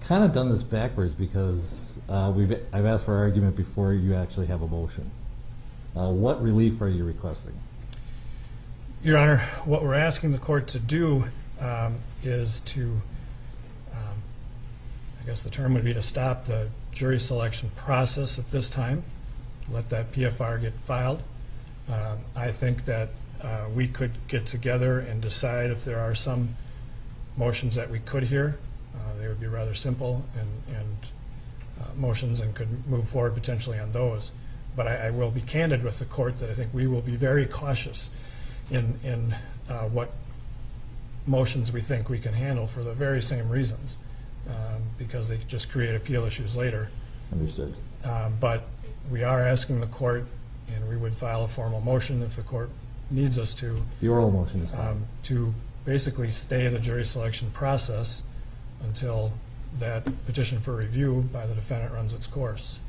kind of done this backwards because I've asked for argument before you actually have a motion. What relief are you requesting? Your Honor, what we're asking the court to do is to, I guess the term would be to stop the jury selection process at this time, let that PFR get filed. I think that we could get together and decide if there are some motions that we could hear. They would be rather simple and motions and could move forward potentially on those. But I will be candid with the court that I think we will be very cautious in what motions we think we can handle for the very same reasons, because they just create appeal issues later. Understood. But we are asking the court, and we would file a formal motion if the court needs us to. The oral motion is to basically stay the jury selection process until that petition for review by the defendant runs its course.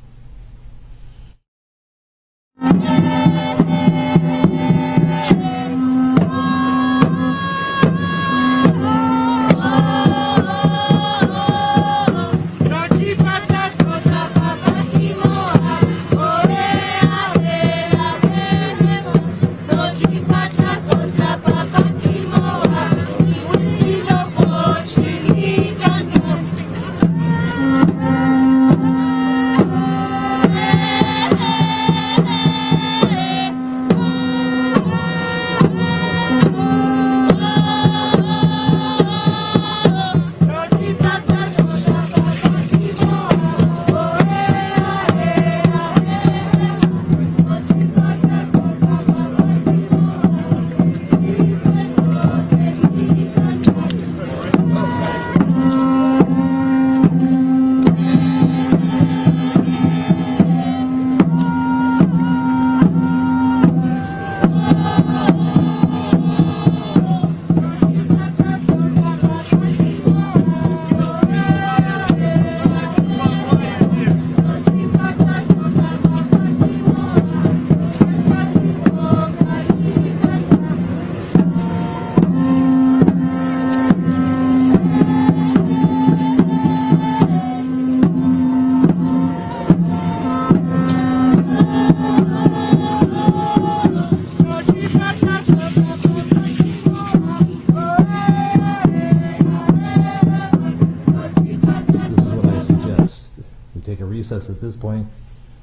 At this point,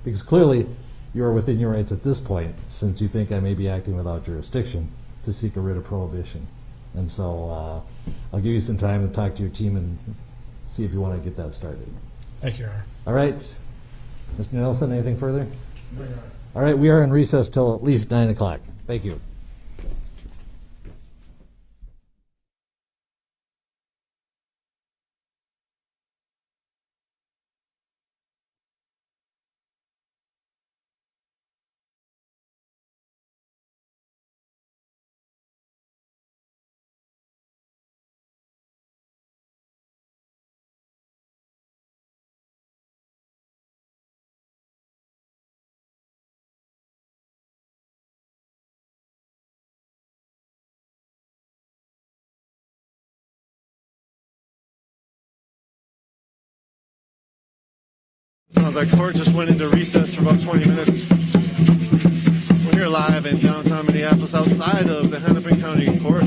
because clearly you are within your rights at this point, since you think I may be acting without jurisdiction, to seek a writ of prohibition. And so I'll give you some time to talk to your team and see if you want to get that started. Thank you, Your Honor. All right. Mr. Nelson, anything further? No, Your Honor. All right, we are in recess till at least 9 o'clock. Thank you. Sounds like court just went into recess for about 20 minutes. We're here live in downtown Minneapolis outside of the Hennepin County Court,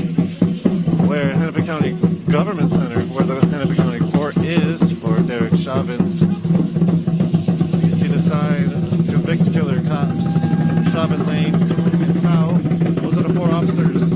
where Hennepin County Government Center, where the Hennepin County Court is for Derek Chauvin. You see the sign, convict killer cops, Chauvin Lane and Tao. Those are the 4 officers.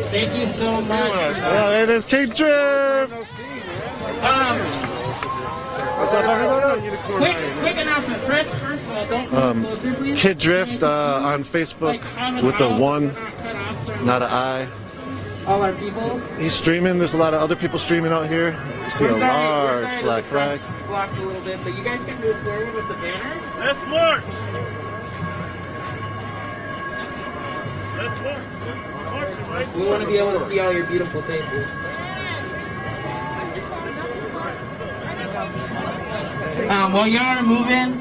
Thank you so much. Well, it is Kid Drift. What's up, everybody? Quick announcement, Chris. First of all, don't move closer, please. Kid Drift on Facebook with a 1, not an I. All our people. He's streaming. There's a lot of other people streaming out here. You see a large black flag. Blocked a little bit, but you guys can move forward with the banner. Let's march. We want to be able to see all your beautiful faces. While y'all are moving,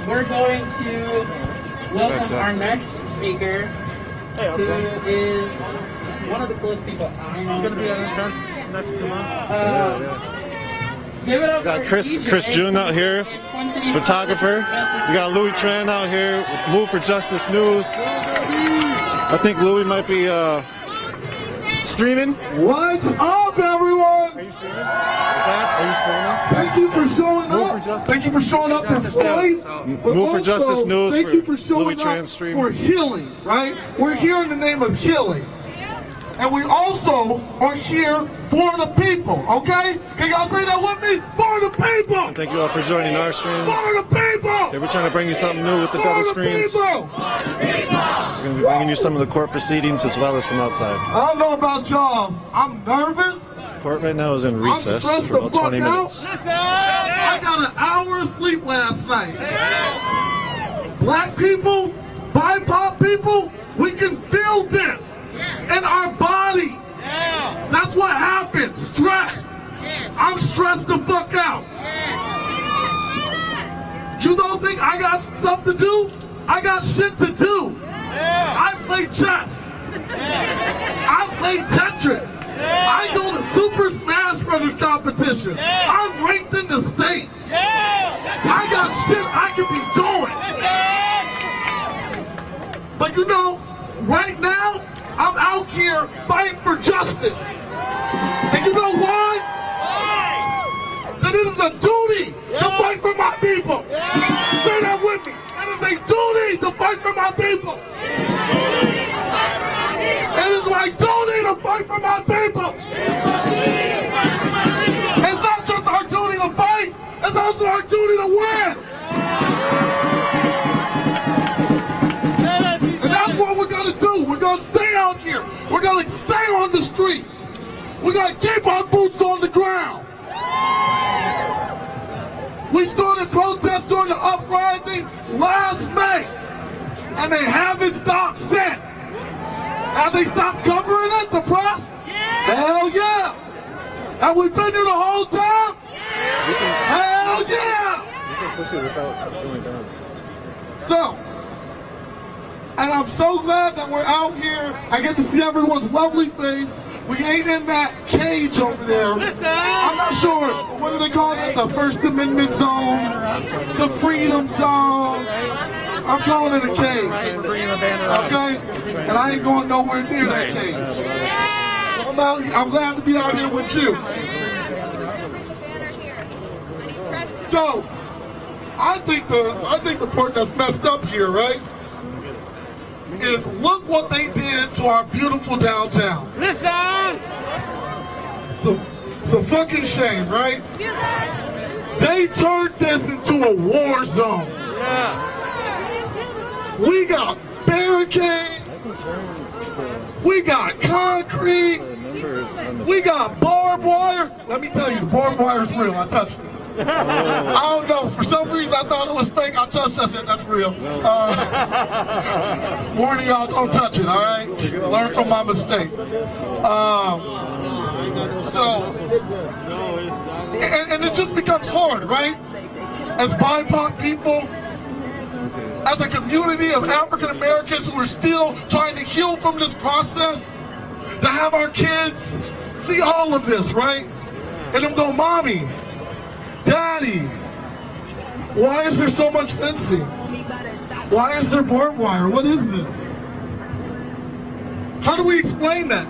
we're going to welcome our next speaker, who is one of the coolest people I know. Gonna be at Intense next 2 months. Give it up We got for Chris DJ, June out here, Twin Cities photographer. Justice We got Louis Tran out here with Move for Justice News. I think Louis might be streaming. What's up, everyone? Are you streaming? Are you streaming? Thank you for showing Move for up. Justice. Thank you for showing up for Floyd. But Move for also, Justice News thank for you for showing Louis Tran up stream. for healing, right? We're here in the name of healing. And we also are here for the people, okay? Can y'all say that with me? For the people! Thank you all for joining our stream. For the people! Yeah, we're trying to bring you something new with the double For the screens. people! We're going to be bringing you some of the court proceedings as well as from outside. I don't know about y'all. I'm nervous. Court right now is in I'm recess stressed for the about fuck 20 minutes. out. I got an hour of sleep last night. Black people, BIPOC people, we can feel this in our body. That's what happens. Stress. I'm stressed the fuck out. You don't think I got stuff to do? I got shit to do. I play chess. I play Tetris. I go to Super Smash Brothers competition. I'm ranked in the state. I got shit I can be doing. But you know, right now, I'm out here fighting for justice. And you know why? That it is a duty to fight for my people. Say that with me. It is a duty to fight for my people. It is my duty to fight for my people. It's not just our duty to fight, it's also our duty to win. And that's what we're going to do. We're going to stay out here. We're going to stay on the streets. We're going to keep our boots on the ground. We started protests during the uprising last May, and they haven't stopped since. Have they stopped covering it, the press? Hell yeah! Have we been here the whole time? Hell yeah! So, and I'm so glad that we're out here. I get to see everyone's lovely face. We ain't in that cage over there. I'm not sure, what do they call it? The First Amendment zone, the Freedom Zone. I'm calling it a cage. Okay? And I ain't going nowhere near that cage. So I'm glad to be out here with you. So, I think the part that's messed up here, right, is look what they did to our beautiful downtown. Listen! It's a fucking shame, right? They turned this into a war zone. We got barricades. We got concrete. We got barbed wire. Let me tell you, the barbed wire is real. I touched it. I don't know. For some reason, I thought it was fake. I touched it. I said, that's real. Warning y'all, don't touch it, all right? Learn from my mistake. And it just becomes hard, right? As BIPOC people, as a community of African Americans who are still trying to heal from this process, to have our kids see all of this, right? And them go, Mommy, Daddy, why is there so much fencing? Why is there barbed wire? What is this? How do we explain that?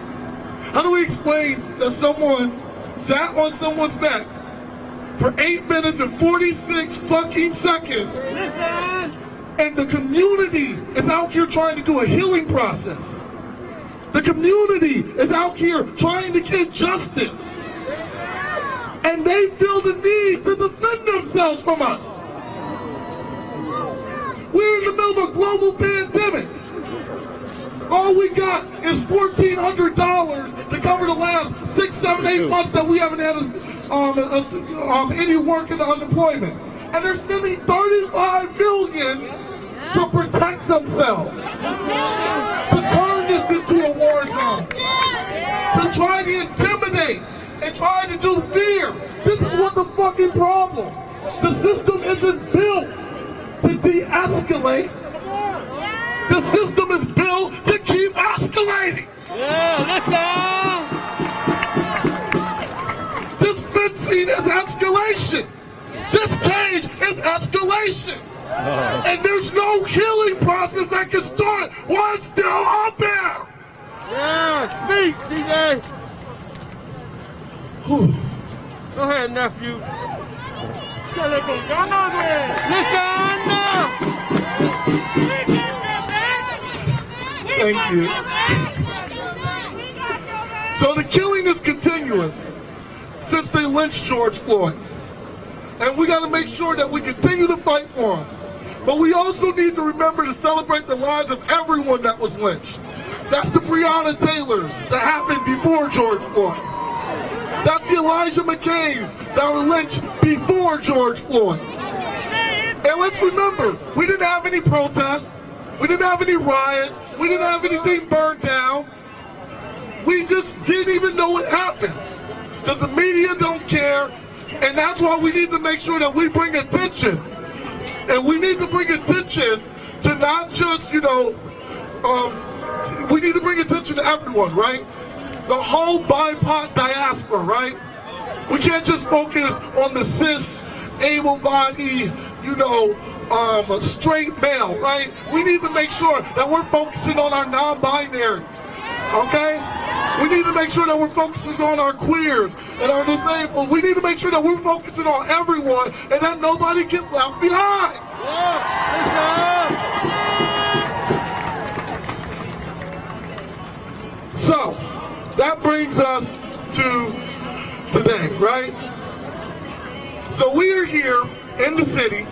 How do we explain that someone sat on someone's neck for 8 minutes and 46 fucking seconds and the community is out here trying to do a healing process? The community is out here trying to get justice. And they feel the need to defend themselves from us. We're in the middle of a global pandemic. All we got is $1,400 to cover the last 6, 7, 8 months that we haven't had any work in the unemployment. And they're spending $35 million to protect themselves. To turn this into a war zone. To try to intimidate and try to do fear. This is what the fucking problem. The system isn't built to de-escalate. The system is built to keep escalating. This fencing is escalation. This cage is escalation. And there's no healing process that can start while it's still up there. Yeah, speak, DJ. Whew. Go ahead, nephew. Listen! Thank you. So the killing is continuous since they lynched George Floyd. And we got to make sure that we continue to fight for him. But we also need to remember to celebrate the lives of everyone that was lynched. That's the Breonna Taylors that happened before George Floyd. That's the Elijah McCains that were lynched before George Floyd. And let's remember, we didn't have any protests. We didn't have any riots. We didn't have anything burned down. We just didn't even know it happened. Because the media don't care. And that's why we need to make sure that we bring attention. And we need to bring attention to not just, we need to bring attention to everyone, right? The whole BIPOC diaspora, right? We can't just focus on the cis, able-bodied, straight male, right? We need to make sure that we're focusing on our non-binaries, okay? We need to make sure that we're focusing on our queers and our disabled. We need to make sure that we're focusing on everyone and that nobody gets left behind. So, that brings us to today, right? So we are here in the city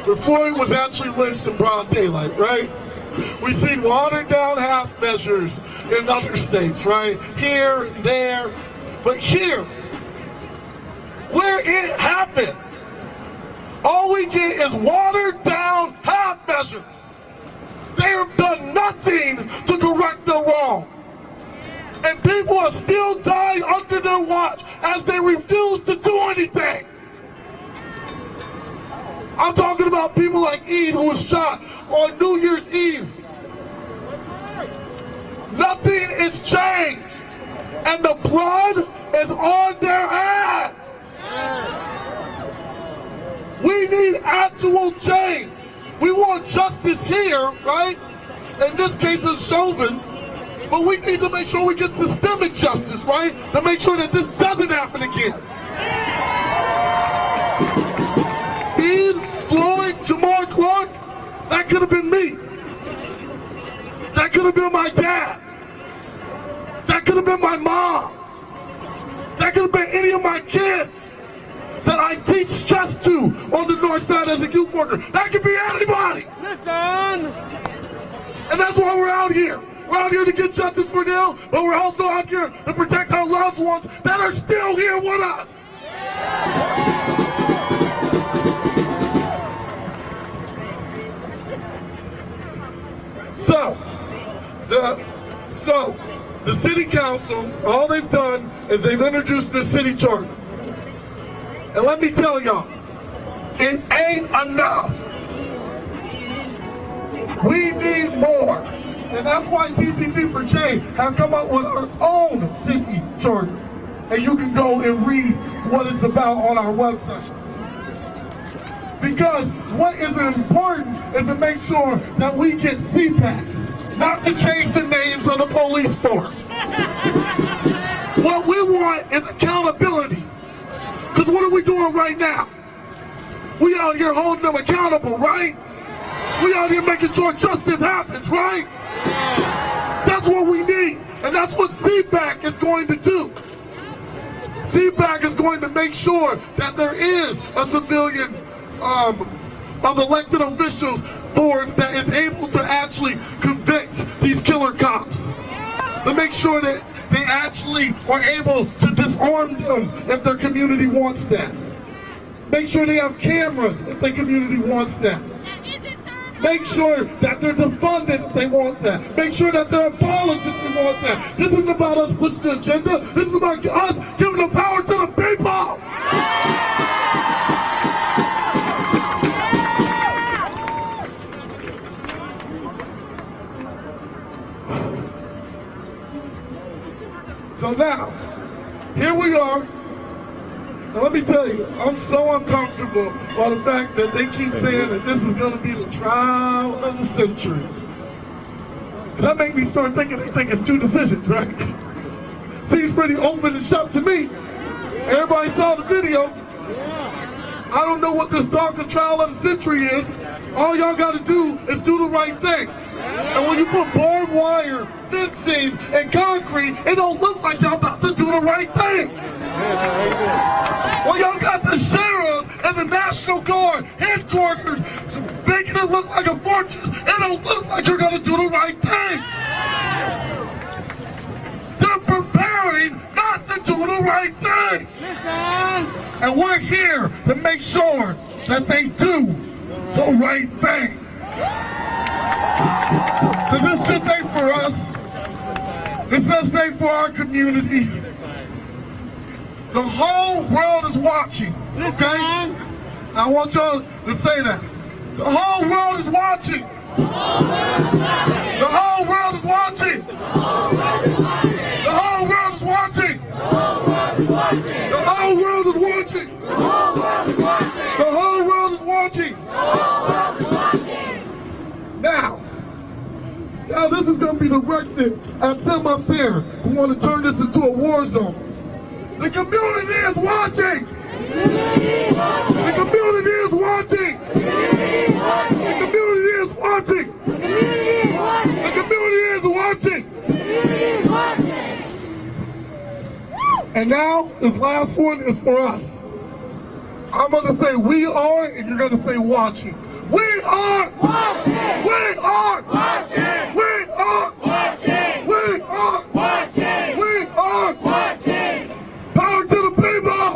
where Floyd was actually lynched in broad daylight, right? We've seen watered down half measures in other states, right? Here and there. But here, where it happened, all we get is watered down half measures. They have done nothing to correct the wrong. And people are still dying under their watch as they refuse to do anything. I'm talking about people like Eid, who was shot on New Year's Eve. Nothing is changed. And the blood is on their hands. We need actual change. We want justice here, right? In this case, it's Chauvin. But we need to make sure we get systemic justice, right? To make sure that this doesn't happen again. Floyd, Jamar Clark, that could have been me. That could have been my dad. That could have been my mom. That could have been any of my kids that I teach chess to on the north side as a youth worker. That could be anybody. Listen! And that's why we're out here. We're out here to get justice for them, but we're also out here to protect our loved ones that are still here with us. So the city council, all they've done is they've introduced the city charter. And let me tell y'all, it ain't enough. We need more. And that's why TCC for Change have come up with our own city charter. And you can go and read what it's about on our website. Because what is important is to make sure that we get CPAC, not to change the names of the police force. What we want is accountability. Because what are we doing right now? We out here holding them accountable, right? We out here making sure justice happens, right? That's what we need. And that's what CPAC is going to do. CPAC is going to make sure that there is a civilian of elected officials board that is able to actually convict these killer cops. To make sure that they actually are able to disarm them if their community wants that. Make sure they have cameras if their community wants that. Make sure that they're defunded if they want that. Make sure that they're abolished if they want that. This isn't about us pushing the agenda. This is about us giving the power to the people. So now, here we are. Now let me tell you, I'm so uncomfortable by the fact that they keep saying that this is going to be the trial of the century. That makes me start thinking they think it's two decisions, right? Seems pretty open and shut to me. Everybody saw the video. I don't know what this talk of trial of the century is. All y'all got to do is do the right thing. And when you put barbed wire, fencing, and concrete, it don't look like y'all about to do the right thing. Well, y'all got the sheriffs and the National Guard headquarters making it look like a fortress. It don't look like you're going to do the right thing. They're preparing not to do the right thing. And we're here to make sure that they do the right thing. So this just ain't for us. This just ain't for our community. The whole world is watching, okay? I want y'all to say that. The whole world is watching. The whole world is watching. The whole world is watching. The whole world is watching. The whole world is watching. Now this is going to be directed at them up there who want to turn this into a war zone. The community is watching! The community is watching! The community is watching! The community is watching! And now, this last one is for us. I'm going to say we are, and you're going to say watching. We are watching! We are watching! We are watching! We are watching! We are watching! Power to the people!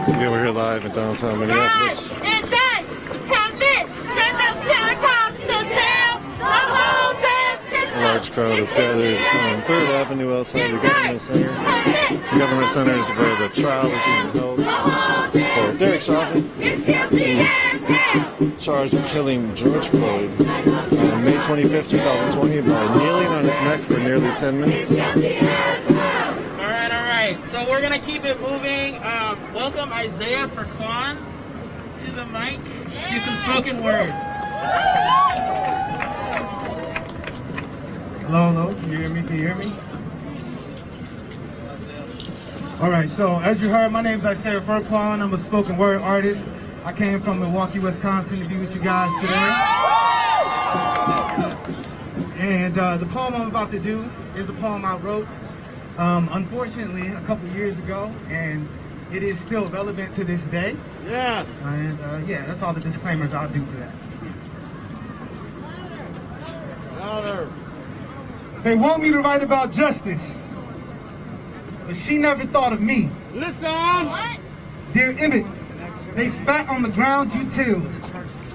Yeah, we're here live in downtown Minneapolis. And they commit, send those telecoms to jail, the whole damn system. A large crowd is gathered on 3rd Avenue outside the Government Center. The Government Center is where the trial is being held for Derek Chauvin, charged with killing George Floyd on May 25th, 2020 by kneeling on his neck for nearly 10 minutes. All right. So we're gonna keep it moving. Welcome Isaiah Frequan to the mic. Do some spoken word. Hello, can you hear me? Can you hear me? All right, so as you heard, my name is Isaiah Frequan. I'm a spoken word artist. I came from Milwaukee, Wisconsin to be with you guys today. And the poem I'm about to do is the poem I wrote, unfortunately, a couple years ago, and it is still relevant to this day. Yes. And yeah, that's all the disclaimers I'll do for that. Louder. They want me to write about justice, but she never thought of me. Listen. Dear Emmett, they spat on the ground you tilled.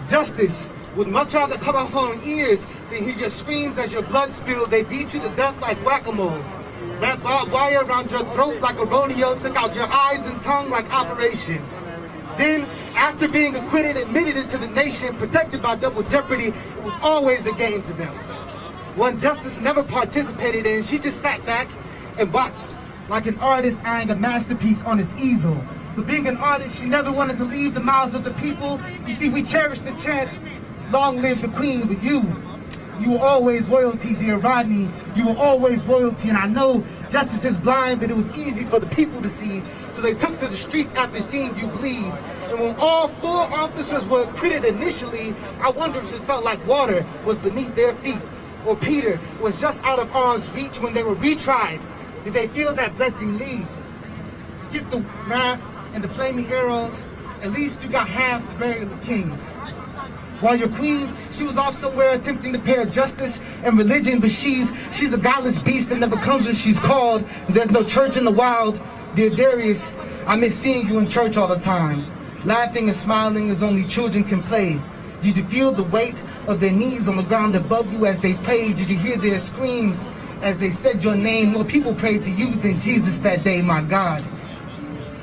Justice would much rather cut off her ears than hear your screams as your blood spilled. They beat you to death like whack-a-mole. Wrapped barbed wire around your throat like a rodeo, took out your eyes and tongue like operation. Then, after being acquitted, admitted it to the nation, protected by double jeopardy, it was always a game to them. One justice never participated in, she just sat back and watched, like an artist eyeing a masterpiece on his easel. But being an artist, she never wanted to leave the mouths of the people. You see, we cherish the chant, long live the queen, but you were always royalty, dear Rodney. You were always royalty, and I know justice is blind, but it was easy for the people to see. So they took to the streets after seeing you bleed. And when all 4 officers were acquitted initially, I wonder if it felt like water was beneath their feet, or Peter was just out of arm's reach when they were retried. Did they feel that blessing leave? Skip the raft and the flaming arrows, at least you got half the burial of kings. While your queen, she was off somewhere attempting to pair justice and religion, but she's a godless beast that never comes when she's called. There's no church in the wild. Dear Darius, I miss seeing you in church all the time, laughing and smiling as only children can play. Did you feel the weight of their knees on the ground above you as they prayed? Did you hear their screams as they said your name? More people prayed to you than Jesus that day, my God.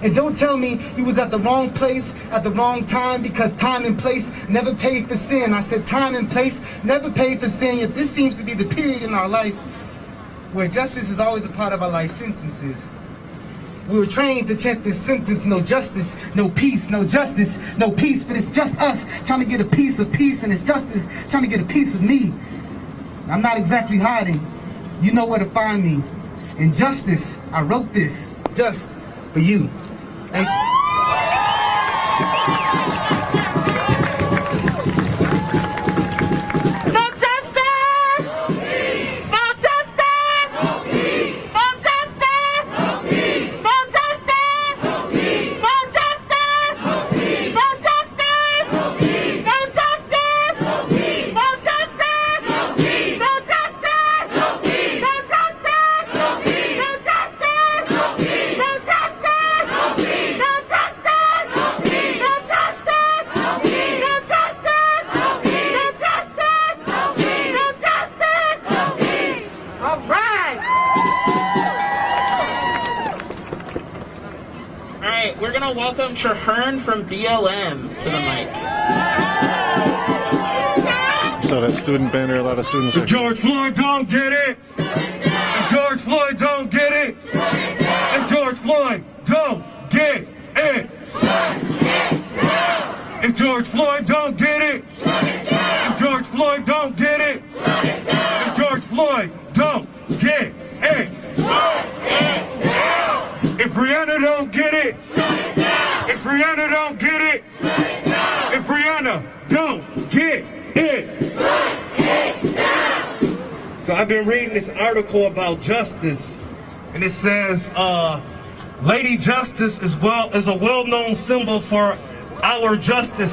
And don't tell me you was at the wrong place at the wrong time, because time and place never paid for sin. I said time and place never paid for sin, yet this seems to be the period in our life where justice is always a part of our life sentences. We were trained to chant this sentence: no justice, no peace, no justice, no peace. But it's just us trying to get a piece of peace, and it's justice trying to get a piece of me. I'm not exactly hiding. You know where to find me. In justice, I wrote this just for you. Thank you. We're gonna welcome Traherne from BLM to the mic. So that student banner, a lot of students. If George Floyd don't get it, if George Floyd don't get it, if George Floyd don't get it, if George Floyd don't get it, if George Floyd don't get it, if George Floyd don't get it, if Breonna don't get it, if Breonna don't get it, if Breonna don't get it. So I've been reading this article about justice, and it says, Lady Justice is a well-known symbol for our justice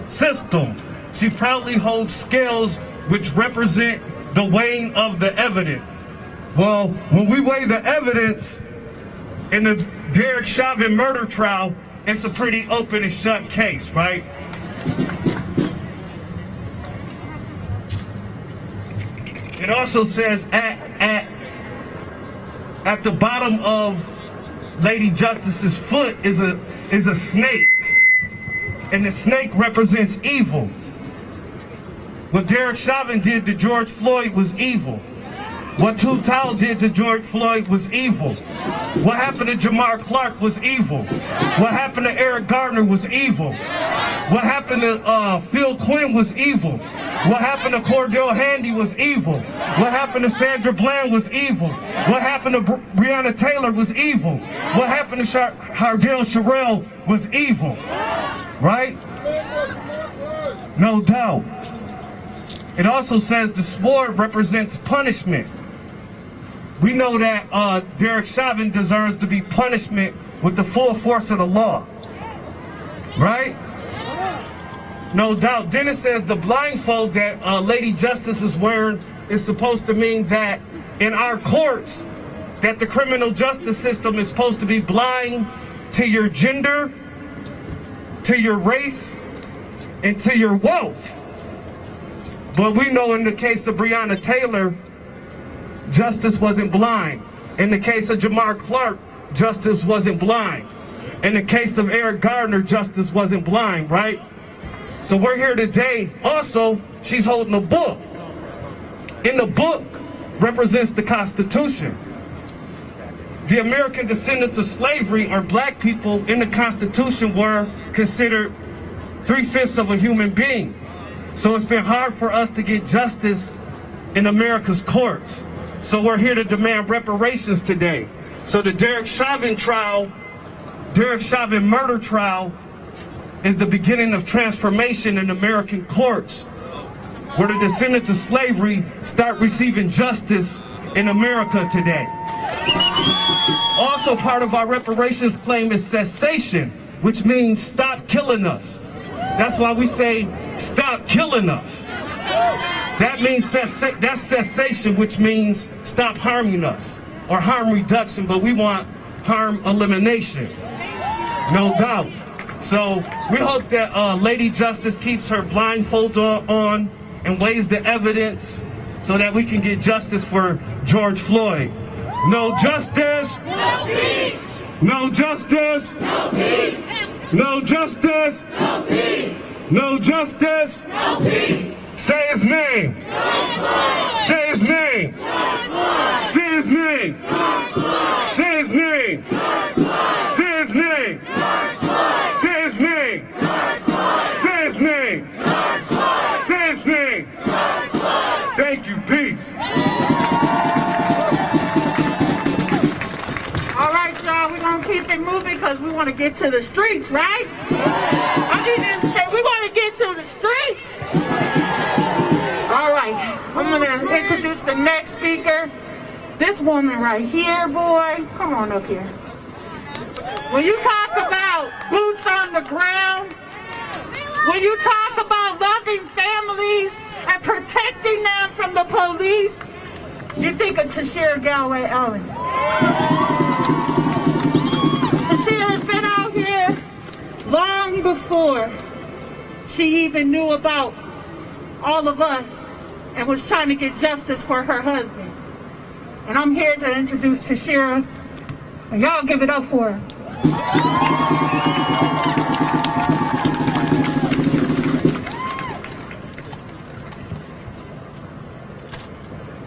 system. She proudly holds scales which represent the weighing of the evidence. Well, when we weigh the evidence in the Derek Chauvin murder trial, it's a pretty open and shut case, right? It also says at the bottom of Lady Justice's foot is a snake, and the snake represents evil. What Derek Chauvin did to George Floyd was evil. What Tou Thao did to George Floyd was evil. What happened to Jamar Clark was evil. What happened to Eric Gardner was evil. What happened to Phil Quinn was evil. What happened to Cordell Handy was evil. What happened to Sandra Bland was evil. What happened to Breonna Taylor was evil. What happened to Hardell Sherrill was evil. Right? No doubt. It also says the sword represents punishment. We know that Derek Chauvin deserves to be punishment with the full force of the law. Right? No doubt. Then it says the blindfold that Lady Justice is wearing is supposed to mean that in our courts, that the criminal justice system is supposed to be blind to your gender, to your race, and to your wealth. But we know in the case of Breonna Taylor, justice wasn't blind. In the case of Jamar Clark, justice wasn't blind. In the case of Eric Gardner, justice wasn't blind, right? So we're here today. Also, she's holding a book. In the book represents the Constitution. The American descendants of slavery, or black people in the Constitution, were considered 3/5 of a human being. So it's been hard for us to get justice in America's courts. So we're here to demand reparations today. So the Derek Chauvin trial, Derek Chauvin murder trial, is the beginning of transformation in American courts, where the descendants of slavery start receiving justice in America today. Also part of our reparations claim is cessation, which means stop killing us. That's why we say stop killing us. That means that's cessation, which means stop harming us, or harm reduction, but we want harm elimination. No doubt. So we hope that Lady Justice keeps her blindfold on and weighs the evidence so that we can get justice for George Floyd. No justice. No peace. No justice. No peace. No justice. No peace. No justice. No peace. Say his name. Say his name. Say his name. Say his name. Say his name. Say his name. Say his name. Say his name. Thank you. Peace. All right, y'all, we're going to keep it moving because we want to get to the streets, right? I didn't say we want to get to the streets. All right, I'm going to introduce the next speaker. This woman right here, boy, come on up here. When you talk about boots on the ground, when you talk about loving families and protecting them from the police, you think of Tashira Galway Allen. Tashira has been out here long before she even knew about all of us and was trying to get justice for her husband. And I'm here to introduce Tashira, and y'all give it up for her.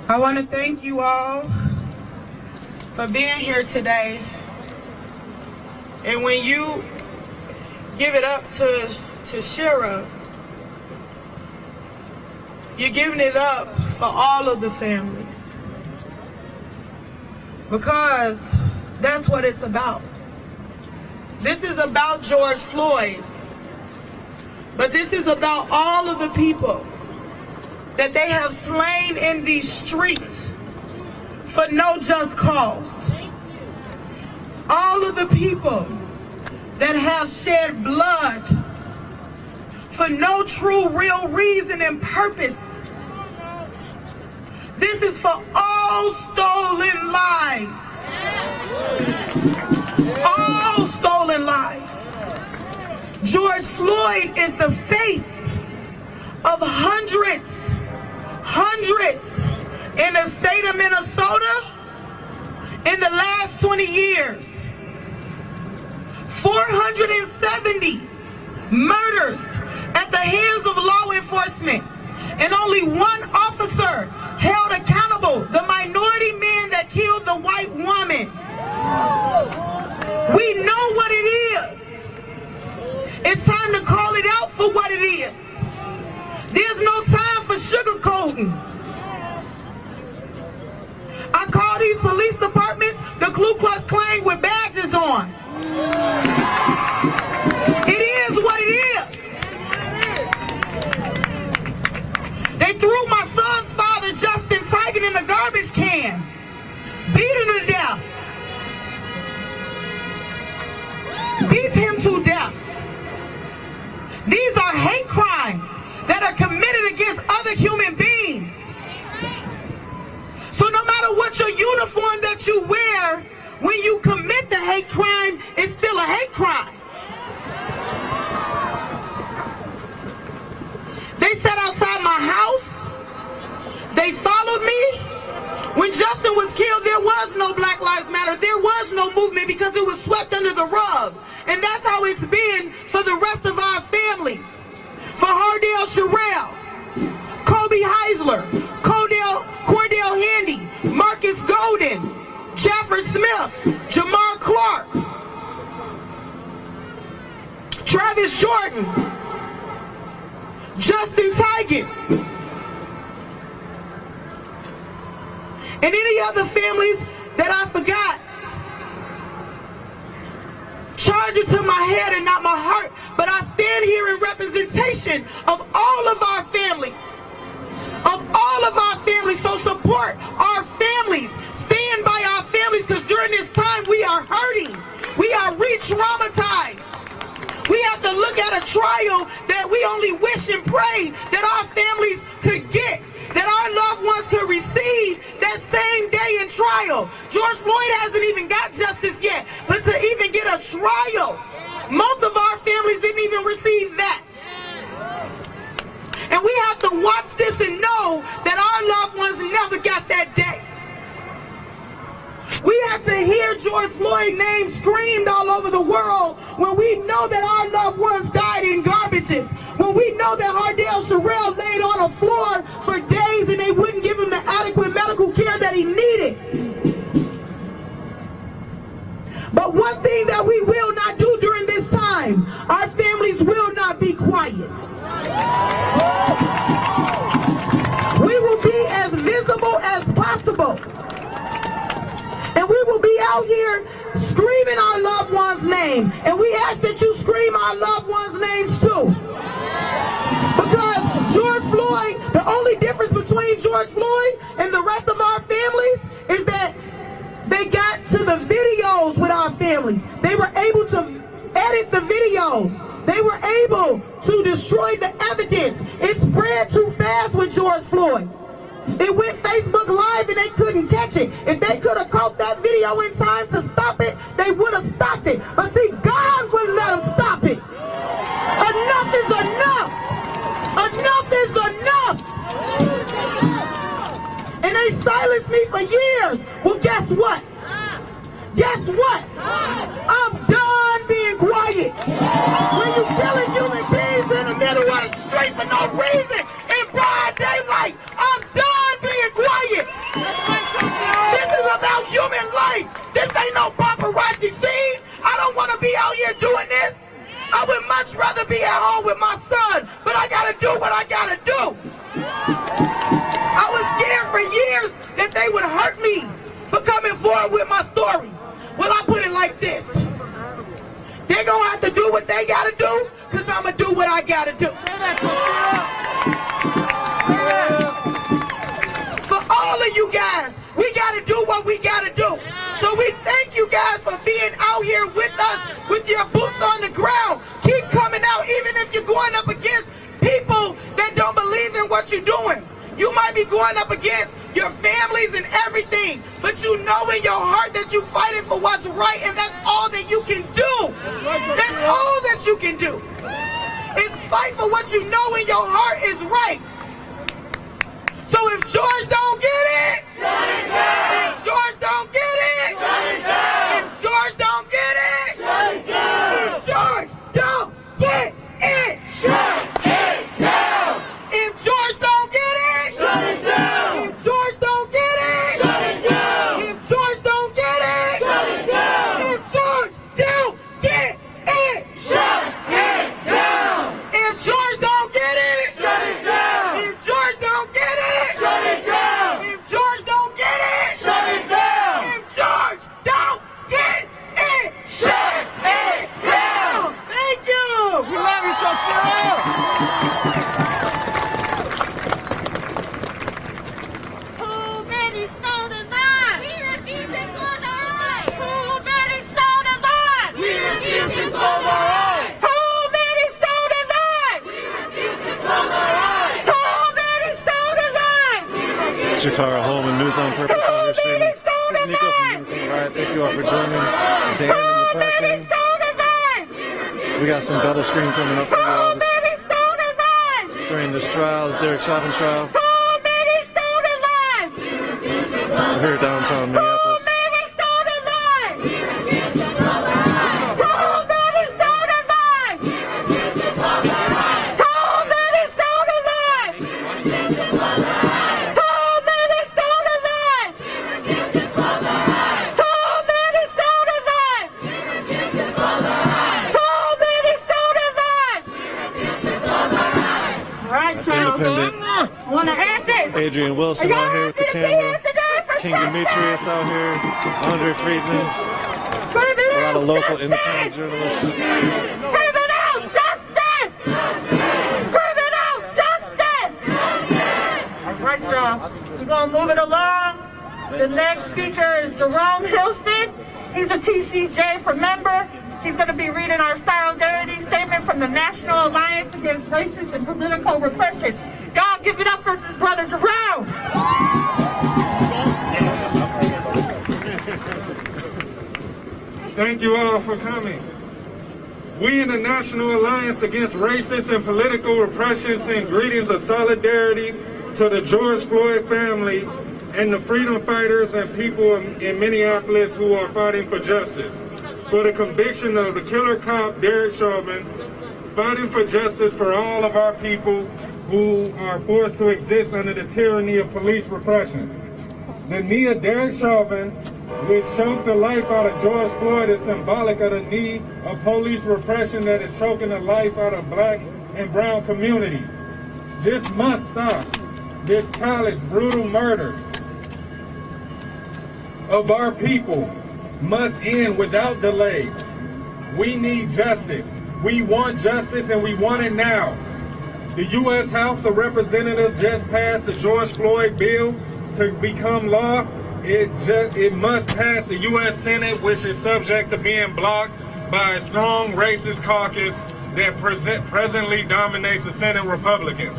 I want to thank you all for being here today. And when you give it up to Shira, you're giving it up for all of the families. Because that's what it's about. This is about George Floyd, but this is about all of the people that they have slain in these streets for no just cause. All of the people that have shed blood for no true, real reason and purpose. This is for all stolen lives. All stolen lives. George Floyd is the face of hundreds in the state of Minnesota in the last 20 years. 470 murders at the hands of law enforcement, and only one officer held accountable, the minority man that killed the white woman. We know what it is. It's time to call it out for what it is. There's no time for sugarcoating. I call these police departments the Ku Klux Klan with badges on. It is what it is. They threw my son's father, Justin Tigan, in the garbage can. Beat him to death. Beat him to death. These are hate crimes that are committed against other human beings. So no matter what your uniform that you wear, when you commit the hate crime, it's still a hate crime. They sat outside my house. They followed me. When Justin was killed, there was no Black Lives Matter. There was no movement because it was swept under the rug. And that's how it's been for the rest of our families. For Hardell Sherrill, Kobe Heisler, Cordell Handy, Marcus Golden, Jafford Smith, Jamar Clark, Travis Jordan, Justin Tigan, and any other families that I forgot. Charge it to my head and not my heart, but I stand here in representation of all of our families. So support our families. Stand by our families, because during this time we are hurting. We are re-traumatized. We have to look at a trial that we only wish and pray that our families could get, that our loved ones could receive that same day in trial. George Floyd hasn't even got justice yet, but to even get a trial Most of our families didn't even receive that. And we have to watch this and know that our loved ones never got that day. We have to hear George Floyd's name screamed all over the world when we know that our loved ones died in garbages. When we know that Hardell Sherrill laid on a floor for days and they wouldn't give him the adequate medical care that he needed. But one thing that we will not do during this time, our families will not be quiet. We will be as visible as possible. And we will be out here screaming our loved one's name. And we ask that you scream our loved one's names too. Because George Floyd, the only difference between George Floyd and the rest of our families is that they got to the videos with our families. They were able to edit the videos. They were able to destroy the evidence. It spread too fast with George Floyd. It went Facebook Live and they couldn't catch it. If they could have caught that video in time to stop it, they would have stopped it. But see, God wouldn't let them stop it. Enough is enough. Enough is enough. And they silenced me for years. Well, guess what? Guess what? I'm done being quiet. When you killing human beings in the middle of the street for no reason, in broad daylight, I'm done being quiet. This is about human life. This ain't no paparazzi scene. I don't want to be out here doing this. I would much rather be at home with my son, but I gotta do what I gotta do. I was scared for years that they would hurt me for coming forward with my story. Well, I put it like this. They're gonna have to do what they gotta do, because I'm gonna do what I gotta do. For all of you guys, we gotta do what we gotta do. So we thank you guys for being out here with us, with your boots on the ground. Keep coming out, even if you're going up against people that don't believe in what you're doing. You might be going up against your families and everything, but you know in your heart that you're fighting for what's right, and that's all that you can do. That's all that you can do. Is fight for what you know in your heart is right. So if George don't get it, shut it down. If George don't get it, shut it down. If George don't get it, shut it down. If George don't get it, shut it down. If George don't get it, shut it down. If George don't get it, shut it down. If George don't get it, shut it down. If George don't get it, shut it down. If George don't get it, shut it down. If George don't get it, shut it down. If George don't get it, shut it down. If George don't get it, shut it down. Thank you. We love you, Toshiro. Too many stolen lives. We refuse to close our eyes. Too many stolen lives. We refuse to close our eyes. Too many stolen lives. We refuse to close our eyes. Too many stolen lives. Shakara Holman, News on Purpose live streaming. This is Nico from Unison Riot. Thank you all for joining. Dan in the back end. We got some double screen coming up for you all during this trial, this Derek Chauvin trial. We're here downtown Minneapolis. Adrian Wilson out here with the camera. King Demetrius out here. Andre Friedman. A lot of local independent journalists. Screaming out justice! Screaming out justice! All right, y'all. We're going to move it along. The next speaker is Jerome Hilston. He's a TCJ for member. He's going to be reading our solidarity statement from the National Alliance Against Racist and Political Repression. Y'all give it up for this brother Jerome. Thank you all for coming. We in the National Alliance Against Racist and Political Repression send greetings of solidarity to the George Floyd family and the freedom fighters and people in Minneapolis who are fighting for justice. For the conviction of the killer cop, Derek Chauvin, fighting for justice for all of our people who are forced to exist under the tyranny of police repression. The knee of Derek Chauvin, which choked the life out of George Floyd, is symbolic of the knee of police repression that is choking the life out of black and brown communities. This must stop. This callous, brutal murder of our people must end without delay. We need justice. We want justice, and we want it now. The U.S. House of Representatives just passed the George Floyd bill to become law. It must pass the U.S. Senate, which is subject to being blocked by a strong racist caucus that presently dominates the Senate Republicans.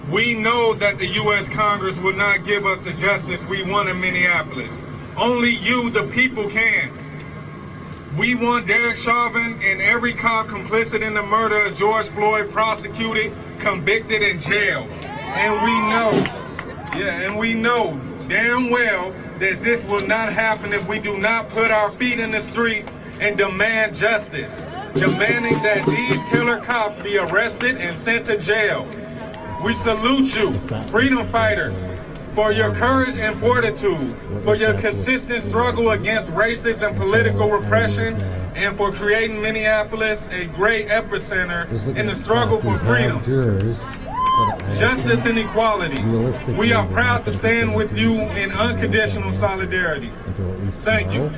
We know that the U.S. Congress will not give us the justice we want in Minneapolis. Only you, the people, can. We want Derek Chauvin and every cop complicit in the murder of George Floyd prosecuted, convicted, and jailed. And we know damn well that this will not happen if we do not put our feet in the streets and demand justice, demanding that these killer cops be arrested and sent to jail. We salute you, freedom fighters, for your courage and fortitude, for your consistent struggle against racist and political repression, and for creating Minneapolis a great epicenter in the struggle for freedom, justice, and equality. We are proud to stand with you in unconditional solidarity. Thank you.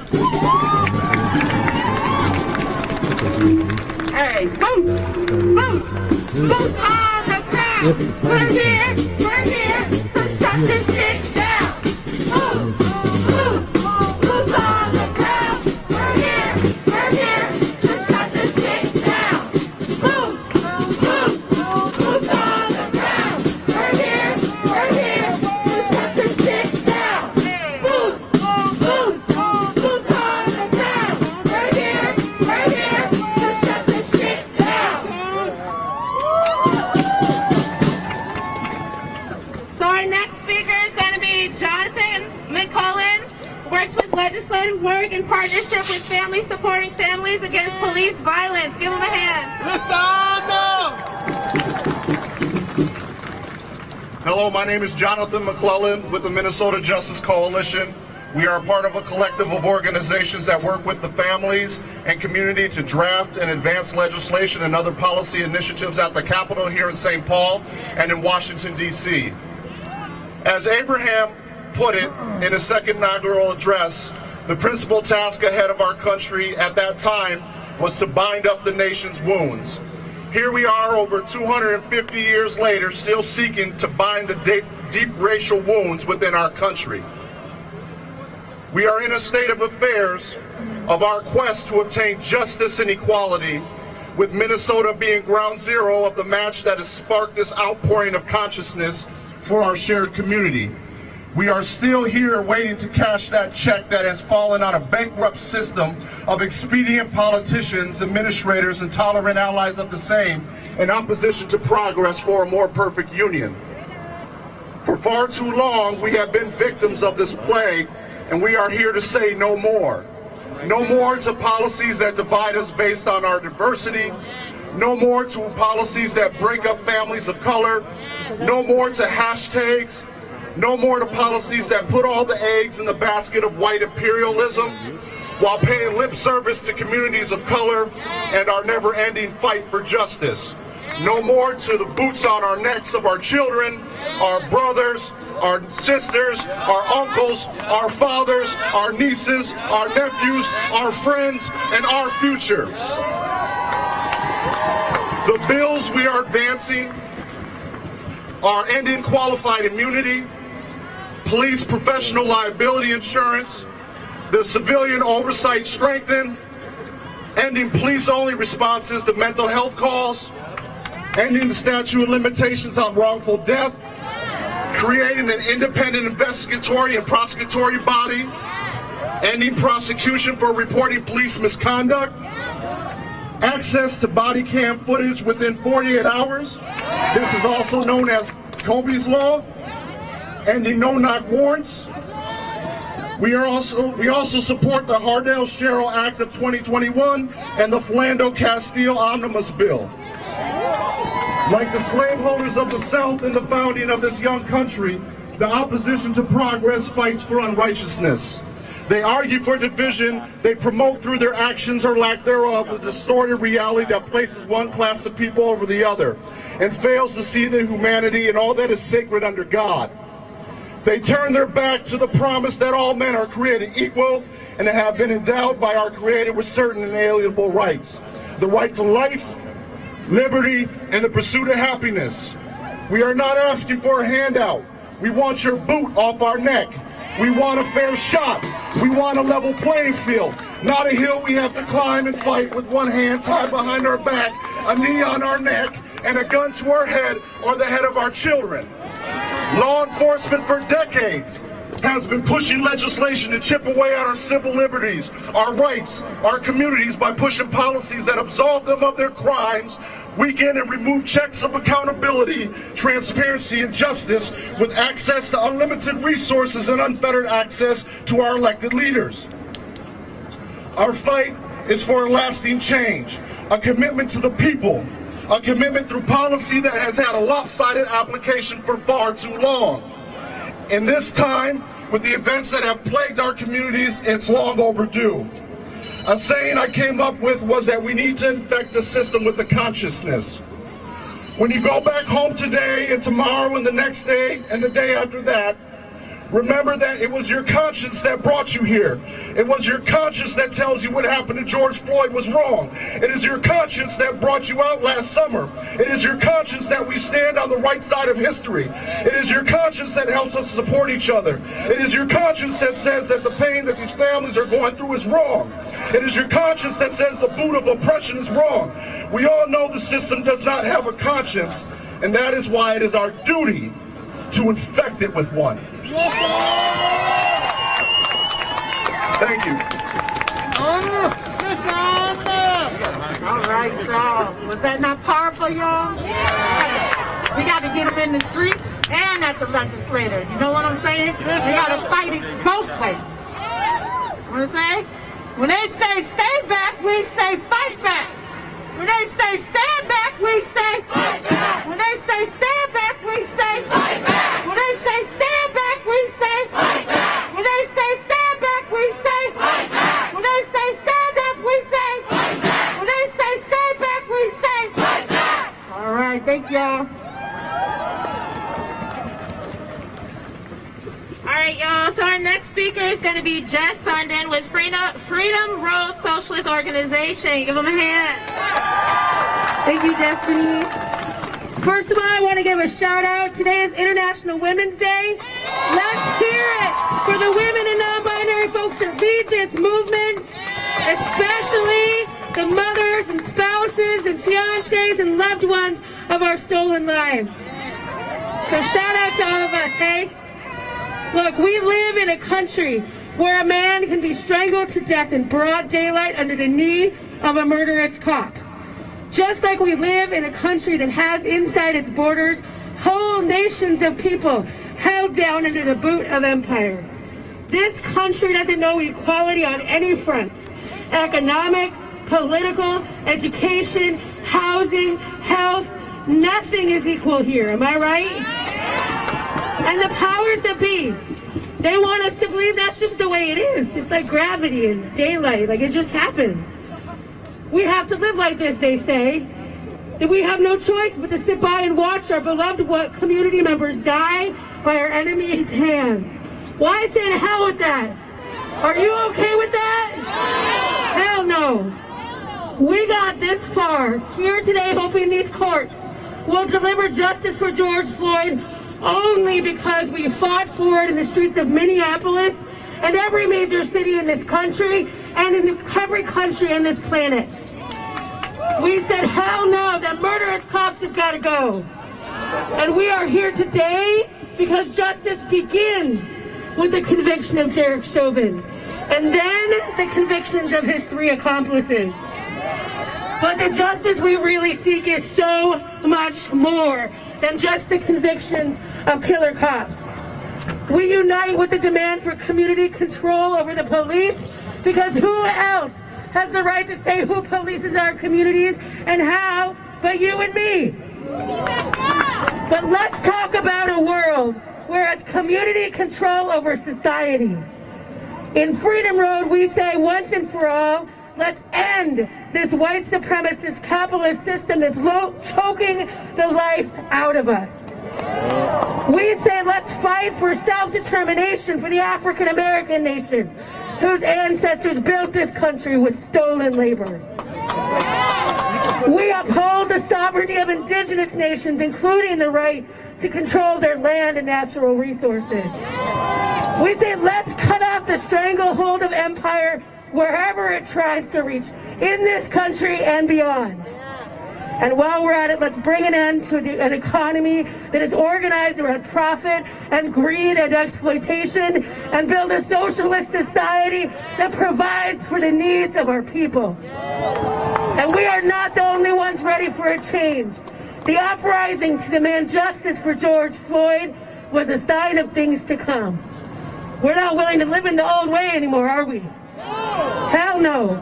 Hey, boots! Boots! Boots on the ground! We're here! We're here! To shut this shit down! Boots! Boots! Boots on the ground! We're here! We're here! To shut this shit down! Boots! Boots! Boots on the ground! We're here! We're here! To shut this shit down! Boots! Boots! Boots on the ground! We're here! We're here! To shut this shit down! So our next speaker is going to be Jonathan McCullen, works with legislative work in partnership with Families Supporting Families Against Police Violence. Give him a hand. Hello, my name is Jonathan McClellan with the Minnesota Justice Coalition. We are a part of a collective of organizations that work with the families and community to draft and advance legislation and other policy initiatives at the Capitol here in St. Paul and in Washington, D.C. As Abraham put it in his second inaugural address, the principal task ahead of our country at that time was to bind up the nation's wounds. Here we are over 250 years later, still seeking to bind the deep racial wounds within our country. We are in a state of affairs of our quest to obtain justice and equality, with Minnesota being ground zero of the match that has sparked this outpouring of consciousness for our shared community. We are still here waiting to cash that check that has fallen on a bankrupt system of expedient politicians, administrators, and tolerant allies of the same in opposition to progress for a more perfect union. For far too long, we have been victims of this plague, and we are here to say no more. No more to policies that divide us based on our diversity. No more to policies that break up families of color. No more to hashtags. No more to policies that put all the eggs in the basket of white imperialism while paying lip service to communities of color and our never-ending fight for justice. No more to the boots on our necks of our children, our brothers, our sisters, our uncles, our fathers, our nieces, our nephews, our friends, and our future. The bills we are advancing are ending qualified immunity, police professional liability insurance, the civilian oversight strengthened, ending police-only responses to mental health calls, ending the statute of limitations on wrongful death, creating an independent investigatory and prosecutory body, ending prosecution for reporting police misconduct, access to body cam footage within 48 hours. This is also known as Kobe's Law, ending no-knock warrants. We also support the Hardell-Sherrill Act of 2021 and the Philando-Castile Omnibus Bill. Like the slaveholders of the South in the founding of this young country, the opposition to progress fights for unrighteousness. They argue for division, they promote through their actions or lack thereof a distorted reality that places one class of people over the other and fails to see the humanity and all that is sacred under God. They turn their back to the promise that all men are created equal and have been endowed by our Creator with certain inalienable rights. The right to life, liberty, and the pursuit of happiness. We are not asking for a handout. We want your boot off our neck. We want a fair shot. We want a level playing field, not a hill we have to climb and fight with one hand tied behind our back, a knee on our neck, and a gun to our head or the head of our children. Law enforcement for decades has been pushing legislation to chip away at our civil liberties, our rights, our communities by pushing policies that absolve them of their crimes, weaken and remove checks of accountability, transparency, and justice with access to unlimited resources and unfettered access to our elected leaders. Our fight is for a lasting change, a commitment to the people, a commitment through policy that has had a lopsided application for far too long. In this time, with the events that have plagued our communities, it's long overdue. A saying I came up with was that we need to infect the system with the consciousness. When you go back home today and tomorrow and the next day and the day after that, remember that it was your conscience that brought you here. It was your conscience that tells you what happened to George Floyd was wrong. It is your conscience that brought you out last summer. It is your conscience that we stand on the right side of history. It is your conscience that helps us support each other. It is your conscience that says that the pain that these families are going through is wrong. It is your conscience that says the boot of oppression is wrong. We all know the system does not have a conscience, and that is why it is our duty to infect it with one. Thank you. All right, y'all. Was that not powerful, y'all? Yeah. We got to get them in the streets and at the legislature. You know what I'm saying? We got to fight it both ways. What I'm saying? When they say stay back, we say fight back. When they say stand back, we say fight back. When they say stand back, we say fight back. When they say stand back, we say fight back. When they say stand back, we say fight back. When they say stand up, we say fight back. When they say stand back, we say fight back. All right, thank y'all. All right, y'all. So our next speaker is going to be Jess Sundin with Freedom Road Socialist Organization. Give them a hand. Thank you, Destiny. First of all, I want to give a shout out. Today is International Women's Day. Let's hear it for the women and non-binary folks that lead this movement, especially the mothers and spouses and fiancés and loved ones of our stolen lives. So shout out to all of us, hey? Look, we live in a country where a man can be strangled to death in broad daylight under the knee of a murderous cop. Just like we live in a country that has inside its borders whole nations of people held down under the boot of empire. This country doesn't know equality on any front. Economic, political, education, housing, health, nothing is equal here, am I right? And the powers that be, they want us to believe that's just the way it is. It's like gravity and daylight, like it just happens. We have to live like this, they say. And we have no choice but to sit by and watch our beloved community members die by our enemies' hands. Why say to hell with that? Are you okay with that? Hell no. We got this far, here today hoping these courts will deliver justice for George Floyd only because we fought for it in the streets of Minneapolis and every major city in this country and in every country on this planet. We said, hell no, that murderous cops have got to go. And we are here today because justice begins with the conviction of Derek Chauvin and then the convictions of his 3 accomplices. But the justice we really seek is so much more than just the convictions of killer cops. We unite with the demand for community control over the police, because who else has the right to say who polices our communities and how but you and me? But let's talk about a world where it's community control over society. In Freedom Road, we say once and for all, let's end this white supremacist capitalist system that's choking the life out of us. We say let's fight for self-determination for the African American nation, whose ancestors built this country with stolen labor. We uphold the sovereignty of indigenous nations, including the right to control their land and natural resources. We say let's cut off the stranglehold of empire wherever it tries to reach, in this country and beyond. And while we're at it, let's bring an end to an economy that is organized around profit and greed and exploitation, and build a socialist society that provides for the needs of our people. And we are not the only ones ready for a change. The uprising to demand justice for George Floyd was a sign of things to come. We're not willing to live in the old way anymore, are we? Hell no.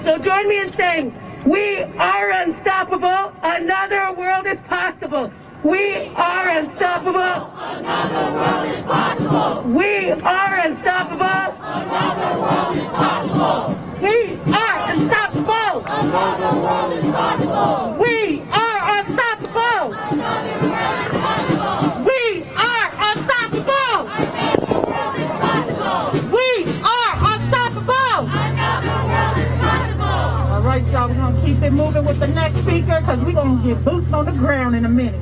So join me in saying, we are unstoppable. Another world is possible. We are unstoppable. Another world is possible. We are unstoppable. Another world is possible. We are unstoppable. Another world is possible. We are unstoppable. Another world is possible. We are unstoppable. Another world is possible. We are unstoppable. Another world is possible. All right, y'all, we're going to keep it moving with the next speaker because we're going to get boots on the ground in a minute.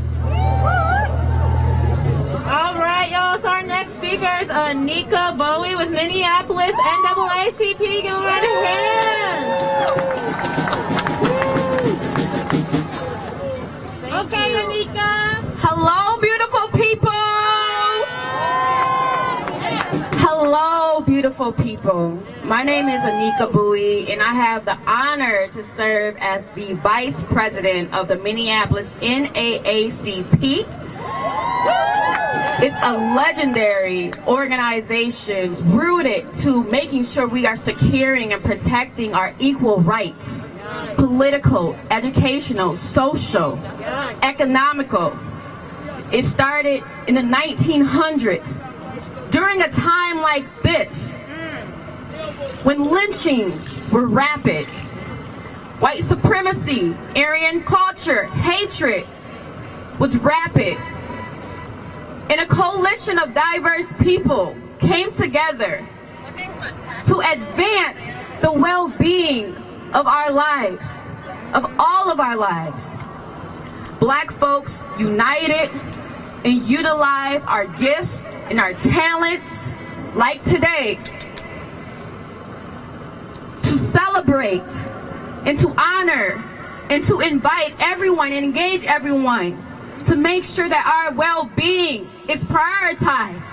All right, y'all. So our next speaker is Anika Bowie with Minneapolis NAACP. Give her a round of hands. Okay, Anika. Hello, beautiful people. Hello, beautiful people. My name is Anika Bowie, and I have the honor to serve as the Vice President of the Minneapolis NAACP. It's a legendary organization rooted to making sure we are securing and protecting our equal rights, political, educational, social, economical. It started in the 1900s, during a time like this, when lynchings were rapid, white supremacy, Aryan culture, hatred was rapid, and a coalition of diverse people came together to advance the well-being of our lives, of all of our lives. Black folks united and utilized our gifts and our talents, like today, to celebrate and to honor and to invite everyone and engage everyone to make sure that our well-being is prioritized.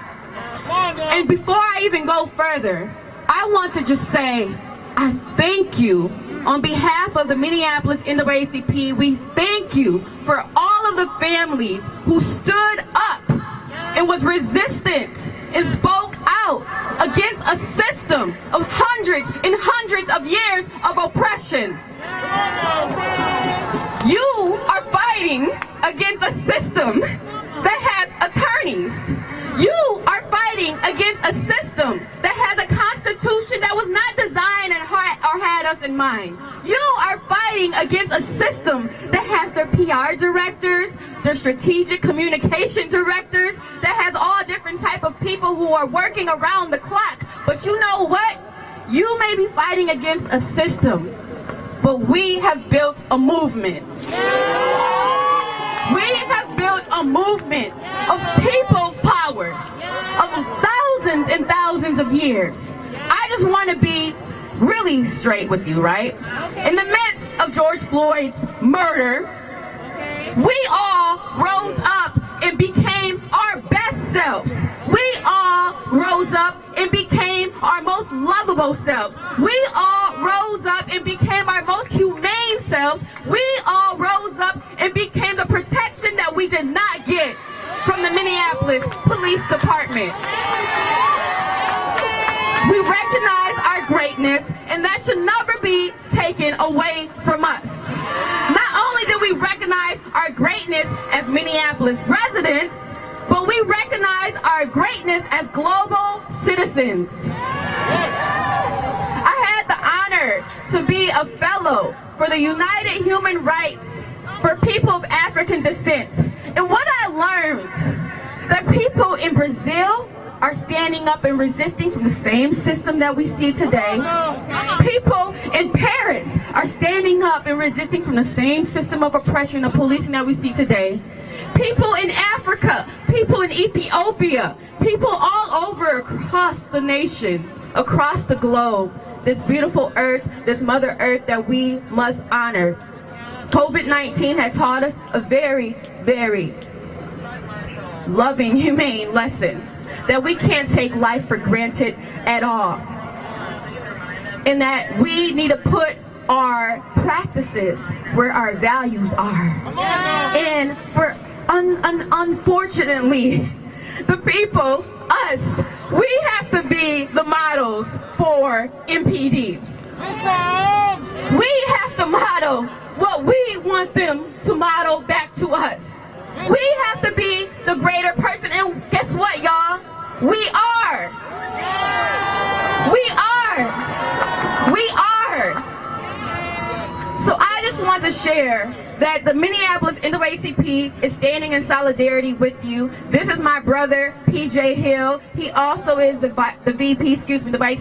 And before I even go further, I want to just say, I thank you on behalf of the Minneapolis NAACP. We thank you for all of the families who stood up and was resistant and spoke out against a system of hundreds and hundreds of years of oppression. You are fighting against a system that has attorneys. You are fighting against a system that has a constitution that was not designed and had us in mind. You are fighting against a system that has their PR directors, their strategic communication directors, that has all different type of people who are working around the clock. But you know what? You may be fighting against a system, but we have built a movement. We have built a movement of people's power, of thousands and thousands of years. I just want to be really straight with you, right? In the midst of George Floyd's murder, we all rose up and became our best selves. We all rose up and became our most lovable selves. We all rose up and became our most humane selves. We all rose up and became the protection that we did not get from the Minneapolis Police Department. We recognize our greatness, and that should never be taken away from us. Not only do we recognize our greatness as Minneapolis residents, but we recognize our greatness as global citizens. I had the honor to be a fellow for the United Human Rights for People of African Descent. And what I learned, that people in Brazil are standing up and resisting from the same system that we see today. People in Paris are standing up and resisting from the same system of oppression and policing that we see today. People in Africa, people in Ethiopia, people all over across the nation, across the globe, this beautiful earth, this Mother Earth that we must honor. COVID-19 has taught us a very, very loving, humane lesson, that we can't take life for granted at all. And that we need to put our practices where our values are. And for unfortunately, the people, us, we have to be the models for MPD. We have to model what we want them to model back to us. We have to be the greater person, and guess what, y'all? We are. We are. We are. So I just want to share that the Minneapolis NAACP is standing in solidarity with you. This is my brother, PJ Hill. He also is the Vice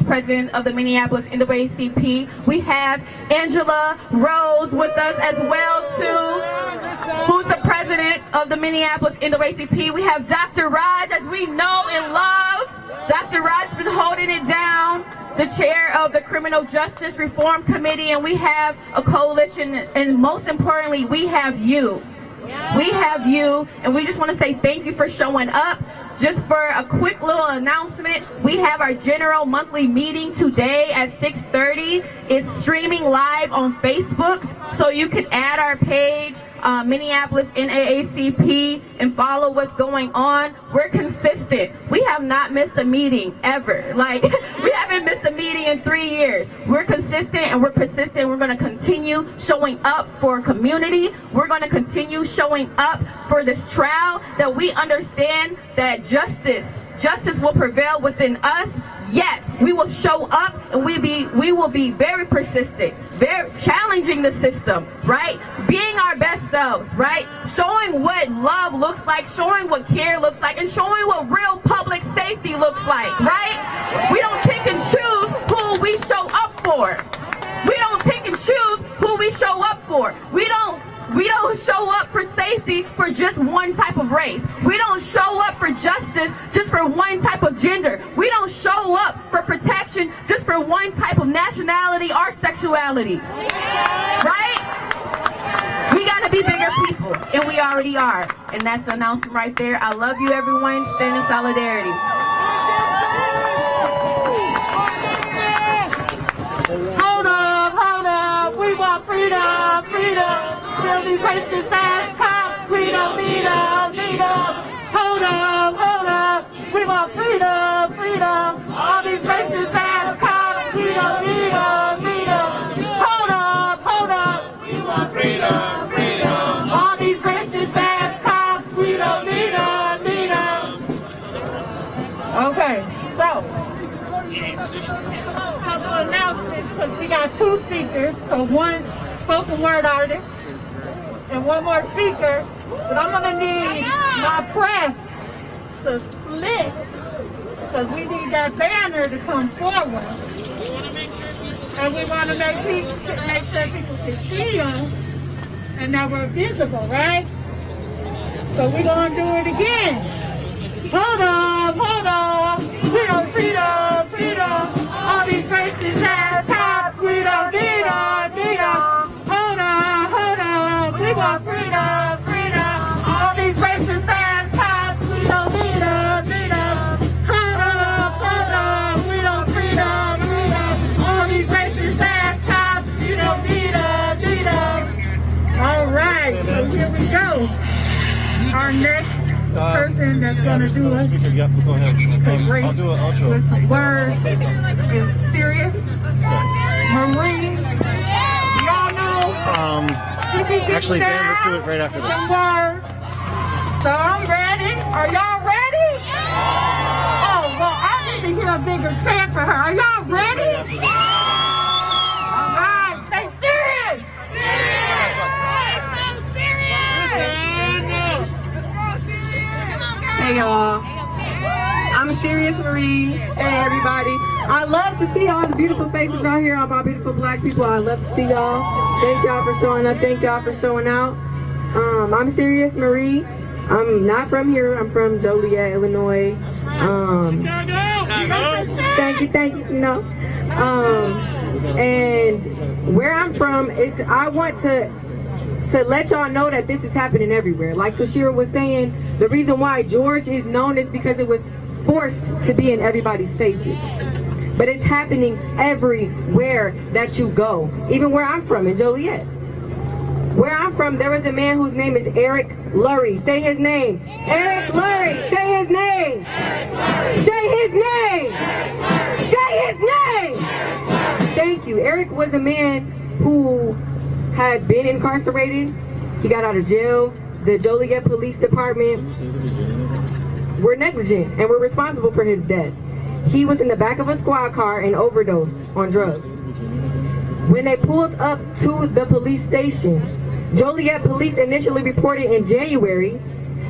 President of the Minneapolis NAACP. We have Angela Rose with us as well, too, who's the President of the Minneapolis NAACP. We have Dr. Raj, as we know and love. Dr. Raj has been holding it down, the chair of the Criminal Justice Reform Committee, and we have a coalition, and most importantly, we have you. We have you, and we just want to say thank you for showing up. Just for a quick little announcement, we have our general monthly meeting today at 6:30. It's streaming live on Facebook, so you can add our page, Minneapolis NAACP, and follow what's going on. We're consistent. We have not missed a meeting ever. Like, we haven't missed a meeting in 3 years. We're consistent and we're persistent. We're going to continue showing up for community. We're going to continue showing up for this trial, that we understand that justice will prevail within us. Yes, we will show up, and we will be very persistent, very challenging the system, right? Being our best selves, right? Showing what love looks like, showing what care looks like, and showing what real public safety looks like, right? We don't pick and choose who we show up for. We don't pick and choose who we show up for. We don't show up for safety for just one type of race. We don't show up for justice just for one type of gender. We don't show up for protection just for one type of nationality or sexuality. Right? We gotta be bigger people, and we already are. And that's the announcement right there. I love you, everyone. Stand in solidarity. Hold up, we want freedom, freedom. Kill these racist ass cops, we don't need them. Hold up, we want freedom, freedom. All these racist ass cops, we don't need them. Hold up, we want freedom, freedom. All these racist ass cops, we don't need them. Okay, so couple announcements, because we got two speakers, so one spoken word artist and one more speaker, but I'm gonna need my press to split, because we need that banner to come forward, and we want to make sure people can see us and that we're visible, right? So we're gonna do it again. Hold up, freedom. All these racist ass cops, we don't need them. Hold up, we want freedom. All these racist ass cops, we don't need them. Hold up, Justin that's going to do us Yep, go ahead. grace I'll do it. I'll show. with some words. Is serious. Marie, y'all know she be getting Actually, Dan, let's do down it right after this. them words. So I'm ready. Are y'all ready? Oh, well, I need to hear a bigger chant for her. Are y'all ready? All right, say serious. Hey y'all, I'm Serious Marie. Hey everybody. I love to see all the beautiful faces out here, all my beautiful black people. I love to see y'all. Thank y'all for showing up. Thank y'all for showing out. I'm Serious Marie. I'm not from here. I'm from Joliet, Illinois. Thank you, you know. And where I'm from is, I want to let y'all know that this is happening everywhere. Like Tashira was saying, the reason why George is known is because it was forced to be in everybody's faces. But it's happening everywhere that you go. Even where I'm from, in Joliet. Where I'm from, there was a man whose name is Eric Lurie. Say his name. Eric Lurie. Say his name. Say his name. Say his name. Thank you. Eric was a man who had been incarcerated. He got out of jail. The Joliet Police Department were negligent and were responsible for his death. He was in the back of a squad car and overdosed on drugs. When they pulled up to the police station, Joliet police initially reported in January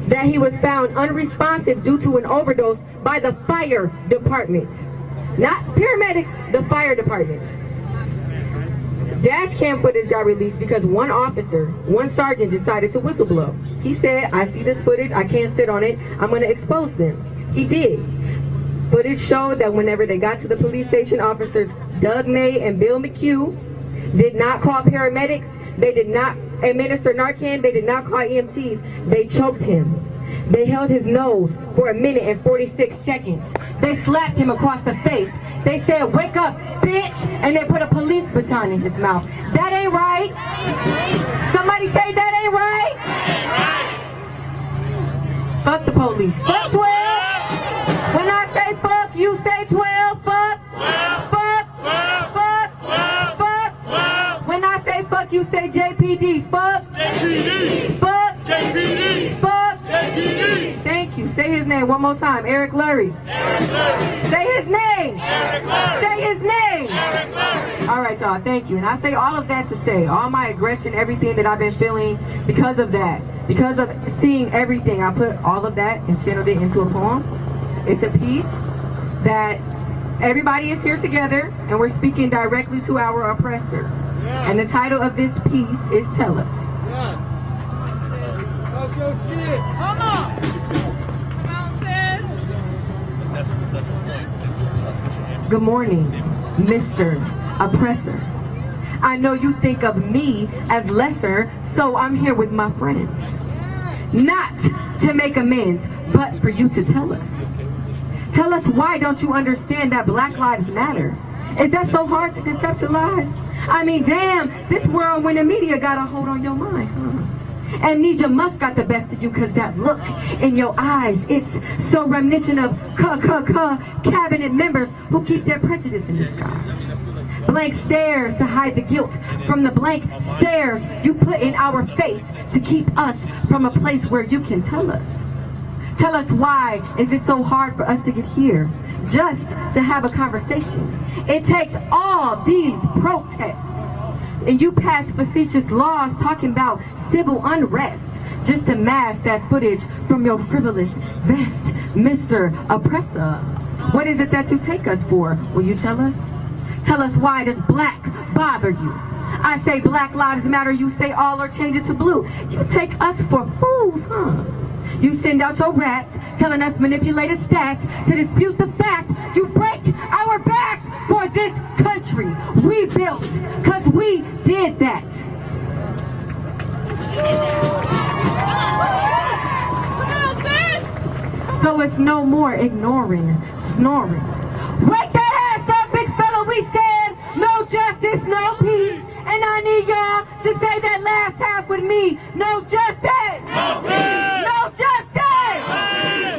that he was found unresponsive due to an overdose by the fire department. Not paramedics, the fire department. Dash cam footage got released because one sergeant decided to whistleblow. He said, I see this footage, I can't sit on it, I'm gonna expose them. He did. Footage showed that whenever they got to the police station, officers Doug May and Bill McHugh did not call paramedics, they did not administer Narcan, they did not call EMTs, they choked him. They held his nose for 1 minute and 46 seconds. They slapped him across the face. They said, wake up, bitch, and they put a police baton in his mouth. That ain't right. Somebody say that ain't right. Fuck the police. Fuck 12. When I say fuck, you say 12. Fuck. 12. Fuck. 12. Fuck. 12. Fuck. 12. When I say fuck, you say JPD. Fuck. JPD. Fuck. JPD. Fuck. JPD. Thank you. Say his name one more time. Eric Lurie. Eric Lurie. Say his name. Eric Lurie. Say his name. Eric Lurie. All right, y'all. Thank you. And I say all of that to say all my aggression, everything that I've been feeling because of that. Because of seeing everything, I put all of that and channeled it into a poem. It's a piece that everybody is here together and we're speaking directly to our oppressor. Yeah. And the title of this piece is Tell Us. Yeah. Talk your shit. Come on. Come on, sis. Good morning, Mr. Oppressor. I know you think of me as lesser, so I'm here with my friends. Not to make amends, but for you to tell us. Tell us, why don't you understand that Black Lives Matter? Is that so hard to conceptualize? I mean, damn, this world when the media got a hold on your mind, huh? Amnesia must got the best of you, because that look in your eyes, it's so reminiscent of cabinet members who keep their prejudice in disguise. Blank stares to hide the guilt from the blank stares you put in our face to keep us from a place where you can tell us. Tell us, why is it so hard for us to get here just to have a conversation? It takes all these protests and you pass facetious laws talking about civil unrest just to mask that footage from your frivolous vest, Mr. Oppressor. What is it that you take us for? Will you tell us? Tell us, why does black bother you? I say Black Lives Matter, you say all, or change it to blue. You take us for fools, huh? You send out your rats, telling us manipulated stats to dispute the fact you break our backs for this country we built, because we did that. So it's no more ignoring, snoring. Wake that ass up, big fella, we said no justice, no peace. And I need y'all to say that last half with me. No justice! No peace! No justice!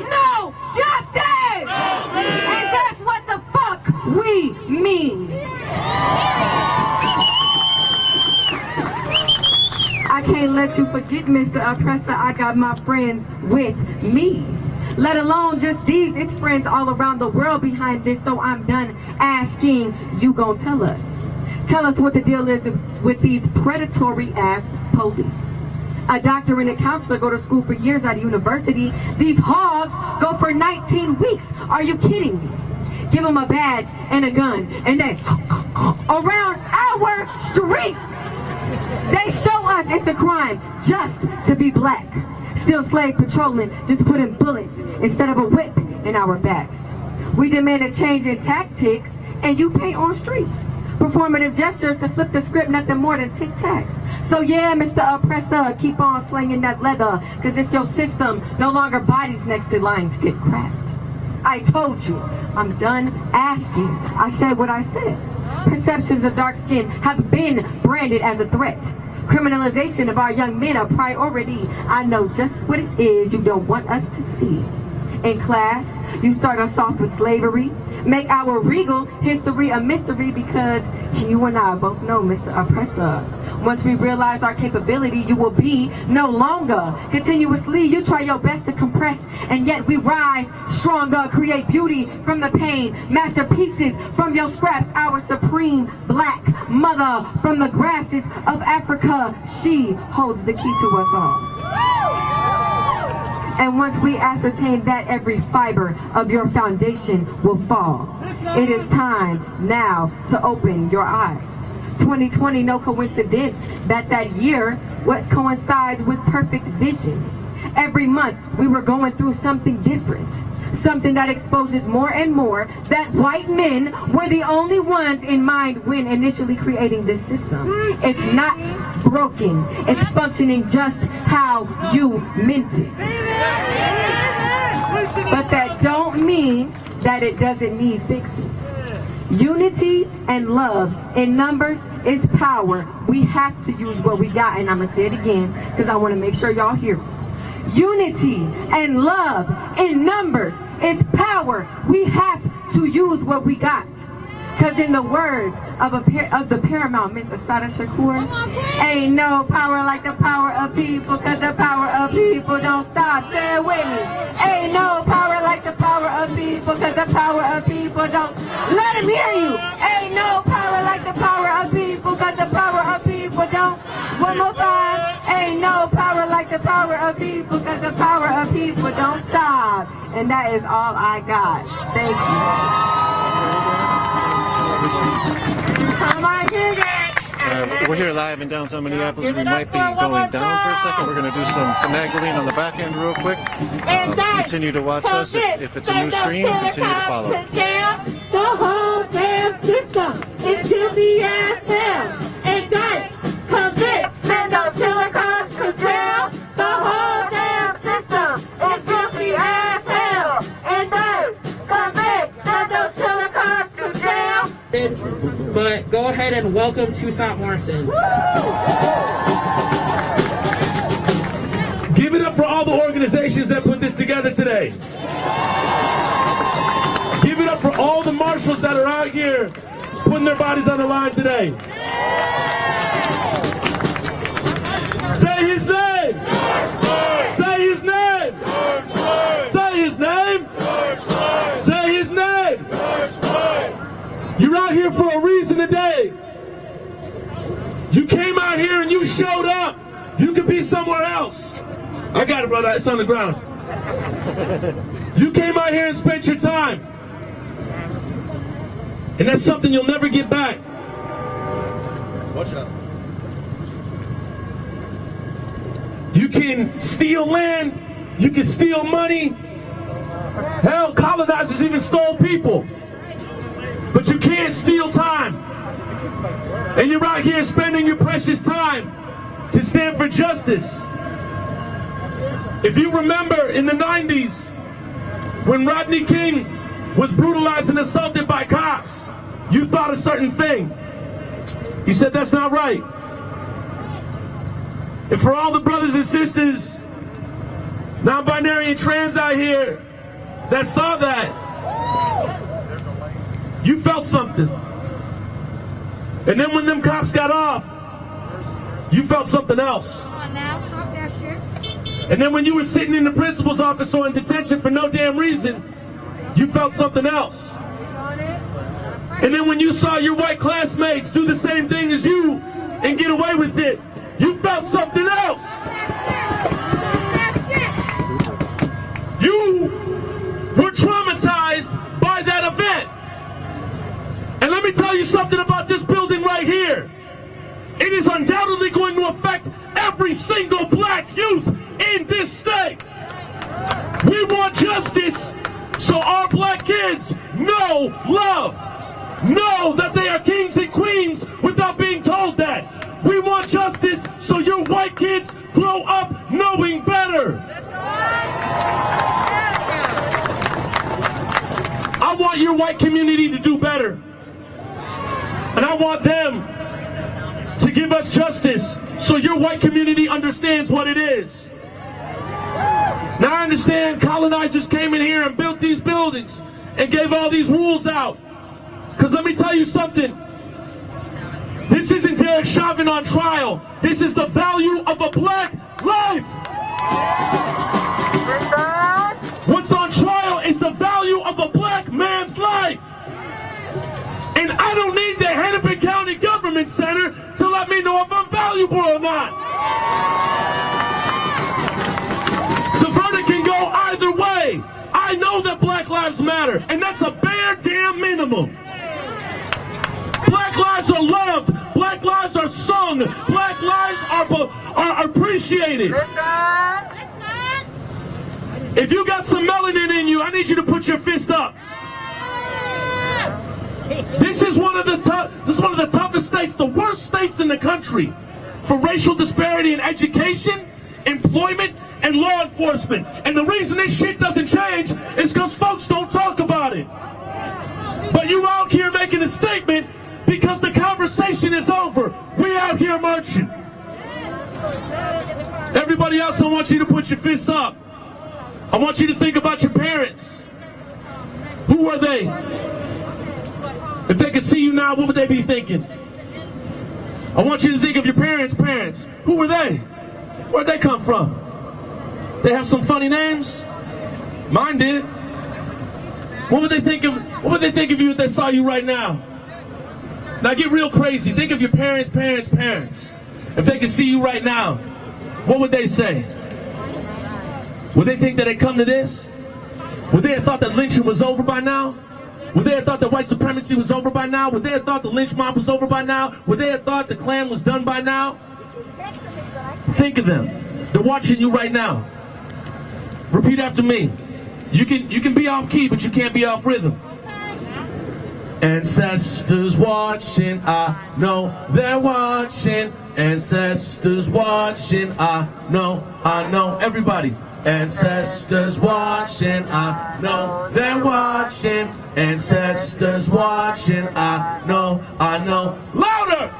let you forget, Mr. Oppressor, I got my friends with me. Let alone just these, it's friends all around the world behind this, so I'm done asking. You gon' tell us. Tell us what the deal is with these predatory ass police. A doctor and a counselor go to school for years at a university. These hogs go for 19 weeks. Are you kidding me? Give them a badge and a gun, and they around our streets. They show us it's a crime just to be black. Still slave patrolling, just putting bullets instead of a whip in our backs. We demand a change in tactics, and you paint on streets. Performative gestures to flip the script, nothing more than tic-tacs. So yeah, Mr. Oppressor, keep on slinging that leather, cause it's your system, no longer bodies next to lines get cracked. I told you, I'm done asking. I said what I said. Perceptions of dark skin have been branded as a threat. Criminalization of our young men a priority. I know just what it is you don't want us to see. In class, you start us off with slavery. Make our regal history a mystery because you and I both know, Mr. Oppressor. Once we realize our capability, you will be no longer. Continuously, you try your best to compress, and yet we rise stronger, create beauty from the pain, masterpieces from your scraps, our supreme black mother from the grasses of Africa. She holds the key to us all. And once we ascertain that, every fiber of your foundation will fall. It is time now to open your eyes. 2020, no coincidence that year what coincides with perfect vision. Every month we were going through something different. Something that exposes more and more that white men were the only ones in mind when initially creating this system. It's not broken. It's functioning just how you meant it. But that don't mean that it doesn't need fixing. Unity and love in numbers is power. We have to use what we got, and I'm going to say it again because I want to make sure y'all hear me. Unity and love in numbers is power. We have to use what we got. Because in the words of the paramount, Miss Assata Shakur, ain't no power like the power of people, because the power of people don't stop. Say it with me. Ain't no power like the power of people, because the power of people don't. Let him hear you. Ain't no power like the power of people, because the power of people don't. One more time. Ain't no power like the power of people, because the power of people don't stop. And that is all I got. Thank We're here live in downtown Minneapolis. We might be going down for a second. We're going to do some finagling on the back end real quick. Continue to watch us. If it's a new stream, continue to follow. The whole damn system is guilty as hell. Indict, convict, send those killer cops to jail. The whole damn system is guilty as hell. Indict, convict, send those killer cops to jail. But go ahead and welcome Toussaint Morrison. Give it up for all the organizations that put this together today. Give it up for all the marshals that are out here putting their bodies on the line today. Say his name! Say his name! Say his name! Say his name! You're out here for a reason today. You came out here and you showed up. You could be somewhere else. I got it, brother. It's on the ground. You came out here and spent your time. And that's something you'll never get back. Watch out. You can steal land. You can steal money. Hell, colonizers even stole people. But you can't steal time. And you're out here spending your precious time to stand for justice. If you remember in the 90s, when Rodney King was brutalized and assaulted by cops, you thought a certain thing. You said that's not right. And for all the brothers and sisters, non-binary and trans out here that saw that, you felt something. And then when them cops got off, you felt something else. And then when you were sitting in the principal's office or in detention for no damn reason, you felt something else. And then when you saw your white classmates do the same thing as you and get away with it, you felt something else. You were traumatized by that event. And let me tell you something about this building right here. It is undoubtedly going to affect every single black youth in this state. We want justice so our black kids know love. Know that they are kings and queens without being told that. We want justice so your white kids grow up knowing better. I want your white community to do better. And I want them to give us justice so your white community understands what it is. Now I understand colonizers came in here and built these buildings and gave all these rules out. Because let me tell you something. This isn't Derek Chauvin on trial. This is the value of a black life. What's on trial is the value of a black man's life. And I don't need the Hennepin County Government Center to let me know if I'm valuable or not. The verdict can go either way. I know that Black Lives Matter, and that's a bare damn minimum. Black lives are loved. Black lives are sung. Black lives are appreciated. If you got some melanin in you, I need you to put your fist up. This is one of the toughest states, the worst states in the country for racial disparity in education, employment, and law enforcement. And the reason this shit doesn't change is because folks don't talk about it. But you out here making a statement because the conversation is over. We out here marching. Everybody else, I want you to put your fists up. I want you to think about your parents. Who are they? If they could see you now, what would they be thinking? I want you to think of your parents' parents. Who were they? Where'd they come from? They have some funny names? Mine did. What would they think of you if they saw you right now? Now get real crazy. Think of your parents' parents. If they could see you right now, what would they say? Would they think that they come to this? Would they have thought that lynching was over by now? Would they have thought that white supremacy was over by now? Would they have thought the lynch mob was over by now? Would they have thought the Klan was done by now? Think of them. They're watching you right now. Repeat after me. You can be off key, but you can't be off rhythm. Ancestors watching, I know they're watching. Ancestors watching, I know. Everybody. Ancestors watching, I know they're watching. Ancestors watching, I know. Louder!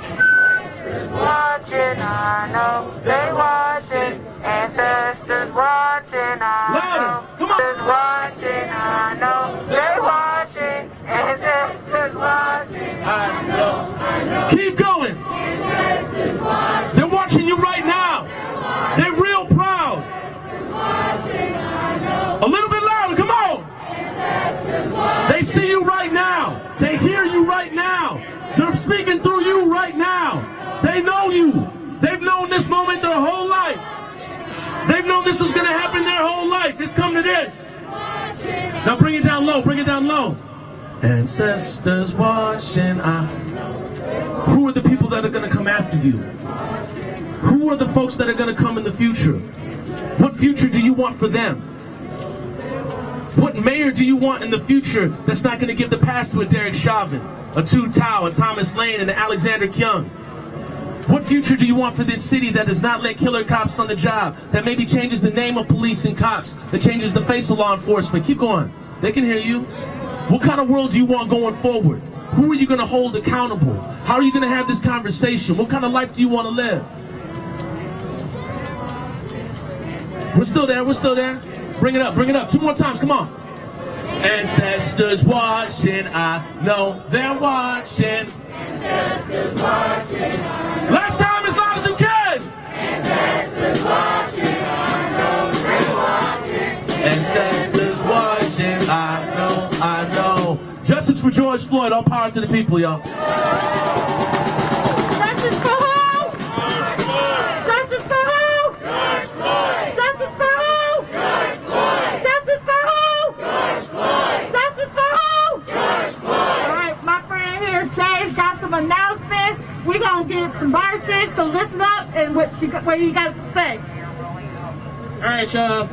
Ancestors watching, I know they watching. Ancestors watching, I know. Come on. Ancestors watching, I know they watching. Ancestors watching, I know. Keep going. Ancestors watching. They're watching you right now. They're real proud. A little bit louder, come on. They see you right now. They hear you right now. They're speaking through you right now. They know you. They've known this moment their whole life. They've known this was going to happen their whole life. It's come to this. Now bring it down low, bring it down low. Ancestors watching. Who are the people that are going to come after you? Who are the folks that are going to come in the future? What future do you want for them? What mayor do you want in the future that's not going to give the pass to a Derek Chauvin, a Tu Tao, a Thomas Lane, and an Alexander Kyung? What future do you want for this city that does not let killer cops on the job, that maybe changes the name of police and cops, that changes the face of law enforcement? Keep going. They can hear you. What kind of world do you want going forward? Who are you going to hold accountable? How are you going to have this conversation? What kind of life do you want to live? We're still there, we're still there. Bring it up, 2 more times, come on. Ancestors watching, I know they're watching. Ancestors watching, I know. Last time, as loud as you can. Ancestors watching, I know. Ancestors watching, I know. Justice for George Floyd, all power to the people, y'all. Justice for who? Justice for who? George Floyd. Justice for who? George Floyd. Justice for who? George Floyd. Justice for who? George Floyd. All right, my friend here, Jay's got some announcements. We're gonna get some marching, so listen up and what you got to say. All right, y'all.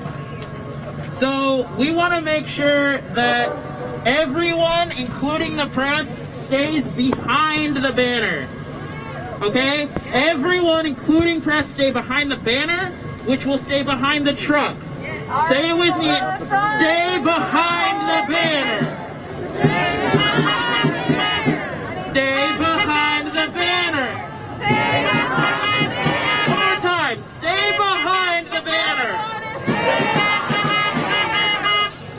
So we want to make sure that everyone, including the press, stays behind the banner. Okay? Everyone, including press, stay behind the banner, which will stay behind the truck. Say it with me. Stay behind the banner. Stay behind the banner. One more time. Stay behind the banner.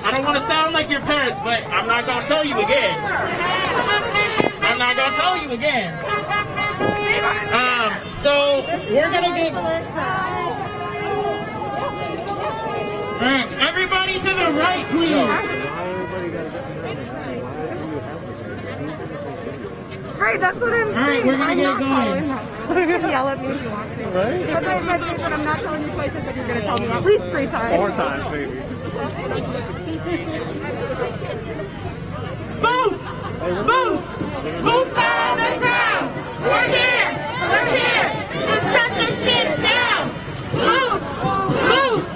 I don't want to sound like your parents, but I'm not going to tell you again. I'm not going to tell you again. So we're going to get... All right, everybody to the right, please. Right, that's what I'm saying. All right, we're going to get going. You're going to yell at me if you want to. Right? That's why I said things that I'm not telling you twice, that you're going to tell me at least 3 times. 4 times, maybe. Boots! Boots! Boots on the ground! We're here! We're here! To shut this shit down! Boots! Boots!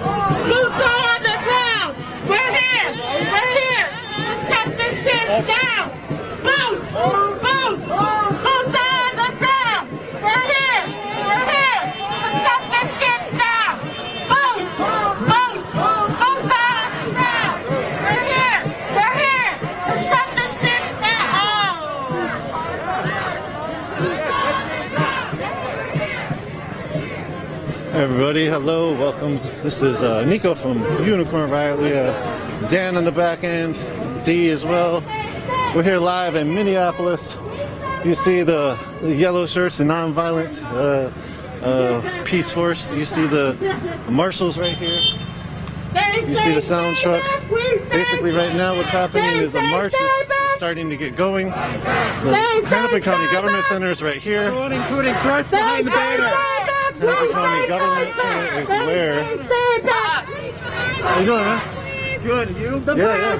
Boots on the ground! We're here! We're here! To shut this shit down! Boots! Boots! Boots on the ground! We're here! We're here! To shut this shit down! Boots! Boots! Boots on the ground! We're here! We're here! To shut this shit down! Hey everybody, hello, welcome. This is Nico from Unicorn Riot. We have Dan on the back end, D as well. We're here live in Minneapolis. You see the yellow shirts, the non-violent peace force. You see the marshals right here. You see the sound truck. Basically right now what's happening is a march is starting to get going. The Hennepin County Government Center is right here. Including press behind the banner. Hennepin County Government Center is where. How you doing, man? Good, you? Yeah.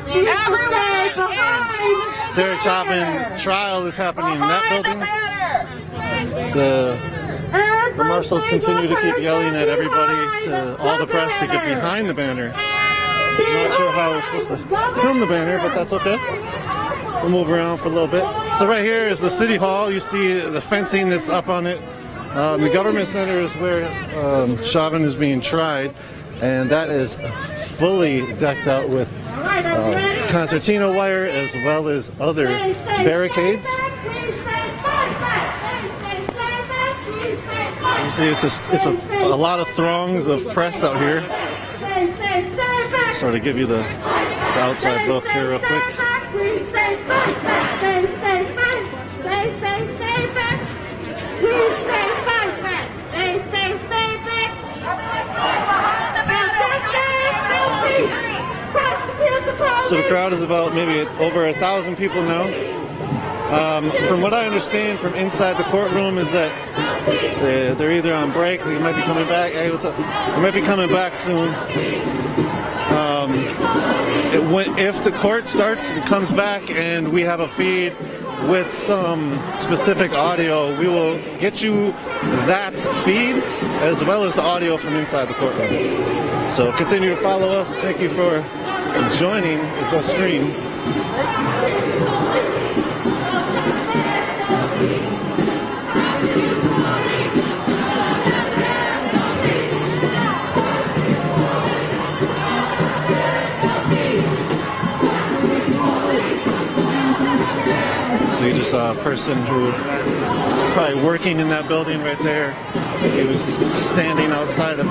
Derek Chauvin trial is happening in that building. The marshals continue to keep yelling at everybody, to all the press, to get behind the banner. I'm not sure how we're supposed to film the banner, but that's okay. We'll move around for a little bit. So right here is the City Hall. You see the fencing that's up on it. The Government Center is where Chauvin is being tried, and that is fully decked out with concertina wire as well as other barricades. You see, it's a lot of throngs of press out here. Sort of give you the outside look here real quick. So the crowd is about maybe over 1,000 people now. From what I understand from inside the courtroom is that they're either on break, they might be coming back. Hey, what's up? They might be coming back soon. If the court starts and comes back and we have a feed with some specific audio, we will get you that feed as well as the audio from inside the courtroom. So continue to follow us. Thank you for joining the stream. So you just saw a person who probably working in that building right there. He was standing outside of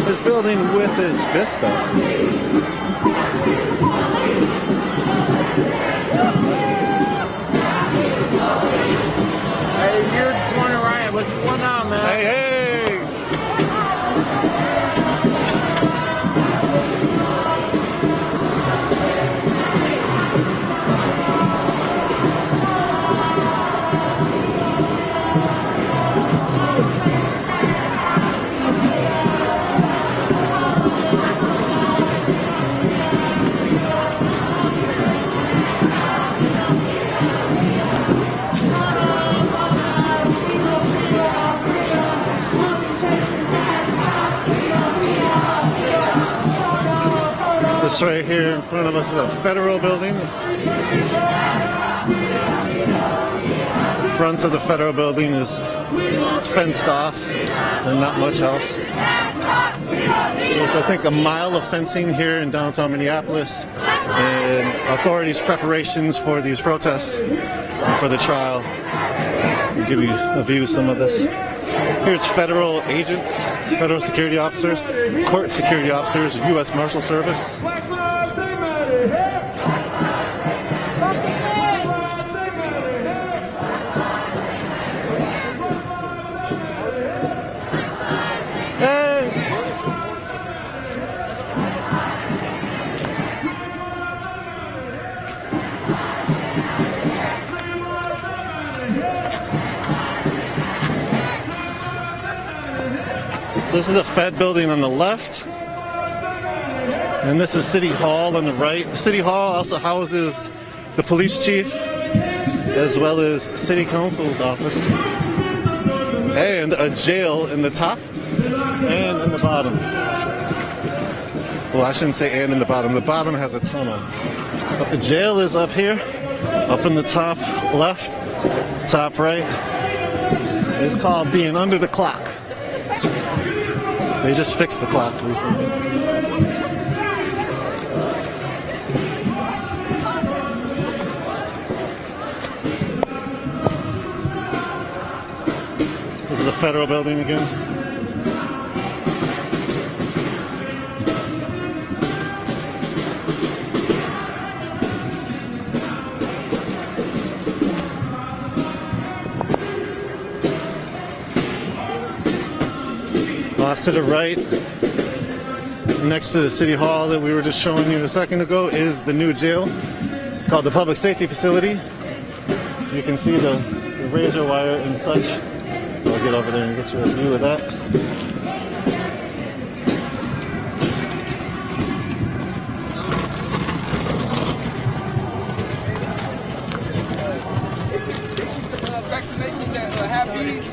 his building with his fist up. Hey, huge corner riot. What's going on, man? Hey! This right here in front of us is a federal building. The front of the federal building is fenced off and not much else. There's, I think, a mile of fencing here in downtown Minneapolis, and authorities' preparations for these protests and for the trial. I'll give you a view of some of this. Here's federal agents, federal security officers, court security officers, U.S. Marshal Service. So this is the Fed building on the left, and this is City Hall on the right. City Hall also houses the police chief, as well as City Council's office, and a jail in the top and in the bottom. Well, I shouldn't say and in the bottom. The bottom has a tunnel, but the jail is up here, up in the top left, top right. It's called being under the clock. They just fixed the clock recently. This is the federal building again. Off to the right, next to the City Hall that we were just showing you a second ago, is the new jail. It's called the Public Safety Facility. You can see the razor wire and such. I'll get over there and get you a view of that. Vaccinations that have these.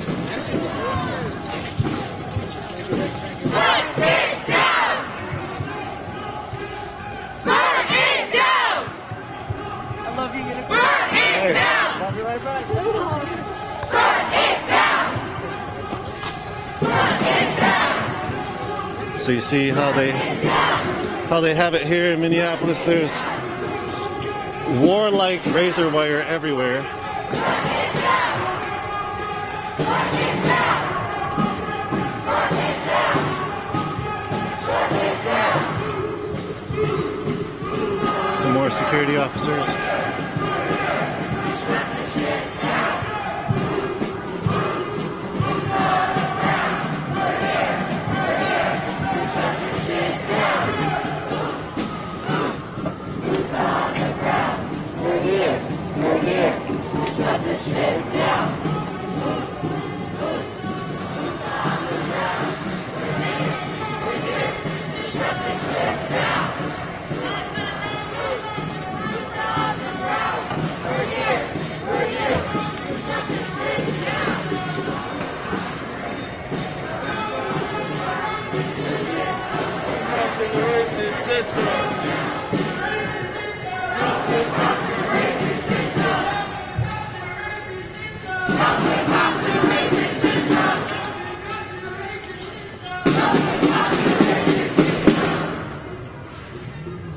So you see how they have it here in Minneapolis. There's warlike razor wire everywhere. Some more security officers. Shut this shit down.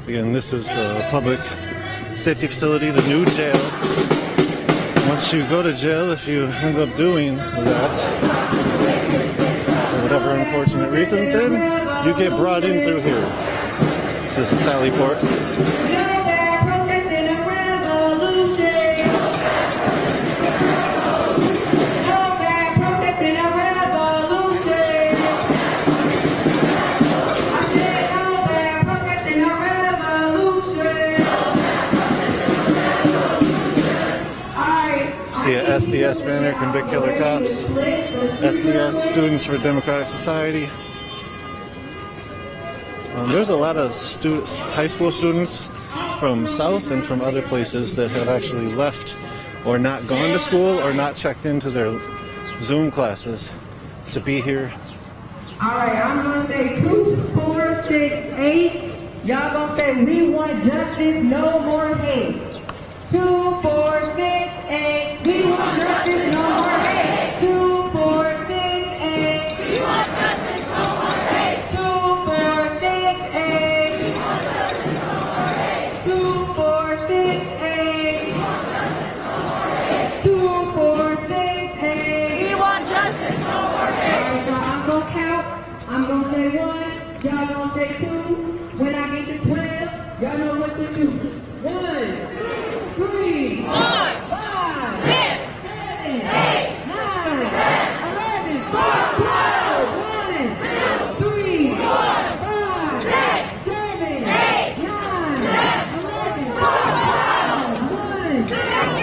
Again, this is the public safety facility, the new jail. Once you go to jail, if you end up doing that, for whatever unfortunate reason, then you get brought in through here. This is the Sally Port. See a SDS banner, Convict Killer Cops. SDS, Students for Democratic Society. There's a lot of students, high school students from South and from other places that have actually left or not gone to school or not checked into their Zoom classes to be here. All right, I'm going to say 2, 4, 6, 8, Y'all gonna say, we want justice, no more hate. 2, 4, 6, 8. We want justice, no more hate. 2, 4, 6, 8. We want justice, no more hate. 2, 4, 6, 8. We want justice, no more hate. 2, 4, 6, 8. We want justice, no more hate. 2, 4, 6, 8. We want justice, no more hate. All right, y'all, I'm gonna count. I'm gonna say 1. Y'all gonna say 2. When I get to 12, y'all know what to do. 1, 3, 4, 5, 6, 7, 8, 9, 11, 12, 1, 3, 4, 5, 6, 7, 8, 9, 11, 12, 1,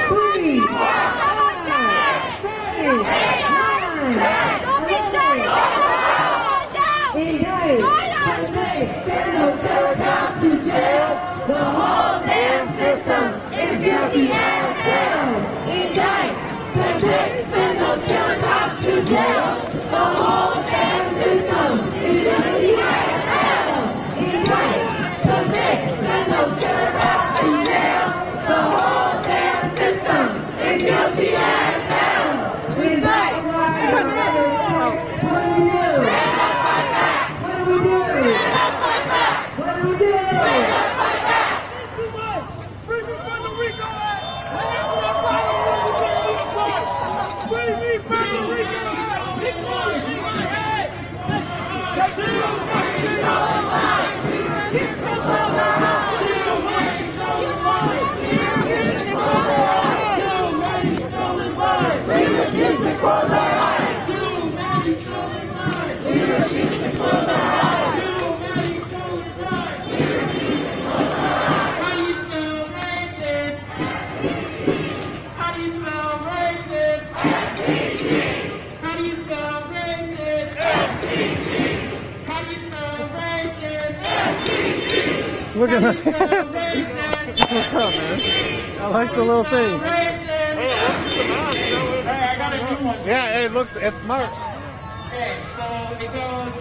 3, 4, 5, 7, 8, 9, don't be shy. Send those telecoms to jail. The whole damn system is guilty as hell. Indict, convict, send those telecoms to jail. The whole damn system is guilty as hell. Indict, convict, send those telecoms to jail. The whole damn system is guilty as hell. Indict, convict. What do we do? What do we do? What do we do? It's too much. Free me from the Rico Act. Free me from the Rico Act. That's this motherfucking team. We refuse to close our eyes. Too many stolen lives. We refuse to close our eyes. Too many stolen lives. We refuse to close our eyes. How do you spell racist? How do you spell racist? How do you spell racist? How do you spell racist? Look at that. What's up, man? I like the little thing. Hey, I got a new one. Yeah, it's smart. Okay, so it goes,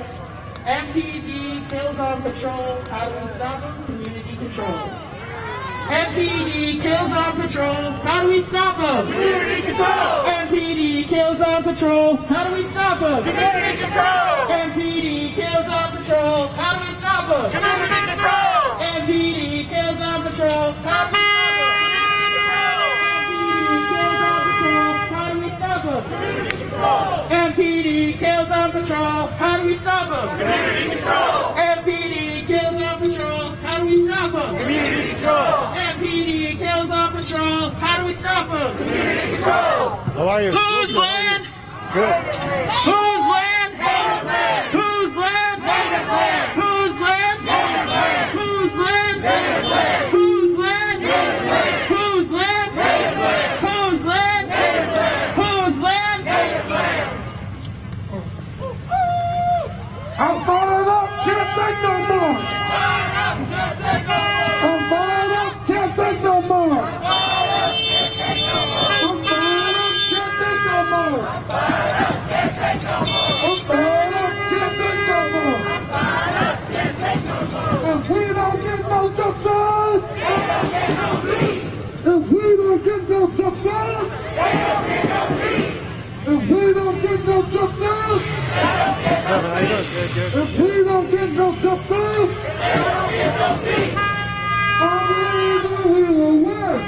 MPD kills on patrol. How do we stop them? Community control. MPD kills on patrol. How do we stop them? Community control. MPD kills on patrol. How do we stop them? Community control. MPD kills on patrol. How do we stop them? Community control. MPD kills on patrol. How do we stop them? MPD kills on patrol. How do we stop them? Community control. MPD kills on patrol. How do we stop them? Community control. MPD kills on patrol. How do we stop them? Community control. How are you? Whose land? Good. Whose land? Whose land? Whose land? Whose land? Whose land? Whose land? Whose land? Whose land? I'm fired up, can't take no more. I'm fired up, can't take no more. I'm fired up, can't take no more. I'm fired up, can't take no more. If we don't get no justice, if we don't get no justice, if we don't get no justice, if we don't get no justice, I believe that we will win.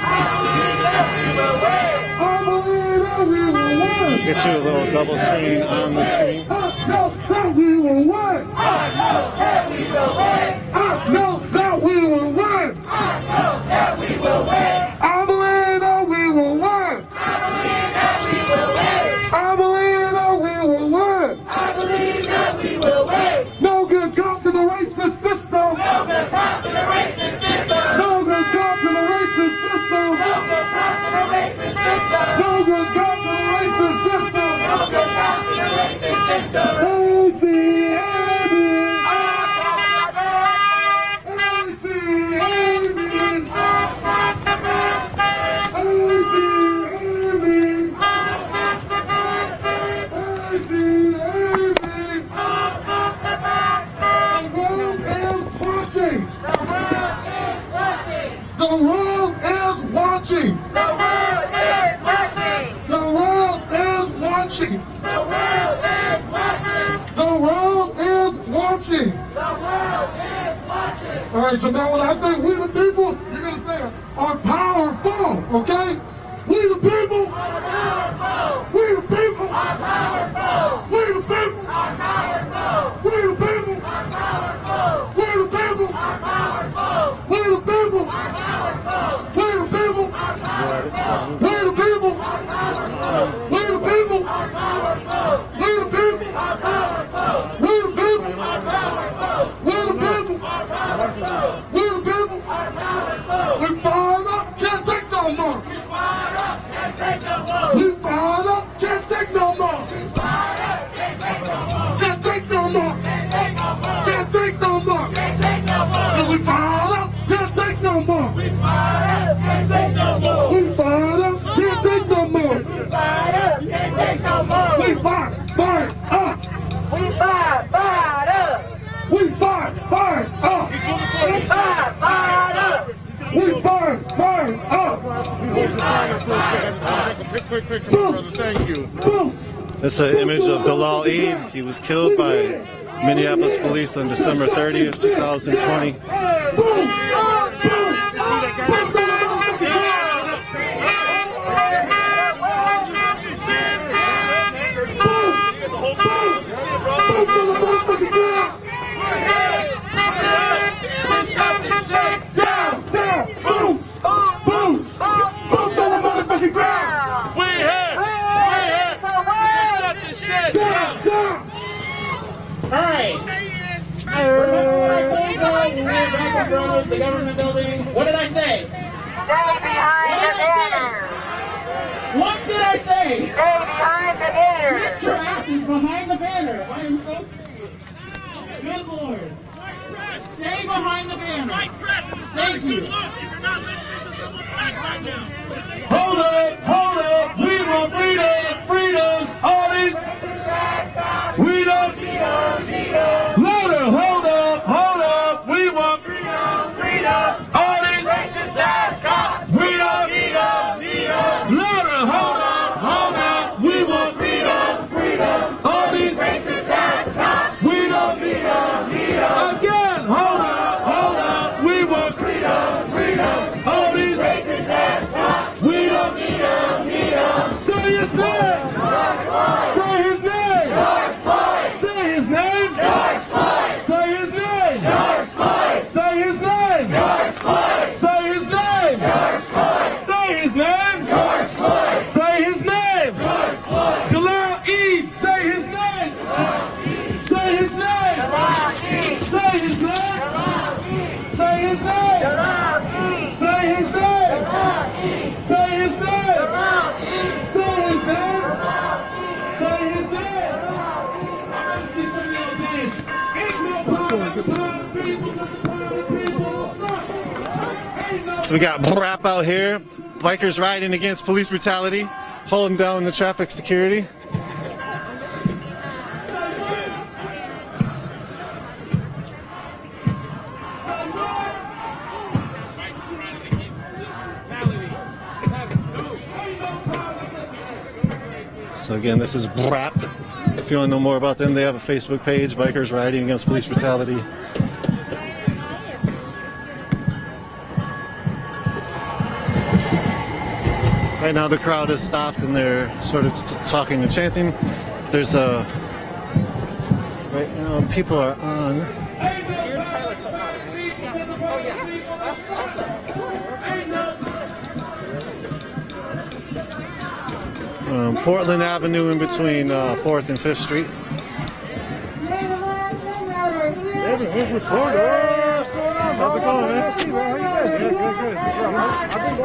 I believe that we will win. Get you a little double screen on the screen. I know that we will win. I know that we will win. I believe that we will win. No good cops in the racist system. No good cops in the racist system. No good cops in the racist system. No good cops in the racist system. No good cops in the racist system. No good cops in the racist system. watching. The world is watching. The world is watching. The world is watching. The world is watching. The world is watching. All right, so now when I say we the people, you're going to say are powerful, okay? We the people. Are powerful. We the people. Are powerful. We the people. Are powerful. We the people. Are powerful. We the people. Are powerful. We the people. Are powerful. We the people. Are powerful. We the people. Are powerful. We the people. Are powerful. We the people. Are powerful. We the people. Are powerful. We the people. Are powerful. We the people. Are powerful. We fired up, can't take no more. We fired up, can't take no more. We fired up, can't take no more. We fired up, can't take no more. Can't take no more. Can't take no more. Can't take no more. Can't take no more. Cause we fired up, can't take no more. We fired up, can't take no more. We fired up, can't take no more. We fired up, can't take no more. We fired up. We fired up. We fired up. We fired up. We fired up. Quick picture, my brother. Thank you. That's an image of Dalal Eid. He was killed by Minneapolis police on December 30th, 2020. Alright. Remember what I told you about the Red Rocket Brothers, the government building? What did I say? Stay behind the banner. What did I say? Stay behind the banner. Get your asses behind the banner. I am so serious. Good Lord. Stay behind the banner. Thank you. Hold up, we want freedom, all these. We don't louder, hold up, we want freedom, all these racist ass cops. We don't louder, hold up, we want freedom, all these racist ass cops. We don't again, hold up, we want freedom, all these racist ass cops. We don't say his name, say his name, say his name, say his name, say his name, say his name, say his name, say his name, Dalal Eid, say his name, say his name, say his name, say his name, say his name, say his name, say his name, say his name. I see some of your dance. Ain't no power, people. So we got BRAP out here, bikers riding against police brutality, holding down the traffic security. So again, this is BRAP. If you want to know more about them, they have a Facebook page, Bikers Riding Against Police Brutality. Right now the crowd has stopped and they're sort of talking and chanting. There's a... Right now people are on... Portland Avenue in between 4th and 5th Street. Neighborhood reporter. What's going on? How's it going, man? How you been? Good. I've been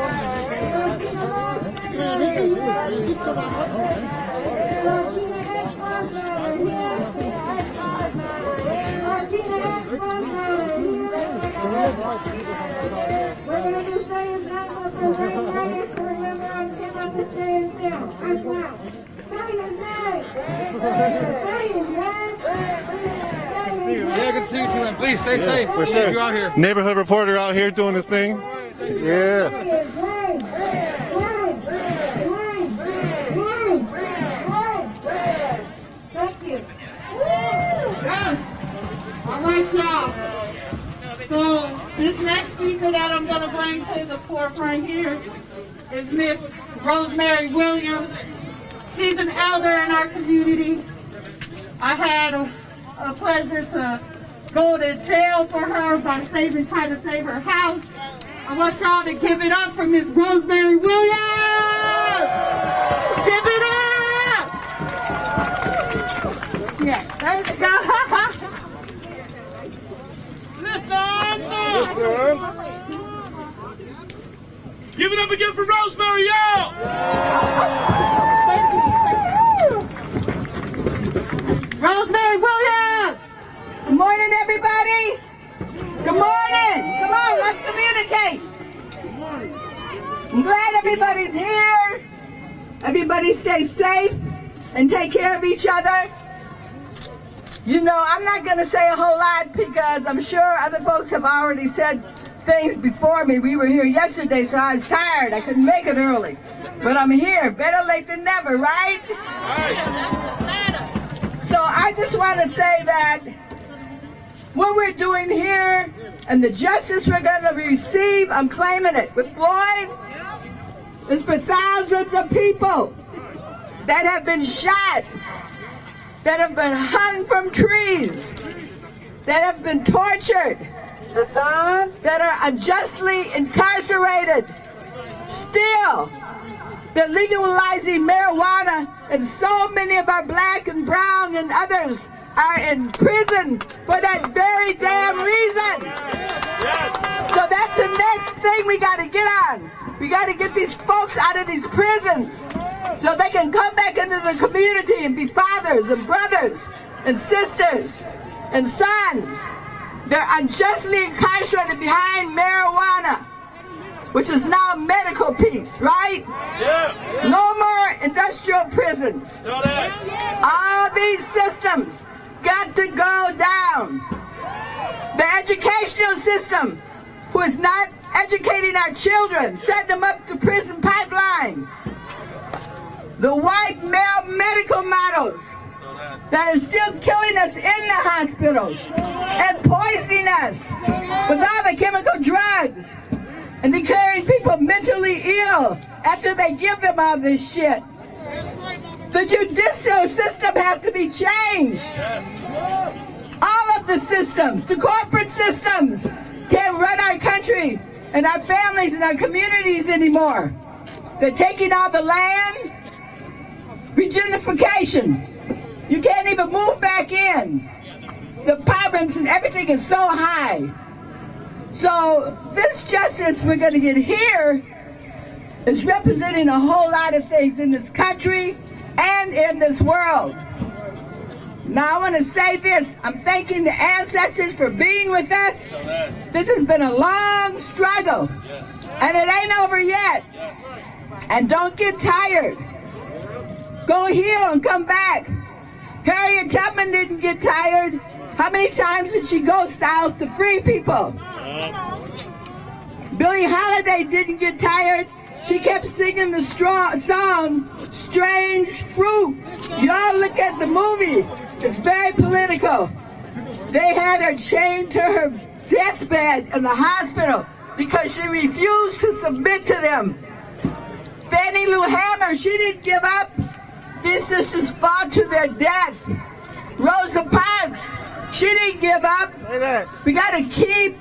Yeah, good to see you too, man. Please stay safe. For sure. You out here. Neighborhood reporter out here doing his thing. Yeah. bring to the forefront here is Miss Rosemary Williams. She's an elder in our community. I had a pleasure to go to jail for her by trying to save her house. I want y'all to give it up for Miss Rosemary Williams! Give it up! Yeah, there you go. Listen. Give it up again for Rosemary, y'all! Rosemary Williams! Good morning, everybody. Good morning. Come on, let's communicate. I'm glad everybody's here. Everybody stay safe and take care of each other. You know, I'm not going to say a whole lot because I'm sure other folks have already said things before me. We were here yesterday, so I was tired. I couldn't make it early. But I'm here. Better late than never, right? So I just want to say that what we're doing here and the justice we're going to receive, I'm claiming it. With Floyd, is for thousands of people that have been shot, that have been hung from trees, that have been tortured, that are unjustly incarcerated. Still, they're legalizing marijuana, and so many of our black and brown and others are in prison for that very damn reason. So that's the next thing we got to get on. We got to get these folks out of these prisons so they can come back into the community and be fathers and brothers and sisters and sons. They're unjustly incarcerated behind marijuana, which is now a medical piece, right? No more industrial prisons. All these systems got to go down. The educational system, who is not educating our children, setting them up the prison pipeline. The white male medical models that are still killing us in the hospitals and poisoning us with all the chemical drugs and declaring people mentally ill after they give them all this shit. The judicial system has to be changed. All of the systems, the corporate systems, can't run our country and our families and our communities anymore. They're taking all the land, regentrification. You can't even move back in. The apartments and everything is so high. So this justice we're going to get here is representing a whole lot of things in this country and in this world. Now I want to say this. I'm thanking the ancestors for being with us. This has been a long struggle, and it ain't over yet. And don't get tired. Go heal and come back. Harriet Tubman didn't get tired. How many times did she go south to free people? Billie Holiday didn't get tired. She kept singing the song, Strange Fruit. Y'all look at the movie. It's very political. They had her chained to her deathbed in the hospital because she refused to submit to them. Fannie Lou Hamer, she didn't give up. These sisters fought to their death. Rosa Parks, she didn't give up. We got to keep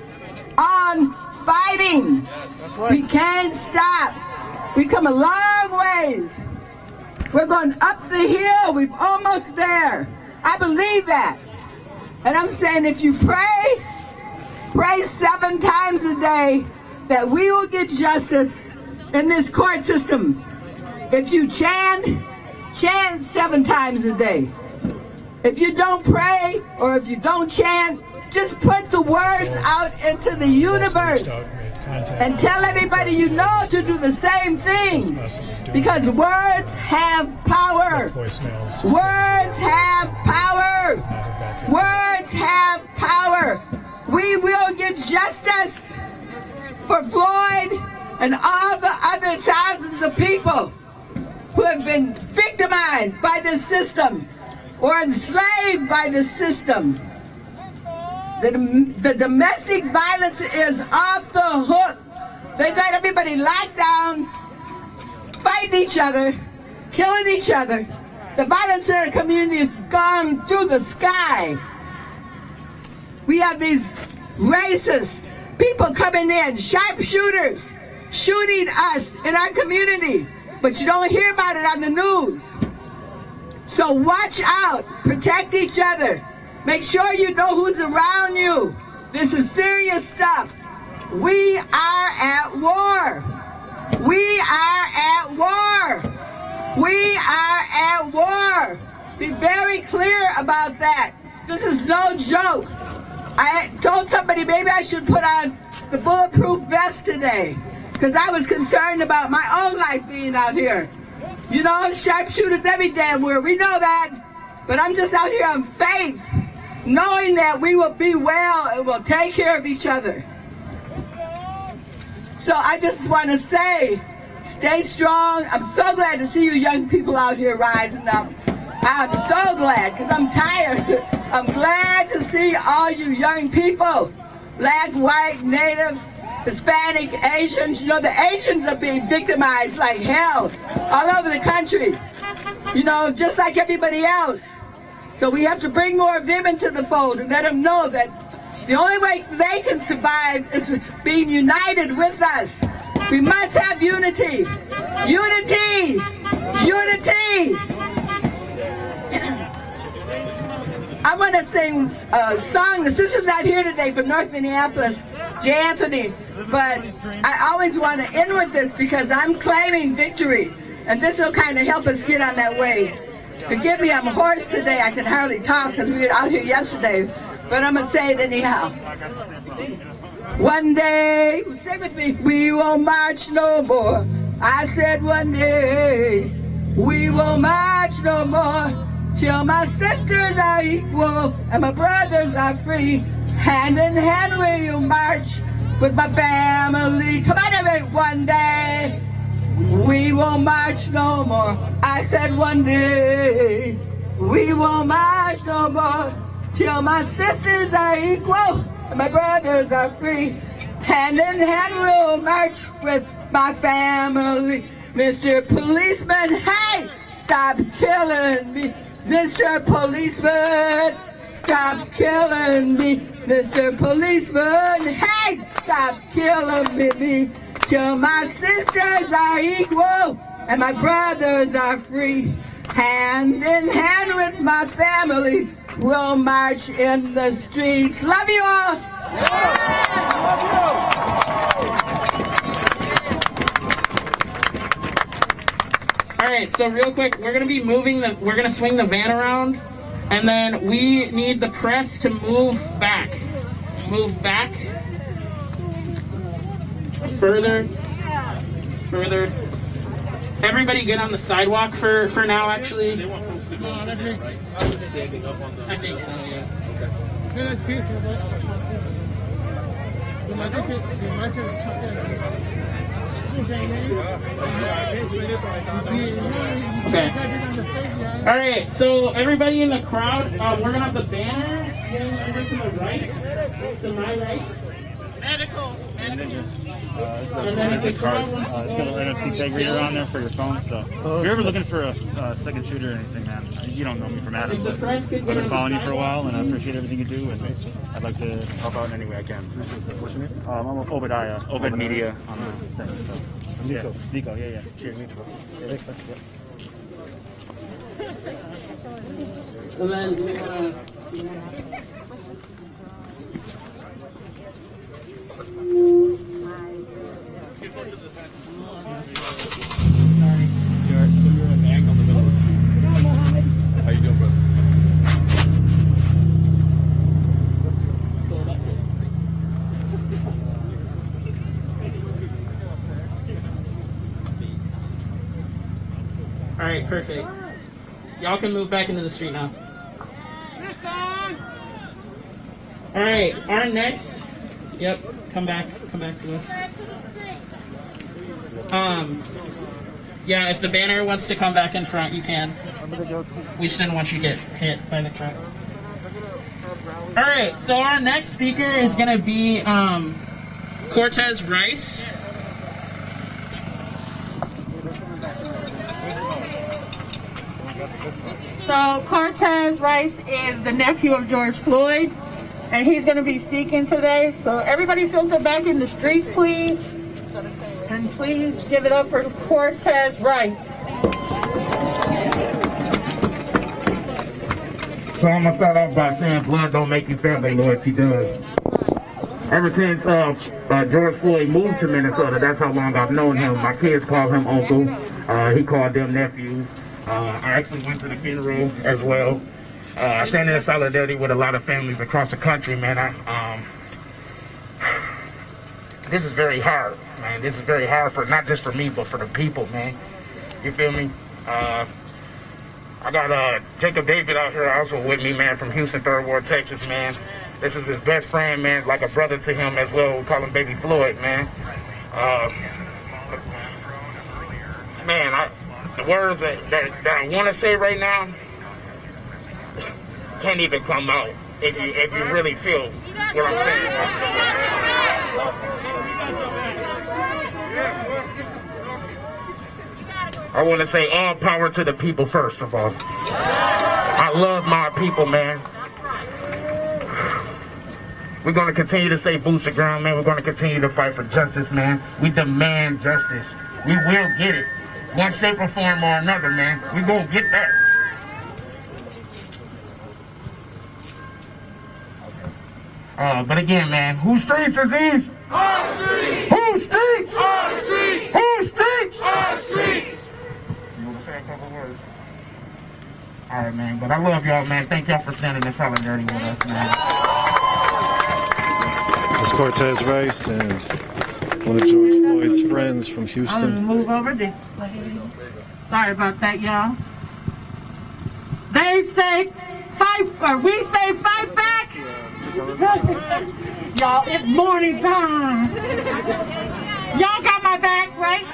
on fighting. We can't stop. We come a long ways. We're going up the hill. We're almost there. I believe that. And I'm saying if you pray 7 times a day that we will get justice in this court system. If you chant 7 times a day. If you don't pray or if you don't chant, just put the words out into the universe and tell everybody you know to do the same thing, because words have power. Words have power. Words have power. We will get justice for Floyd and all the other thousands of people who have been victimized by this system or enslaved by this system. The domestic violence is off the hook They got everybody locked down, fighting each other, killing each other. The violence in our community has gone through the sky. We have these racist people coming in, sharpshooters, shooting us in our community, but you don't hear about it on the news. So watch out, protect each other. Make sure you know who's around you. This is serious stuff. We are at war. We are at war. We are at war. Be very clear about that. This is no joke. I told somebody maybe I should put on the bulletproof vest today because I was concerned about my own life being out here. You know, sharpshooters every damn where. We know that. But I'm just out here on faith, knowing that we will be well and we'll take care of each other. So I just want to say, stay strong. I'm so glad to see you young people out here rising up. I'm so glad because I'm tired. I'm glad to see all you young people, black, white, native, Hispanic, Asians. You know, the Asians are being victimized like hell all over the country, you know, just like everybody else. So we have to bring more of them into the fold and let them know that the only way they can survive is being united with us. We must have unity. Unity! Unity! I'm going to sing a song. The sister's not here today from North Minneapolis, Jay Anthony, but I always want to end with this because I'm claiming victory, and this will kind of help us get on that way. Forgive me, I'm hoarse today. I can hardly talk because we were out here yesterday, but I'm going to say it anyhow. One day, say with me, we won't march no more. I said one day, we won't march no more. Till my sisters are equal and my brothers are free. Hand in hand we'll march with my family. Come on, everybody. One day we won't march no more. I said one day we won't march no more. Till my sisters are equal and my brothers are free. Hand in hand we'll march with my family. Mr. Policeman, hey, stop killing me. Mr. Policeman, stop killing me. Mr. Policeman, hey, stop killing me. Till my sisters are equal and my brothers are free. Hand in hand with my family, we'll march in the streets. Love you all. All right, so real quick, we're gonna swing the van around, and then we need the press to move back, further. Everybody get on the sidewalk for now, actually. They want folks to go on everything, right? Standing up on the. I think so, yeah. Okay. All right. So everybody in the crowd, we're gonna have the banner swing over to the right, to my right. Medical. And then it's a card. It's got an NFC tag reader on there for your phone. So if you're ever looking for a second shooter or anything, man, you don't know me from Adam, but I've been following you for a while, and I appreciate everything you do, and I'd like to help out in any way I can. What's your name? I'm Obadiah, Obed Media on the thing. So. Nico. Yeah, Nico, yeah. Cheers. Yeah, thanks, sir. So then we're gonna. You're in the angle in the middle of the street. How you doing, brother? All right, perfect. Y'all can move back into the street now. All right, our next. Yep, come back to us. Yeah, if the banner wants to come back in front, you can. We just didn't want you to get hit by the truck. All right, so our next speaker is gonna be Cortez Rice. So Cortez Rice is the nephew of George Floyd, and he's going to be speaking today. So everybody filter back in the streets, please. And please give it up for Cortez Rice. So I'm gonna start off by saying blood don't make you family, loyalty does. Ever since George Floyd moved to Minnesota, that's how long I've known him. My kids call him uncle. He called them nephews. I actually went to the funeral as well. I stand in solidarity with a lot of families across the country, man. This is very hard, man. This is very hard for not just for me, but for the people, man. You feel me? I got Jacob David out here also with me, man, from Houston, 3rd Ward, Texas, man. This is his best friend, man, like a brother to him as well. We call him Baby Floyd, man. Man, the words that I want to say right now can't even come out if you really feel what I'm saying. I want to say all power to the people first of all. I love my people, man. We're going to continue to say boots to ground, man. We're going to continue to fight for justice, man. We demand justice. We will get it. One shape or form or another, man. We going to get that. But again, man, whose streets is these? Our streets! Whose streets? Our streets! Whose streets? Our streets! You want to say a couple words? All right, man. But I love y'all, man. Thank y'all for standing in solidarity with us, man. It's Cortez Rice and one of George Floyd's friends from I'm Houston. gonna move over this way. Sorry about that, y'all. They say fight, or we say fight back. Y'all, it's morning time. Y'all got my back, right?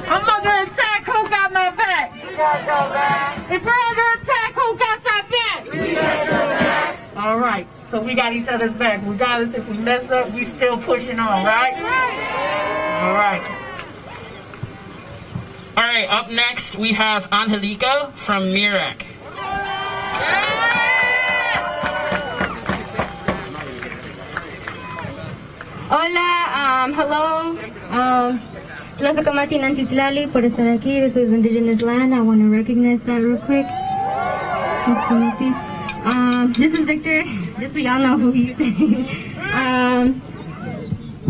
I'm under attack. Who got my back? We got your back. If we're under attack, who got our back? We got your back. All right, so we got each other's back. Regardless if we mess up, we still pushing on, right? All right. All right, up next we have Angelica from MIRAC. Hola, hello. Tlazokamati Nantitlali por estar aquí. This is indigenous land. I want to recognize that real quick. This is Victor, just so y'all know who he is.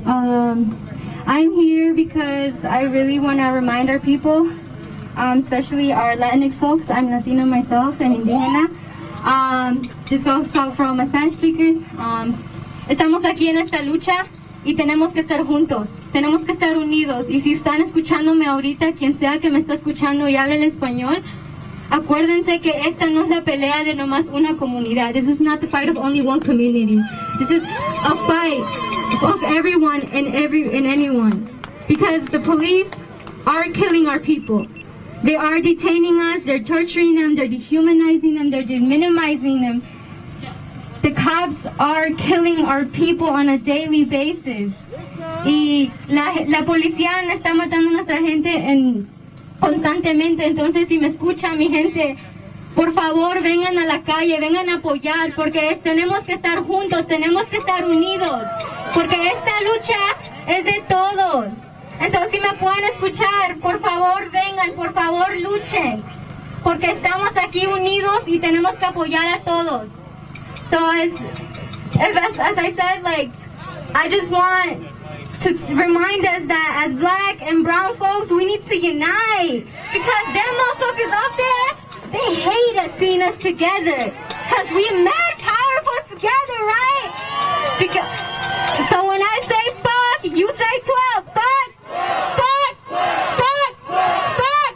I'm here because I really want to remind our people, especially our Latinx folks. I'm Latina myself and Indigena. This goes out for all my Spanish speakers. Estamos aquí en esta lucha y tenemos que estar juntos, tenemos que estar unidos. Y si están escuchándome ahorita, quien sea que me está escuchando y habla el español, acuérdense que esta no es la pelea de nomás una comunidad. This is not the fight of only one community. This is a fight of everyone and anyone. Because the police are killing our people. They are detaining us, they're torturing them, they're dehumanizing them, they're minimizing them. The cops are killing our people on a daily basis. Y la policía está matando a nuestra gente constantemente. Entonces, si me escucha mi gente, por favor, vengan a la calle, vengan a apoyar, porque tenemos que estar juntos, tenemos que estar unidos, porque esta lucha es de todos. Entonces, si me pueden escuchar, por favor, vengan, por favor, luchen, porque estamos aquí unidos y tenemos que apoyar a todos. So as I said, like, I just want to remind us that as black and brown folks, we need to unite, because them motherfuckers up there, they hate us seeing us together, because we mad powerful together, right? So when I say fuck, you say 12, fuck, fuck, fuck, fuck,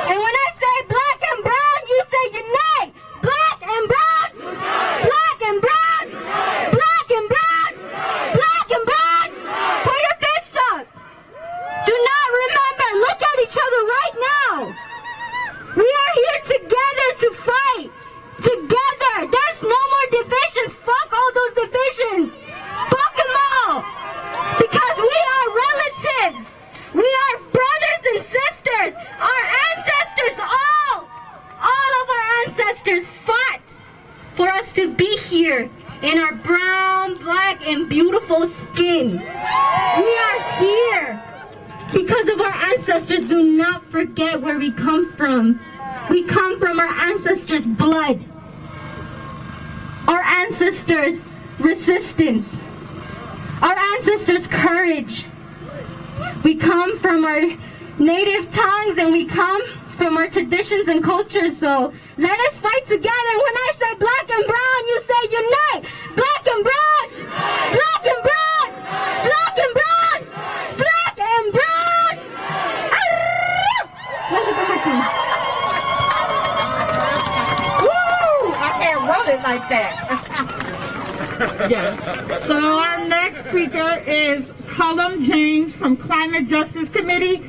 and when I say black and brown, you say unite, black and brown, black and brown, black and brown, black and brown, put your fists up. Do not remember, look at each other right now. We are here together to fight. Together. There's no more divisions. Fuck all those divisions. Fuck them all. Because we are relatives. in our brown, black, and beautiful skin. We are here because of our ancestors. Do not forget where we come from. We come from our ancestors' blood, our ancestors' resistance, our ancestors' courage. We come from our native tongues and we come from our traditions and cultures. So let us fight together. When I say black and brown, you say unite. Black and brown, black and brown, black and brown, black and brown. Let's go back. Woo! I can't roll it like that. Yeah. So our next speaker is Cullum James from Climate Justice Committee.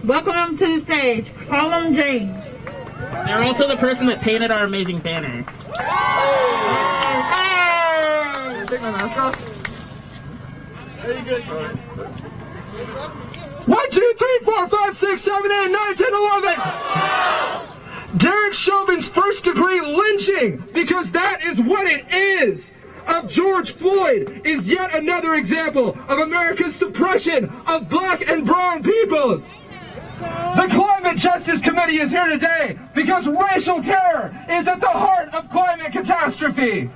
Welcome him to the stage, Cullum James. They're also the person that painted our amazing banner. Hey! Take my mask off. Very good. 1, 2, 3, 4, 5, 6, 7, 8, 9, 10, 11. Derek Chauvin's first-degree lynching, because that is what it is, of George Floyd is yet another example of America's suppression of black and brown peoples. The Climate Justice Committee is here today because racial terror is at the heart of climate catastrophe.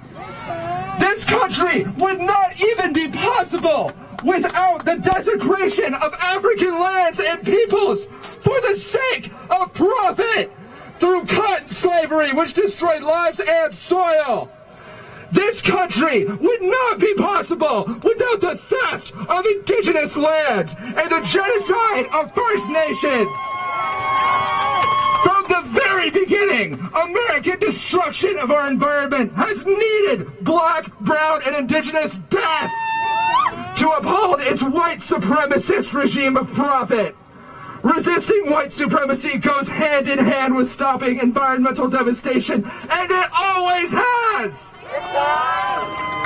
This country would not even be possible without the desecration of African lands and peoples for the sake of profit through cotton slavery, which destroyed lives and soil. This country would not be possible without the theft of indigenous lands and the genocide of First Nations. From the very beginning, American destruction of our environment has needed black, brown, and indigenous death to uphold its white supremacist regime of profit. Resisting white supremacy goes hand in hand with stopping environmental devastation, and it always has!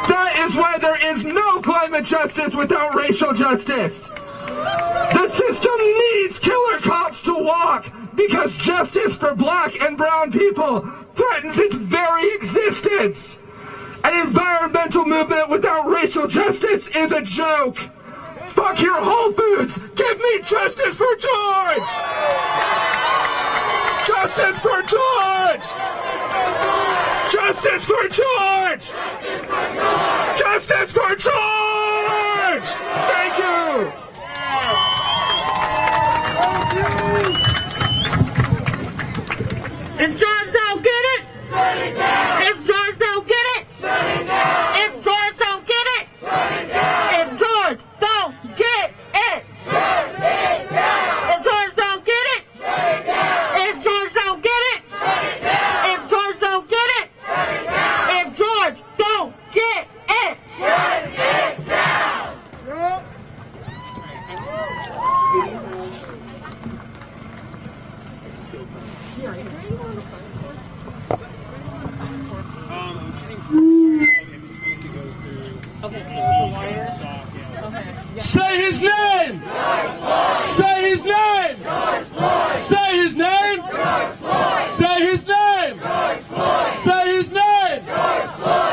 That is why there is no climate justice without racial justice. The system needs killer cops to walk because justice for black and brown people threatens its very existence. An environmental movement without racial justice is a joke. Fuck your Whole Foods! Give me justice for George! Justice for George! Justice for George! Justice for George! Thank you! If George don't get it, if George don't get it, if George don't get it, if George don't get it, if George don't get it, if George don't get it, if George don't get it, if George don't get it, shut it down. Say his name! Say his name! Say his name! Say his name! Say his name!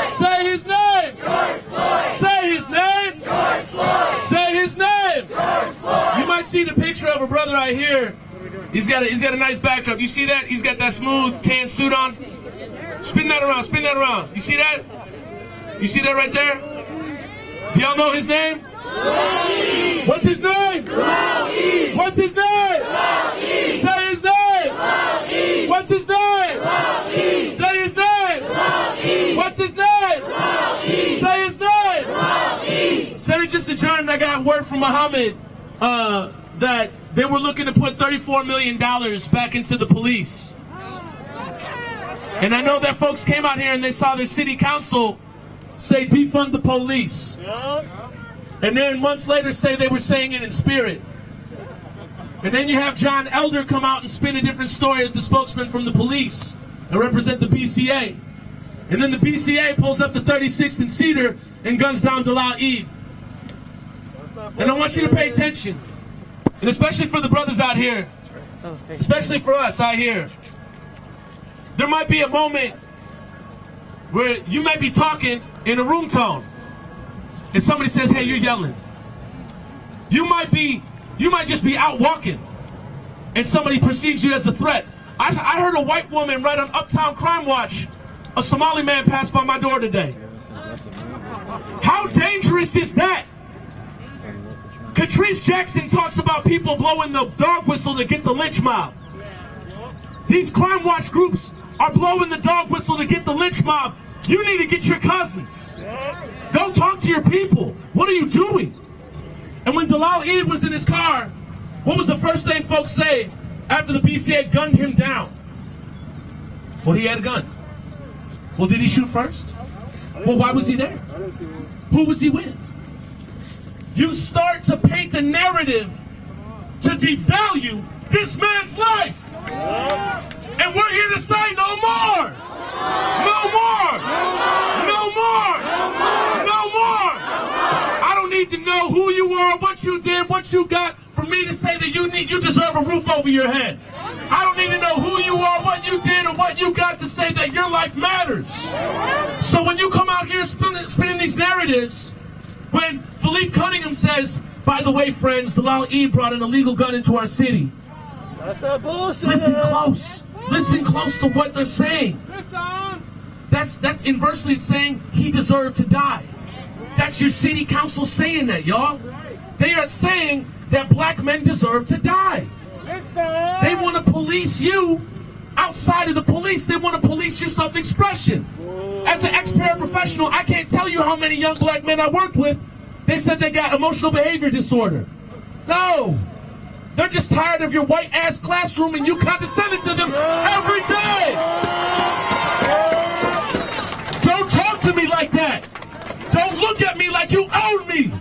Say his name! Say his name! Say his name! You might see the picture of a brother right here. He's got a nice backdrop. You see that? He's got that smooth tan suit on. Spin that around, spin that around. You see that? You see that right there? Do y'all know his name? What's his name? What's his name? Say his name. What's his name? Say his name. What's his name? Say his name. Senate just adjourned. I got word from Muhammad that they were looking to put $34 million back into the police. And I know that folks came out here and they saw their city council say defund the police. And then months later say they were saying it in spirit. And then you have John Elder come out and spin a different story as the spokesman from the police and represent the BCA. And then the BCA pulls up the 36th and Cedar and guns down Dalal Eid. And I want you to pay attention. And especially for the brothers out here, especially for us out here, there might be a moment where you might be talking in a room tone, and somebody says, hey, you're yelling. You might just be out walking, and somebody perceives you as a threat. I heard a white woman write on Uptown Crime Watch, a Somali man passed by my door today. How dangerous is that? Catrice Jackson talks about people blowing the dog whistle to get the lynch mob. These Crime Watch groups are blowing the dog whistle to get the lynch mob. You need to get your cousins. Go talk to your people. What are you doing? And when Dalal Eid was in his car, what was the first thing folks say after the BCA gunned him down? Well, he had a gun. Well, did he shoot first? Well, why was he there? Who was he with? You start to paint a narrative to devalue this man's life. And we're here to say no more. No more. No more. No more. I don't need to know who you are, what you did, what you got for me to say that you deserve a roof over your head. I don't need to know who you are, what you did, or what you got to say that your life matters. So when you come out here spinning these narratives, when Philippe Cunningham says, by the way, friends, Dalal Eid brought an illegal gun into our city. That's that bullshit. Listen close. Listen close to what they're saying. That's inversely saying he deserved to die. That's your city council saying that, y'all. They are saying that black men deserve to die. They want to police you outside of the police. They want to police your self-expression. As an ex-para professional, I can't tell you how many young black men I worked with. They said they got emotional behavior disorder. No. They're just tired of your white-ass classroom and you condescending to them every day. Don't talk to me like that. Don't look at me like you own me.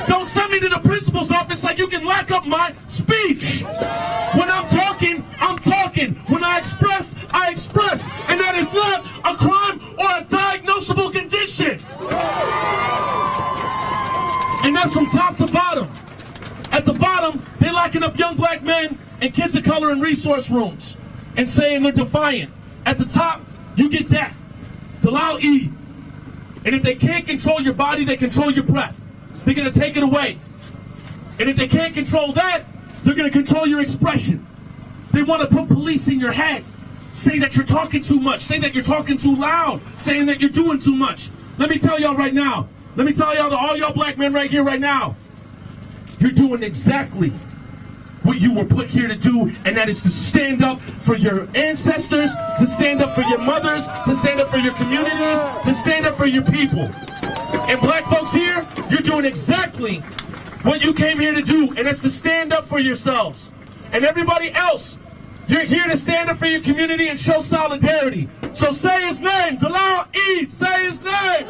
Don't send me to the principal's office like you can lock up my speech. When I'm talking, I'm talking. When I express, I express. And that is not a crime or a diagnosable condition. And that's from top to bottom. At the bottom, they're locking up young black men and kids of color in resource rooms and saying they're defiant. At the top, you get that. Dalal Eid. And if they can't control your body, they control your breath. They're going to take it away. And if they can't control that, they're going to control your expression. They want to put police in your head. Say that you're talking too much. Say that you're talking too loud. Saying that you're doing too much. Let me tell y'all right now. Let me tell y'all to all y'all black men right here right now. You're doing exactly what you were put here to do, and that is to stand up for your ancestors, to stand up for your mothers, to stand up for your communities, to stand up for your people. And black folks here, you're doing exactly what you came here to do, and that's to stand up for yourselves. And everybody else, you're here to stand up for your community and show solidarity. So say his name, Dalal Eid. Say his name.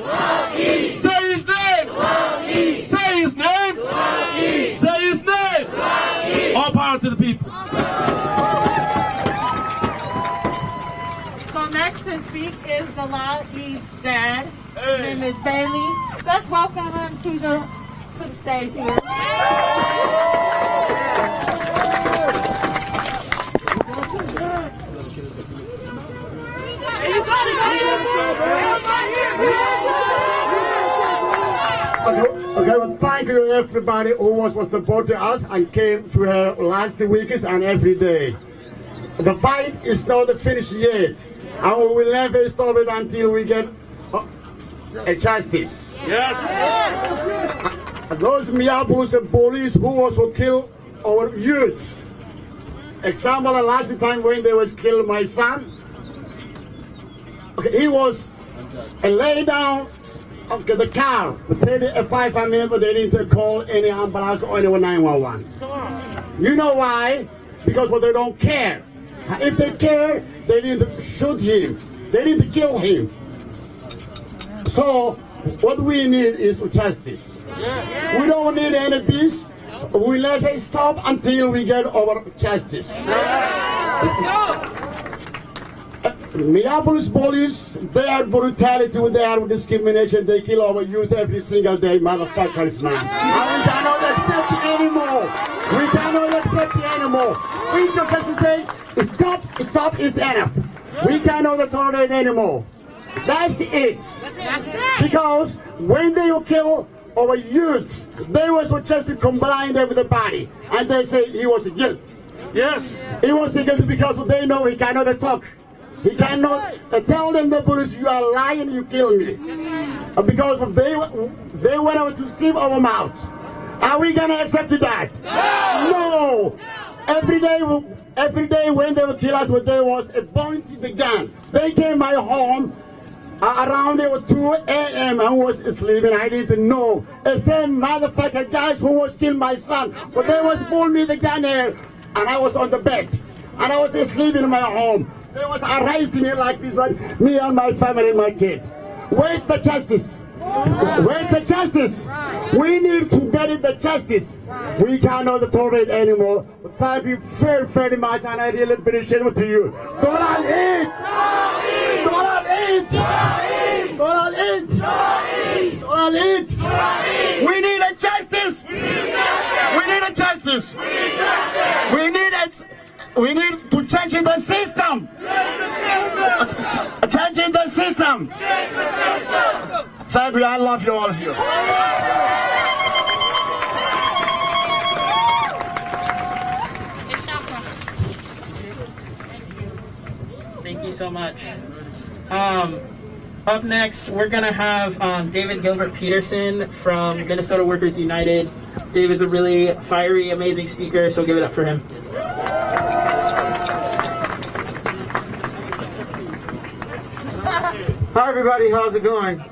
Say his name. Say his name. Say his name. All power to the people. So next to speak is Dalal Eid's dad. His name is Bailey. Let's welcome him to the stage here. Okay, well, thank you everybody who was supporting us and came to her last weeks and every day. The fight is not finished yet, and we will never stop it until we get a justice. Yes. Those Minneapolis police who also killed our youth. Example, the last time when they was killed my son, okay, he was lay down. Okay, the car, 35 minutes, but they didn't call any ambulance or anyone 911. You know why? Because they don't care. If they care, they didn't shoot him. They didn't kill him. So, what we need is justice. We don't need any peace. We never stop until we get our justice. Minneapolis police, their brutality, their discrimination, they kill our youth every single day, motherfuckers, man. And we cannot accept it anymore. We cannot accept it anymore. We just say, stop is enough. We cannot tolerate anymore. That's it. That's it. Because when they kill our youth, they was just to combine everybody, and they say he was guilty. Yes. He was guilty because they know he cannot talk. He cannot tell them, the police, you are lying, you kill me. Because they went out to save our mouth. Are we gonna accept that? No. Every day when they would kill us, there was a pointing the gun. They came my home around 2 a.m. I was sleeping. I didn't know. The same motherfucker guys who was killing my son, but they was pulling me the gun here, and I was on the bed, and I was sleeping in my home. They was arresting me like this, like me and my family and my kid. Where's the justice? Where's the justice? We need to get it the justice. We cannot tolerate anymore. Thank you very, very much, and I really appreciate it to you. Donald eat! Donald eat! Donald eat! Donald eat! We need a justice! We need a justice! We need to change the system! Changing the system! Thank you, I love you, all of you. Thank you so much. Up next, we're gonna have David Gilbert Peterson from Minnesota Workers United. David's a really fiery, amazing speaker, so give it up for him. Hi everybody, how's it going?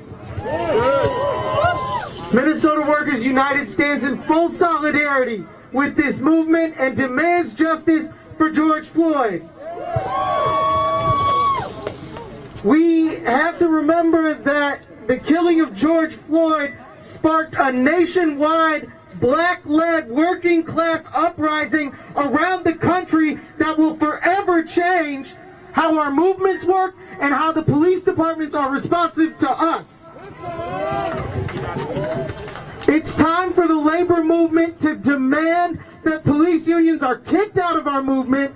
Minnesota Workers United stands in full solidarity with this movement and demands justice for George Floyd. We have to remember that the killing of George Floyd sparked a nationwide black-led working class uprising around the country that will forever change how our movements work and how the police departments are responsive to us. It's time for the labor movement to demand that police unions are kicked out of our movement.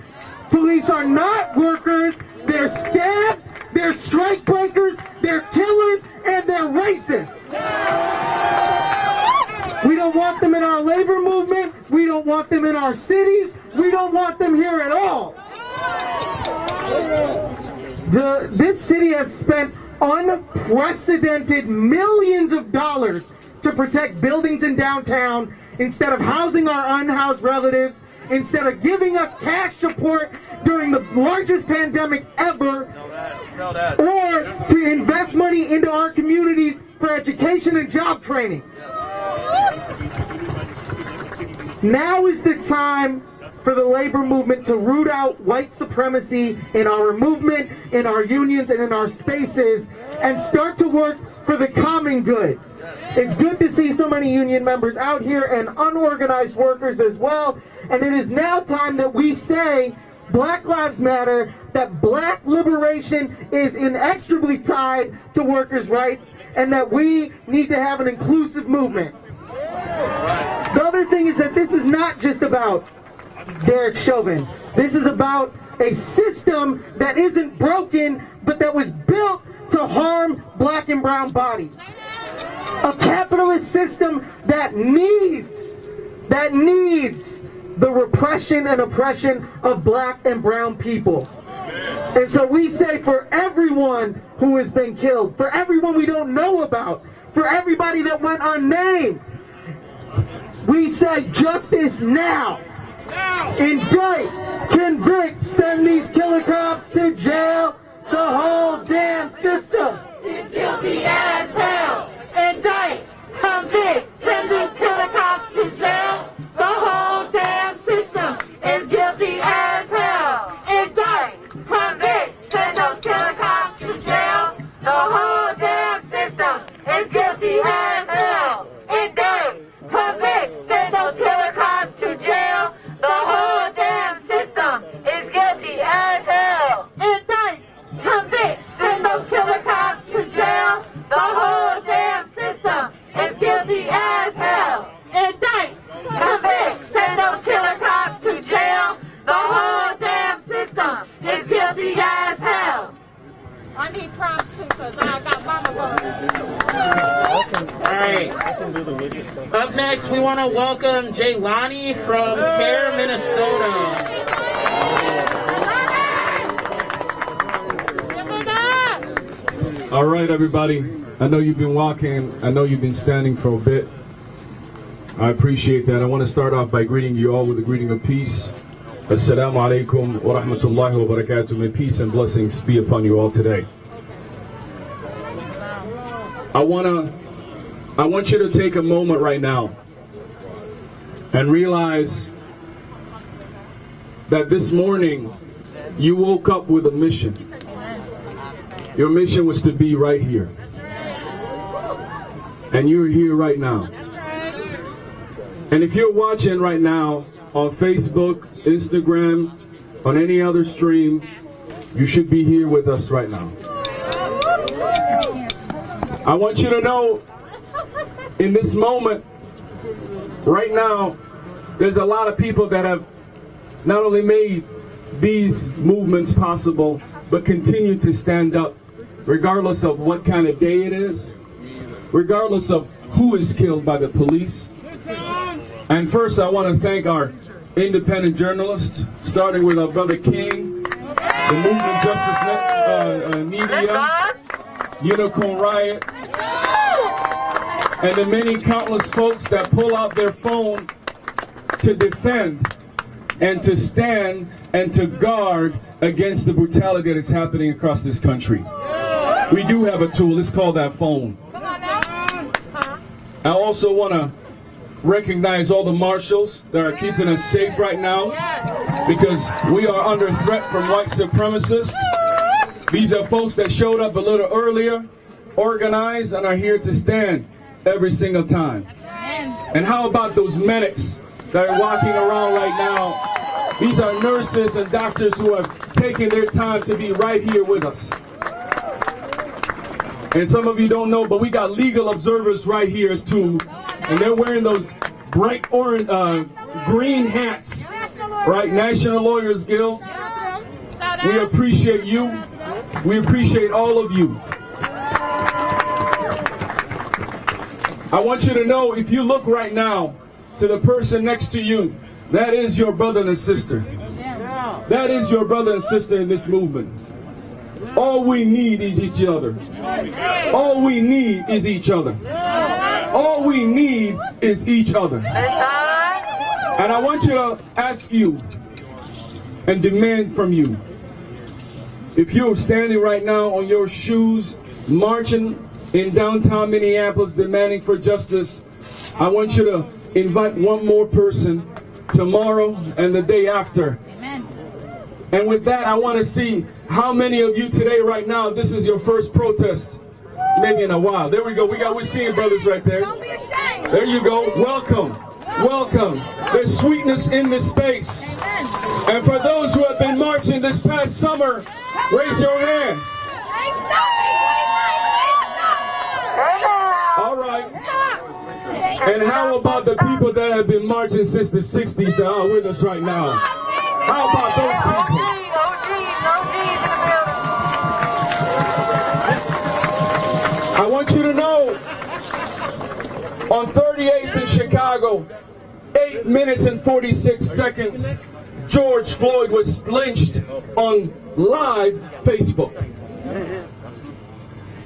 Police are not workers, they're scabs, they're strike breakers, they're killers, and they're racists. We don't want them in our labor movement, we don't want them in our cities, we don't want them here at all. This city has spent unprecedented millions of dollars to protect buildings in downtown instead of housing our unhoused relatives, instead of giving us cash support during the largest pandemic ever, or to invest money into our communities for education and job training. Now is the time for the labor movement to root out white supremacy in our movement, in our unions, and in our spaces, and start to work for the common good. It's good to see so many union members out here and unorganized workers as well, and it is now time that we say Black Lives Matter, that black liberation is inextricably tied to workers' rights, and that we need to have an inclusive movement. The other thing is that this is not just about Derek Chauvin. This is about a system that isn't broken, but that was built to harm black and brown bodies. A capitalist system that needs the repression and oppression of black and brown people. And so we say for everyone who has been killed, for everyone we don't know about, for everybody that went unnamed, we say justice now. Indict, convict, send these killer cops to jail. The whole damn system is guilty as hell. Indict, convict, send these killer cops to jail. The whole damn system is guilty as hell. Indict, convict, send those killer cops to jail. The whole damn system is guilty as hell. Indict, convict, send those killer cops to jail. The whole damn system is guilty as hell. Indict, convict, send those killer cops to jail. The whole damn system is guilty as hell. Indict, convict, send those killer cops to jail. The whole damn system is guilty as hell. I need props too. Alright. Up next, we want to welcome Jaylani from CARE, Minnesota. All right, everybody. I know you've been walking. I know you've been standing for a bit. I appreciate that. I want to start off by greeting you all with a greeting of peace. Assalamu alaikum wa rahmatullahi wa barakatuh. May peace and blessings be upon you all today. I want you to take a moment right now and realize that this morning you woke up with a mission. Your mission was to be right here. And you're here right now. And if you're watching right now on Facebook, Instagram, on any other stream, you should be here with us right now. I want you to know, in this moment, right now, there's a lot of people that have not only made these movements possible, but continue to stand up, regardless of what kind of day it is, regardless of who is killed by the police. And first, I want to thank our independent journalists, starting with our brother King, the Movement Justice Media, Unicorn Riot, and the many countless folks that pull out their phone to defend and to stand and to guard against the brutality that is happening across this country. We do have a tool, it's called that phone. I also want to recognize all the marshals that are keeping us safe right now, because we are under threat from white supremacists. These are folks that showed up a little earlier, organized, and are here to stand every single time. And how about those medics that are walking around right now? These are nurses and doctors who have taken their time to be right here with us. And some of you don't know, but we got legal observers right here too, and they're wearing those bright orange, green hats, right? National Lawyers Guild. We appreciate you. We appreciate all of you. I want you to know, if you look right now to the person next to you, that is your brother and sister. That is your brother and sister in this movement. All we need is each other. All we need is each other. All we need is each other. And I want you to ask you and demand from you, if you're standing right now on your shoes, marching in downtown Minneapolis, demanding for justice, I want you to invite one more person tomorrow and the day after. And with that, I want to see how many of you today, right now, this is your first protest, maybe in a while. There we go. We're seeing brothers right there. There you go. Welcome. Welcome. There's sweetness in this space. And for those who have been marching this past summer, raise your hand. All right. And how about the people that have been marching since the 60s that are with us right now? How about those people? I want you to know, on 38th in Chicago, 8 minutes and 46 seconds, George Floyd was lynched on live Facebook.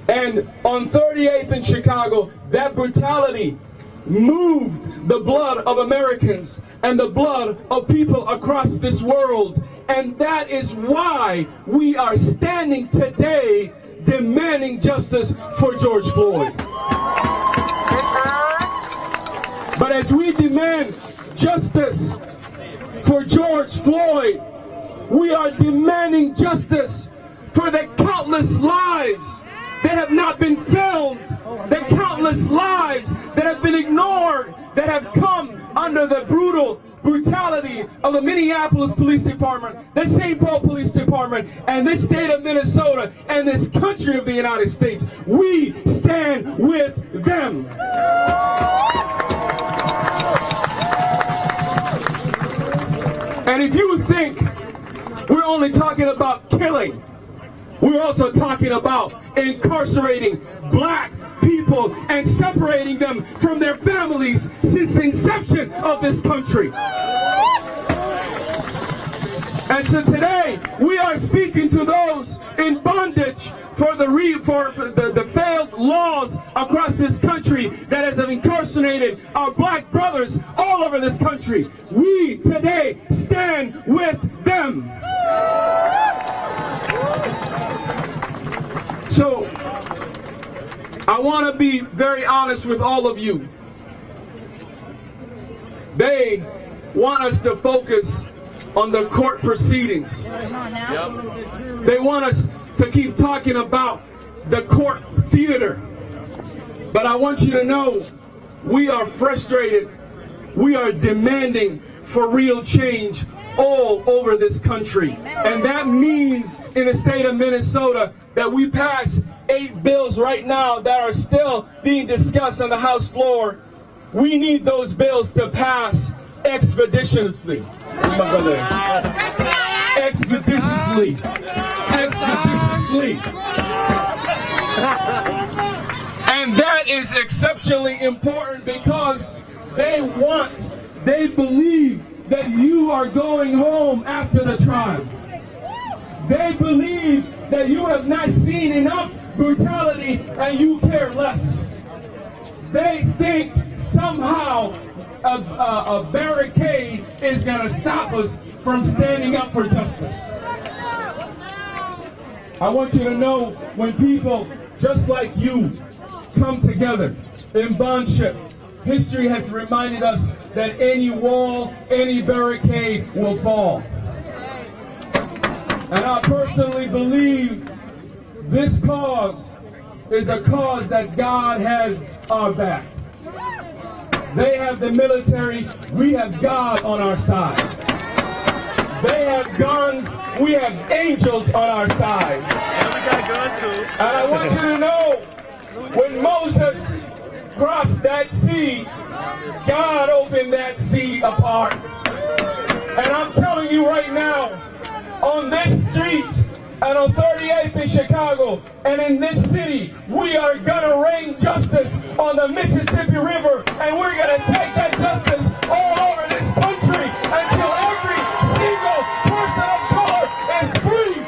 And on 38th in Chicago, that brutality moved the blood of Americans and the blood of people across this world. And that is why we are standing today demanding justice for George Floyd. But as we demand justice for George Floyd, we are demanding justice for the countless lives that have not been filmed, the countless lives that have been ignored, that have come under the brutality of the Minneapolis Police Department, the St. Paul Police Department, and this state of Minnesota, and this country of the United States. We stand with them. And if you think we're only talking about killing, We're also talking about incarcerating black people and separating them from their families since the inception of this country. And so today, we are speaking to those in bondage for the failed laws across this country that has incarcerated our black brothers all over this country. We today stand with them. So, I want to be very honest with all of you. They want us to focus on the court proceedings. They want us to keep talking about the court theater. But I want you to know, we are frustrated. We are demanding for real change all over this country. And that means in the state of Minnesota that we pass 8 bills right now that are still being discussed on the House floor. We need those bills to pass expeditiously. Where's my brother? Expeditiously. Expeditiously. And that is exceptionally important because they believe that you are going home after the trial. They believe that you have not seen enough brutality and you care less. They think somehow a barricade is going to stop us from standing up for justice. I want you to know, when people just like you come together in bondship, history has reminded us that any wall, any barricade will fall. And I personally believe this cause is a cause that God has our back. They have the military, we have God on our side. They have guns, we have angels on our side. And we got guns too. And I want you to know, when Moses crossed that sea, God opened that sea apart. And I'm telling you right now, on this street and on 38th in Chicago and in this city, we are gonna rain justice on the Mississippi River, and we're gonna take that justice all over this country until every single person of color is free.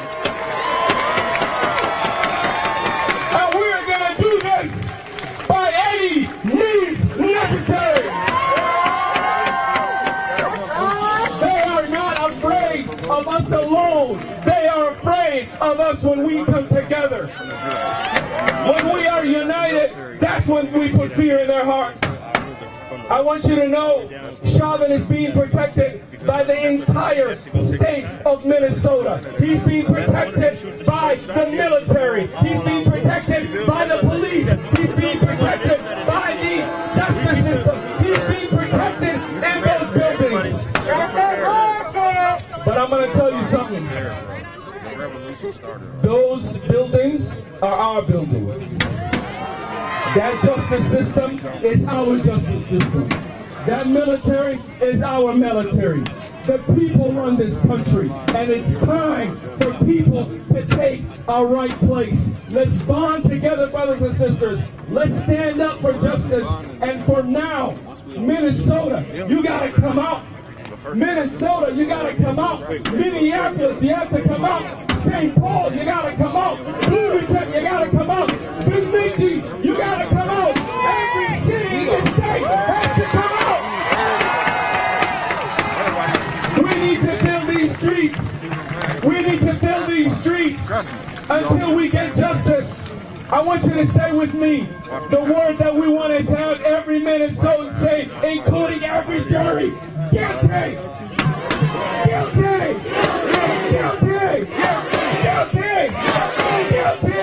And we're gonna do this by any means necessary. They are not afraid of us alone. They are afraid of us when we come together. When we are united, that's when we put fear in their hearts. I want you to know, Chauvin is being protected by the entire state of Minnesota. He's being protected by the military. He's being protected by the police. He's being protected by the justice system. He's being protected in those buildings. But I'm going to tell you something. Those buildings are our buildings. That justice system is our justice system. That military is our military. The people run this country, and it's time for people to take our right place. Let's bond together, brothers and sisters. Let's stand up for justice. And for now, Minnesota, you got to come out. Minnesota, you got to come out. Minneapolis, you have to come out. St. Paul, you got to come out. Bloomington, you got to come out. Bemidji, you got to come out. Every city in this state has to come out. We need to fill these streets. We need to fill these streets until we get justice. I want you to say with me the word that we want to have every Minnesotan say, including every jury. Guilty! Guilty! Guilty! Guilty! Guilty!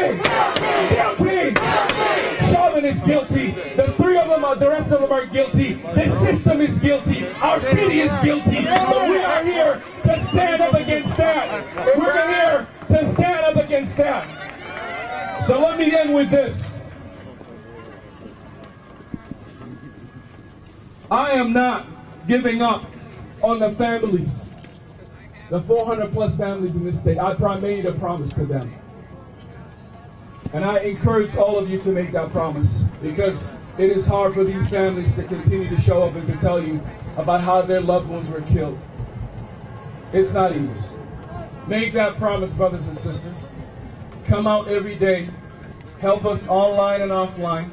Guilty! Chauvin is guilty. The rest of them are guilty. The system is guilty. Our city is guilty. But we are here to stand up against that. We're here to stand up against that. So let me end with this. I am not giving up on the families, the 400 plus families in this state. I made a promise to them. And I encourage all of you to make that promise, because it is hard for these families to continue to show up and to tell you about how their loved ones were killed. It's not easy. Make that promise, brothers and sisters. Come out every day, help us online and offline,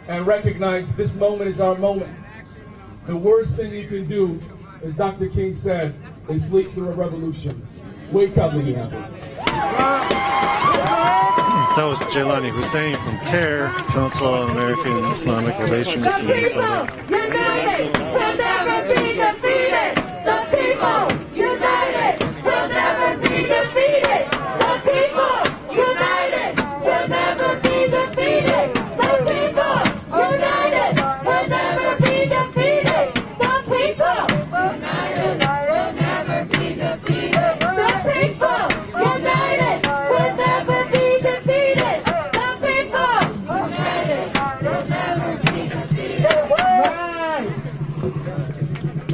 and recognize this moment is our moment. The worst thing you can do, as Dr. King said, is sleep through a revolution. Wake up, Minneapolis. That was Jelani Hussein from CARE, Council on American Islamic Relations in Minnesota. United, we'll never be defeated. The people, united, we'll never be defeated. The people, united, we'll never be defeated. The people, united, we'll never be defeated. The people, united, we'll never be defeated. The people, united, we'll never be defeated. The people, united, we'll never be defeated.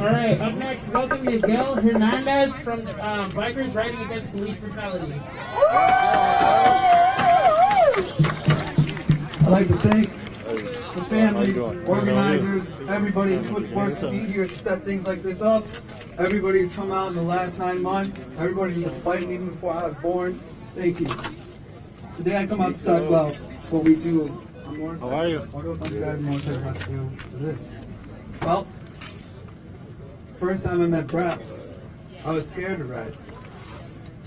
All right, up next, welcome Miguel Hernandez from Bikers Riding Against Police Brutality. I'd like to thank the families, organizers, everybody who puts work to be here to set things like this up. Everybody's come out in the last 9 months. Everybody's been fighting even before I was born. Thank you. Today I come out to talk about what we do on motorcycles. How are you? What do a bunch of guys on motorcycles have to do for this? Well, first time I met Brad, I was scared to ride.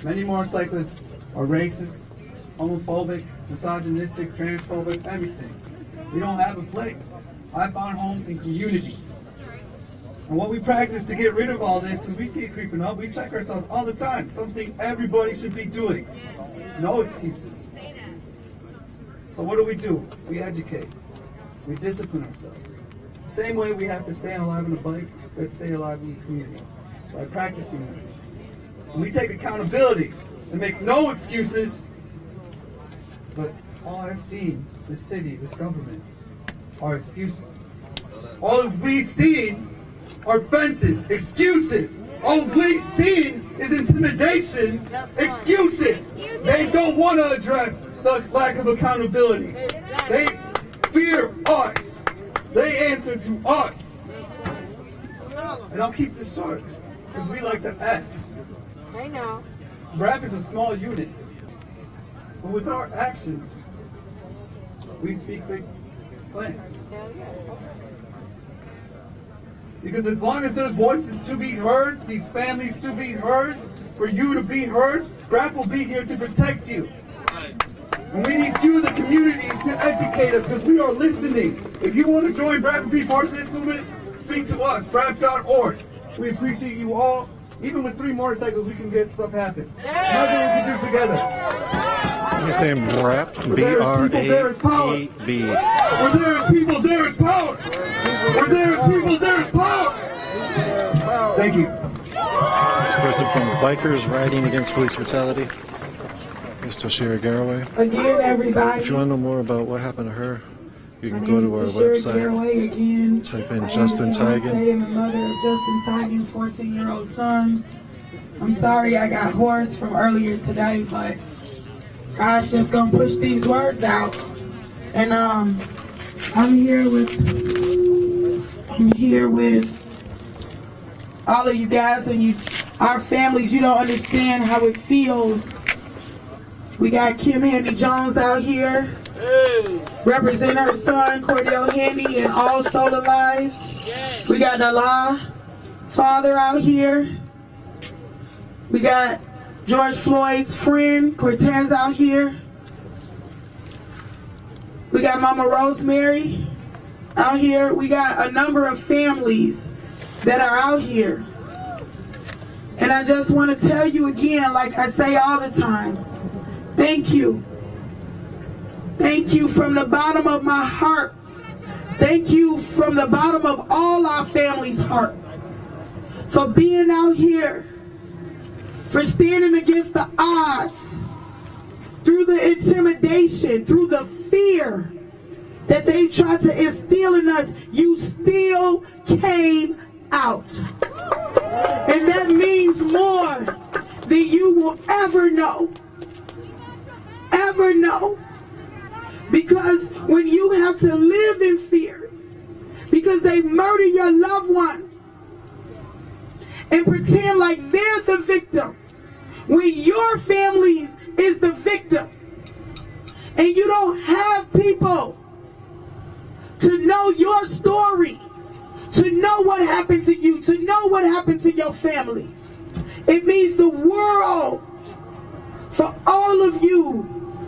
Many motorcyclists are racist, homophobic, misogynistic, transphobic, everything. We don't have a place. I found home in community. And what we practice to get rid of all this, because we see it creeping up, we check ourselves all the time. Something everybody should be doing. No excuses. So what do? We educate. We discipline ourselves. The same way we have to stay alive on a bike, let's stay alive in the community. By practicing this. And we take accountability and make no excuses. But all I've seen, this city, this government, are excuses. All we've seen are fences, excuses. All we've seen is intimidation, excuses. They don't want to address the lack of accountability. They fear us. They answer to us. And I'll keep this short, because we like to act. I know. RAP is a small unit. But with our actions, we speak big plans. Because as long as there's voices to be heard, these families to be heard, for you to be heard, RAP will be here to protect you. And we need you, the community, to educate us, because we are listening. If you want to join BRAP and be part of this movement, speak to us, BRAP.org. We appreciate you all. Even with 3 motorcycles, we can get stuff happen. Nothing we can do together. You're saying BRAP, B-R-A-P-B. Where there is people, there is power. Where there is people, there is power. Thank you. This person from Bikers Riding Against Police Brutality, Ms. Toshira Garraway. Again, everybody. If you want to know more about what happened to her, you can My go name to our is Toshira website. Garraway again. Type in I Justin am Tigan. I am the mother of Justin Tigan's 14-year-old son. I'm sorry I got hoarse from earlier today, but God's just gonna push these words out. And I'm here with all of you guys and our families. You don't understand how it feels. We got Kim Handy Jones out here. Represent her son, Cordell Handy, and all stolen lives. We got Nala, father out here. We got George Floyd's friend, Cortez, out here. We got Mama Rosemary out here. We got a number of families that are out here. And I just want to tell you again, like I say all the time, thank you. Thank you from the bottom of my heart. Thank you from the bottom of all our families' heart for being out here, for standing against the odds, through the intimidation, through the fear that they tried to instill in us. You still came out. And that means more than you will ever know. Ever know. Because when you have to live in fear, because they murder your loved one and pretend like they're the victim, when your families is the victim, and you don't have people to know your story, to know what happened to you, to know what happened to your family, it means the world for all of you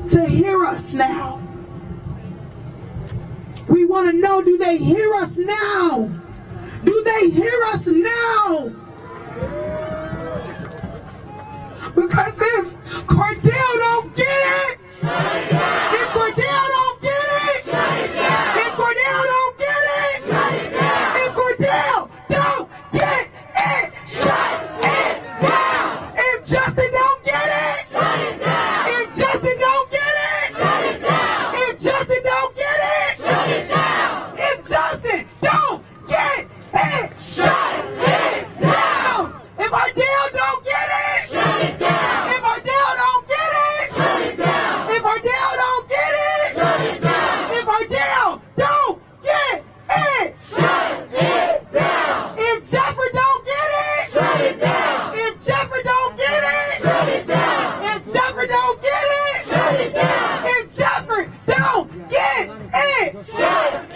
to hear us now. We want to know, do they hear us now? Do they hear us now? Because if Cordell don't get it, if Cordell don't get it, if Cordell don't get it, if Cordell don't get it, shut it down. If Justin don't get it, if Justin don't get it, if Justin don't get it, if Justin don't get it, shut it down. If Ardell don't get it, if Ardell don't get it, if Ardell don't get it, if Ardell don't get it, shut it down. If Jeffrey don't get it, shut it down. If Jeffrey don't get it, shut it down. If Jeffrey don't get it, shut it down. If Jeffrey don't get it, shut it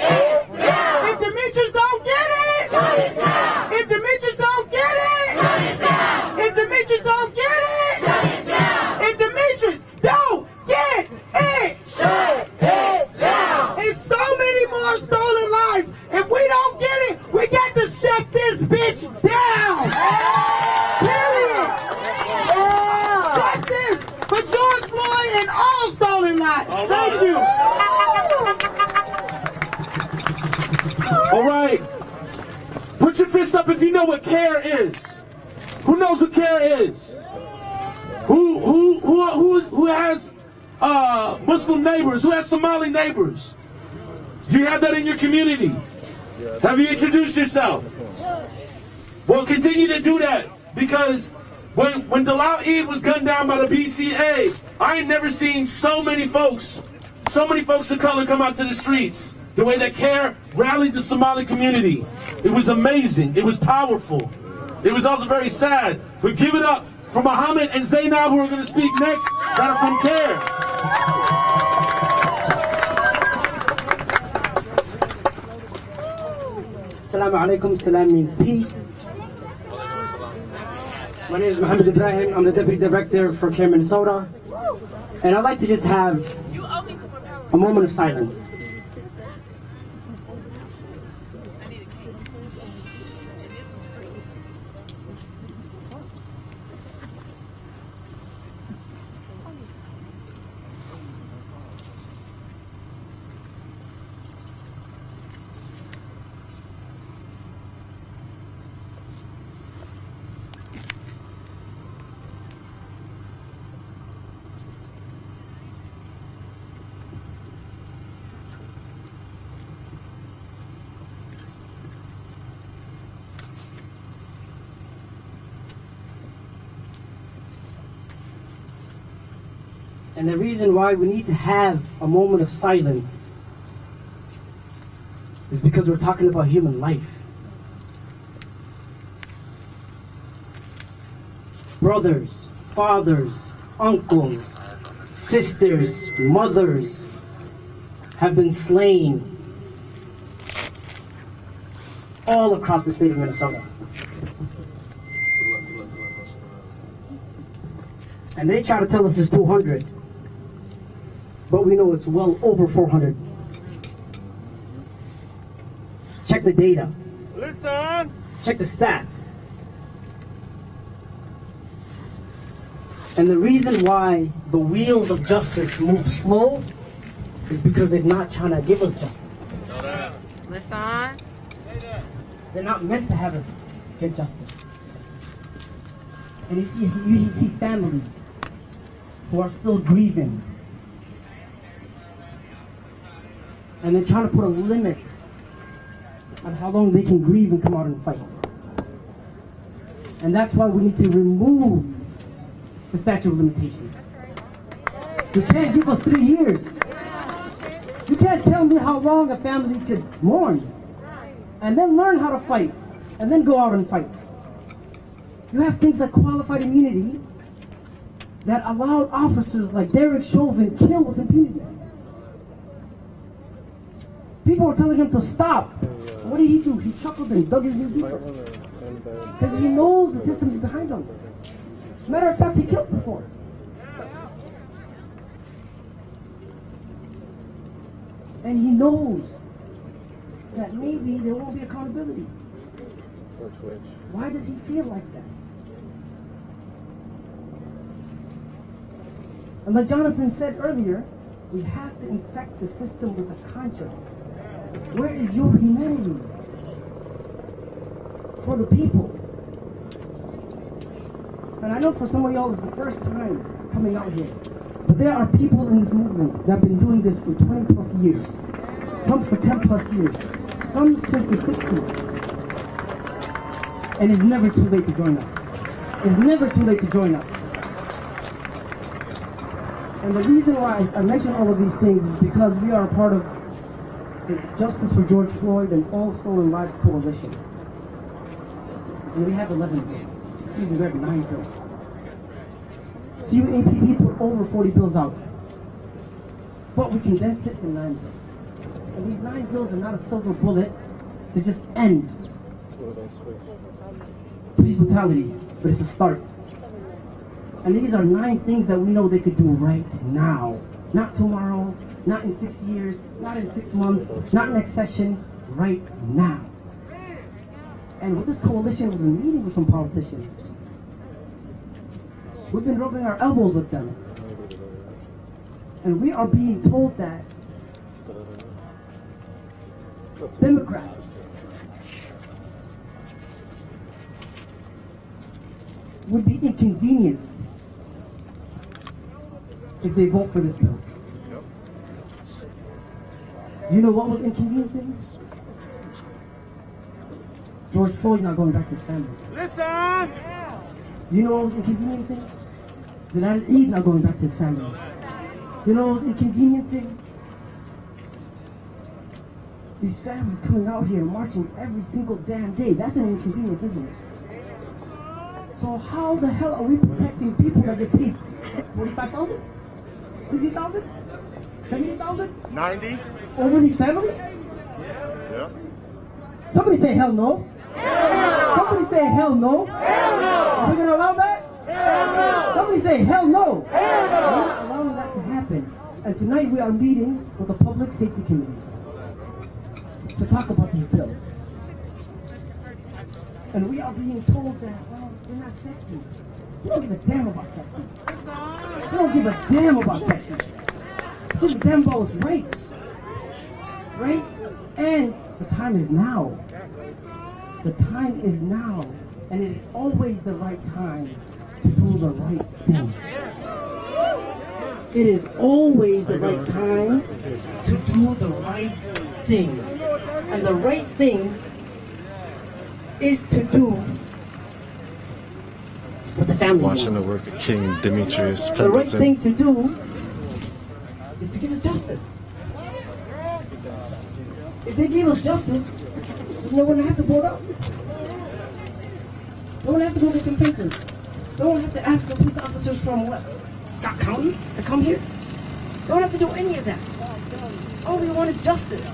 down. If Demetrius don't get it, shut it down. If Demetrius don't get it, shut it down. If Demetrius don't get it, shut it down. If Demetrius don't get it, shut it down. And so many more stolen lives. If we don't get it, we got to shut this bitch down. Period. Justice for George Floyd and all stolen lives. Thank you. All right. Put your fist up if you know what CARE is. Who knows what CARE is? Who has Muslim neighbors? Who has Somali neighbors? Do you have that in your community? Have you introduced yourself? Well, continue to do that, because when Dalal Eid was gunned down by the BCA, I ain't never seen so many folks of color come out to the streets. The way that CARE rallied the Somali community. It was amazing. It was powerful. It was also very sad. But give it up for Muhammad and Zainab, who are going to speak next, that are from CARE. Assalamu alaikum. Salam means peace. My name is Mohammed Ibrahim. I'm the Deputy Director for CARE Minnesota. And I'd like to just have a moment of silence. And the reason why we need to have a moment of silence is because we're talking about human life. Brothers, fathers, uncles, sisters, mothers have been slain all across the state of Minnesota. And they try to tell us it's 200. But we know it's well over 400. Check the data. Listen. Check the stats. And the reason why the wheels of justice move slow is because they're not trying to give us justice. Listen. They're not meant to have us get justice. And you see families who are still grieving. And they're trying to put a limit on how long they can grieve and come out and fight. And that's why we need to remove the statute of limitations. You can't give us 3 years. can't tell me how long a family could mourn and then learn how to fight and then go out and fight. You have things like qualified immunity that allowed officers like Derek Chauvin kill with impunity. People were telling him to stop. What did he do? He chuckled and dug his knee deeper. Because he knows the system is behind him. Matter of fact, he killed before. And he knows that maybe there won't be accountability. Why does he feel like that? And like Jonathan said earlier, we have to infect the system with a conscience. Where is your humanity? For the people. And I know for some of y'all it's the first time coming out here. But there are people in this movement that have been doing this for 20 plus years. Some for 10 plus years. Some since the 60s. And it's never too late to join us. It's never too late to join us. And the reason why I mention all of these things is because we are a part of the Justice for George Floyd and All Stolen Lives Coalition. And we have 11 bills. Excuse me, we have 9 bills. CUAPB put over 40 bills out. But we can then fit to 9 bills. And these 9 bills are not a silver bullet to just end police brutality, but it's a start. And these are 9 things that we know they could do right now. Not tomorrow, not in 6 years, not in 6 months, not next session, right now. And with this coalition, we've been meeting with some politicians. We've been rubbing our elbows with them. And we are being told that Democrats would be inconvenienced if they vote for this bill. Do you know what was inconveniencing? George Floyd not going back to his family. Listen! Do you know what was inconveniencing? That he's not going back to his family. You know what was inconveniencing? These families coming out here marching every single damn day. That's an inconvenience, isn't it? So how the hell are we protecting people that get paid 45,000? 60,000? 70,000? 90? Over these families? Yeah. Somebody say hell no. Hell no. Somebody say hell no. Hell no. Are we going to allow that? Hell no. Somebody say hell no. Hell no. We're not allowing that to happen. And tonight we are meeting with the Public Safety Committee to talk about these bills. And we are being told that, well, they're not sexy. We don't give a damn about sexy. We don't give a damn about sexy. We give a damn about what's right. Right? And the time is now. The time is now. And it is always the right time to do the right thing. It is always the right time to do the right thing. And the right thing is to do what the family Watching wants. the work of King Demetrius The right Pendleton. thing to do is to give us justice. If they gave us justice, then they wouldn't have to board up. They wouldn't have to go get some fences. They wouldn't have to ask for police officers from what? Scott County to come here? They don't have to do any of that. All we want is justice.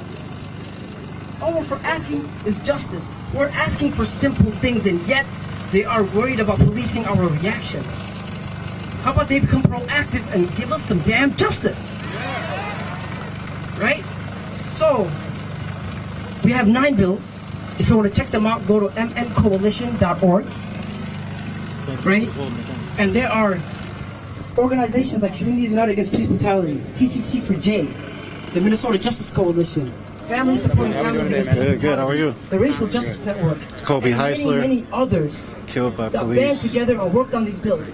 All we're asking is justice. We're asking for simple things, and yet they are worried about policing our reaction. How about they become proactive and give us some damn justice? Right? So, we have 9 bills. If you want to check them out, go to mncoalition.org. Right? And there are organizations like Communities United Against Police Brutality, TCC for J, the Minnesota Justice Coalition, Families Supporting Families Against Police Brutality, Good, how are you? the Racial Justice Network, Kobe and Heisler, many others killed by that band police. together and worked on these bills.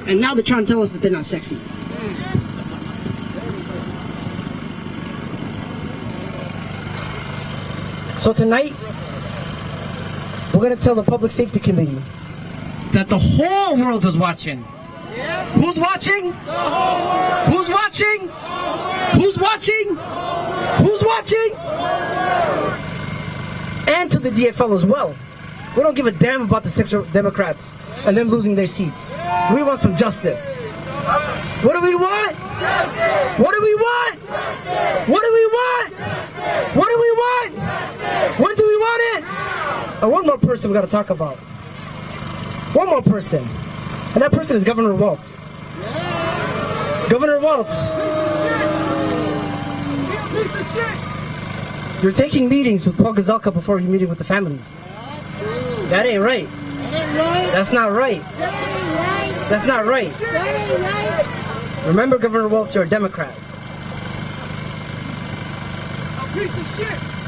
And now they're trying to tell us that they're not sexy. So tonight, we're going to tell the Public Safety Committee that the whole world is watching. Who's watching? Who's watching? Who's watching? Who's watching? And to the DFL as well. We don't give a damn about the 6 Democrats and them losing their seats. We want some justice. What do we want? What do we want? What do we want? What do we want? When do we want it? And one more person we got to talk about. One more person. And that person is Governor Walz. Governor Walz. You're taking meetings with Paul Gazelka before you're meeting with the families. That ain't right. That's not right. That's not right. Remember, Governor Walz, you're a Democrat.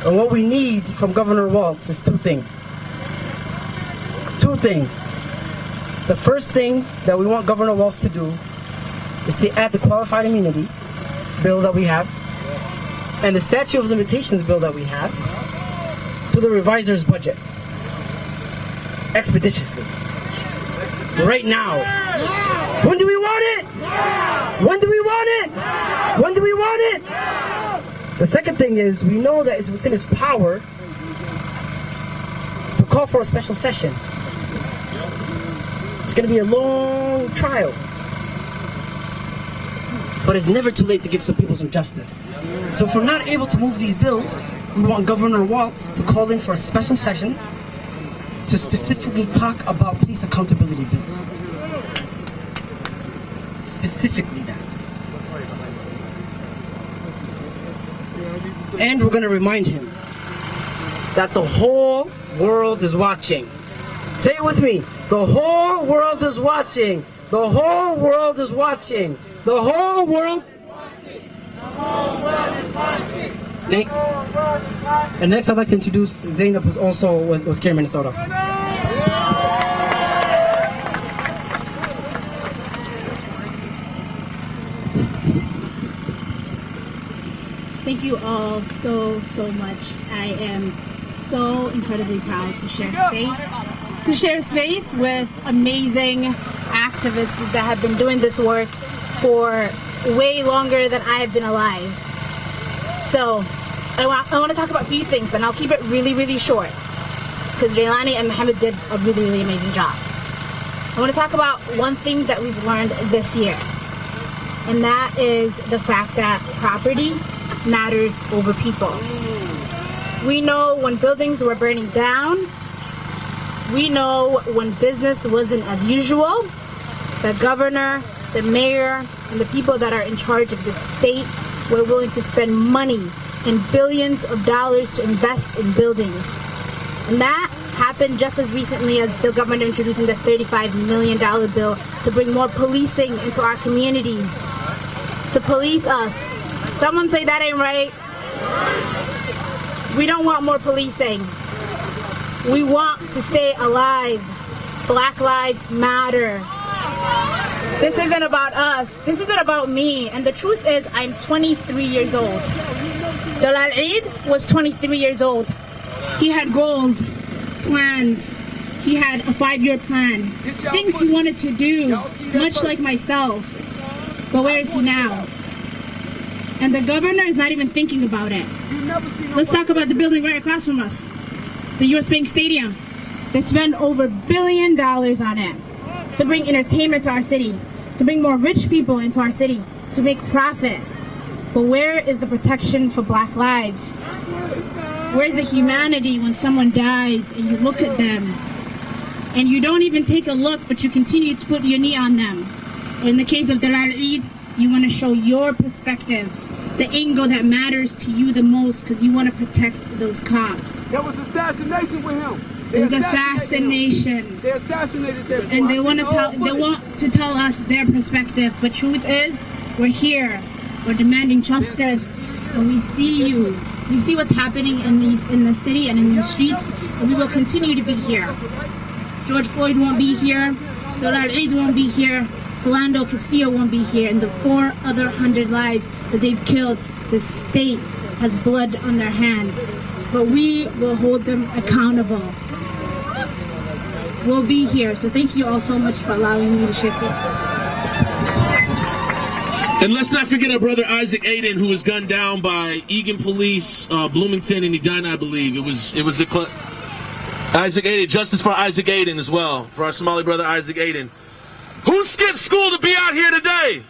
And what we need from Governor Walz is 2 things. 2 things. The first thing that we want Governor Walz to do is to add the qualified immunity bill that we have and the statute of limitations bill that we have to the reviser's budget. Expeditiously. Right now. When do we want it? When do we want it? When do we want it? The second thing is, we know that it's within his power to call for a special session. It's going to be a long trial. But it's never too late to give some people some justice. So if we're not able to move these bills, we want Governor Walz to call in for a special session to specifically talk about police accountability bills. Specifically that. And we're going to remind him that the whole world is watching. Say it with me. The whole world is watching. The whole world is watching. The whole world is watching. The whole world is watching. And next I'd like to introduce Zainab, who's also with CARE Minnesota. Thank you all so much. I am so incredibly proud to share space with amazing activists that have been doing this work for way longer than I have been alive. So I want to talk about a few things, and I'll keep it really short because Raylani and Mohammed did a really amazing job. I want to talk about one thing that we've learned this year, and that is the fact that property matters over people. We know when buildings were burning down, we know when business wasn't as usual, the governor, the mayor, and the people that are in charge of the state were willing to spend money and billions of dollars to invest in buildings. And that happened just as recently as the government introducing the $35 million bill to bring more policing into our communities, to police us. Someone say that ain't right. We don't want more policing. We want to stay alive. Black lives matter. This isn't about us. This isn't about me. And the truth is, I'm 23 years old. Dalal Eid was 23 years old. He had goals, plans. He had a 5-year plan. Things he wanted to do, much like myself. But where is he now? And the governor is not even thinking about it. Let's talk about the building right across from us, the US Bank Stadium. They spend over $1 billion on it to bring entertainment to our city, to bring more rich people into our city, to make profit. But where is the protection for Black lives? Where's the humanity when someone dies and you look at them and you don't even take a look, but you continue to put your knee on them? In the case of Dalal Eid, you want to show your perspective, the angle that matters to you the most, because you want to protect those cops. There was assassination with him. It was assassination. They assassinated them. And they want to tell us their perspective. But truth is, we're here. We're demanding justice. When we see you, we see what's happening in the city and in these streets, and we will continue to be here. George Floyd won't be here. Dalal Eid won't be here. Philando Castillo won't be here, and the 400 lives that they've killed, the state has blood on their hands. But we will hold them accountable. We'll be here. So thank you all so much for allowing me to share. And let's not forget our brother Isaac Aiden, who was gunned down by Eagan Police, Bloomington, and he died, I believe. It was the Isaac Aiden. Justice for Isaac Aiden as well, for our Somali brother Isaac Aiden. Who skipped school to be out here today?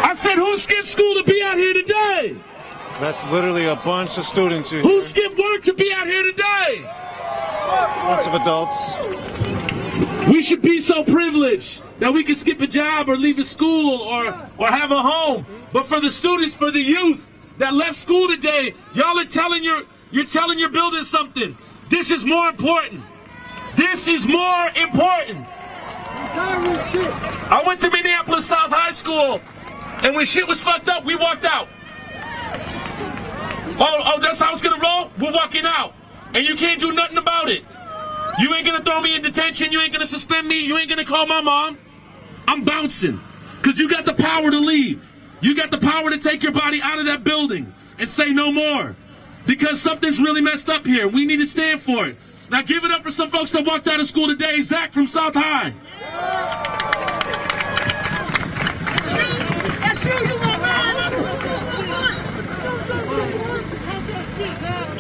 I said, who skipped school to be out here today? That's literally a bunch of students here. Who skipped work to be out here today? Lots of adults. We should be so privileged that we can skip a job or leave a school or have a home. But for the students, for the youth that left school today, y'all are telling you're telling your building something. This is more important. This is more important. I went to Minneapolis South High School, and when shit was fucked up, we walked out. Oh, that's how it's gonna roll? We're walking out. And you can't do nothing about it. You ain't gonna throw me in detention, you ain't gonna suspend me, you ain't gonna call my mom. I'm bouncing. Cause you got the power to leave. You got the power to take your body out of that building and say no more. Because something's really messed up here. We need to stand for it. Now give it up for some folks that walked out of school today. Zach from South High.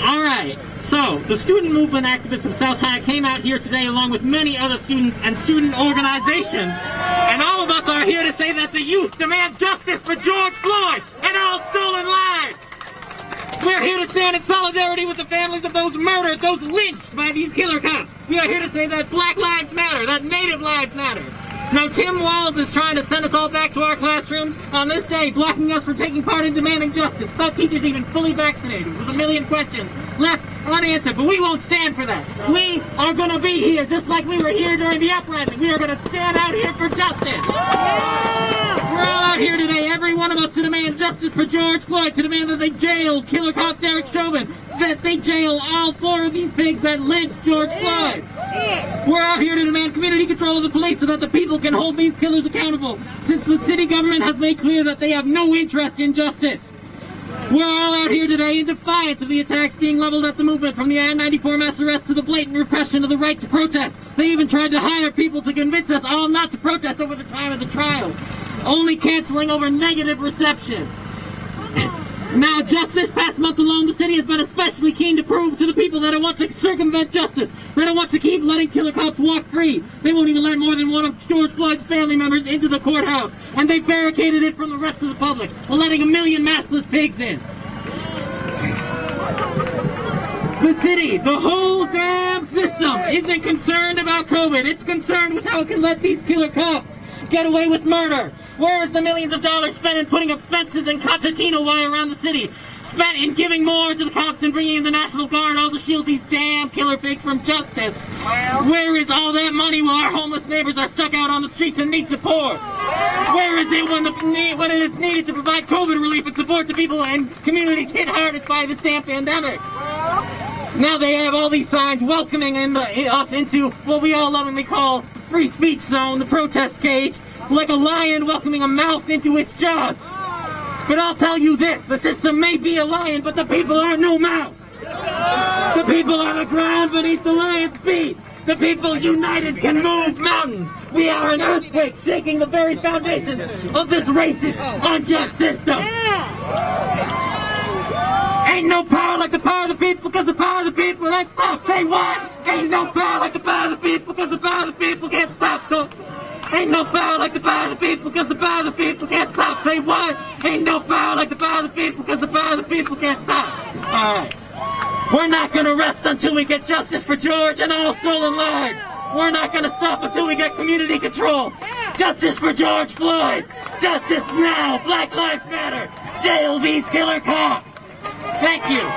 All right, so the student movement activists of South High came out here today along with many other students and student organizations, and all of us are here to say that the youth demand justice for George Floyd and all stolen lives. We're here to stand in solidarity with the families of those murdered, those lynched by these killer cops. We are here to say that Black Lives Matter, that Native Lives Matter. Now, Tim Walz is trying to send us all back to our classrooms on this day, blocking us from taking part in demanding justice. Without teachers even fully vaccinated, with a million questions left unanswered. But we won't stand for that. We are going to be here just like we were here during the uprising. We are going to stand out here for justice. We're all out here today, every one of us, to demand justice for George Floyd, to demand that they jail killer cop Derek Chauvin, that they jail all 4 of these pigs that lynched George Floyd. We're out here to demand community control of the police so that the people can hold these killers accountable, since the city government has made clear that they have no interest in justice. We're all out here today in defiance of the attacks being leveled at the movement, from the I-94 mass arrests to the blatant repression of the right to protest. They even tried to hire people to convince us all not to protest over the time of the trial, only canceling over negative reception. Now, just this past month alone, the city has been especially keen to prove to the people that it wants to circumvent justice, that it wants to keep letting killer cops walk free. They won't even let more than one of George Floyd's family members into the courthouse, and they barricaded it from the rest of the public while letting a million maskless pigs in. The city, the whole damn system, isn't concerned about COVID. It's concerned with how it can let these killer cops get away with murder. Where is the millions of dollars spent in putting up fences and concertina wire around the city? Spent in giving more to the cops and bringing in the National Guard, all to shield these damn killer pigs from justice? Where is all that money while our homeless neighbors are stuck out on the streets and need support? Where is it when it is needed to provide COVID relief and support to people and communities hit hardest by this damn pandemic? Now they have all these signs welcoming us into what we all lovingly call free speech zone, the protest cage, like a lion welcoming a mouse into its jaws. But I'll tell you this, the system may be a lion, but the people are no mouse. The people are the ground beneath the lion's feet. The people united can move mountains. We are an earthquake shaking the very foundations of this racist, unjust system. Ain't no power like the power of the people, because the power of the people can't stop. Say what? Ain't no power like the power of the people, because the power of the people can't stop. Ain't no power like the power of the people, because the power of the people can't stop. Say what? Ain't no power like the power of the people, because the power of the people can't stop. Alright. We're not gonna rest until we get justice for George and all stolen lives. We're not gonna stop until we get community control. Justice for George Floyd. Justice now. Black Lives Matter. Jail these killer cops. Thank you. There's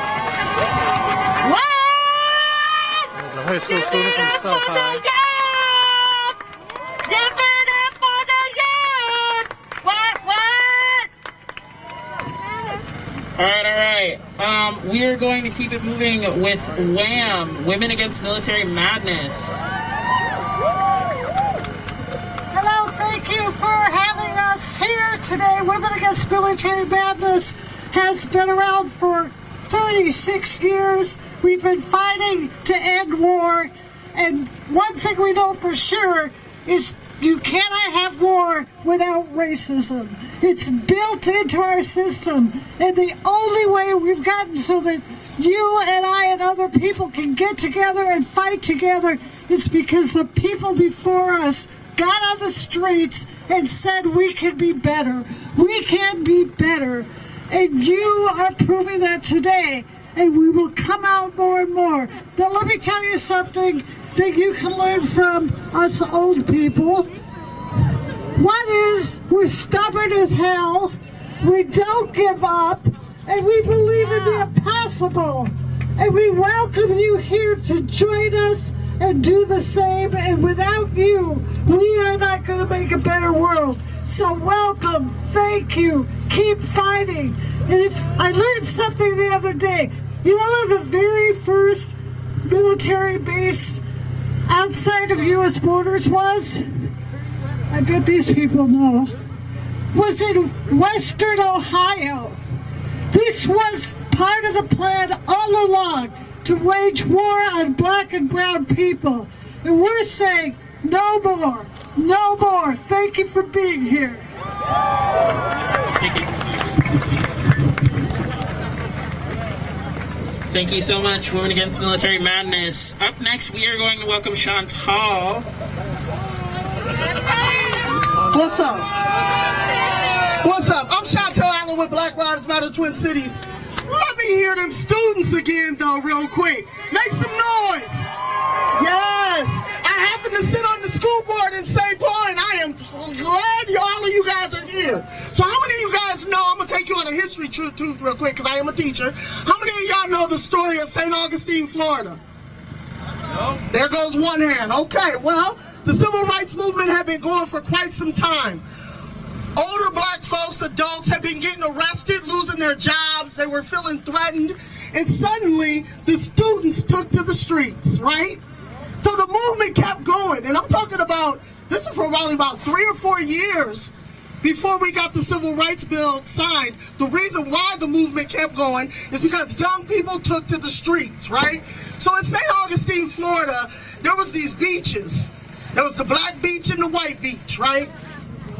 a high school student from South High. Alright. We are going to keep it moving with WHAM, Women Against Military Madness. Hello, thank you for having us here today. Women Against Military Madness has been around for 36 years. We've been fighting to end war, and one thing we know for sure you cannot have war without racism. It's built into our system, and the only way we've gotten so that you and I and other people can get together and fight together is because the people before us got on the streets and said we can be better. We can be better. And you are proving that today. And we will come out more and more. Now let me tell you something that you can learn from us old people. One is, we're stubborn as hell, we don't give up, and we believe in the impossible. And we welcome you here to join us and do the same. And without you, we are not going to make a better world. So welcome, thank you, keep fighting. And if I learned something the other day, you know where the very first military base outside of U.S. borders was? I bet these people know. Was in Western Ohio. This was part of the plan all along to wage war on black and brown people. And we're saying, no more, no more. Thank you for being here. Thank you. Thank you so much, Women Against Military Madness. Up next, we are going to welcome Chantal. What's up? What's up? I'm Chantal Allen with Black Lives Matter Twin Cities. Let me hear them students again, though, real quick. Make some noise. Yes. I happen to sit on the school board in St. Paul, and I am glad all of you guys are here. So how many of you guys know, I'm going to take you on a history tooth real quick, because I am a teacher. How many of y'all know the story of St. Augustine, Florida? No. There goes one hand. Okay, well, the civil rights movement had been going for quite some time. Older black folks, adults, have been getting arrested, losing their jobs, they were feeling threatened, and suddenly the students took to the streets, right? So the movement kept going, and I'm talking about, this was for probably about 3 or 4 years before we got the Civil Rights Bill signed. The reason why the movement kept going is because young people took to the streets, right? So in St. Augustine, Florida, there was these beaches. There was the black beach and the white beach, right?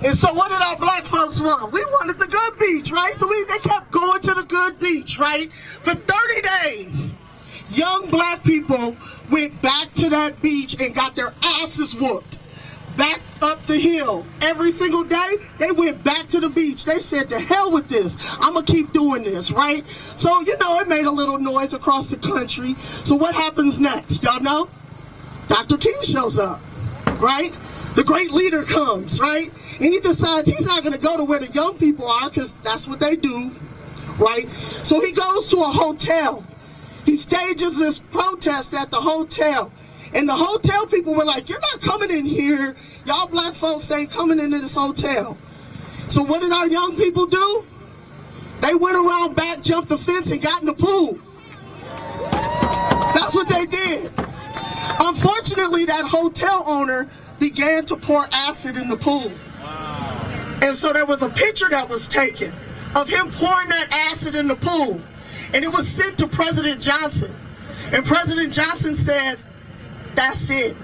And so what did our black folks want? We wanted the good beach, right? So they kept going to the good beach, right? For 30 days, young black people went back to that beach and got their asses whooped. Back up the hill. Every single day, they went back to the beach. They said, to hell with this. I'm going to keep doing this, right? So, you know, it made a little noise across the country. So what happens next? Y'all know? Dr. King shows up, right? The great leader comes, right? And he decides he's not going to go to where the young people are, because that's what they do, right? So he goes to a hotel. He stages this protest at the hotel. And the hotel people were like, you're not coming in here. Y'all black folks ain't coming into this hotel. So what did our young people do? They went around back, jumped the fence, and got in the pool. That's what they did. Unfortunately, that hotel owner began to pour acid in the pool. And so there was a picture that was taken of him pouring that acid in the pool. And it was sent to President Johnson. And President Johnson said, that's it.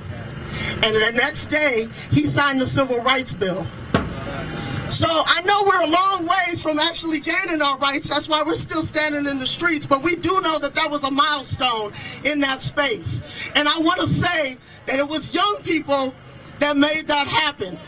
And the next day, he signed the Civil Rights Bill. So I know we're a long ways from actually gaining our rights. That's why we're still standing in the streets. But we do know that that was a milestone in that space. And I want to say that it was young people that made that happen.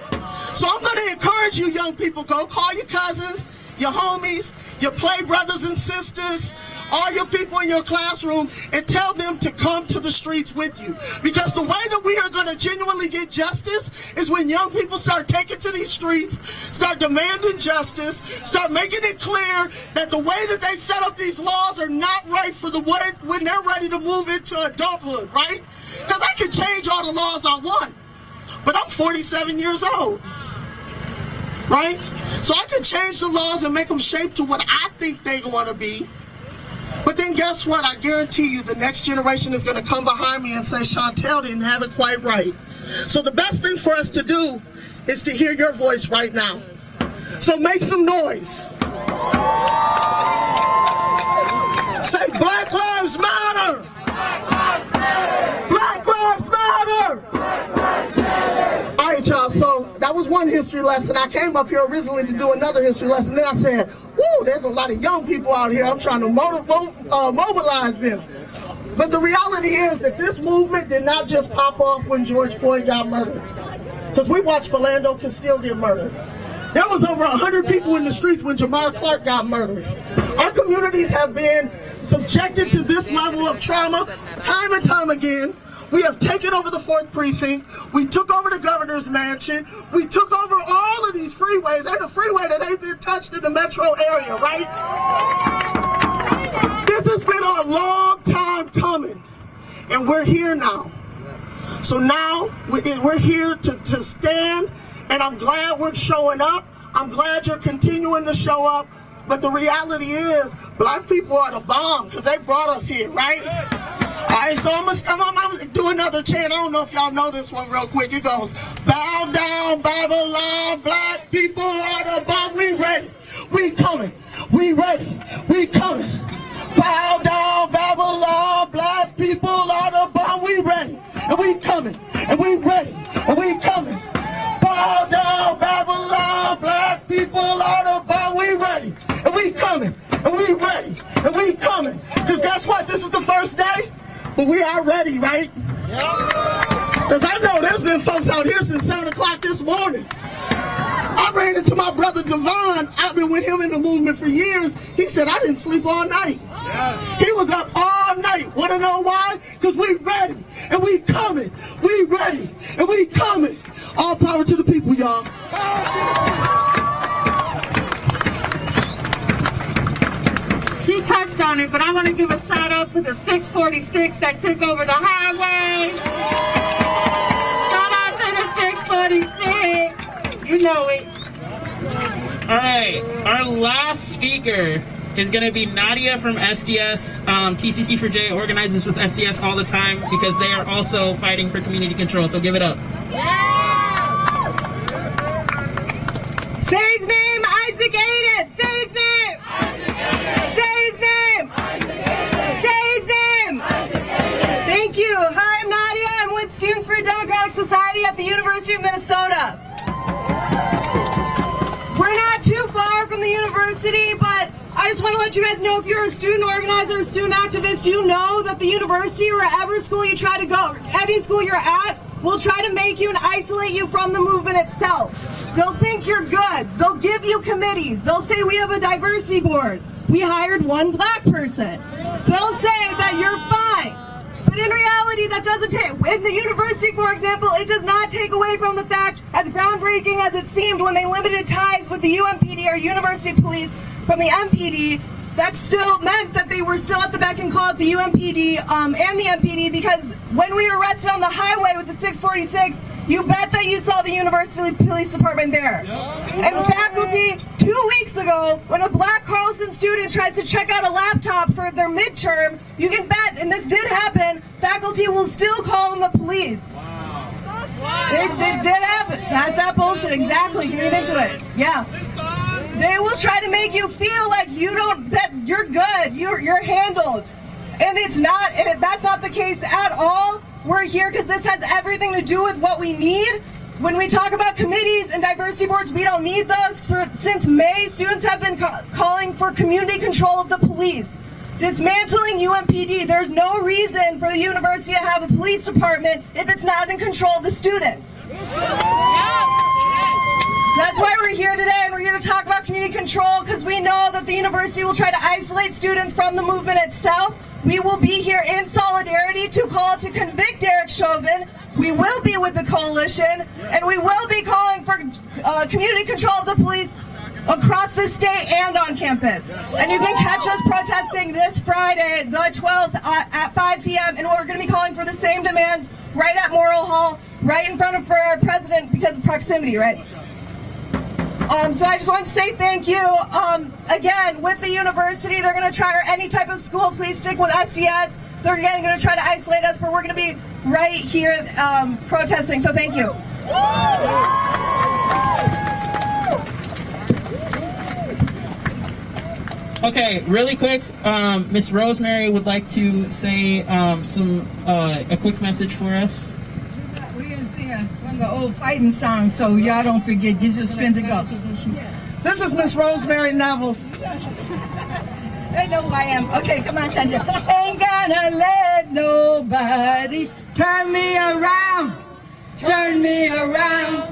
So I'm going to encourage you young people, go call your cousins, your homies, your play brothers and sisters, all your people in your classroom, and tell them to come to the streets with you. Because the way that we are going to genuinely get justice is when young people start taking to these streets, start demanding justice, start making it clear that the way that they set up these laws are not right for the way when they're ready to move into adulthood, right? Because I can change all the laws I want, but I'm 47 years old, right? So I can change the laws and make them shape to what I think they want to be. But then guess what? I guarantee you the next generation is going to come behind me and say, Chantal didn't have it quite right. So the best thing for us to do is to hear your voice right now. So make some noise. Say, Black Lives Matter! Black Lives Matter! Black Lives Matter! All right, y'all. history lesson. I came up here originally to do another history lesson. Then I said, woo, there's a lot of young people out here. I'm trying to mobilize them. But the reality is that this movement did not just pop off when George Floyd got murdered. Because we watched Philando Castile get murdered. There was over 100 people in the streets when Jamar Clark got murdered. Our communities have been subjected to this level of trauma time and time again. We have taken over the 4th precinct. We took over the governor's mansion. We took over all of these freeways. Ain't a freeway that ain't been touched in the metro area, right? This has been a long time coming, and we're here now. So now we're here to stand, and I'm glad we're showing up. I'm glad you're continuing to show up. But the reality is, black people are the bomb because they brought us here, right? All right, so I'm gonna do another chant. I don't know if y'all know this one real quick. It goes, bow down, Babylon, black people are the bomb. We ready, we coming, we ready, we coming. Bow down, Babylon, black people are the bomb. We ready, and we coming, and we ready, and we coming. Bow down, Babylon, black people are the bomb. We ready, and we coming, and we ready, and we coming. Because guess what? This is the first day, but we are ready, right? Because I know there's been folks out here since 7 o'clock this morning. I ran into my brother Devon. I've been with him in the movement for years. He said, I didn't sleep all night. Yes. He was up all night. Want to know why? Because we ready, and we coming. We ready, and we coming. All power to the people, y'all. She touched on it, but I want to give a shout out to the 646 that took over the highway. Shout out to the 646. You know it. All right, our last speaker is going to be Nadia from SDS. TCC for J organizes with SDS all the time because they are also fighting for community control, so give it up. Say his name, Isaac Aiden. Say his name. Say his name. Say his name. Thank you. Hi, I'm Nadia. I'm with Students for a Democratic Society at the University of Minnesota. We're not too far from the university, but I just want to let you guys know, if you're a student organizer or student activist, you know that the university or whatever school you try to go, any school you're at, will try to make you and isolate you from the movement itself. They'll think you're good. They'll give you committees. They'll say we have a diversity board. We hired one black person. They'll say that you're fine. But in reality, that doesn't take, in the university, for example, it does not take away from the fact, as groundbreaking as it seemed when they limited ties with the UMPD or University Police from the MPD, that still meant that they were still at the beck and call at the UMPD and the MPD, because when we were arrested on the highway with the 646, you bet that you saw the University Police Department there. And faculty, 2 weeks ago, when a black Carlson student tries to check out a laptop for their midterm, you can bet, and this did happen, faculty will still call in the police. It did happen. That's that bullshit, exactly. You read into it. Yeah. They will try to make you feel like that you're good, you're handled. And it's not, that's not the case at all. We're here because this has everything to do with what we need. When we talk about committees and diversity boards, we don't need those. Since May, students have been calling for community control of the police. Dismantling UMPD, there's no reason for the university to have a police department if it's not in control of the students. So that's why we're here today, and we're here to talk about community control, because we know that the university will try to isolate students from the movement itself. We will be here in solidarity to call to convict Derek Chauvin. We will be with the coalition, and we will be calling for community control of the police across the state and on campus. And you can catch us protesting this Friday, the 12th, at 5 p.m., and we're going to be calling for the same demands right at Morrill Hall, right in front of our president, because of proximity, right? So I just want to say thank you. Again, with the university, they're going to try, or any type of school, please stick with SDS. They're again going to try to isolate us, but we're going to be right here protesting, so thank you. Okay, really quick, Miss Rosemary would like to say a quick message for us. We're going to sing one of the old fighting songs, so y'all don't forget. You just finna go. This is Miss Rosemary Nevels. They know who I am. Okay, come on, Shanja. Ain't gonna let nobody turn me around. Turn me around.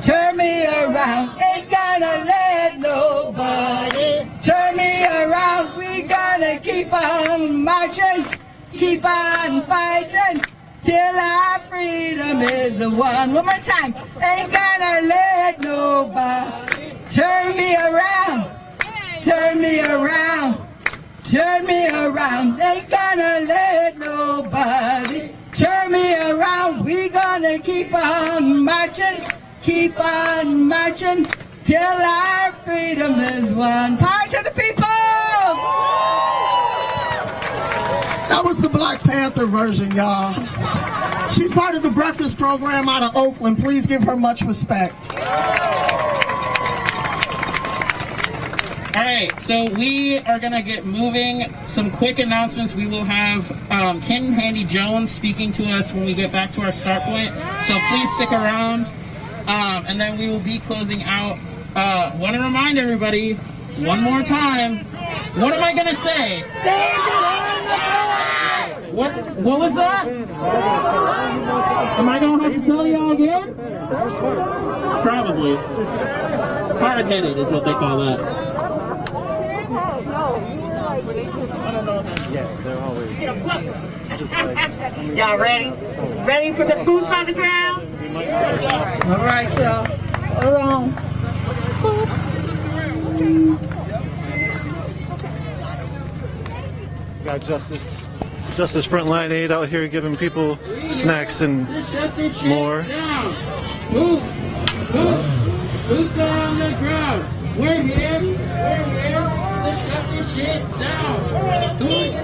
Turn me around. Ain't gonna let nobody turn me around. We gonna keep on marching. Keep on fighting. Till our freedom is won. One more time. Ain't gonna let nobody turn me around. Turn me around. Turn me around. Ain't gonna let nobody turn me around. We gonna keep on marching. Keep on marching. Till our freedom is won. Power to the people! That was the Black Panther version, y'all. She's part of the Breakfast program out of Oakland. Please give her much respect. All right, so we are gonna get moving. Some quick announcements. We will have Ken Handy Jones speaking to us when we get back to our start point. So please stick around. And then we will be closing out. Want to remind everybody one more time. What am I gonna say? What was that? Am I gonna have to tell y'all again? Probably. Hard-headed is what they call that. Y'all ready? Ready for the boots on the ground? All right, y'all. Hold on. Got Justice Frontline Aid out here giving people snacks and more. Boots are on the ground. We're here to shut this shit down. Boots.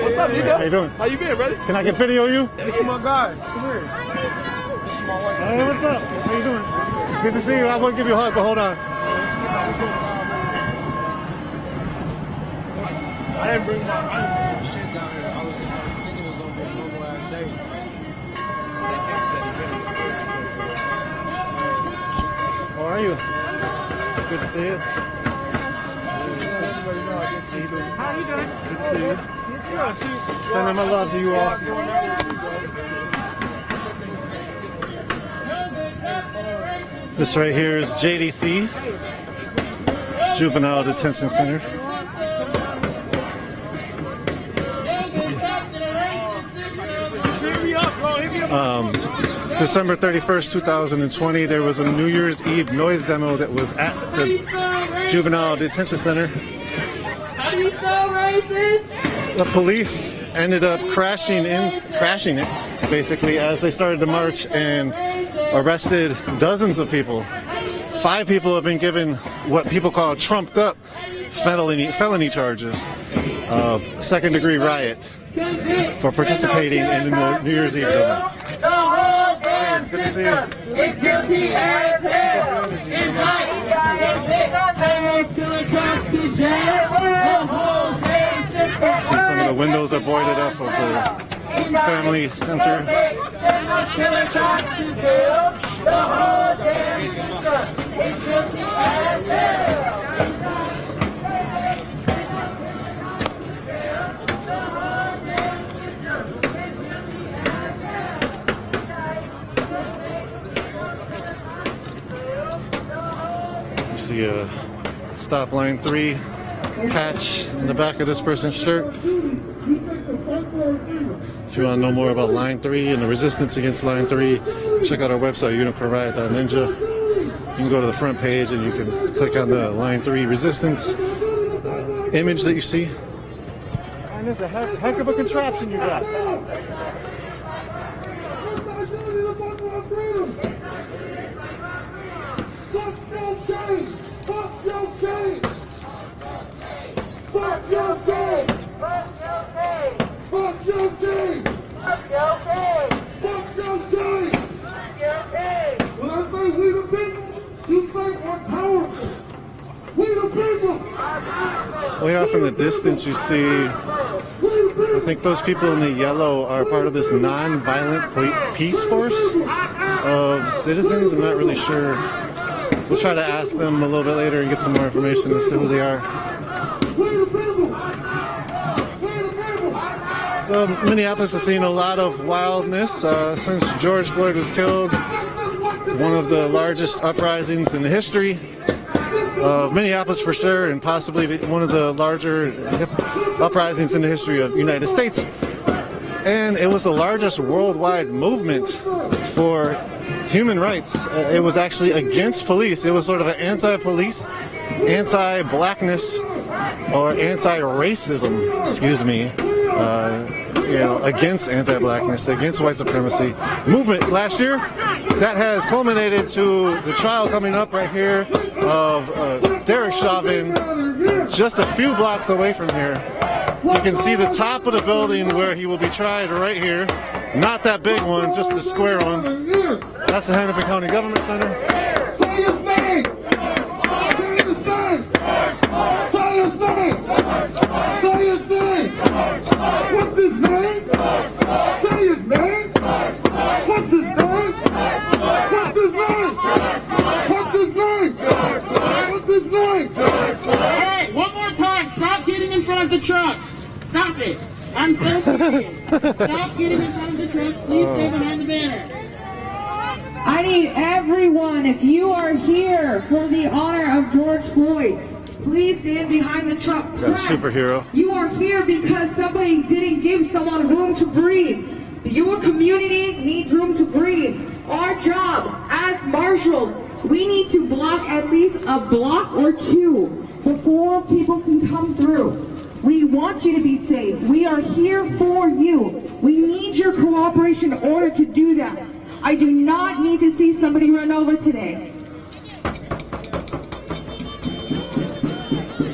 What's up, Nico? How you doing? How you been, brother? Can I get video of you? This is my guy. Come here. This is my wife. Hey, what's up? How you doing? Good to see you. I want to give you a hug, but hold on. I didn't bring my shit down here. I was thinking it was gonna be a normal ass day. How are you? Good to see you. How you doing? Good to see you. Sending my love to you all. This right here is JDC, Juvenile Detention Center. December 31st, 2020, there was a New Year's Eve noise demo that was at the Juvenile Detention Center. How do you spell racist? The police ended up crashing it, basically, as they started to march and arrested dozens of people. 5 people have been given what people call trumped up felony charges of second-degree riot for participating in the New Year's Eve demo. The whole damn system is guilty as hell. Indict, convict, sentence to a cost to jail. The whole damn system. See, some of the windows are boarded up of the family center. Sentence to a cost to jail. The whole damn system is guilty as hell. You see a Stop Line 3 patch in the back of this person's shirt. If you want to know more about Line 3 and the resistance against Line 3, check out our website, unicornriot.ninja. You can go to the front page and you can click on the Line 3 resistance image that you see. And it's a heck of a contraption you got. Fuck your Way off in the distance, you see, I think those people in the yellow are part of this non-violent peace force of citizens. I'm not really sure. We'll try to ask them a little bit later and get some more information as to who they are. So Minneapolis has seen a lot of wildness since George Floyd was killed. One of the largest uprisings in the history of Minneapolis for sure, and possibly one of the larger uprisings in the history of the United States. And it was the largest worldwide movement for human rights. It was actually against police. It was sort of an anti-police, anti-blackness, or anti-racism, excuse me, against anti-blackness, against white supremacy movement last year. That has culminated to the trial coming up right here of Derek Chauvin, just a few blocks away from here. You can see the top of the building where he will be tried right here. Not that big one, just the square one. That's the Hennepin County Government Center. Say his name! Say his name! Say his name! Say his name! What's his name? Say his name! What's his name? What's his name? What's his name? What's his name? Hey, one more time. Stop getting in front of the truck. Stop it. I'm so serious. Stop getting in front of the truck. Please stay behind the banner. I need everyone, if you are here for the honor of George Floyd, please stand behind the truck. Got a superhero. You are here because somebody didn't give someone room to breathe. Your community needs room to breathe. Our job as marshals, we need to block at least a block or two before people can come through. We want you to be safe. We are here for you. We need your cooperation in order to do that. I do not need to see somebody run over today.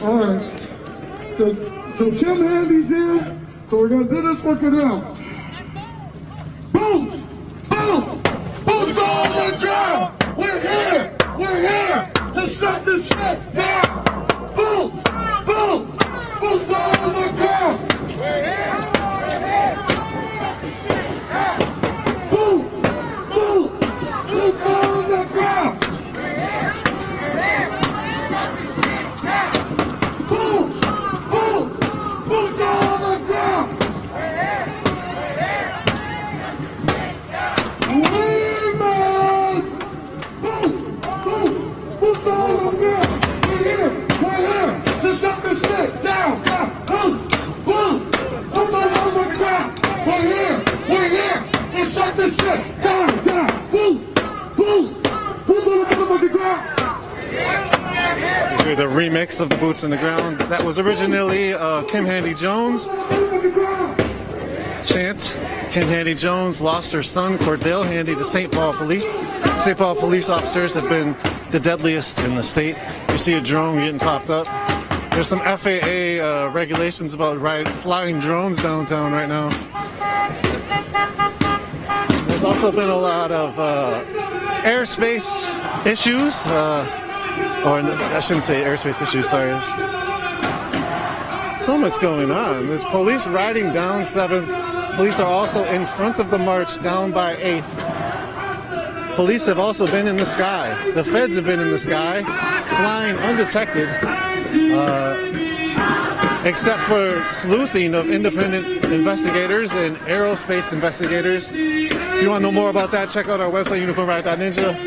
All right. So Kim Handy's here, so we're going to do this for Canal. Boots! Boots! Boots on the ground! We're here! We're here to shut this shit down! Boots! Boots! Boots on the ground! We're here! Boots! Boots! Boots on the ground! Boots! Boots! Boots on the ground! Women! Boots! Boots! Boots on the ground! We're here! We're here to shut this shit down! Boots! Boots! Boots on the ground! We're here! We're here to shut this shit down! Boots! Boots! Boots on the motherfucking ground! You hear the remix of the Boots on the Ground. That was originally Kim Handy Jones chant. Kim Handy Jones lost her son, Cordell Handy, to St. Paul Police. St. Paul police officers have been the deadliest in the state. You see a drone getting popped up. There's some FAA regulations about flying drones downtown right now. There's also been a lot of airspace issues. Or I shouldn't say airspace issues, sorry. So much going on. There's police riding down 7th. Police are also in front of the march down by 8th. Police have also been in the sky. The feds have been in the sky, flying undetected, except for sleuthing of independent investigators and aerospace investigators. If you want to know more about that, check out our website, unicornride.ninja.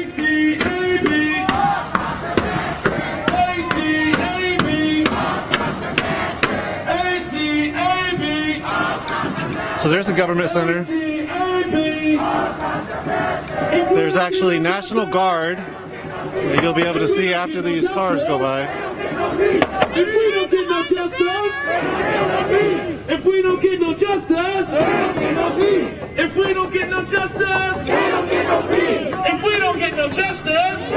So there's the government center. There's actually National Guard that you'll be able to see after these cars go by. If we don't get no justice, if we don't get no justice, if we don't get no justice, if we don't get no justice,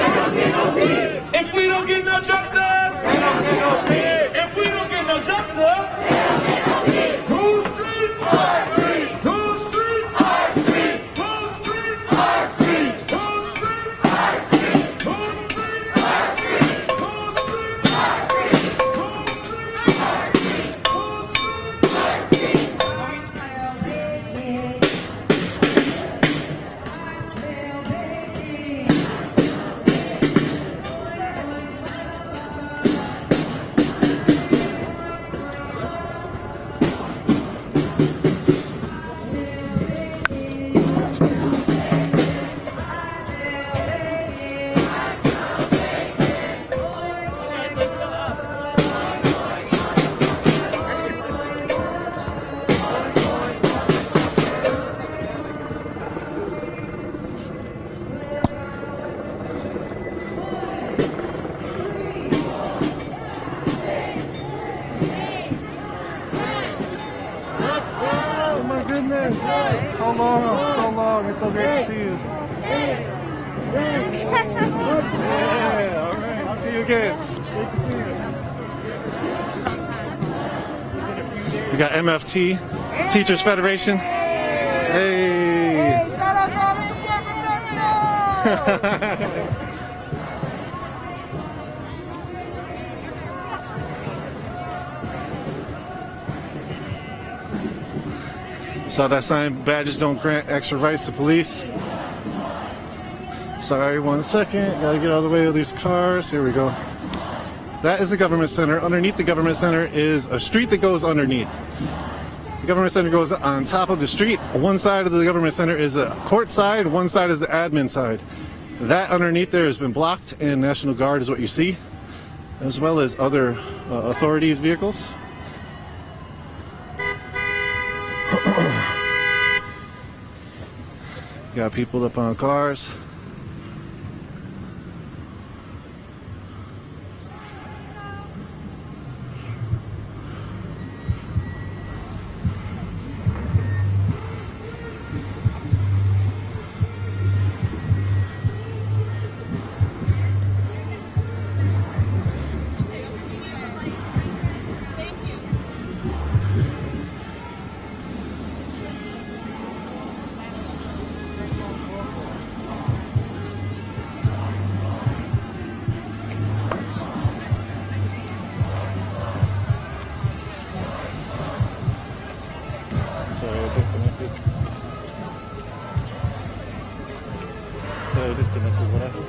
if we don't get no justice, if we don't get no justice, whose streets? Whose streets? Whose streets? Whose streets? Whose streets? Whose streets? So long. It's so great to see you. Yeah, all right. I'll see you again. Great to see you. We got MFT, Teachers Federation. Hey. Shout out to all the support professionals. Saw that sign, badges don't grant extra rights to police. Sorry, 1 second. Gotta get out of the way of these cars. Here we go. That is the government center. Underneath the government center is a street that goes underneath. The government center goes on top of the street. One side of the government center is a court side, one side is the admin side. That underneath there has been blocked, and National Guard is what you see, as well as other authorities' vehicles. Got people up on cars. Disconnected, whatever.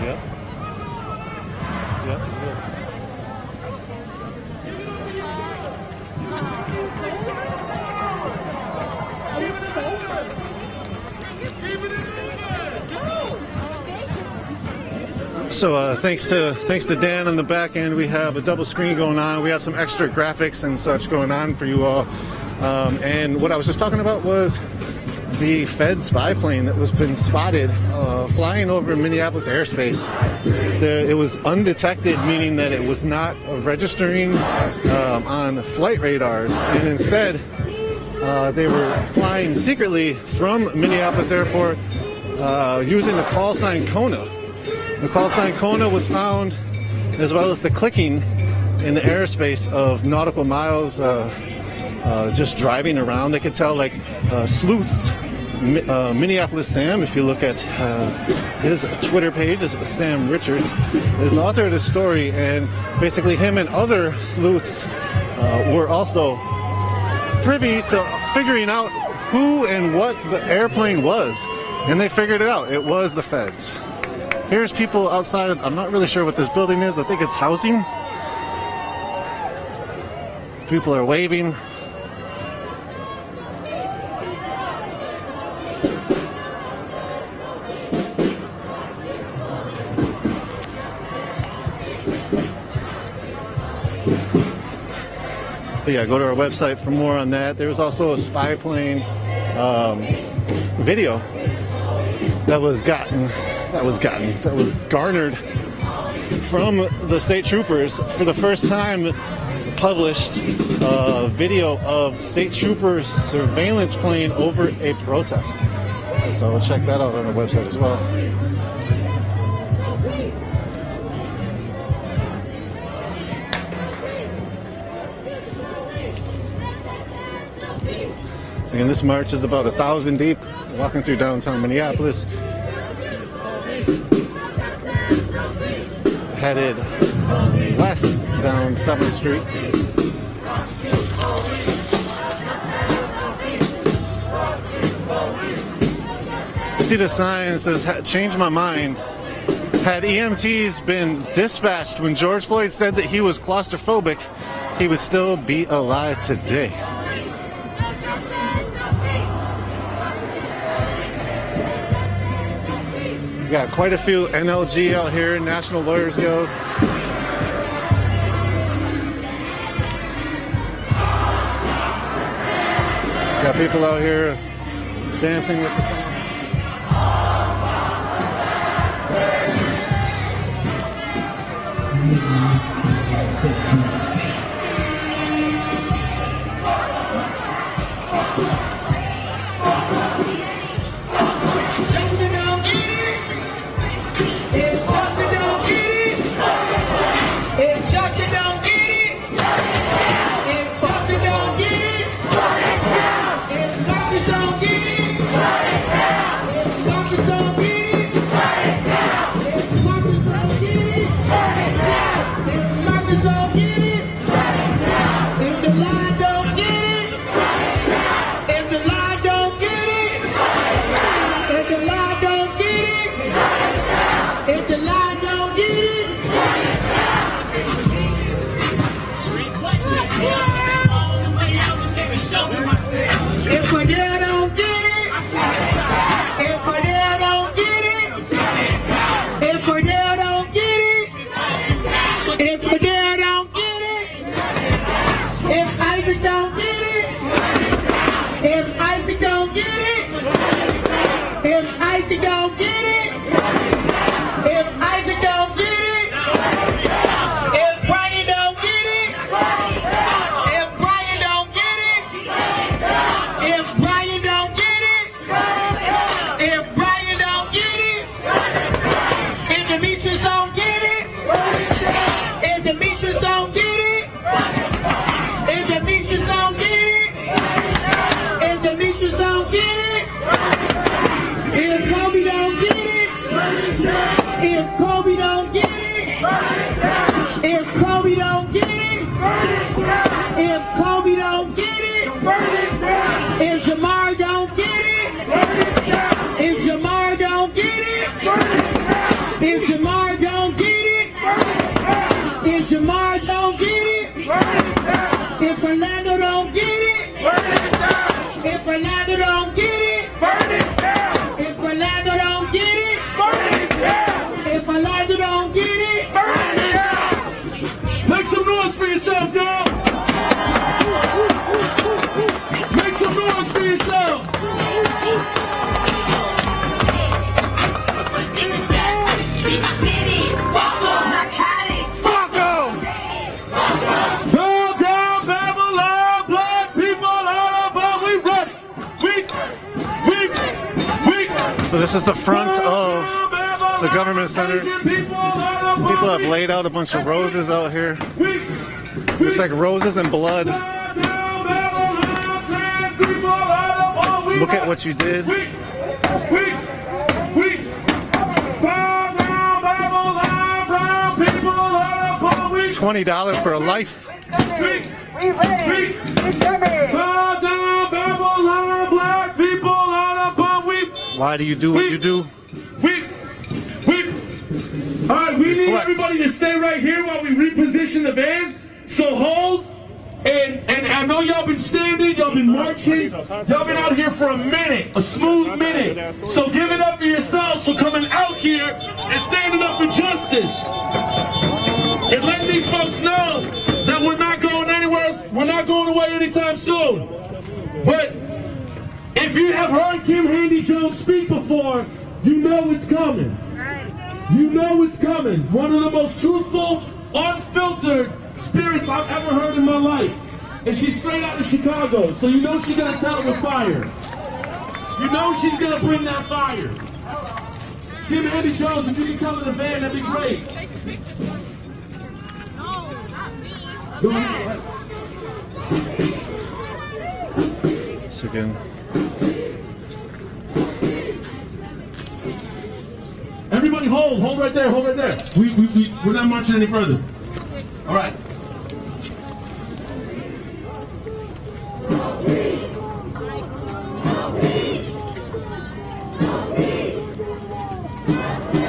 Yep. So thanks to Dan on the back end, we have a double screen going on. We have some extra graphics and such going on for you all. And what I was just talking about was the Fed spy plane that was been spotted flying over Minneapolis airspace. It was undetected, meaning that it was not registering on flight radars, and instead they were flying secretly from Minneapolis Airport using the call sign Kona. The call sign Kona was found, as well as the clicking in the airspace of nautical miles just driving around. They could tell, like, sleuths. Minneapolis Sam, if you look at his Twitter page, is Sam Richards, is the author of this story, and basically him and other sleuths were also privy to figuring out who and what the airplane was, and they figured it out. It was the feds. Here's people outside of, I'm not really sure what this building is. I think it's housing. People are waving. But yeah, go to our website for more on that. There's also a spy plane video that was garnered from the state troopers. For the first time, published a video of state troopers surveillance plane over a protest. So check that out on our website as well. So again, this march is about 1,000 deep, walking through downtown Minneapolis, headed west down 7th Street. You see the sign that says, "Change my mind." Had EMTs been dispatched when George Floyd said that he was claustrophobic, he would still be alive today. We got quite a few NLG out here, National Lawyers Guild. Got people out here dancing with the song. If Isaac don't get it, if Isaac don't get it, if Isaac don't get it, if Isaac don't get it, if Brian don't get it, if Brian don't get it, if Brian don't get it, if Brian don't get it, if Demetrius don't get it, if Demetrius don't get it, if Demetrius don't get it, if Demetrius don't get it, if Kobe don't get it, if Kobe don't get it, if Kobe don't get it, if Kobe don't get it, if Jamar don't get it, if Jamar don't get it, if Jamar don't get it, if Jamar don't get it, if Orlando don't get it, if Orlando don't get it, if Orlando don't get it, if Orlando don't get it, Make some noise for yourselves, y'all. Make some noise for yourselves. Bow down, Babylon, black people out of our, we ready. So this is the front of the government center. People have laid out a bunch of roses out here. Looks like roses and blood. Look at what you did. $20 for a life. Why do you do what you do? All right, we need everybody to stay right here while we reposition the van. So hold. And I know y'all been standing, y'all been marching, y'all been out here for a minute, a smooth minute. So give it up for yourselves for coming out here and standing up for justice. And letting these folks know that we're not going anywhere else, we're not going away anytime soon. But if you have heard Kim Handy Jones speak before, you know it's coming. You know it's coming. One of the most truthful, unfiltered spirits I've ever heard in my life. And she's straight out of Chicago, so you know she's gonna tell it with fire. You know she's gonna bring that fire. Kim Handy Jones, if you can come to the van, that'd be great. Go ahead. Once again. Everybody hold right there, hold right there. We're not marching any further. All right.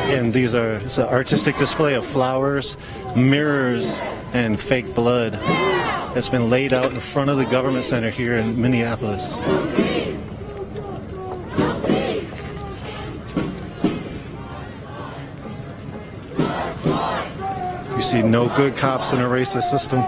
And it's an artistic display of flowers, mirrors, and fake blood that's been laid out in front of the government center here in Minneapolis. You see no good cops in a racist system.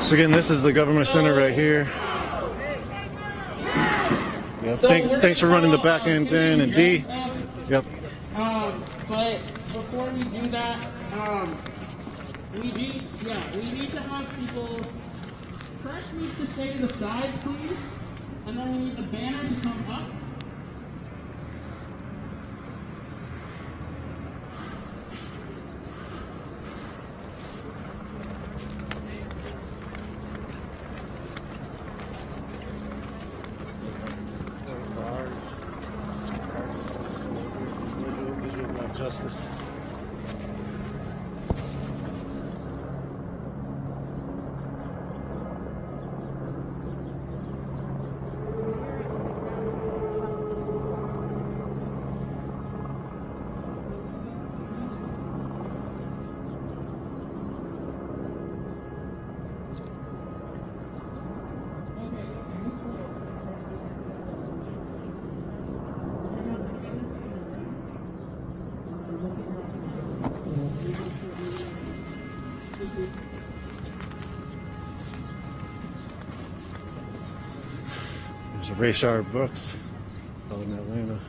So again, this is the government center right here. Yeah, thanks for running the back end in and D. Yep. But before we do that, we need to have people. Track needs to stay to the sides, please, and then we need the banner to come up. Justice. There's a Rayshard Books out in Atlanta.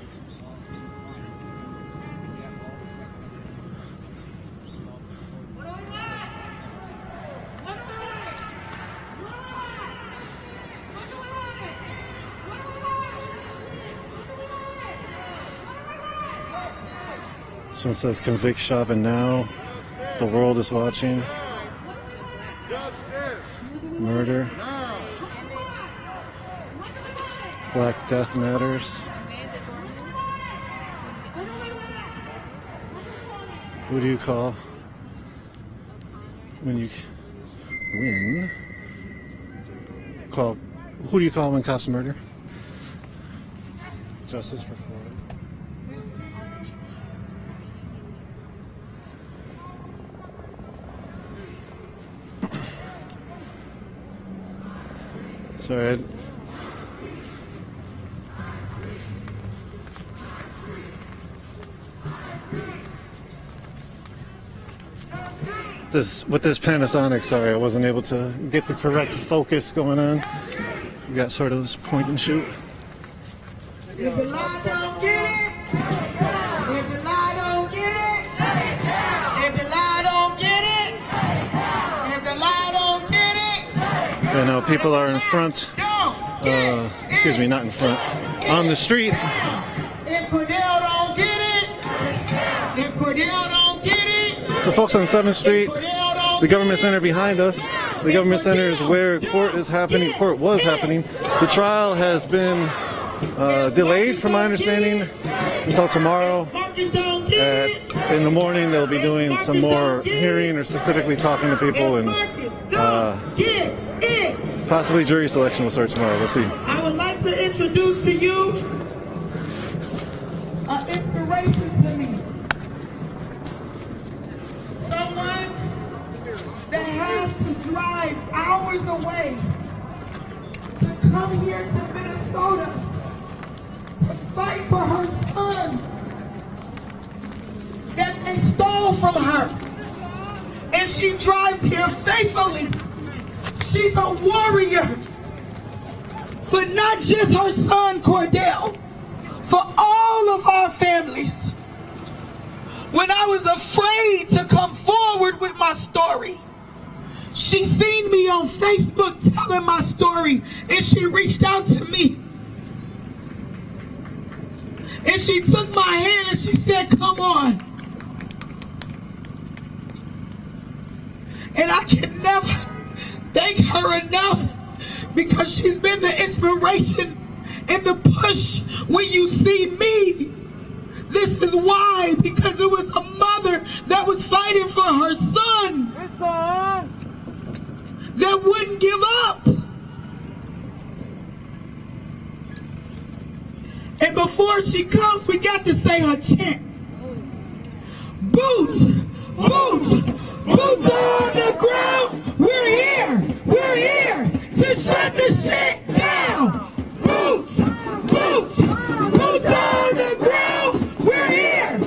This one says convict Chauvin now. The world is watching. Murder. Black Death Matters. Who do you call when you who do you call when cops murder? Justice for Floyd. Sorry. With this Panasonic, sorry, I wasn't able to get the correct focus going on. We got sort of this point and shoot. If the lie don't get it, if the lie don't get it, if the lie don't get it, if the lie don't get it. I know people are in front. Excuse me, not in front. On the street. If Cordell don't get it, if Cordell don't get it. So folks on 7th Street, the government center behind us. The government center is where court is happening. Court was happening. The trial has been delayed, from my understanding, until tomorrow. In the morning, they'll be doing some more hearing or specifically talking to people, and possibly jury selection will start tomorrow. We'll see. I would like to introduce to you an inspiration to me. Someone that has to drive hours away to come here to Minnesota to fight for her son that they stole from her. And she drives here faithfully. She's a warrior for not just her son Cordell, for all of our families. When I was afraid to come forward with my story, she seen me on Facebook telling my story, and she reached out to me. And she took my hand and she said, "Come on." And I can never thank her enough, because she's been the inspiration and the push when you see me. This is why, because it was a mother that was fighting for her son, that wouldn't give up. And before she comes, we got to say her chant. Boots, boots, boots on the ground. We're here to shut the shit down. Boots, boots, boots on the ground. We're here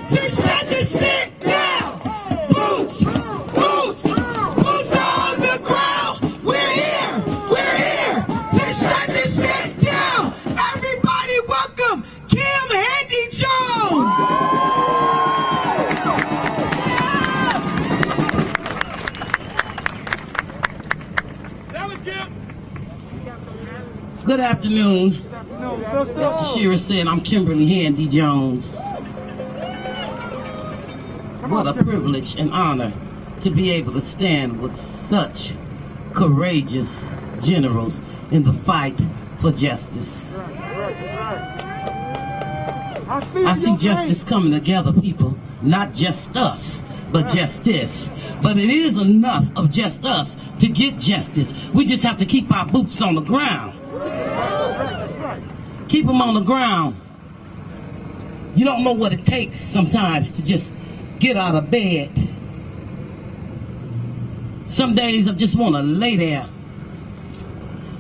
to shut the shit down. Boots, boots, boots on the ground. Good afternoon. As Tashira said, I'm Kimberly Handy Jones. What a privilege and honor to be able to stand with such courageous generals in the fight for justice. I see justice coming together, people. Not just us, but justice. But it is enough of just us to get justice. We just have to keep our boots on the ground. Keep them on the ground. You don't know what it takes sometimes to just get out of bed. Some days I just want to lay there.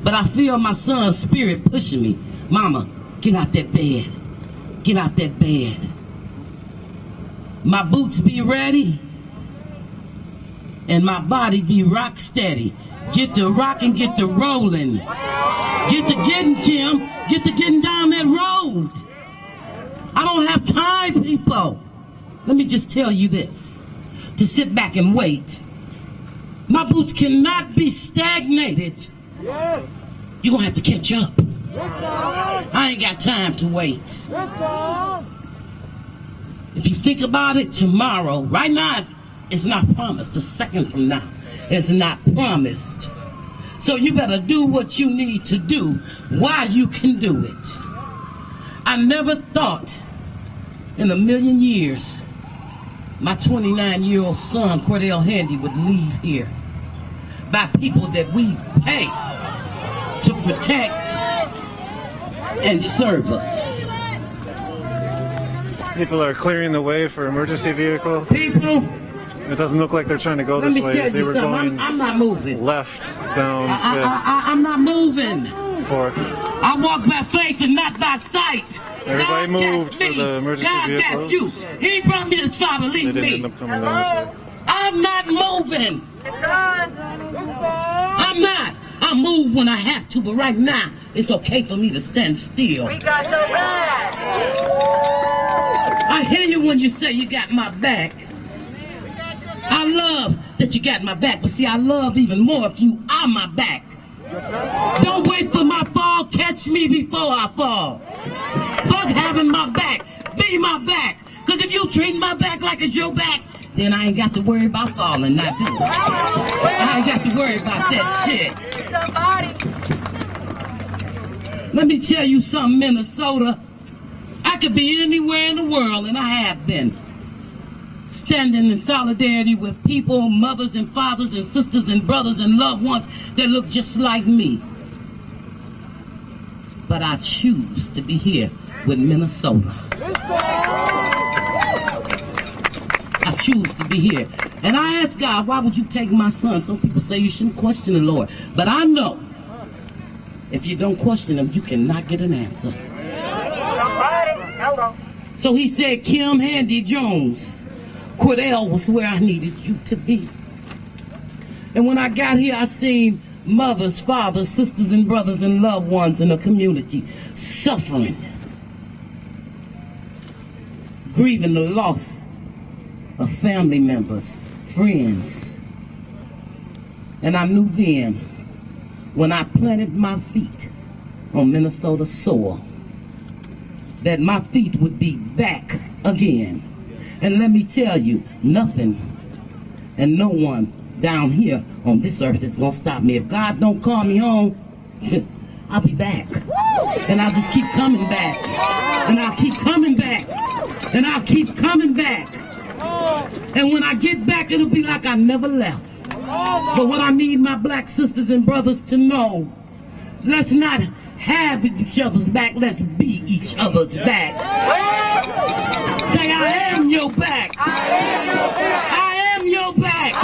But I feel my son's spirit pushing me. Mama, get out that bed. Get out that bed. My boots be ready and my body be rock steady. Get to rockin', get to rollin'. Get to getting, Kim. Get to getting down that road. I don't have time, people. Let me just tell you this. To sit back and wait. My boots cannot be stagnated. You're gonna have to catch up. I ain't got time to wait. If you think about it, tomorrow, right now, it's not promised. A second from now, it's not promised. So you better do what you need to do while you can do it. I never thought in a million years my 29-year-old son, Cordell Handy, would leave here by people that we pay to protect and serve us. People are clearing the way for emergency vehicle. People, it doesn't look like they're trying to go this way. Let me tell They you were something. going I'm not moving. left down I'm not moving. Fourth. I walk by faith and not by sight. Everybody God moved kept for me. the emergency God vehicle. kept you. He brought me this far to They leave didn't me. end up coming down this way. I'm not moving. I'm not. I move when I have to, but right now, it's okay for me to stand still. We got your back. I hear you when you say you got my back. I love that you got my back, but see, I love even more if you are my back. Don't wait for my fall, catch me before I fall. Fuck having my back, be my back. Cause if you treat my back like it's your back, then I ain't got to worry about falling, not do it. I ain't got to worry about that shit. Let me tell you something, Minnesota. I could be anywhere in the world, and I have been. Standing in solidarity with people, mothers and fathers and sisters and brothers and loved ones that look just like me. But I choose to be here with Minnesota. I choose to be here. And I ask God, why would you take my son? Some people say you shouldn't question the Lord. But I know, if you don't question him, you cannot get an answer. So he said, Kim Handy Jones, Cordell was where I needed you to be. And when I got here, I seen mothers, fathers, sisters and brothers and loved ones in the community suffering, grieving the loss of family members, friends. And I knew then, when I planted my feet on Minnesota soil, that my feet would be back again. And let me tell you, nothing and no one down here on this earth is gonna stop me. If God don't call me home, I'll be back. And I'll just keep coming back. And I'll keep coming back. And I'll keep coming back. And when I get back, it'll be like I never left. But what I need my black sisters and brothers to know, let's not have each other's back, let's be each other's back. Say, I am your back. I am your back.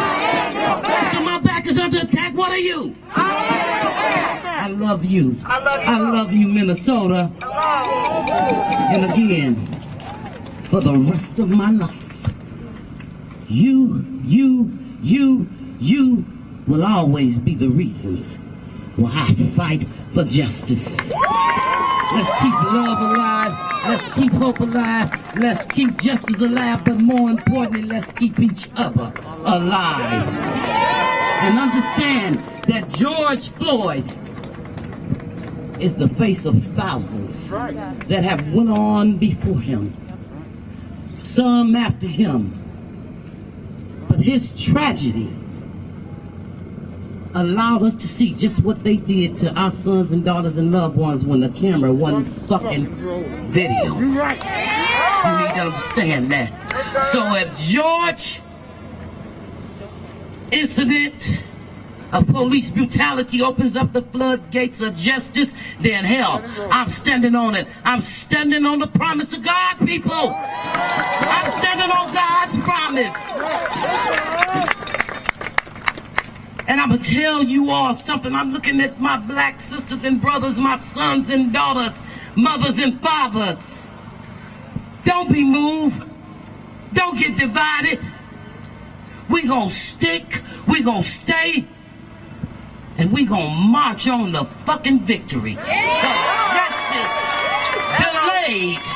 So my back is under attack. What are you? I love you. I love you, Minnesota. And again, for the rest of my life, you will always be the reasons why I fight for justice. Let's keep love alive. Let's keep hope alive. Let's keep justice alive. But more importantly, let's keep each other alive. And understand that George Floyd is the face of thousands that have went on before him, some after him. But his tragedy allowed us to see just what they did to our sons and daughters and loved ones when the camera wasn't fucking video. You need to understand that. So if George incident of police brutality opens up the floodgates of justice, then hell, I'm standing on it. I'm standing on the promise of God, people. I'm standing on God's promise. And I'm going to tell you all something. I'm looking at my black sisters and brothers, my sons and daughters, mothers and fathers. Don't be moved. Don't get divided. We're going to stick. We're going to stay. And we're going to march on the fucking victory. Justice delayed.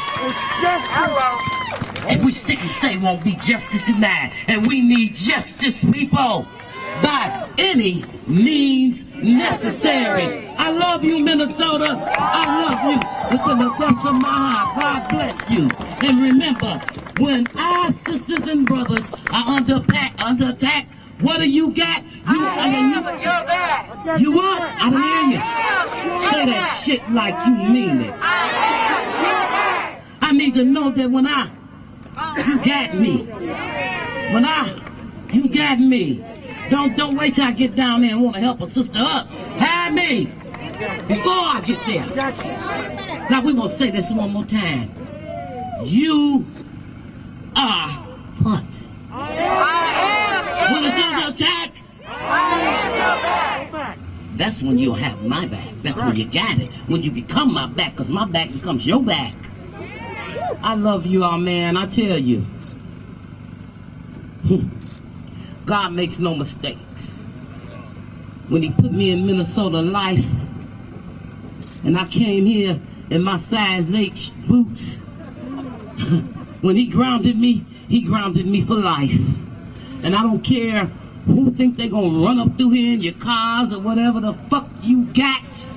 If we stick and stay, won't be justice denied. And we need justice, people, by any means necessary. I love you, Minnesota. I love you within the depths of my heart. God bless you. And remember, when our sisters and brothers are under attack, what do you got? You what? I don't hear you. Say that shit like you mean it. I need to know that when you got me. You got me. Don't wait till I get down there and want to help a sister up. Have me before I get there. Now we're gonna say this one more time. You are what? When it's under attack, that's when you'll have my back. That's when you got it. When you become my back, because my back becomes your back. I love you all, man. I tell you. God makes no mistakes. When he put me in Minnesota life, and I came here in my size H boots, when he grounded me for life. And I don't care who think they're gonna run up through here in your cars or whatever the fuck you got.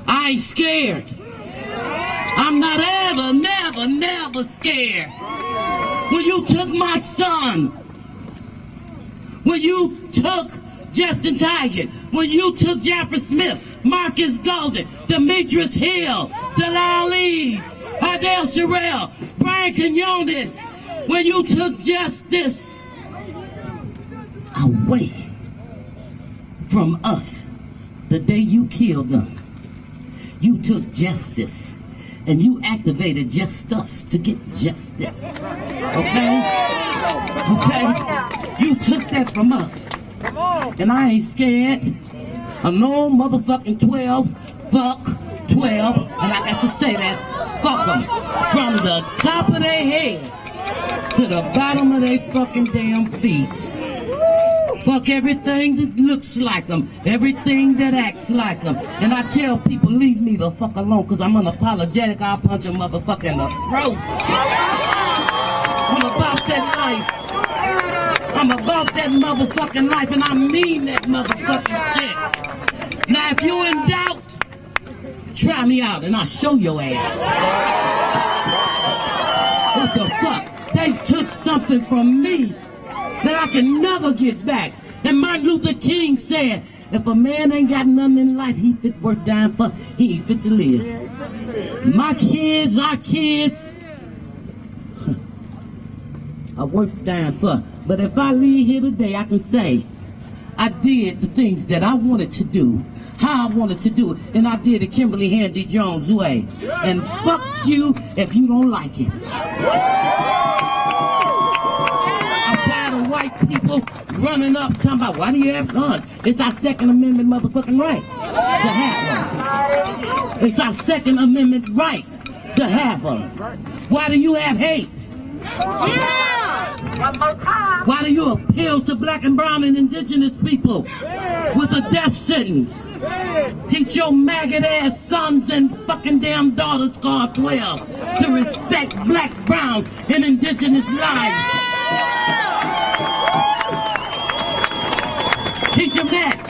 I ain't scared. I'm not never scared. When you took my son, when you took Justin Tigert, when you took Jeffrey Smith, Marcus Golden, Demetrius Hill, Delal Eve, Adele Sherrill, Brian Quinones, when you took justice away from us the day you killed them, you took justice and you activated just us to get justice. Okay? You took that from us. And I ain't scared of no motherfucking 12. Fuck 12. And I got to say that. Fuck them. From the top of their head to the bottom of their fucking damn feet. Fuck everything that looks like them, everything that acts like them. And I tell people, leave me the fuck alone, because I'm unapologetic. I'll punch a motherfucker in the throat. I'm about that life. I'm about that motherfucking life, and I mean that motherfucking shit. Now, if you in doubt, try me out, and I'll show your ass. What the fuck? They took something from me that I can never get back. And Martin Luther King said, if a man ain't got nothing in life, he fit worth dying for, he ain't fit to live. My kids, our kids, are worth dying for. But if I leave here today, I can say, I did the things that I wanted to do, how I wanted to do it, and I did it Kimberly Handy Jones way. And fuck you if you don't like it. White people running up talking about, why do you have guns? It's our Second Amendment motherfucking right to have them. It's our Second Amendment right to have them. Why do you have hate? Why do you appeal to black and brown and indigenous people with a death sentence? Teach your maggot ass sons and fucking damn daughters called 12 to respect black, brown, and indigenous lives. Teach them that.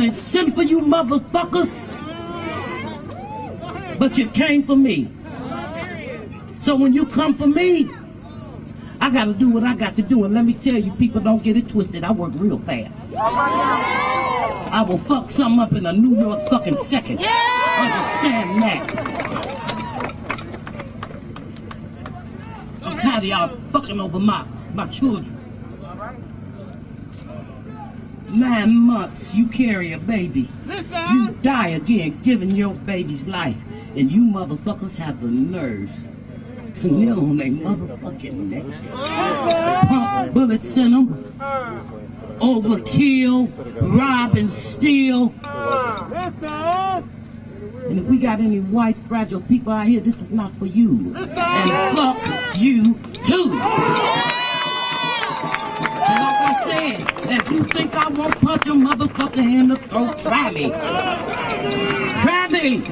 didn't send for you motherfuckers, but you came for me. So when you come for me, I gotta do what I got to do. And let me tell you, people, don't get it twisted. I work real fast. I will fuck something up in a New York fucking second. Understand that. I'm tired of y'all fucking over my children. 9 months, you carry a baby. You die again, giving your baby's life. And you motherfuckers have the nerves to kneel on their motherfucking necks. Pump bullets in them. Overkill, rob and steal. And if we got any white fragile people out here, this is not for you. And fuck you too. And like I said, if you think I won't punch a motherfucker in the throat, try me. Try me.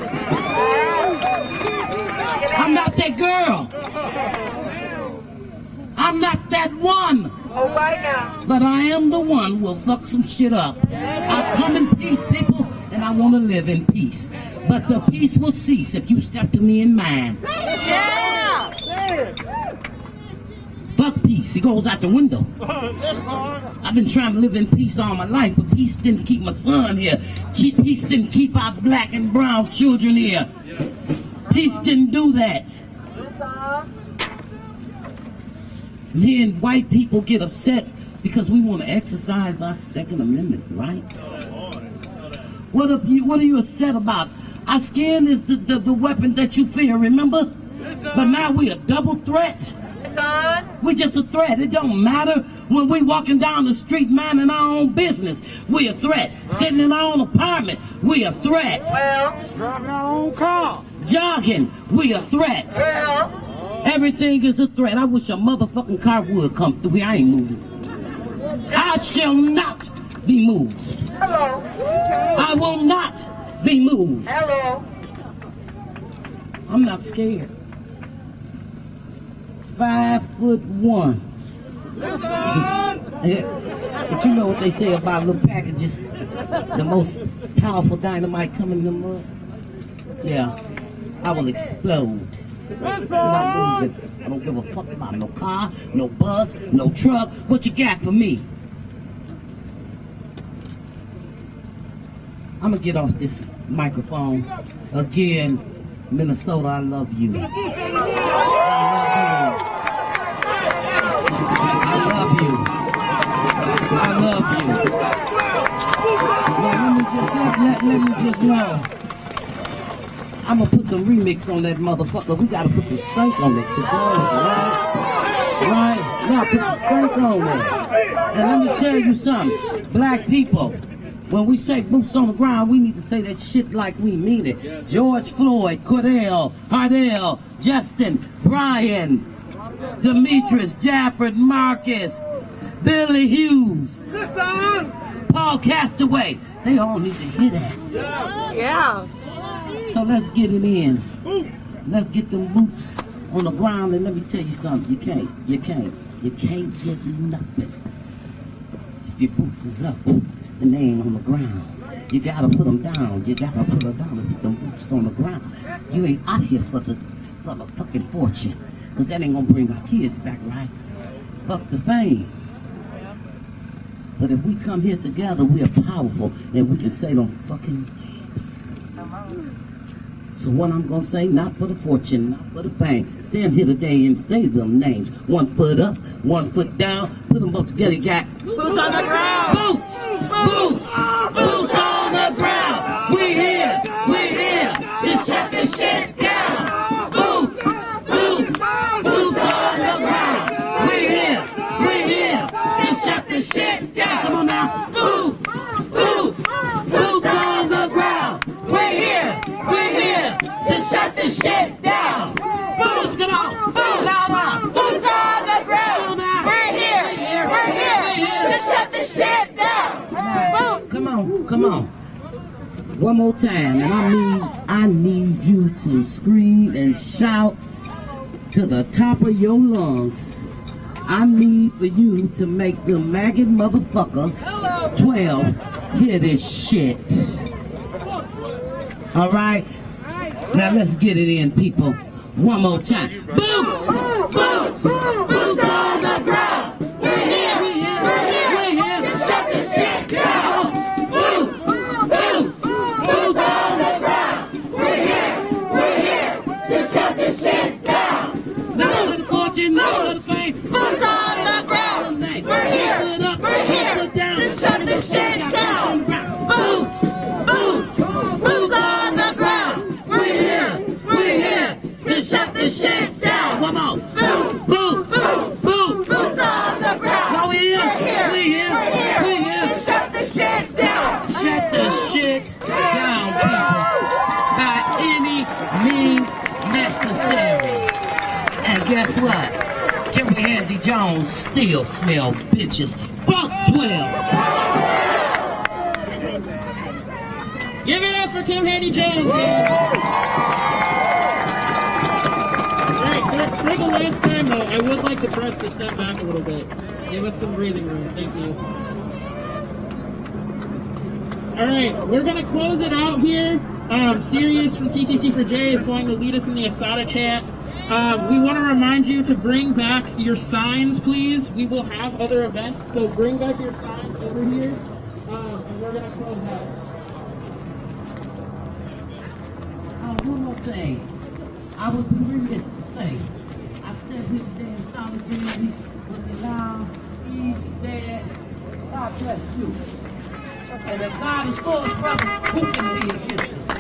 I'm not that girl. I'm not that one. But I am the one who will fuck some shit up. I come in peace, people, and I want to live in peace. But the peace will cease if you step to me in mind. Fuck peace. It goes out the window. I've been trying to live in peace all my life, but peace didn't keep my son here. Peace didn't keep our black and brown children here. Peace didn't do that. Me and white people get upset because we want to exercise our Second Amendment right. What are you upset about? Our skin is the weapon that you fear, remember? But now we a double threat. We just a threat. It don't matter when we walking down the street minding our own business. We a threat. Sitting in our own apartment. We a threat. Driving our own car. Jogging. We a threat. Everything is a threat. I wish a motherfucking car would come through here. I ain't moving. I shall not be moved. Hello. I will not be moved. Hello. I'm not scared. 5'1". But you know what they say about little packages? The most powerful dynamite coming in the mud? Yeah, I will explode. I'm not moving. I don't give a fuck about no car, no bus, no truck. What you got for me? I'm gonna get off this microphone. Again, Minnesota, I love you. I love you. I love you. Now, let me just know. I'm gonna put some remix on that motherfucker. We gotta put some stank on it today, right? Right? We gotta put some stank on it. And let me tell you something. Black people, when we say boots on the ground, we need to say that shit like we mean it. George Floyd, Cordell, Hardell, Justin, Brian, Demetrius, Jafford, Marcus, Billy Hughes, Paul Castaway. They all need to hear that. Yeah. So let's get it in. Let's get them boots on the ground, and let me tell you something. You can't get nothing if your boots is up and they ain't on the ground. You gotta put them down. You gotta put them down and put them boots on the ground. You ain't out here for the fucking fortune, cause that ain't gonna bring our kids back, right? Fuck the fame. But if we come here together, we are powerful, and we can say them fucking things. So what I'm gonna say, not for the fortune, not for the fame. Stand here today and say them names. 1 foot up, 1 foot down. Put them both together. You got boots on the ground. Boots, boots, boots on the ground. We here to shut this shit down. Boots, boots, boots on the ground. We here to shut this shit down. Come on now. Boots, boots, boots on the ground. We're here to shut this shit down. Boots, come on. Boots, louder. Boots on the ground. We're here to shut this shit down. Boots. Come on. One more time, and I need you to scream and shout to the top of your lungs. I need for you to make the maggot motherfuckers 12 hear this shit. All right? Now let's get it in, people. One more time. Boots! Boots! Boots on the ground! We're here! We're here! To shut this shit down! Boots! Boots! Boots on the ground! We're here! To shut this shit down! Not for the fortune, not for the fame. Boots on the ground! We're here! To shut this shit down! Boots! Boots! Boots on the ground! We're here! To shut this shit down! One more! Boots! Boots! Boots! Boots on the ground! No, we're here! To shut this shit down! Shut the shit down, people! By any means necessary. And guess what? Kimberly Andy Jones still smell bitches. Fuck 12! Give it up for Kim Handy Jones, man. Alright, for the last time though, I would like the press to step back a little bit. Give us some breathing room. Thank you. Alright, we're gonna close it out here. Sirius from TCC4J is going to lead us in the Asada chant. We want to remind you to bring back your signs, please. We will have other events, so bring back your signs over here. And we're gonna close out. One more thing. I would be remiss to say, I said here today in solidarity with the now, he's dead. God bless you. And if God is for us, brother, who can be against us?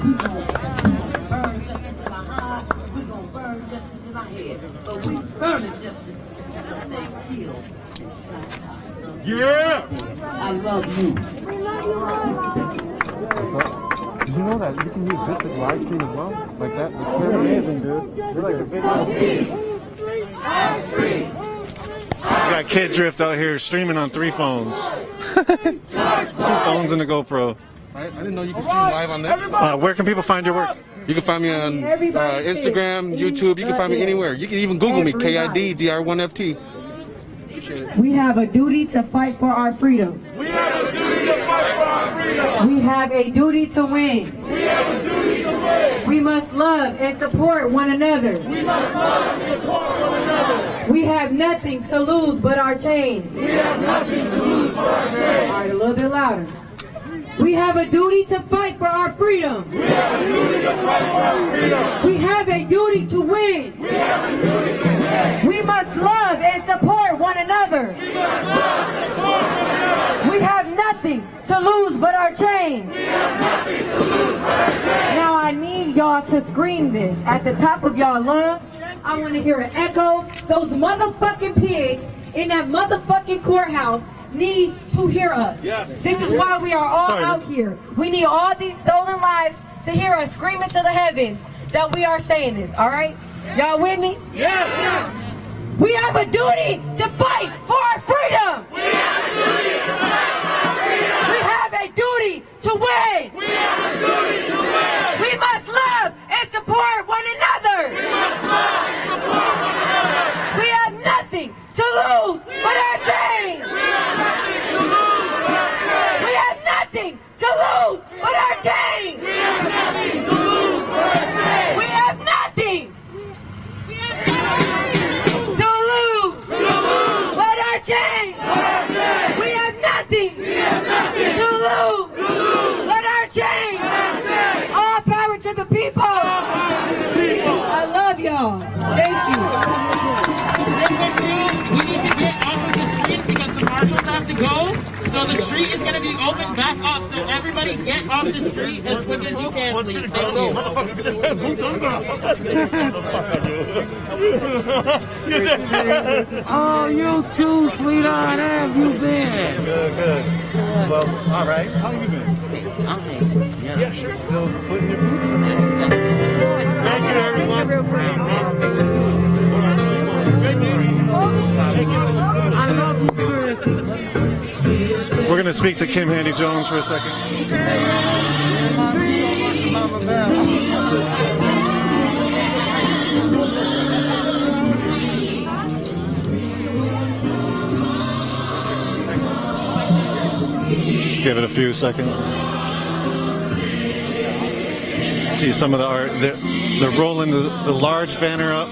We gonna burn justice in our heart, we gonna burn justice in our head. But we burning justice because they killed. Yeah! I love you. Did you know that you can use this as live stream as well? Like that? They're amazing, dude. They're like the video streams. We got Kid Drift out here streaming on 3 phones. 2 phones and a GoPro. I didn't know you could stream live on this. Where can people find your work? You can find me on Instagram, YouTube. You can find me anywhere. You can even Google me, KID-DR1FT. We have a duty to fight for our freedom. We have a duty to fight for our freedom. We have a duty to win. We have a duty to win. We must love and support one another. We must love and support one another. We have nothing to lose but our chains. We have nothing to lose but our chains. All right, a little bit louder. We have a duty to fight for our freedom. We have a duty to fight for our freedom. We have a duty to win. We have a duty to win. We must love and support one another. We must love and support one another. We have nothing to lose but our chains. We have nothing to lose but our chains. Now I need y'all to scream this at the top of y'all lungs. I want to hear an echo. Those motherfucking pigs in that motherfucking courthouse need to hear us. Yes. This is why we are all out here. We need all these stolen lives to hear us screaming to the heavens that we are saying this, all right? Y'all with me? Yeah. We have a duty to fight for our freedom. We have a duty to fight for our freedom. We have a duty to win. We have a duty to win. We must love and support one another. We must love and support one another. We have nothing to lose but our chains. We have nothing to lose but our chains. We have nothing to lose but our chains. We have nothing to lose but our chains. We have nothing to lose but our chains. We have nothing to lose but our chains. All power to the people. I love y'all. Thank you. We need to get off of the streets because the marshals have to go. So the street is going to be opened back up. So everybody get off the street as quick as you can, please. Thank you. Oh, you too, sweetheart. How have you been? Good. Well, all right. How have you been? Yeah, sure. Still putting your boots in. Thank you, everyone. I love you, Chris. We're going to speak to Kim Handy Jones for a second. Just give it a few seconds. See some of the art. They're rolling the large banner up.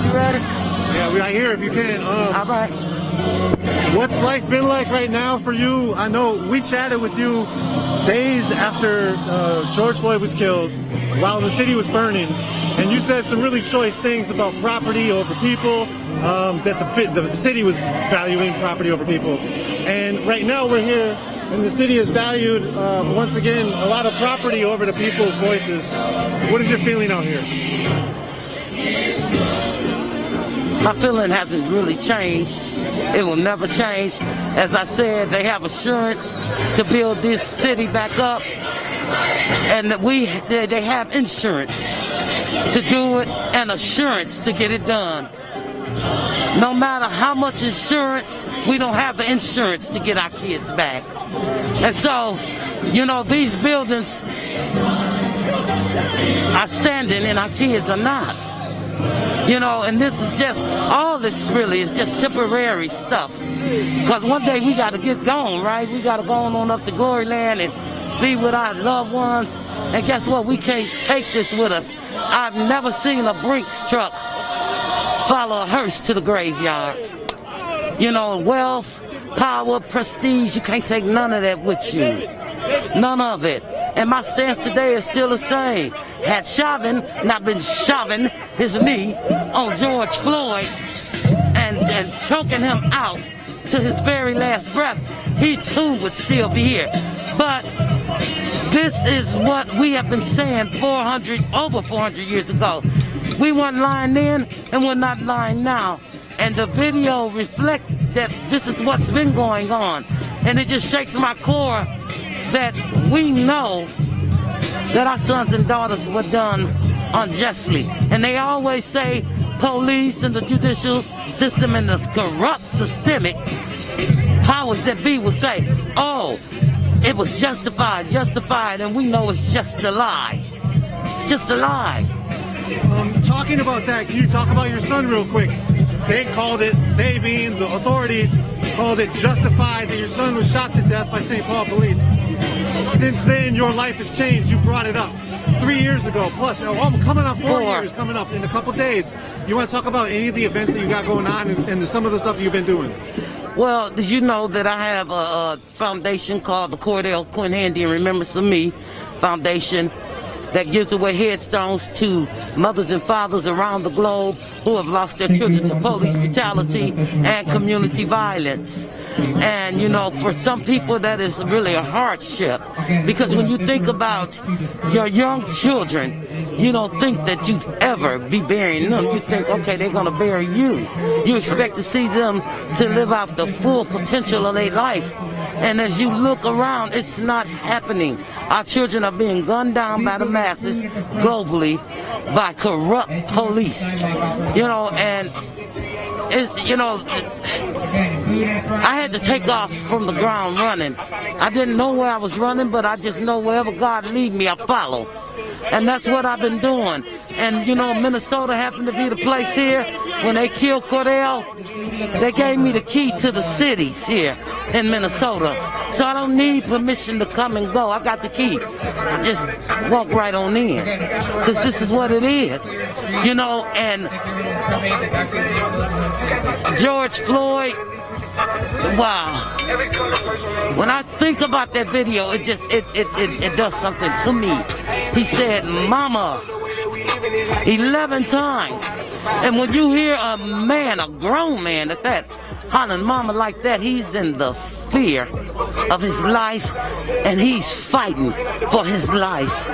You ready? Yeah, we're right here if you can. All right. What's life been like right now for you? I know we chatted with you days after George Floyd was killed while the city was burning, and you said some really choice things about property over people, that the city was valuing property over people. And right now we're here, and the city has valued, once again, a lot of property over the people's voices. What is your feeling out here? My feeling hasn't really changed. It will never change. As I said, they have assurance to build this city back up, and that they have insurance to do it and assurance to get it done. No matter how much insurance, we don't have the insurance to get our kids back. And so, you know, these buildings are standing and our kids are not. You know, and this is just, all this really is just temporary stuff. Because one day we got to get gone, right? We got to go on up to Glory Land and be with our loved ones. And guess what? We can't take this with us. I've never seen a Brinks truck follow a hearse to the graveyard. You know, wealth, power, prestige, you can't take none of that with you. None of it. And my stance today is still the same. Had Chauvin not been shoving his knee on George Floyd and choking him out to his very last breath, he too would still be here. But this is what we have been saying over 400 years ago. We weren't lying then, and we're not lying now. And the video reflects that this is what's been going on. And it just shakes my core that we know that our sons and daughters were done unjustly. And they always say police and the judicial system and the corrupt systemic powers that be will say, oh, it was justified, and we know it's just a lie. It's just a lie. Talking about that, can you talk about your son real quick? They called it, they being the authorities, called it justified that your son was shot to death by St. Paul police. Since then, your life has changed. You brought it up 3 years ago, plus now I'm coming on 4 years coming up in a couple days. You want to talk about any of the events that you got going on and some of the stuff you've been doing? Well, did you know that I have a foundation called the Cordell Quinn Handy and Remembrance of Me Foundation that gives away headstones to mothers and fathers around the globe who have lost their children to police brutality and community violence. And, you know, for some people that is really a hardship, because when you think about your young children, you don't think that you'd ever be burying them. You think, okay, they're going to bury you. You expect to see them to live out the full potential of their life. And as you look around, it's not happening. Our children are being gunned down by the masses globally by corrupt police. You know, and it's, you know, I had to take off from the ground running. I didn't know where I was running, but I just know wherever God lead me, I follow. And that's what I've been doing. And, you know, Minnesota happened to be the place here. When they killed Cordell, they gave me the key to the cities here in Minnesota. So I don't need permission to come and go. I got the key. I just walk right on in. Because this is what it is. You know, and George Floyd, wow. When I think about that video, it just, it does something to me. He said, mama, 11 times. And when you hear a man, a grown man at that, hollering mama like that, he's in the fear of his life, and he's fighting for his life.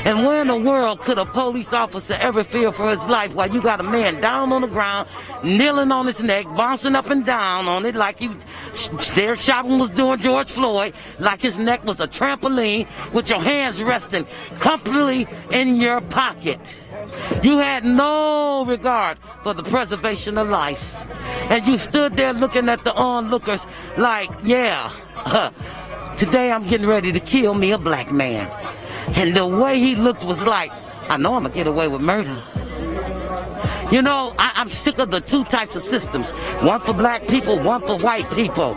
And where in the world could a police officer ever fear for his life while you got a man down on the ground, kneeling on his neck, bouncing up and down on it like Derek Chauvin was doing George Floyd, like his neck was a trampoline with your hands resting comfortably in your pocket. You had no regard for the preservation of life. And you stood there looking at the onlookers like, yeah, today I'm getting ready to kill me a black man. And the way he looked was like, I know I'm going to get away with murder. You know, I'm sick of the two types of systems. One for black people, one for white people.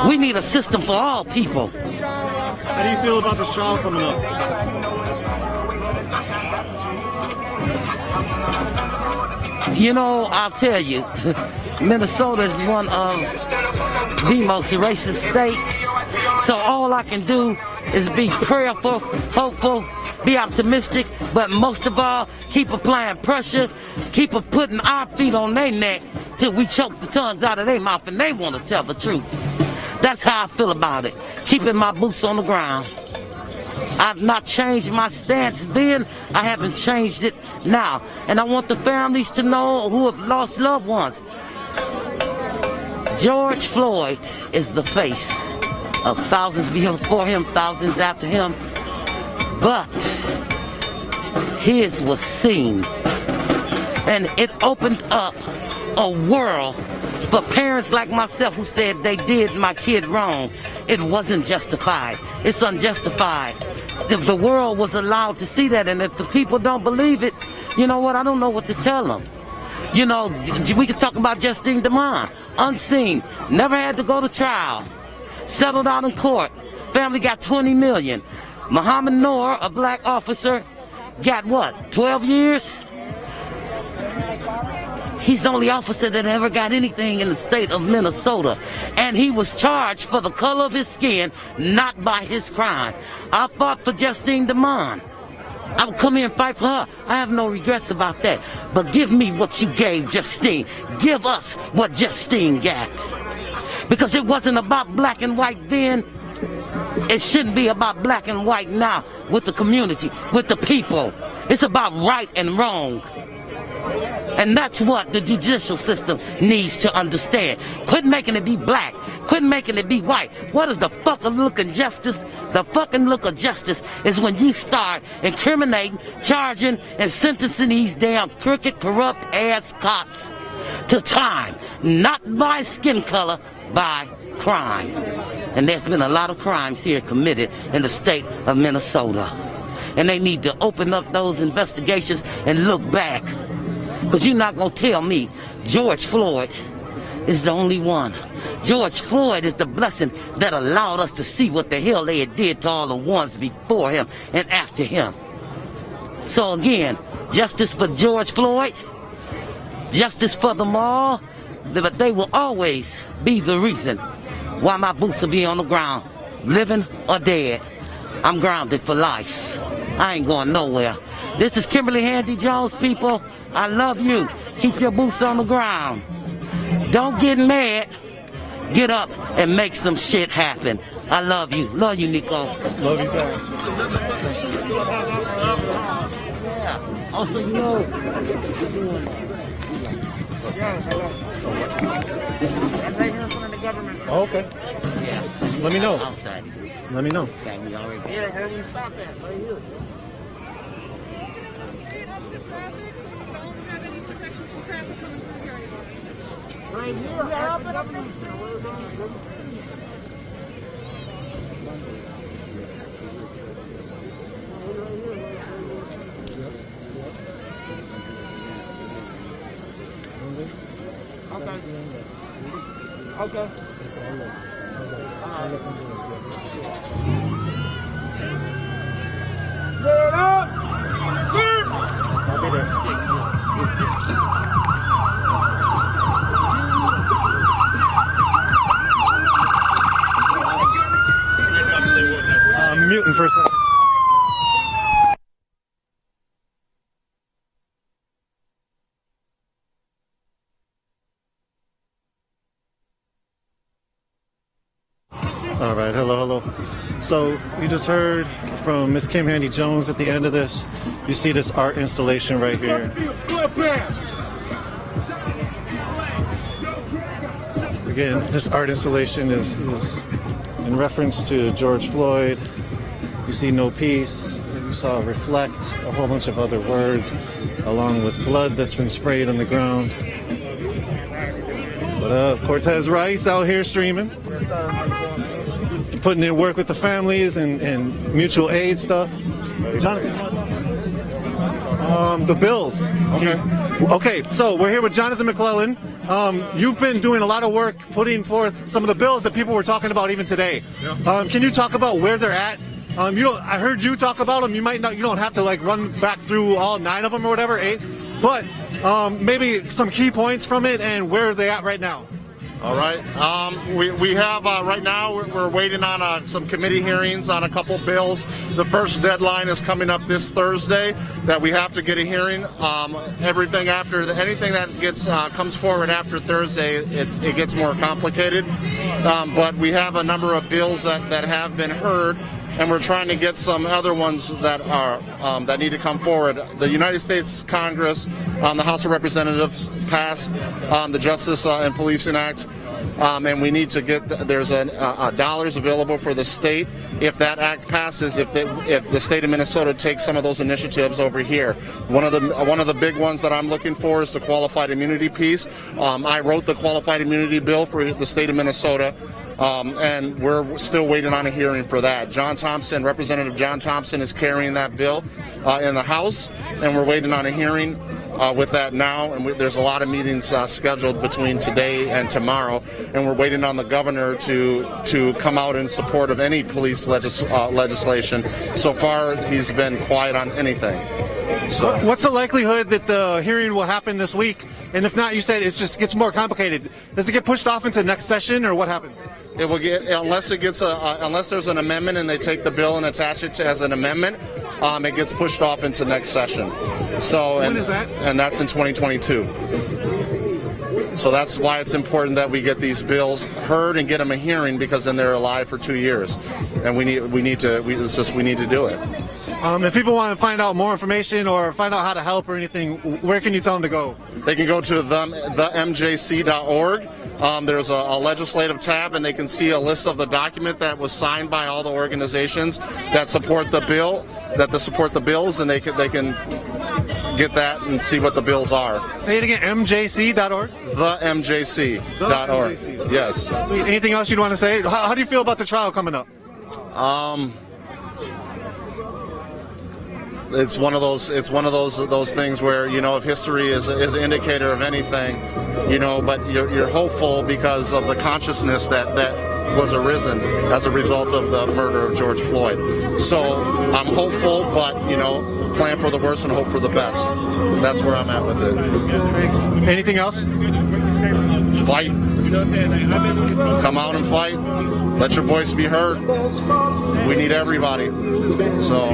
We need a system for all people. How do you feel about this trial coming up? You know, I'll tell you, Minnesota is one of the most racist states. So all I can do is be prayerful, hopeful, be optimistic, but most of all, keep applying pressure, keep putting our feet on their neck till we choke the tongues out of their mouth and they want to tell the truth. That's how I feel about it, keeping my boots on the ground. I've not changed my stance then. I haven't changed it now. And I want the families to know who have lost loved ones. George Floyd is the face of thousands before him, thousands after him. But his was seen. And it opened up a world for parents like myself who said they did my kid wrong. It wasn't justified. It's unjustified. If the world was allowed to see that, and if the people don't believe it, you know what? I don't know what to tell them. You know, we could talk about Justine DeMond, unseen, never had to go to trial, settled out in court. Family got $20 million. Muhammad Noor, a black officer, got what, 12 years? He's the only officer that ever got anything in the state of Minnesota. And he was charged for the color of his skin, not by his crime. I fought for Justine DeMond. I would come here and fight for her. I have no regrets about that. But give me what you gave Justine. Give us what Justine got. Because it wasn't about black and white then. It shouldn't be about black and white now with the community, with the people. It's about right and wrong. And that's what the judicial system needs to understand. Quit making it be black. Quit making it be white. What is the fucking look of justice? The fucking look of justice is when you start incriminating, charging, and sentencing these damn crooked, corrupt ass cops to time. Not by skin color, by crime. And there's been a lot of crimes here committed in the state of Minnesota. And they need to open up those investigations and look back. Because you're not going to tell me George Floyd is the only one. George Floyd is the blessing that allowed us to see what the hell they had did to all the ones before him and after him. So again, justice for George Floyd, justice for them all, but they will always be the reason why my boots will be on the ground, living or dead. I'm grounded for life. I ain't going nowhere. This is Kimberly Handy Jones, people. I love you. Keep your boots on the ground. Don't get mad. Get up and make some shit happen. I love you. Love you, Nico. Love you back. Yeah. Also, you know. Oh, okay. Yeah. Let me know. Outside. Let me know. Okay, we already. Yeah, how do you stop that? Right here. Right here. Okay. Okay. Get up! I'll be there. I'm muting for a second. All right, hello. So you just heard from Miss Kim Handy Jones at the end of this. You see this art installation right here. Again, this art installation is in reference to George Floyd. You see No Peace, you saw Reflect, a whole bunch of other words, along with blood that's been sprayed on the ground. What up? Cortez Rice out here streaming. Putting in work with the families and mutual aid stuff. Jonathan. The bills. Okay, so we're here with Jonathan McClellan. You've been doing a lot of work putting forth some of the bills that people were talking about even today. Can you talk about where they're at? I heard you talk about them. You don't have to like run back through all 9 of them or whatever, 8. But maybe some key points from it and where are they at right now? All right. We have right now we're waiting on some committee hearings on a couple bills. The first deadline is coming up this Thursday that we have to get a hearing. Anything that gets comes forward after Thursday, it gets more complicated. But we have a number of bills that have been heard. And we're trying to get some other ones that are that need to come forward. The United States Congress, the House of Representatives passed the Justice and Policing Act, and we need to get. There's dollars available for the state if that act passes. If the state of Minnesota takes some of those initiatives over here. One of the big ones that I'm looking for is the qualified immunity piece. I wrote the qualified immunity bill for the state of Minnesota. And we're still waiting on a hearing for that. Representative John Thompson is carrying that bill in the House, and we're waiting on a hearing with that now. And there's a lot of meetings scheduled between today and tomorrow, and we're waiting on the governor to come out in support of any police legislation. So far, he's been quiet on anything. So, what's the likelihood that the hearing will happen this week? And if not, you said it just gets more complicated. Does it get pushed off into next session, or what happens? It will get unless there's an amendment and they take the bill and attach it as an amendment. It gets pushed off into next session. So when is that? And that's in 2022. So that's why it's important that we get these bills heard and get them a hearing, because then they're alive for 2 years, and we need to do it. If people want to find out more information or find out how to help or anything, where can you tell them to go? They can go to themjc.org. There's a legislative tab, and they can see a list of the document that was signed by all the organizations that support the bill, support the bills, and they can get that and see what the bills are. Say it again, mjc.org? Themjc.org. Yes. Anything else you'd want to say? How do you feel about the trial coming up? It's one of those things where, if history is an indicator of anything, but you're hopeful because of the consciousness that was arisen as a result of the murder of George Floyd. So I'm hopeful, but plan for the worst and hope for the best. That's where I'm at with it. Thanks. Anything else? Fight. Come out and fight. Let your voice be heard. We need everybody. So,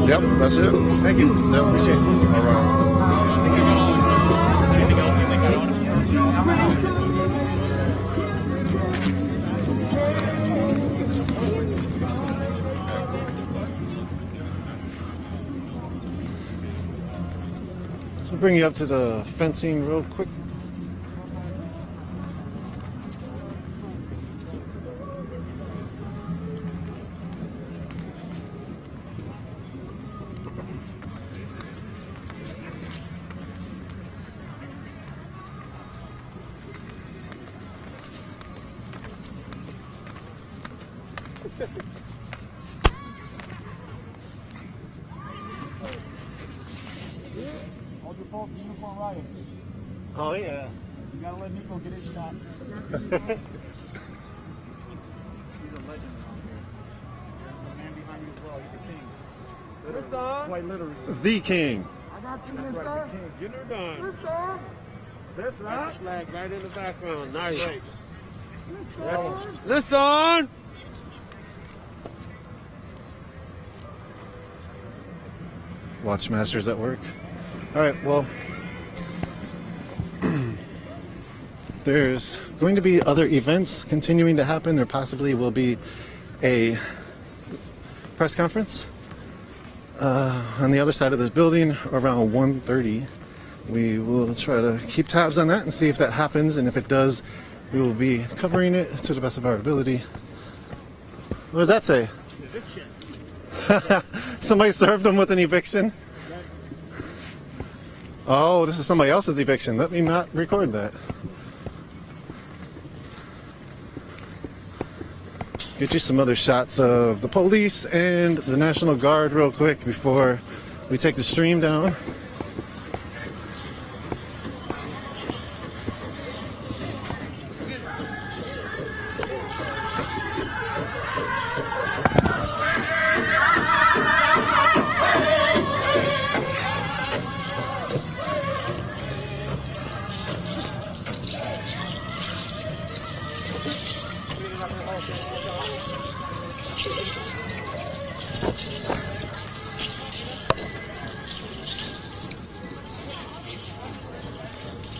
yep, that's it. Thank you. Yep. Appreciate it. All right. So bring you up to the fencing real quick. Oh yeah. You gotta let Nico get his shot. He's a legend around here. The man behind you as well, he's the king. Quite literally. The king. I got you, mister. Get her done. That's right. Flag right in the background. Nice. Listen. Watchmasters at work. All right, well, there's going to be other events continuing to happen. There possibly will be a press conference on the other side of this building around 1:30. We will try to keep tabs on that and see if that happens, and if it does, we will be covering it to the best of our ability. What does that say? Eviction. Somebody served them with an eviction? Oh, this is somebody else's eviction. Let me not record that. Get you some other shots of the police and the National Guard real quick before we take the stream down.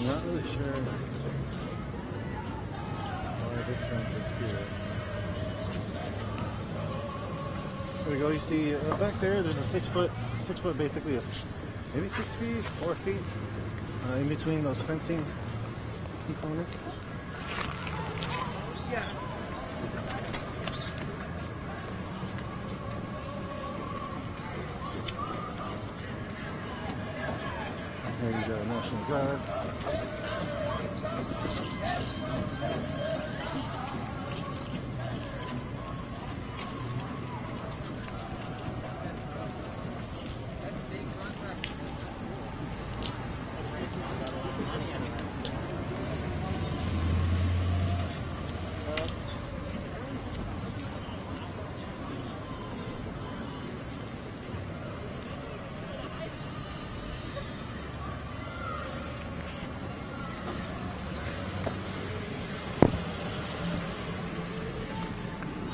Not really sure why this fence is here. There we go. You see back there, there's a 6 foot basically, maybe 6 feet, 4 feet in between those fencing components. Yeah. There you go, National Guard.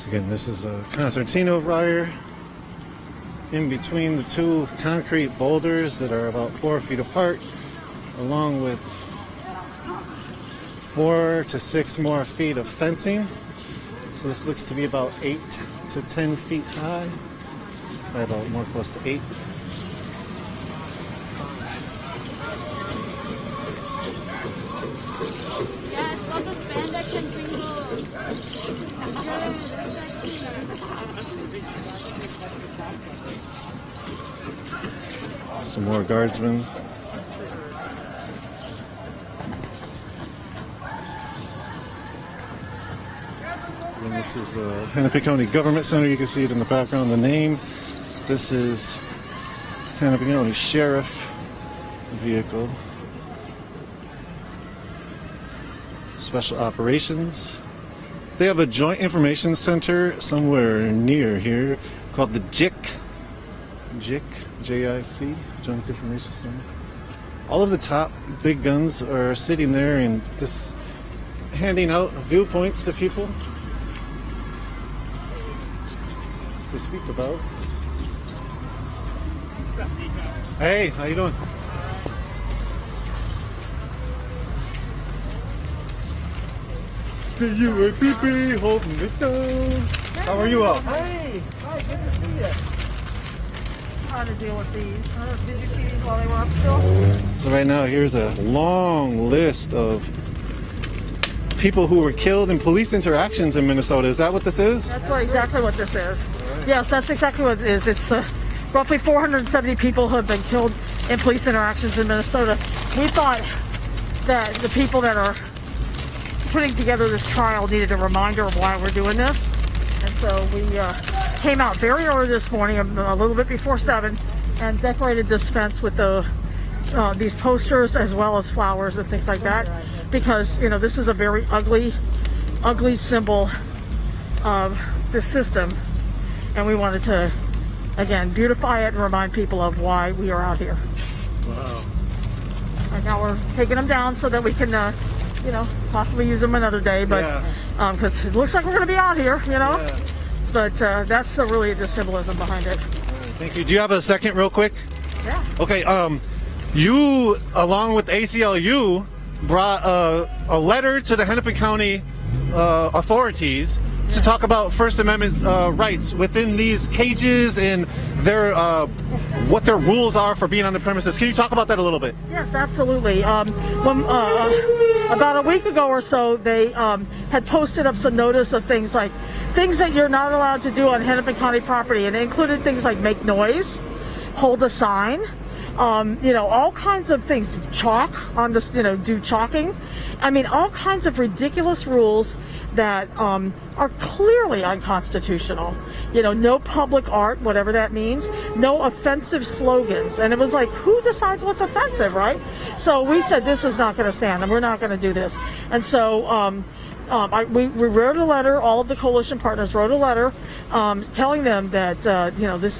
Again, this is a concertina wire in between the two concrete boulders that are about 4 feet apart, along with 4 to 6 more feet of fencing. So this looks to be about 8 to 10 feet high, probably about more close to 8. Some more guardsmen. And this is the Hennepin County Government Center. You can see it in the background, the name. This is Hennepin County Sheriff vehicle. Special Operations. They have a Joint Information Center somewhere near here called the JIC, J-I-C, Joint Information Center. All of the top big guns are sitting there and just handing out viewpoints to people to speak about. Hey, how you doing? See you at PP holding it down. How are you all? Hey, hi, good to see you. How to deal with these? Did you see these while they were up still? So right now, here's a long list of people who were killed in police interactions in Minnesota. Is that what this is? That's exactly what this is. Yes, that's exactly what it is. It's roughly 470 people who have been killed in police interactions in Minnesota. We thought that the people that are putting together this trial needed a reminder of why we're doing this. And so we came out very early this morning, a little bit before 7, and decorated this fence with these posters as well as flowers and things like that. Because, you know, this is a very ugly symbol of this system. And we wanted to, again, beautify it and remind people of why we are out here. Wow. And now we're taking them down so that we can, you know, possibly use them another day. But because it looks like we're going to be out here, you know. Yeah. But that's really the symbolism behind it. Thank you. Do you have a second real quick? Yeah. Okay, you, along with ACLU, brought a letter to the Hennepin County authorities to talk about First Amendment rights within these cages and their what their rules are for being on the premises. Can you talk about that a little bit? Yes, absolutely. About a week ago or so, they had posted up some notice of things that you're not allowed to do on Hennepin County property, and it included things like make noise, hold a sign, all kinds of things, chalk on this, do chalking. I mean, all kinds of ridiculous rules that are clearly unconstitutional. No public art, whatever that means, no offensive slogans. And it was like, who decides what's offensive, right? So we said, this is not going to stand, and we're not going to do this. And so we wrote a letter, all of the coalition partners wrote a letter telling them that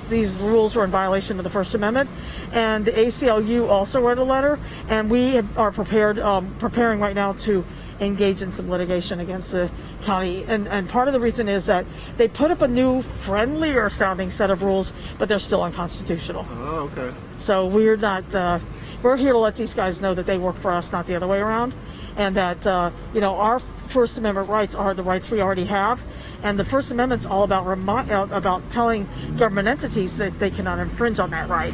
these rules were in violation of the First Amendment, and the ACLU also wrote a letter, and we are preparing right now to engage in some litigation against the county. And part of the reason is that they put up a new, friendlier sounding set of rules, but they're still unconstitutional. Oh, okay. So we're not, we're here to let these guys know that they work for us, not the other way around, and that, our First Amendment rights are the rights we already have. And the First Amendment's all about telling government entities that they cannot infringe on that right.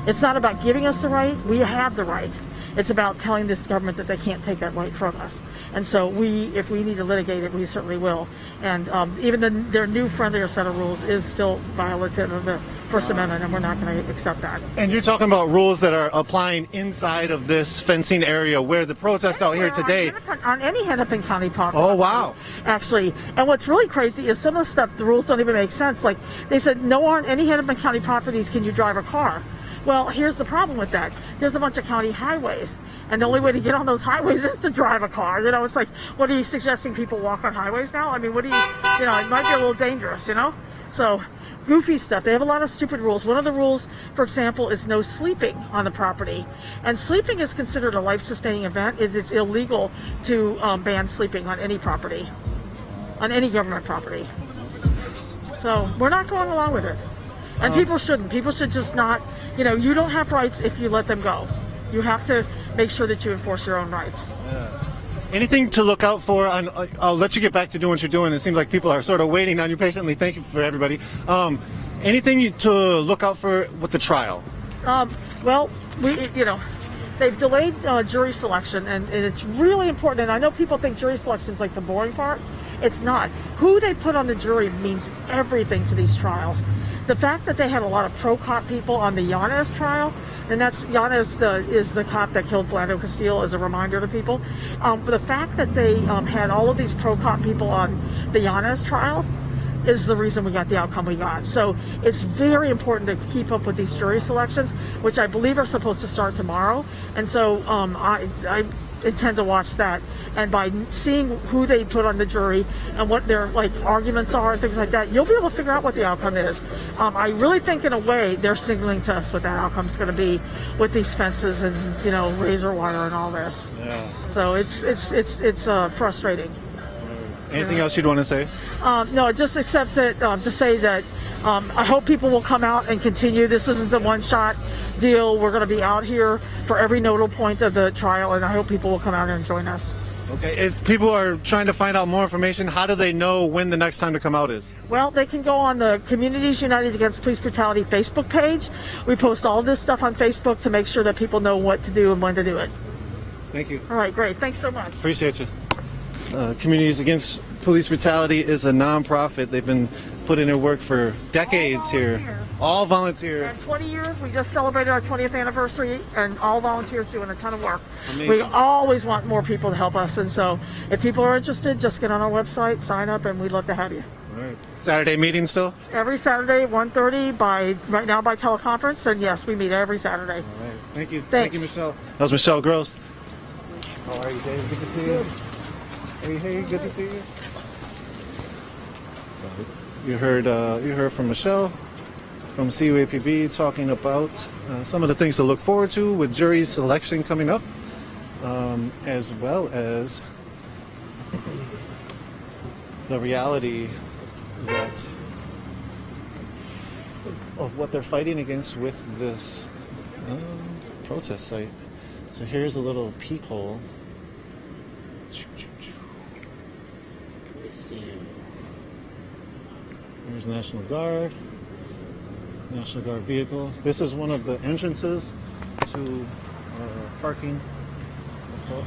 It's not about giving us the right, we have the right. It's about telling this government that they can't take that right from us. And so if we need to litigate it, we certainly will. And even their new friendlier set of rules is still violative of the First Amendment, and we're not going to accept that. And you're talking about rules that are applying inside of this fencing area where the protest out here today. On any Hennepin County property. Oh, wow. Actually, and what's really crazy is some of the stuff, the rules don't even make sense. Like they said, no, on any Hennepin County properties can you drive a car. Well, here's the problem with that. There's a bunch of county highways, and the only way to get on those highways is to drive a car. It's like, what are you suggesting people walk on highways now? I mean, what do it might be a little dangerous, So, goofy stuff. They have a lot of stupid rules. One of the rules, for example, is no sleeping on the property. And sleeping is considered a life-sustaining event. It's illegal to ban sleeping on any property, on any government property. So, we're not going along with it. And people shouldn't. People should just not, you don't have rights if you let them go. You have to make sure that you enforce your own rights. Yeah. Anything to look out for? I'll let you get back to doing what you're doing. It seems like people are sort of waiting on you patiently. Thank you for everybody. Anything to look out for with the trial? Well, they've delayed jury selection, and it's really important. And I know people think jury selection is like the boring part. It's not. Who they put on the jury means everything to these trials. The fact that they had a lot of pro-cop people on the Yanez trial, and Yanez is the cop that killed Philando Castile, as a reminder to people. But the fact that they had all of these pro-cop people on the Yanez trial is the reason we got the outcome we got. So it's very important to keep up with these jury selections, which I believe are supposed to start tomorrow. And so I intend to watch that, and by seeing who they put on the jury and what their arguments are and things like that, you'll be able to figure out what the outcome is. I really think in a way they're signaling to us what that outcome is going to be with these fences and razor wire and all this. Yeah. So it's frustrating. Anything else you'd want to say? No, just except that to say that I hope people will come out and continue. This isn't the one-shot deal. We're going to be out here for every nodal point of the trial, and I hope people will come out and join us. Okay. If people are trying to find out more information, how do they know when the next time to come out is? Well, they can go on the Communities United Against Police Brutality Facebook page. We post all this stuff on Facebook to make sure that people know what to do and when to do it. Thank you. All right, great. Thanks so much. Appreciate you. Communities Against Police Brutality is a nonprofit. They've been putting in work for decades here. All volunteer. And 20 years, we just celebrated our 20th anniversary, and all volunteers doing a ton of work. Amazing. We always want more people to help us, and so if people are interested, just get on our website, sign up, and we'd love to have you. All right. Saturday meeting still? Every Saturday, 1:30 right now by teleconference, and yes, we meet every Saturday. All right. Thank you. Thanks. Thank you, Michelle. That was Michelle Gross. How are you, Dave? Good to see you. Hey, good to see you. You heard from Michelle from CUAPB talking about some of the things to look forward to with jury selection coming up, as well as the reality of what they're fighting against with this protest site. So here's a little peephole There's National Guard. National Guard vehicle. This is one of the entrances to parking.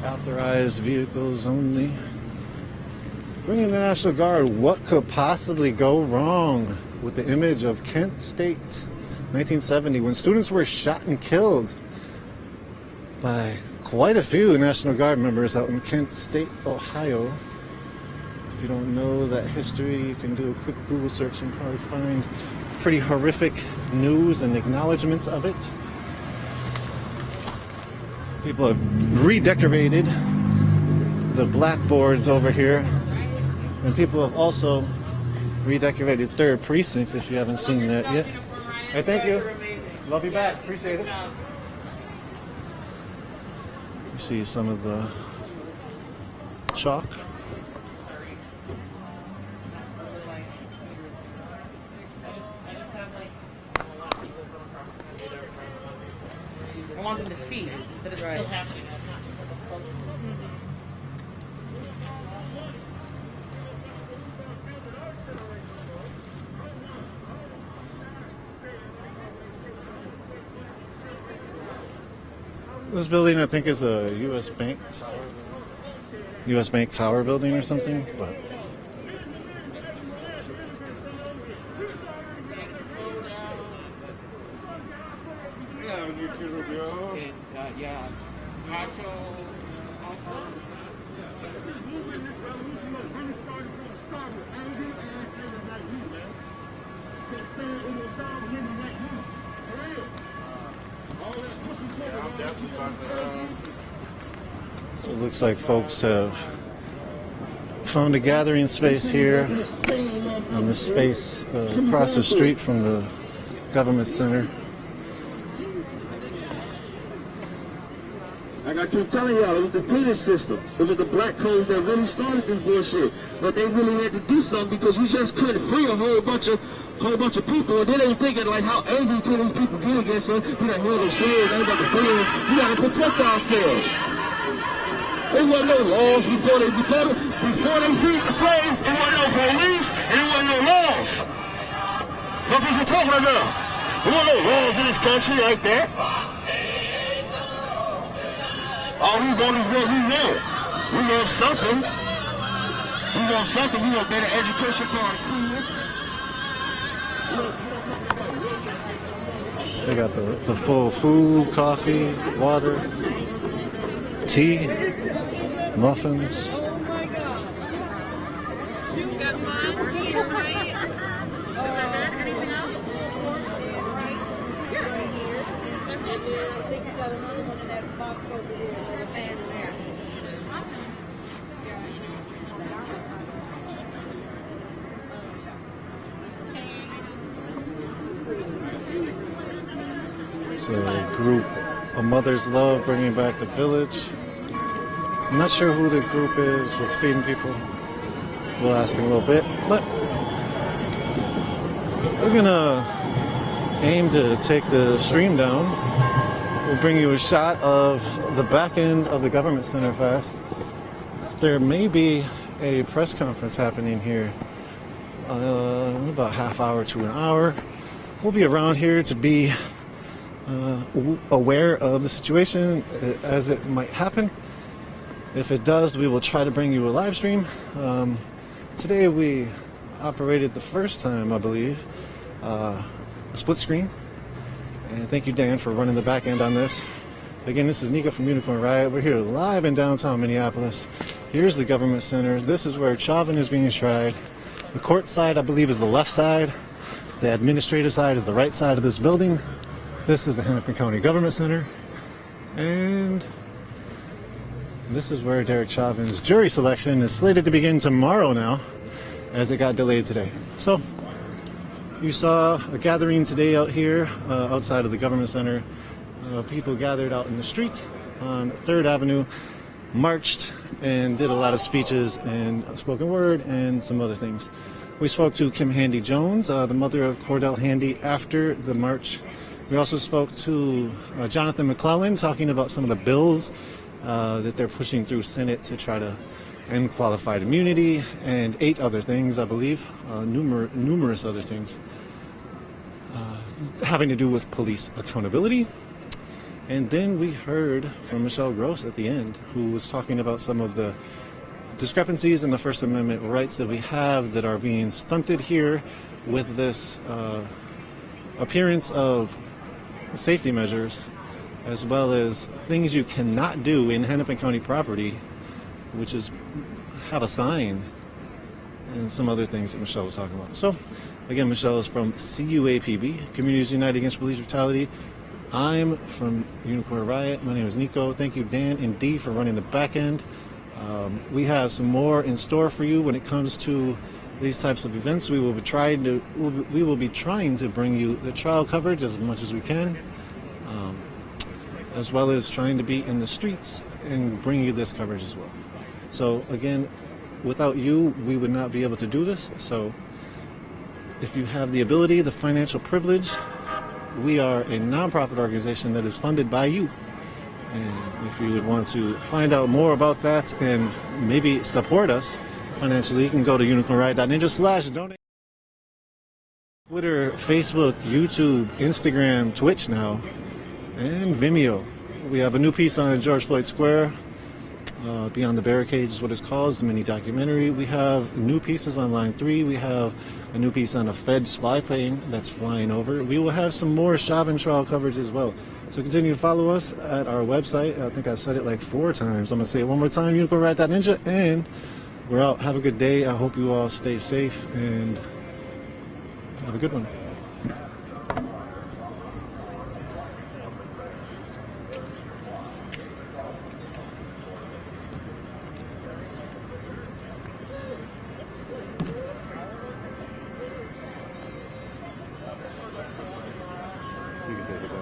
Authorized vehicles only. Bringing the National Guard, what could possibly go wrong with the image of Kent State 1970 when students were shot and killed by quite a few National Guard members out in Kent State, Ohio. If you don't know that history, you can do a quick Google search and probably find pretty horrific news and acknowledgments of it. People have redecorated the blackboards over here, and people have also redecorated 3rd Precinct, if you haven't seen that yet. Hey, thank you. Love you back. Appreciate it. You see some of the chalk. I want them to see that it's still happening. This building, I think, is a U.S. Bank Tower. U.S. Bank Tower building or something, but Yeah. Macho. so it looks like folks have found a gathering space here on this space across the street from the government center. Like I keep telling y'all, it was the Peter system. It was the black codes that really started this bullshit. But they really had to do something because you just couldn't free a whole bunch of people. And then they thinking like how angry could these people get against us? We done held them slaves, they got to free them. We gotta protect ourselves. There wasn't no laws before they freed the slaves. There wasn't no police and there wasn't no laws. What was you talking about? There weren't no laws in this country like that. All we want is what we want. We want something. We want something. We want better education for our kids. They got the full food, coffee, water, tea, muffins. It's a group, A Mother's Love, Bringing Back the Village. I'm not sure who the group is that's feeding people. We'll ask in a little bit, but we're gonna aim to take the stream down. We'll bring you a shot of the back end of the government center fast. There may be a press conference happening here in about half hour to an hour. We'll be around here to be aware of the situation as it might happen. If it does, we will try to bring you a live stream. Today we operated the first time, I believe, a split screen. And thank you, Dan, for running the back end on this. Again, this is Nico from Unicorn Riot. We're here live in downtown Minneapolis. Here's the government center. This is where Chauvin is being tried. The court side, I believe, is the left side. The administrative side is the right side of this building. This is the Hennepin County Government Center. And this is where Derek Chauvin's jury selection is slated to begin tomorrow now, as it got delayed today. So, you saw a gathering today out here, outside of the Government Center. People gathered out in the street on 3rd Avenue, marched, and did a lot of speeches and spoken word and some other things. We spoke to Kim Handy Jones, the mother of Cordell Handy, after the march. We also spoke to Jonathan McClellan, talking about some of the bills that they're pushing through Senate to try to end qualified immunity, and 8 other things, I believe, numerous other things having to do with police accountability. And then we heard from Michelle Gross at the end, who was talking about some of the discrepancies in the First Amendment rights that we have that are being stunted here with this appearance of safety measures, as well as things you cannot do in Hennepin County property, which is have a sign, and some other things that Michelle was talking about. So, again, Michelle is from CUAPB, Communities United Against Police Brutality. I'm from Unicorn Riot. My name is Nico. Thank you, Dan and Dee, for running the back end. We have some more in store for you when it comes to these types of events. We will be trying to bring you the trial coverage as much as we can, as well as trying to be in the streets and bring you this coverage as well. So again, without you, we would not be able to do this. So if you have the ability, the financial privilege, we are a nonprofit organization that is funded by you. And if you would want to find out more about that and maybe support us financially, you can go to unicornriot.ninja/donate. Twitter, Facebook, YouTube, Instagram, Twitch now, and Vimeo. We have a new piece on George Floyd Square. Beyond the Barricades is what it's called. It's a mini documentary. We have new pieces on Line 3. We have a new piece on a Fed spy plane that's flying over. We will have some more Chauvin trial coverage as well. So continue to follow us at our website. I think I said it like 4 times. I'm going to say it one more time, unicornriot.ninja, and we're out. Have a good day. I hope you all stay safe and have a good one. You can take it back.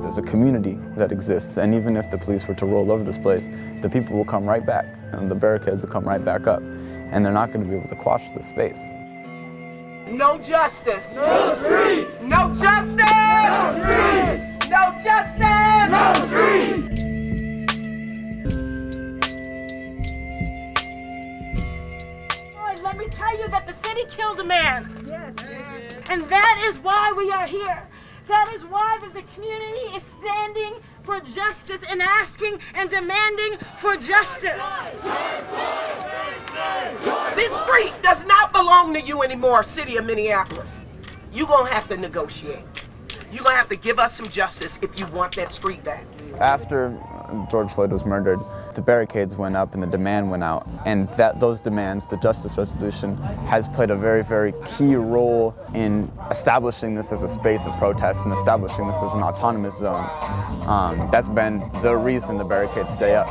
There's a community that exists, and even if the police were to roll over this place, the people will come right back, and the barricades will come right back up, and they're not going to be able to quash this space. No justice. No streets. No justice. No streets. No justice. No streets. Let me tell you that the city killed a man. Yes. And that is why we are here. That is why the community is standing for justice and asking and demanding for justice. This street does not belong to you anymore, City of Minneapolis. You're going to have to negotiate. You're going to have to give us some justice if you want that street back. After George Floyd was murdered, the barricades went up and the demand went out. And those demands, the Justice Resolution, has played a very, very key role in establishing this as a space of protest and establishing this as an autonomous zone. That's been the reason the barricades stay up.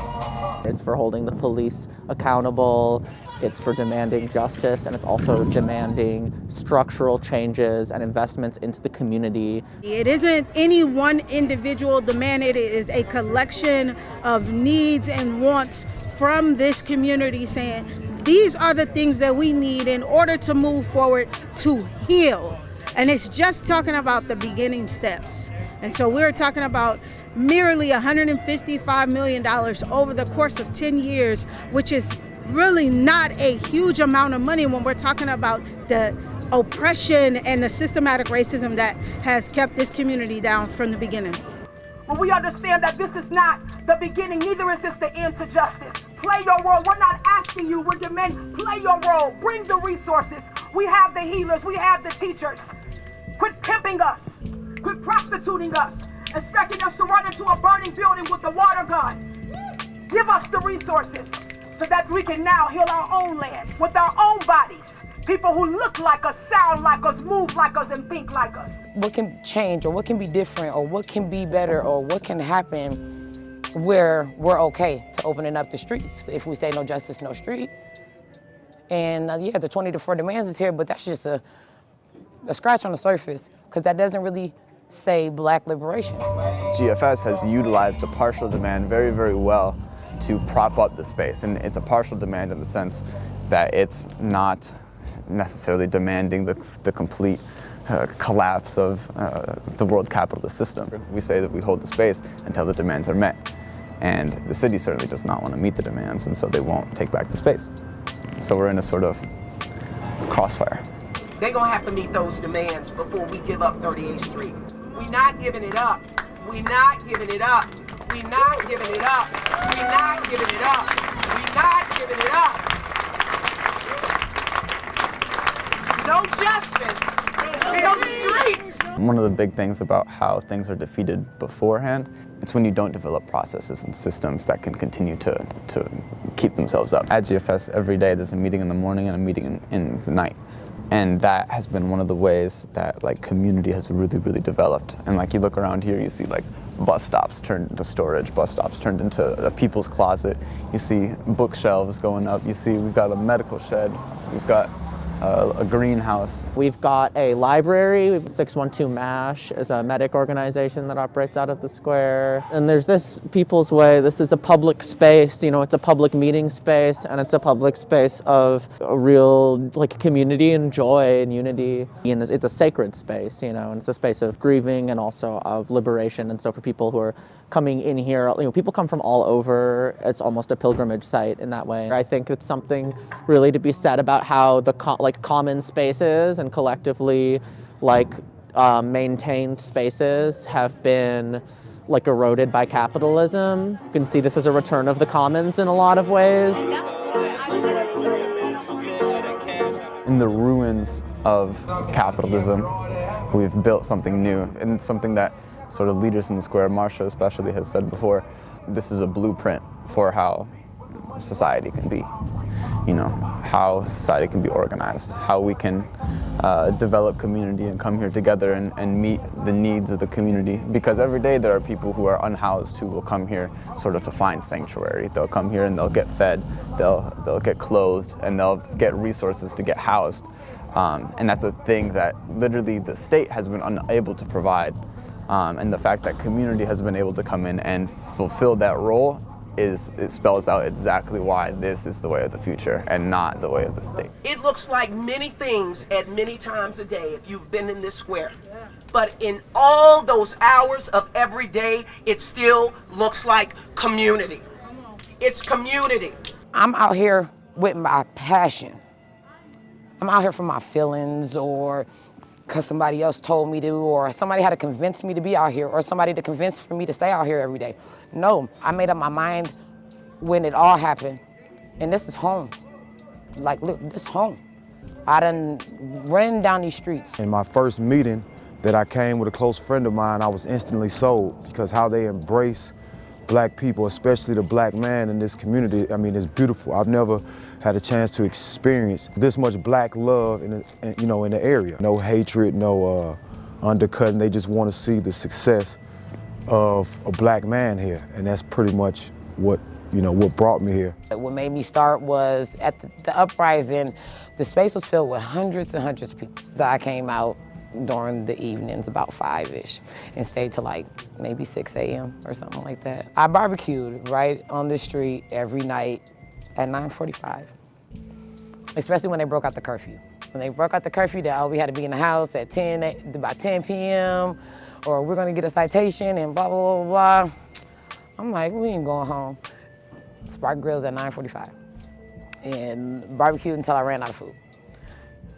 It's for holding the police accountable. It's for demanding justice, and it's also demanding structural changes and investments into the community. It isn't any one individual demand, it is a collection of needs and wants from this community saying, these are the things that we need in order to move forward to heal. And it's just talking about the beginning steps. And so we're talking about merely $155 million over the course of 10 years, which is really not a huge amount of money when we're talking about the oppression and the systematic racism that has kept this community down from the beginning. But we understand that this is not the beginning, neither is this the end to justice. Play your role. We're not asking you, we're demanding, play your role. Bring the resources. We have the healers, we have the teachers. Quit pimping us. Quit prostituting us. Expecting us to run into a burning building with a water gun. Give us the resources so that we can now heal our own lands with our own bodies. People who look like us, sound like us, move like us, and think like us. What can change, or what can be different, or what can be better, or what can happen where we're okay to opening up the streets if we say no justice, no street. And yeah, the 20 to 4 demands is here, but that's just a scratch on the surface, because that doesn't really say Black liberation. GFS has utilized a partial demand very, very well to prop up the space. And it's a partial demand in the sense that it's not necessarily demanding the complete collapse of the world capitalist system. We say that we hold the space until the demands are met. And the city certainly does not want to meet the demands, and so they won't take back the space. So we're in a sort of crossfire. They're gonna have to meet those demands before we give up 38th Street. We're not giving it up. We're not giving it up. We're not giving it up. We're not giving it up. We're not giving it up. No justice. No streets. One of the big things about how things are defeated beforehand, it's when you don't develop processes and systems that can continue to keep themselves up. At GFS, every day there's a meeting in the morning and a meeting in the night. And that has been one of the ways that like community has really, really developed. And like you look around here, you see like bus stops turned into storage, bus stops turned into a people's closet. You see bookshelves going up. You see we've got a medical shed. We've got a greenhouse. We've got a library. 612 MASH is a medic organization that operates out of the square. And there's this People's Way. This is a public space, you know, it's a public meeting space, and it's a public space of a real like community and joy and unity. And it's a sacred space, you know, and it's a space of grieving and also of liberation. And so for people who are coming in here, you know, people come from all over. It's almost a pilgrimage site in that way. I think it's something really to be said about how the common spaces and collectively maintained spaces have been like eroded by capitalism. You can see this as a return of the commons in a lot of ways. In the ruins of capitalism, we've built something new, and something that sort of leaders in the square, Marsha especially, has said before. This is a blueprint for how society can be. You know, how society can be organized, how we can develop community and come here together and meet the needs of the community. Because every day there are people who are unhoused who will come here sort of to find sanctuary. They'll come here and they'll get fed, they'll get clothed, and they'll get resources to get housed. And that's a thing that literally the state has been unable to provide. And the fact that community has been able to come in and fulfill that role it spells out exactly why this is the way of the future and not the way of the state. It looks like many things at many times a day if you've been in this square. But in all those hours of every day, it still looks like community. It's community. I'm out here with my passion. I'm out here for my feelings, or because somebody else told me to, or somebody had to convince me to be out here, or somebody to convince for me to stay out here every day. No, I made up my mind when it all happened, and this is home. Like, look, this is home. I done ran down these streets. In my first meeting that I came with a close friend of mine, I was instantly sold, because how they embrace Black people, especially the Black man in this community, I mean, it's beautiful. I've never had a chance to experience this much Black love in the area. No hatred, no undercutting. They just want to see the success of a Black man here, and that's pretty much what brought me here. What made me start was at the uprising, the space was filled with hundreds and hundreds of people. So I came out during the evenings, about 5-ish, and stayed till like maybe 6 a.m. or something like that. I barbecued right on the street every night at 9:45, especially when they broke out the curfew. When they broke out the curfew, that we had to be in the house at about 10 p.m., or we're gonna get a citation and blah, blah, blah, blah. I'm like, we ain't going home. Spark grills at 9:45, and barbecued until I ran out of food.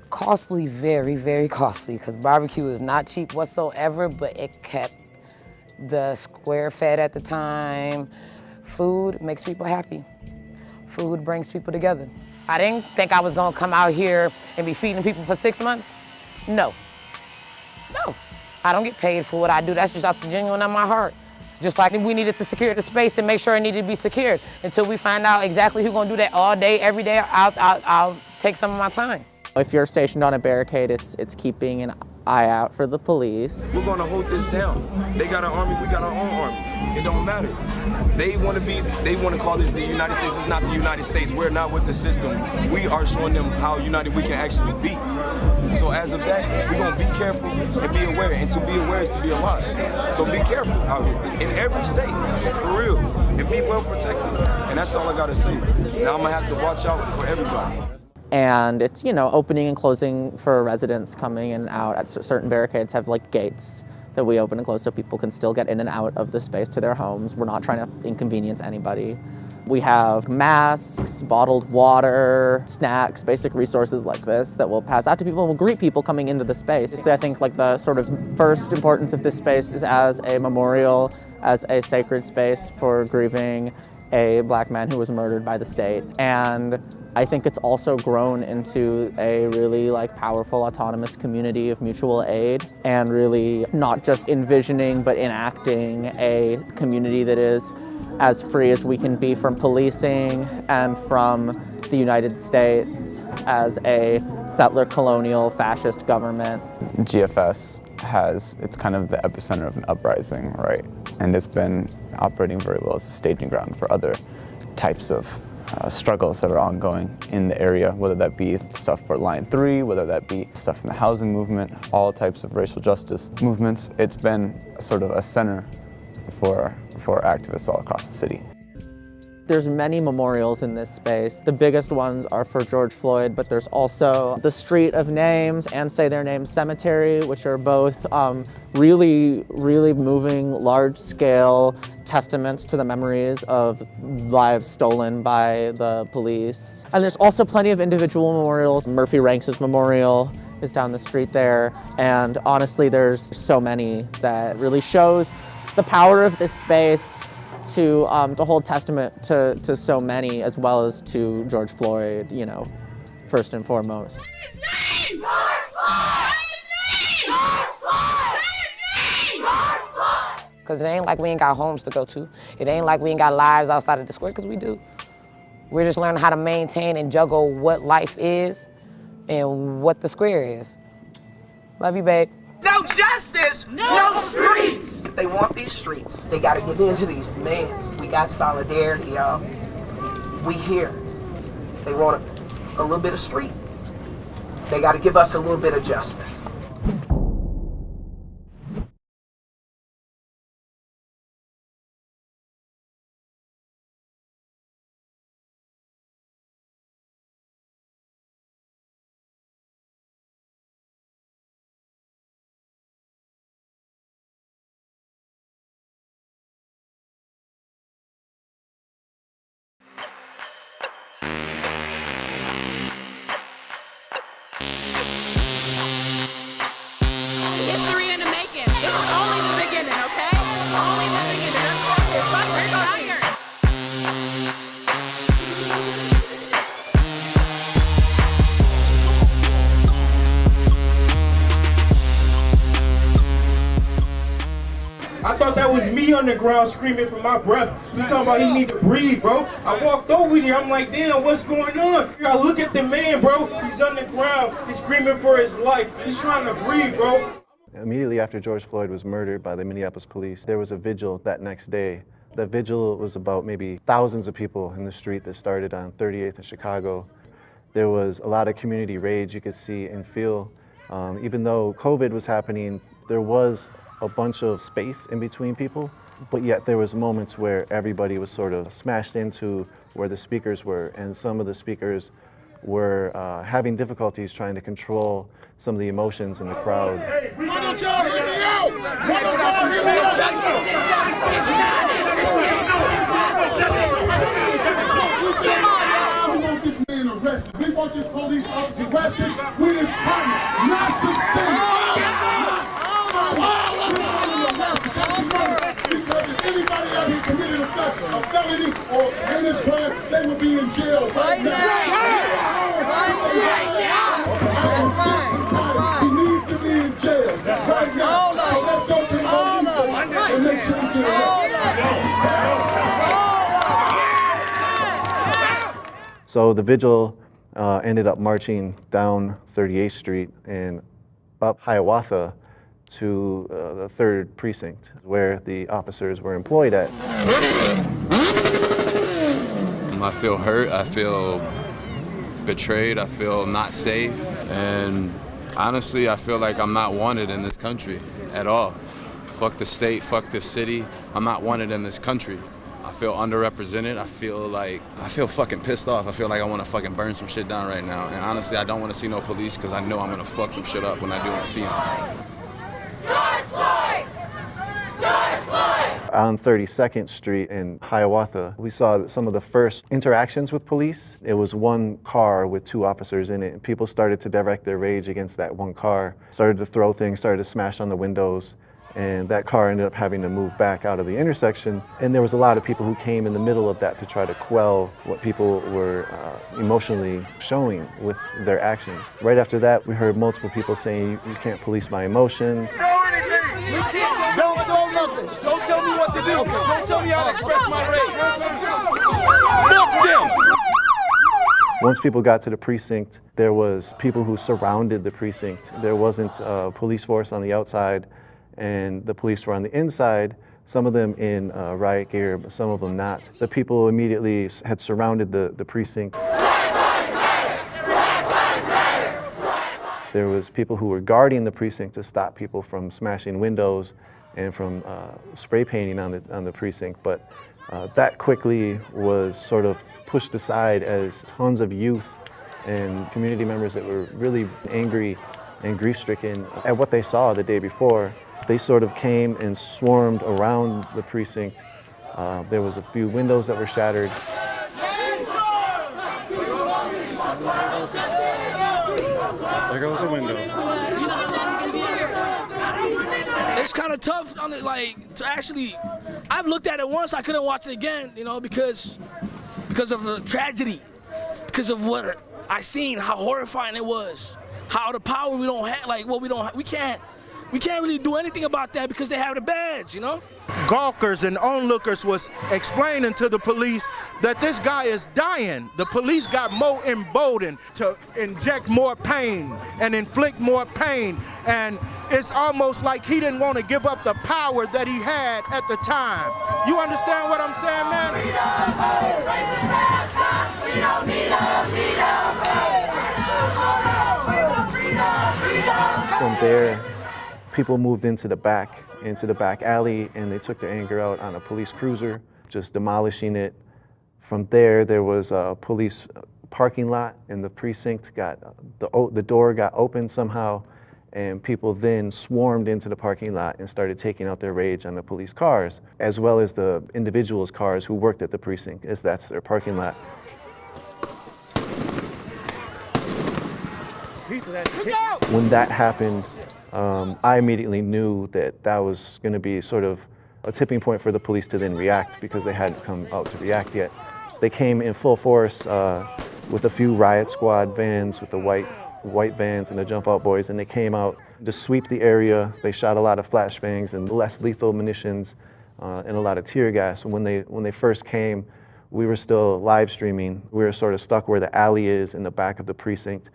Costly, very, very costly, because barbecue is not cheap whatsoever, but it kept the square fed at the time. Food makes people happy. Food brings people together. I didn't think I was gonna come out here and be feeding people for 6 months. No. I don't get paid for what I do. That's just out the genuine of my heart. Just like we needed to secure the space and make sure it needed to be secured. Until we find out exactly who's gonna do that all day, every day, I'll take some of my time. If you're stationed on a barricade, it's keeping an eye out for the police. We're gonna hold this down. They got an army, we got our own army. It don't matter. They want to call this the United States. It's not the United States. We're not with the system. We are showing them how united we can actually be. So as of that, we're gonna be careful and be aware. And to be aware is to be alive. So be careful out here in every state, for real, and be well protected. And that's all I gotta say. Now I'm gonna have to watch out for everybody. And it's, you know, opening and closing for residents coming in and out. At certain barricades have like gates that we open and close so people can still get in and out of the space to their homes. We're not trying to inconvenience anybody. We have masks, bottled water, snacks, basic resources like this that we'll pass out to people and we'll greet people coming into the space. I think like the sort of first importance of this space is as a memorial, as a sacred space for grieving a black man who was murdered by the state. And I think it's also grown into a really like powerful autonomous community of mutual aid, and really not just envisioning but enacting a community that is as free as we can be from policing and from the United States as a settler colonial fascist government. GFS it's kind of the epicenter of an uprising, right? And it's been operating very well as a staging ground for other types of struggles that are ongoing in the area, whether that be stuff for Line 3, whether that be stuff in the housing movement, all types of racial justice movements. It's been sort of a center for activists all across the city. There's many memorials in this space. The biggest ones are for George Floyd, but there's also the Street of Names and Say Their Names Cemetery, which are both really, really moving, large-scale testaments to the memories of lives stolen by the police. And there's also plenty of individual memorials. Murphy Ranks' memorial is down the street there. And honestly, there's so many that really shows the power of this space to hold testament to so many, as well as to George Floyd, you know, first and foremost. Because it ain't like we ain't got homes to go to. It ain't like we ain't got lives outside of the square, because we do. We're just learning how to maintain and juggle what life is and what the square is. Love you, babe. No justice, no streets. If they want these streets, they got to get into these demands. We got solidarity, y'all. We here. They want a little bit of street. They got to give us a little bit of justice. History in the making. This is only the beginning, okay? Only the beginning. It's like we're going higher. I thought that was me on the ground screaming for my breath. He's talking about he need to breathe, bro. I walked over there, I'm like, damn, what's going on? I look at the man, bro. He's on the ground. He's screaming for his life. He's trying to breathe, bro. Immediately after George Floyd was murdered by the Minneapolis police, there was a vigil that next day. That vigil was about maybe thousands of people in the street that started on 38th in Chicago. There was a lot of community rage you could see and feel. Even though COVID was happening, there was a bunch of space in between people, but yet there was moments where everybody was sort of smashed into where the speakers were, and some of the speakers were having difficulties trying to control some of the emotions in the crowd. Why don't y'all hear me out? Why don't y'all hear me out? Justice is not We want this man arrested. We want this police officer arrested with his partner, not suspended. Because if anybody out here committed a felony or heinous crime, they will be in jail right now. He needs to be in jail right now. So let's go to the police station and make sure we get arrested. So the vigil ended up marching down 38th Street, and up Hiawatha to the 3rd precinct, where the officers were employed at. I feel hurt, I feel betrayed, I feel not safe, and honestly, I feel like I'm not wanted in this country at all. Fuck the state, fuck the city, I'm not wanted in this country. I feel underrepresented, I feel fucking pissed off. I feel like I want to fucking burn some shit down right now. And honestly, I don't want to see no police because I know I'm going to fuck some shit up when I do see them. George Floyd! George Floyd! On 32nd Street in Hiawatha, we saw some of the first interactions with police. It was one car with 2 officers in it, and people started to direct their rage against that one car, started to throw things, started to smash on the windows, and that car ended up having to move back out of the intersection. And there was a lot of people who came in the middle of that to try to quell what people were emotionally showing with their actions. Right after that, we heard multiple people saying, you can't police my emotions. Don't throw nothing. Don't tell me what to do. Don't tell me how to express my rage. Fuck them. Once people got to the precinct, there was people who surrounded the precinct. There wasn't a police force on the outside, and the police were on the inside, some of them in riot gear, but some of them not. The people immediately had surrounded the precinct. There was people who were guarding the precinct to stop people from smashing windows and from spray painting on the precinct, but that quickly was sort of pushed aside as tons of youth and community members that were really angry and grief-stricken at what they saw the day before. They sort of came and swarmed around the precinct. There was a few windows that were shattered. There goes the window. It's kind of tough on it, like, to actually, I've looked at it once, I couldn't watch it again, you know, because of the tragedy, because of what I seen, how horrifying it was, how the power we don't have, like, what we can't really do anything about that because they have the badge, you know? Gawkers and onlookers was explaining to the police that this guy is dying. The police got more emboldened to inject more pain and inflict more pain. And it's almost like he didn't want to give up the power that he had at the time. You understand what I'm saying, man? From there, people moved into the back alley, and they took their anger out on a police cruiser, just demolishing it. From there, there was a police parking lot in the precinct. The door got opened somehow, and people then swarmed into the parking lot and started taking out their rage on the police cars, as well as the individuals' cars who worked at the precinct, as that's their parking lot. When that happened, I immediately knew that that was going to be sort of a tipping point for the police to then react, because they hadn't come out to react yet. They came in full force with a few riot squad vans, with the white vans and the Jump Out Boys, and they came out to sweep the area. They shot a lot of flashbangs and less lethal munitions and a lot of tear gas. And when they first came, we were still live streaming. We were sort of stuck where the alley is in the back of the precinct.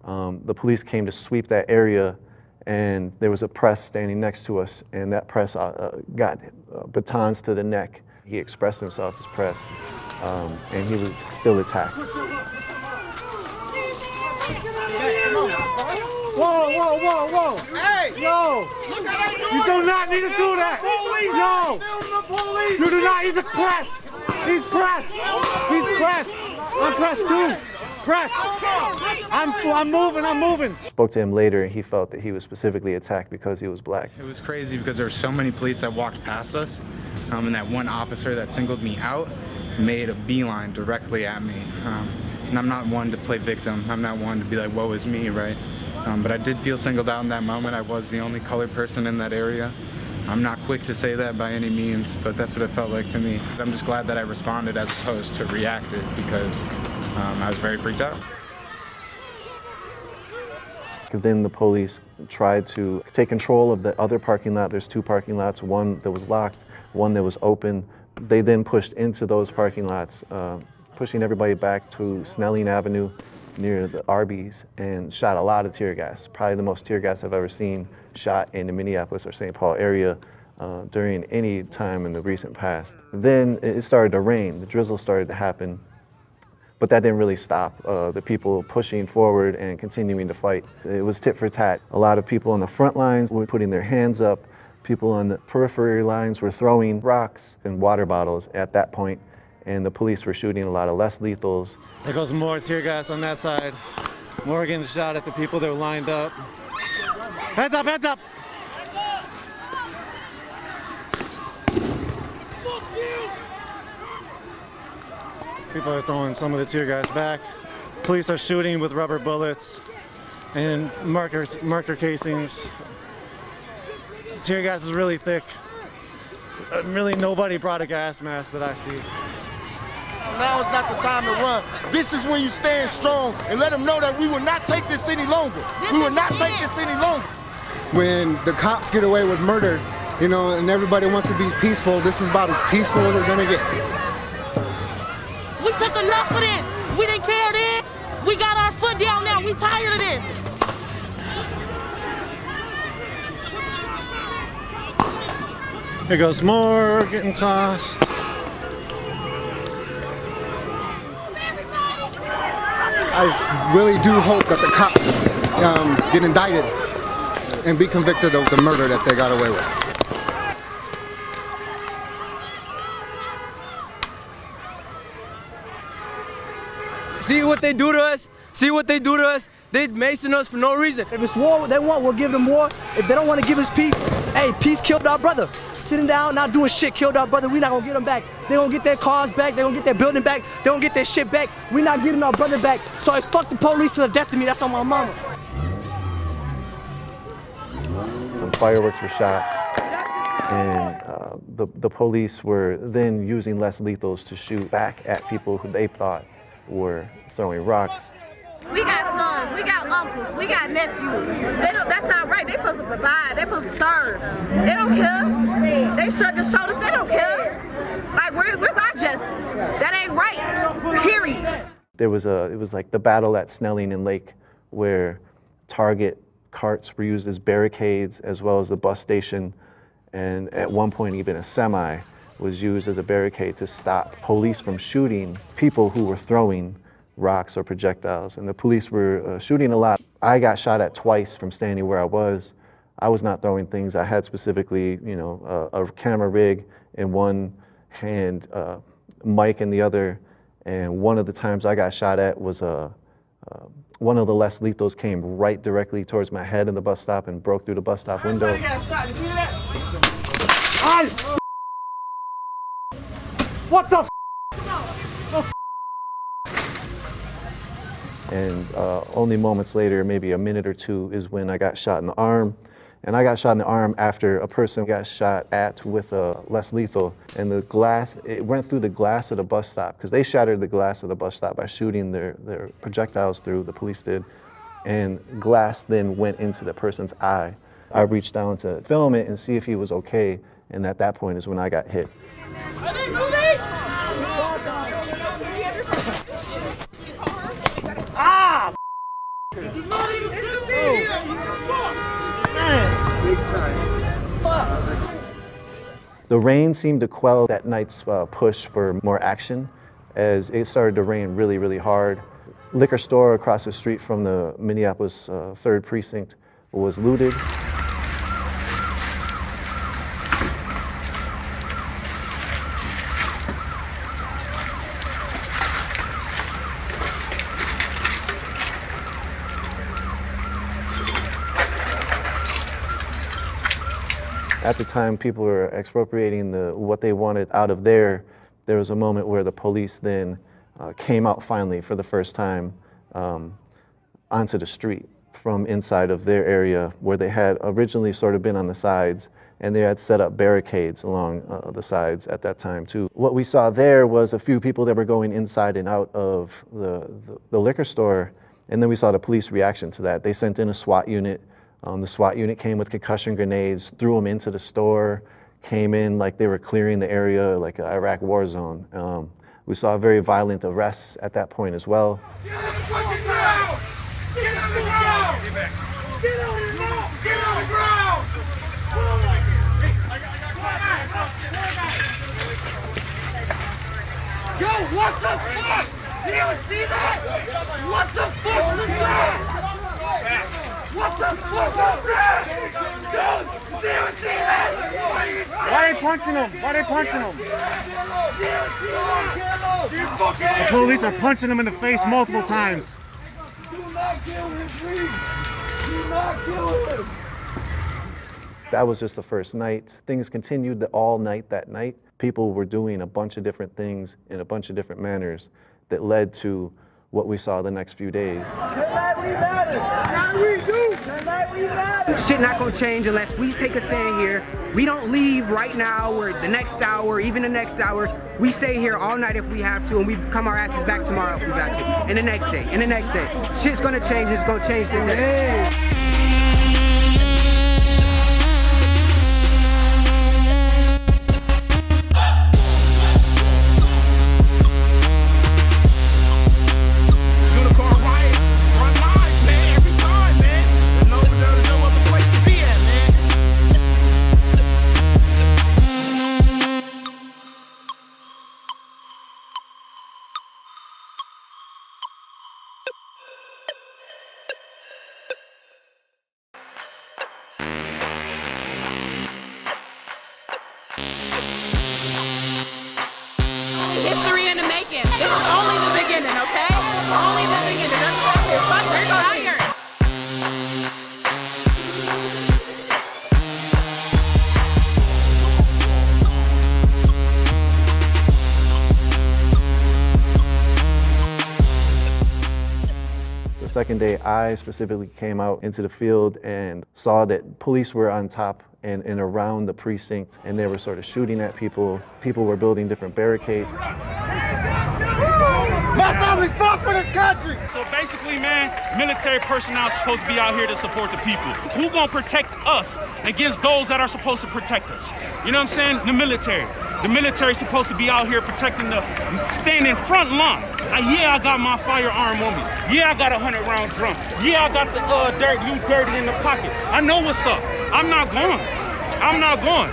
The police came to sweep that area, and there was a press standing next to us, and that press got batons to the neck. He expressed himself as press, and he was still attacked. Whoa, whoa, whoa, whoa. Hey! Yo! You do not need to do that! No! You do not, he's a press! He's press! He's press! I'm press too! Press! I'm moving! Spoke to him later, and he felt that he was specifically attacked because he was black. It was crazy because there were so many police that walked past us, and that one officer that singled me out made a beeline directly at me. And I'm not one to play victim. I'm not one to be like, woe is me, right? But I did feel singled out in that moment. I was the only colored person in that area. I'm not quick to say that by any means, but that's what it felt like to me. I'm just glad that I responded as opposed to reacted, because I was very freaked out. Then the police tried to take control of the other parking lot. There's two parking lots, one that was locked, one that was open. They then pushed into those parking lots, pushing everybody back to Snelling Avenue near the Arby's and shot a lot of tear gas, probably the most tear gas I've ever seen shot in the Minneapolis or St. Paul area during any time in the recent past. Then it started to rain, the drizzle started to happen, but that didn't really stop the people pushing forward and continuing to fight. It was tit for tat. A lot of people on the front lines were putting their hands up. People on the periphery lines were throwing rocks and water bottles at that point, and the police were shooting a lot of less lethals. There goes more tear gas on that side. More getting shot at the people that were lined up. Heads up, heads up! People are throwing some of the tear gas back. Police are shooting with rubber bullets and marker casings. Tear gas is really thick. Really nobody brought a gas mask that I see. Now is not the time to run. This is when you stand strong and let them know that we will not take this any longer. We will not take this any longer. When the cops get away with murder, you know, and everybody wants to be peaceful, this is about as peaceful as we're gonna get. We took enough of this. We didn't care then. We got our foot down now. We tired of this. Here goes more getting tossed. I really do hope that the cops get indicted and be convicted of the murder that they got away with. See what they do to us? See what they do to us? They macing us for no reason. If it's war they want, we'll give them war. If they don't want to give us peace, hey, peace killed our brother. Sitting down, not doing shit, killed our brother. We not gonna get them back. They gonna get their cars back. They gonna get their building back. They gonna get their shit back. We not getting our brother back. So it's fuck the police to the death of me. That's on my mama. Some fireworks were shot, and the police were then using less lethals to shoot back at people who they thought were throwing rocks. We got sons, we got uncles, we got nephews. That's not right. They supposed to provide. They supposed to serve. They don't care. They shrug their shoulders. They don't care. Like, where's our justice? That ain't right. Period. It was like the battle at Snelling and Lake, where Target carts were used as barricades as well as the bus station, and at one point even a semi was used as a barricade to stop police from shooting people who were throwing rocks or projectiles, and the police were shooting a lot. I got shot at twice from standing where I was. I was not throwing things. I had specifically, you know, a camera rig in one hand, mic in the other, and one of the times I got shot at was one of the less lethals came right directly towards my head in the bus stop and broke through the bus stop window. What the f? And only moments later, maybe a minute or two, is when I got shot in the arm. And I got shot in the arm after a person got shot at with a less lethal. And the glass, it went through the glass of the bus stop, because they shattered the glass of the bus stop by shooting their projectiles through, the police did. And glass then went into the person's eye. I reached down to film it and see if he was okay. And at that point is when I got hit. Ah! The rain seemed to quell that night's push for more action as it started to rain really, really hard. Liquor store across the street from the Minneapolis 3rd Precinct was looted. At the time, people were expropriating what they wanted out of there. There was a moment where the police then came out finally for the first time onto the street from inside of their area where they had originally sort of been on the sides, and they had set up barricades along the sides at that time too. What we saw there was a few people that were going inside and out of the liquor store, and then we saw the police reaction to that. They sent in a SWAT unit. The SWAT unit came with concussion grenades, threw them into the store, came in like they were clearing the area like an Iraq war zone. We saw very violent arrests at that point as well. Get on the ground! Get on the ground! Get on the ground! Get on the ground! Yo, what the fuck? Do you see that? What the fuck was that? What the fuck was that? Dude, do you see that? Why are they punching him? Why are they punching him? The police are punching him in the face multiple times. Do not kill him, please. Do not kill him. That was just the first night. Things continued all night that night. People were doing a bunch of different things in a bunch of different manners that led to what we saw the next few days. Shit not gonna change unless we take a stand here. We don't leave right now or the next hour, even the next hours. We stay here all night if we have to, and we come our asses back tomorrow if we got to. And the next day, and the next day. Shit's gonna change, it's gonna change the next. History in the making. This is only the beginning, okay? Only the beginning. That's what it is. Fuck, we're going out here. The second day, I specifically came out into the field and saw that police were on top and around the precinct, and they were sort of shooting at people. People were building different barricades. My family fought for this country! So basically, man, military personnel is supposed to be out here to support the people. Who gonna protect us against those that are supposed to protect us? You know what I'm saying? The military. The military's supposed to be out here protecting us, standing front line. Yeah, I got my firearm on me. Yeah, I got a 100-round drum. Yeah, I got the dirty in the pocket. I know what's up. I'm not going. I'm not going.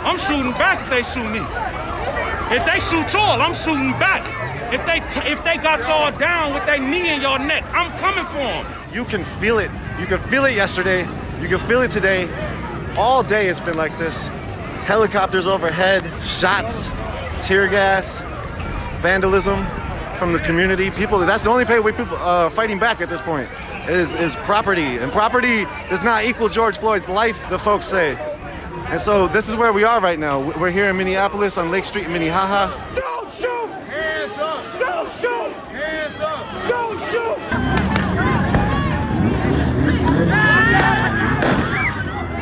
I'm shooting back if they shoot me. If they shoot y'all, I'm shooting back. If they got y'all down with their knee in your neck, I'm coming for them. You can feel it. You could feel it yesterday. You can feel it today. All day it's been like this. Helicopters overhead, shots, tear gas, vandalism from the community. People, that's the only way people fighting back at this point is property. And property does not equal George Floyd's life, the folks say. And so this is where we are right now. We're here in Minneapolis on Lake Street in Minnehaha. Don't shoot! Hands up! Don't shoot! Hands up! Don't shoot!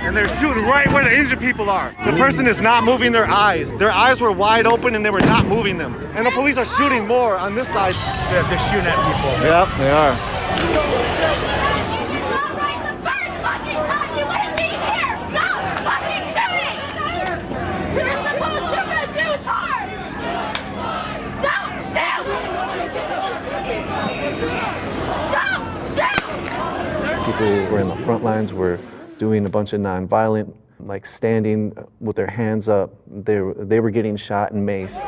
And they're shooting right where the injured people are. The person is not moving their eyes. Their eyes were wide open and they were not moving them. And the police are shooting more on this side. They're shooting at people. Yep, they are. People were in the front lines, were doing a bunch of nonviolent, like standing with their hands up. They were getting shot and maced.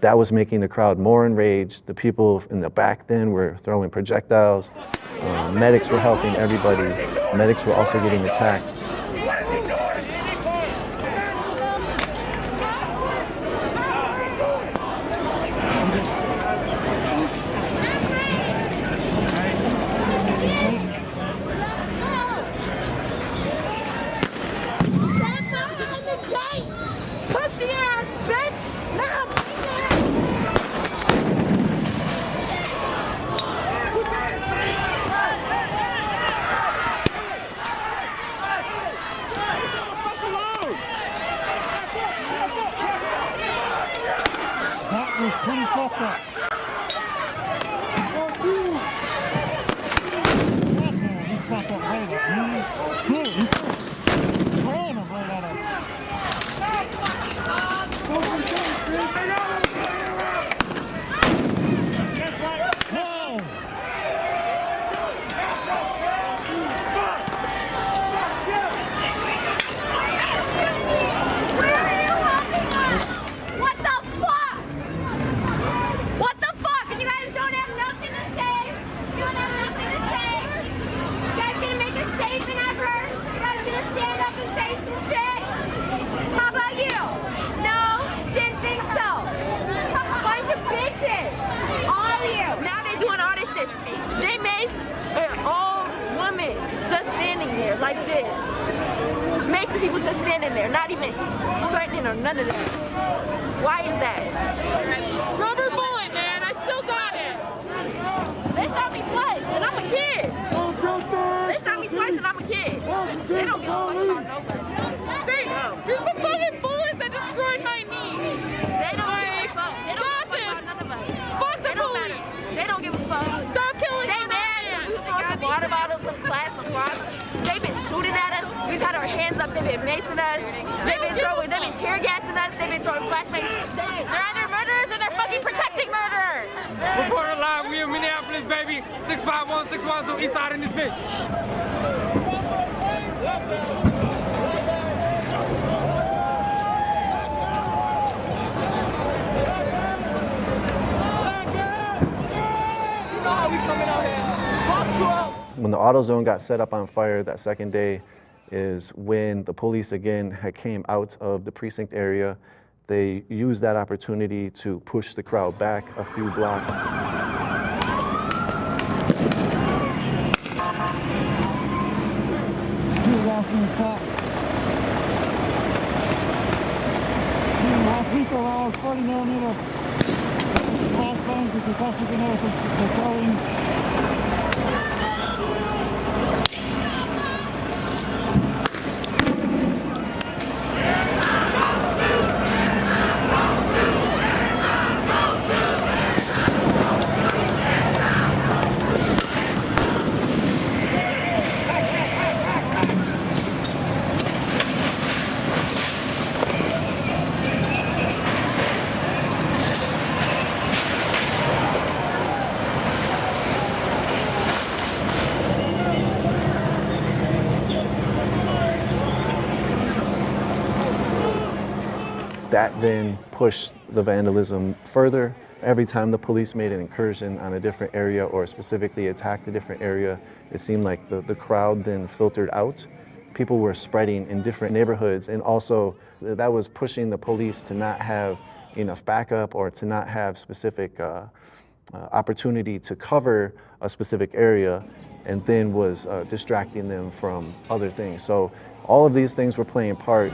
That was making the crowd more enraged. The people in the back then were throwing projectiles. Medics were helping everybody. Medics were also getting attacked. this. All of you. Now they're doing all this shit. They made an old woman just standing there like this. Makes the people just standing there, not even threatening or none of that. Why is that? Rubber bullet, man. I still got it. They shot me twice, and I'm a kid. They shot me twice, and I'm a kid. They don't give a fuck about nobody. See, this is the fucking bullet that destroyed my knee. They don't give a fuck. They don't give a fuck about none of us. Fuck the police. They don't give a fuck. Stop killing They mad. We throwing some water bottles, some glass, some rocks. They've been shooting at us. We've had our hands up. They've been macing us. They've been tear gassing us. They've been throwing flashbangs. They're either murderers or they're fucking protecting murderers. Reporter live, we in Minneapolis, baby. 651, 612, east side in this bitch. When the AutoZone got set up on fire that second day is when the police again had came out of the precinct area. They used that opportunity to push the crowd back a few blocks. Hospital rounds, 40mm flashbangs with concussion grenades are throwing. That then pushed the vandalism further. Every time the police made an incursion on a different area or specifically attacked a different area, it seemed like the crowd then filtered out. People were spreading in different neighborhoods, and also that was pushing the police to not have enough backup or to not have specific opportunity to cover a specific area, and then was distracting them from other things. So all of these things were playing part.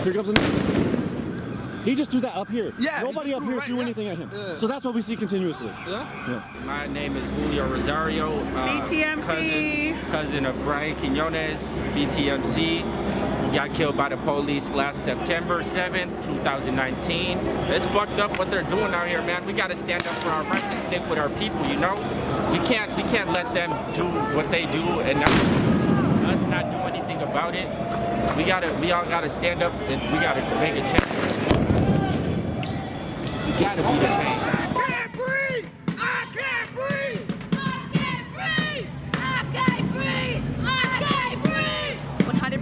Here comes another. He just threw that up here. Yeah, Nobody up here threw anything at him. Yeah. So that's what we see continuously. Yeah? My name is Julio Rosario. BTMC. Cousin of Brian Quinones, BTMC. Got killed by the police last September 7th, 2019. It's fucked up what they're doing out here, man. We gotta stand up for our rights and stick with our people, you know? We can't let them do what they do and us not do anything about it. We all gotta stand up and we gotta make a change. We gotta be the change. I can't breathe! I can't breathe! I can't breathe! I can't breathe! I can't breathe!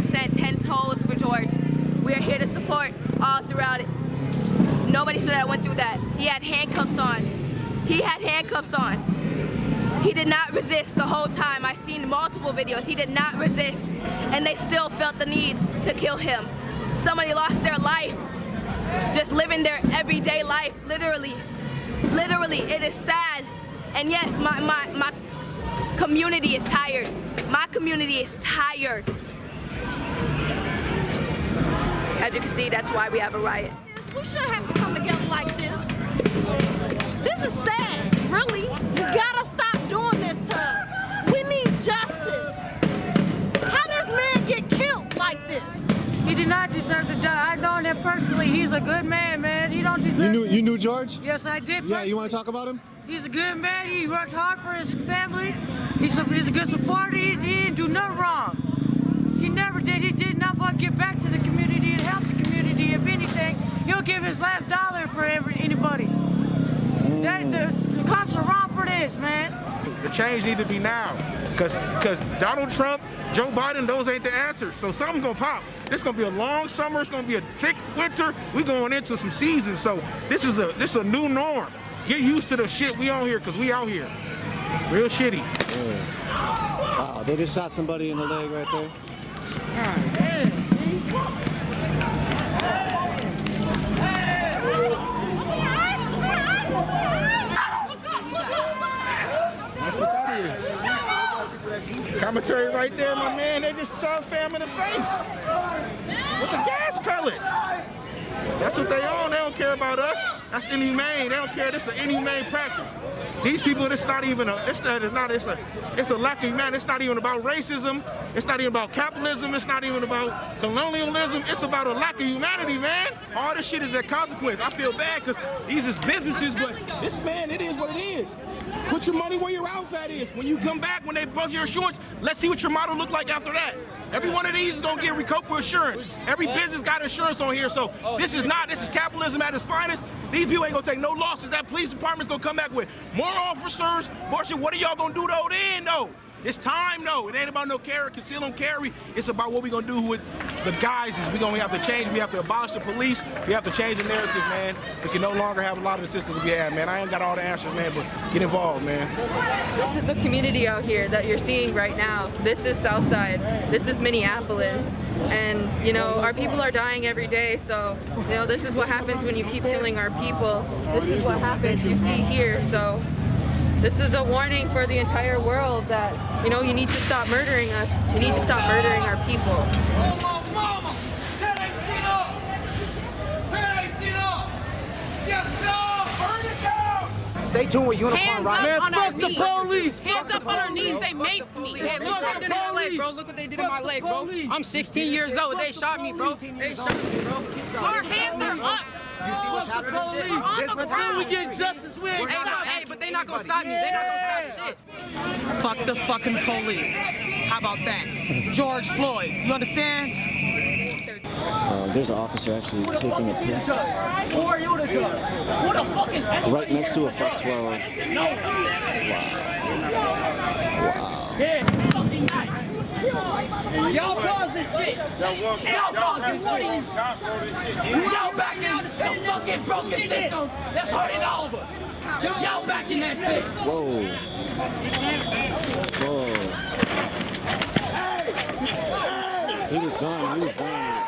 100% 10 toes for George. We are here to support all throughout it. Nobody should have went through that. He had handcuffs on. He had handcuffs on. He did not resist the whole time. I've seen multiple videos. He did not resist, and they still felt the need to kill him. Somebody lost their life, just living their everyday life, literally. Literally, it is sad. And yes, my community is tired. My community is tired. As you can see, that's why we have a riot. We shouldn't have to come together like this. This is sad, really. You gotta stop doing this to us. We need justice. How does man get killed like this? He did not deserve to die. I know him personally. He's a good man, man. He don't deserve. You knew George? Yes, I did. Yeah, you want to talk about him? He's a good man. He worked hard for his family. He's a good supporter. He didn't do nothing wrong. He never did. He did nothing but give back to the community and help the community. If anything, he'll give his last dollar for anybody. The cops are wrong is, man. The change need to be now. Because Donald Trump, Joe Biden, those ain't the answers. So something's going to pop. It's going to be a long summer. It's going to be a thick winter. We're going into some seasons. So this is a new norm. Get used to the shit we on here because we out here. Real shitty. Wow, they just shot somebody in the leg right there. That's what that is. Commentary right there, my man. They just shot fam in the face with the gas pellet. That's what they on. They don't care about us. That's inhumane. They don't care. This is an inhumane practice. These people, it's not even it's a lack of humanity. It's not even about racism. It's not even about capitalism. It's not even about colonialism. It's about a lack of humanity, man. All this shit is a consequence. I feel bad because these is businesses, but this, man, it is what it is. Put your money where your outfit is. When you come back, when they buzz your insurance, let's see what your model look like after that. Every one of these is gonna get Recopa insurance. Every business got insurance on here, so this is capitalism at its finest. These people ain't gonna take no losses. That police department's gonna come back with more officers, more shit. What are y'all gonna do though then though? It's time though. It ain't about no conceal and carry. It's about what we gonna do with the guises. We gonna have to change. We have to abolish the police. We have to change the narrative, man. We can no longer have a lot of the systems we have, man. I ain't got all the answers, man, but get involved, man. This is the community out here that you're seeing right now. This is Southside. This is Minneapolis. And, you know, our people are dying every day, so, you know, this is what happens when you keep killing our people. This is what happens you see here, so this is a warning for the entire world that, you know, you need to stop murdering us. You need to stop murdering our people. Stay tuned with Unicorn Hands Rock. up on our knees. Police. Hands up on our knees. They maced me. Hey, look what they did in my leg, bro. Look what they did in my leg, bro. I'm 16 years old. They shot me, bro. They shot me, bro. Our hands are up. You see what's happening? Until we get justice, we ain't hey, but they not gonna stop me. They not gonna stop shit. Fuck the fucking police. How about that? George Floyd. You understand? There's an officer actually taking a piss Who are you to judge? Who the fuck is that? right next to a fuck 12. No. Wow. Y'all caused this shit. Y'all caused this shit. Y'all backing out the fucking broken system that's hurting all of us. Y'all backing that shit. Whoa. Whoa. He was gone. He was gone.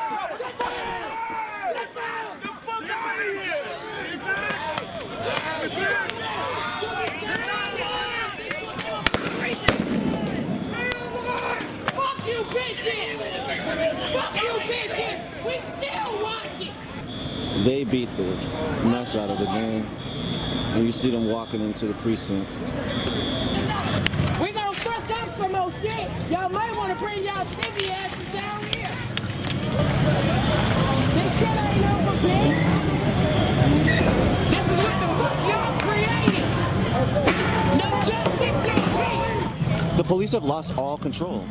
Fuck you, bitches! Fuck you, bitches! We still watching! They beat the mess out of it, man. And you see them walking into the precinct. We gonna fuck up some more shit. Y'all might want to bring y'all sticky asses down here. This shit ain't over, bitch. This is what the fuck y'all created. No justice, no peace. The police have lost all control.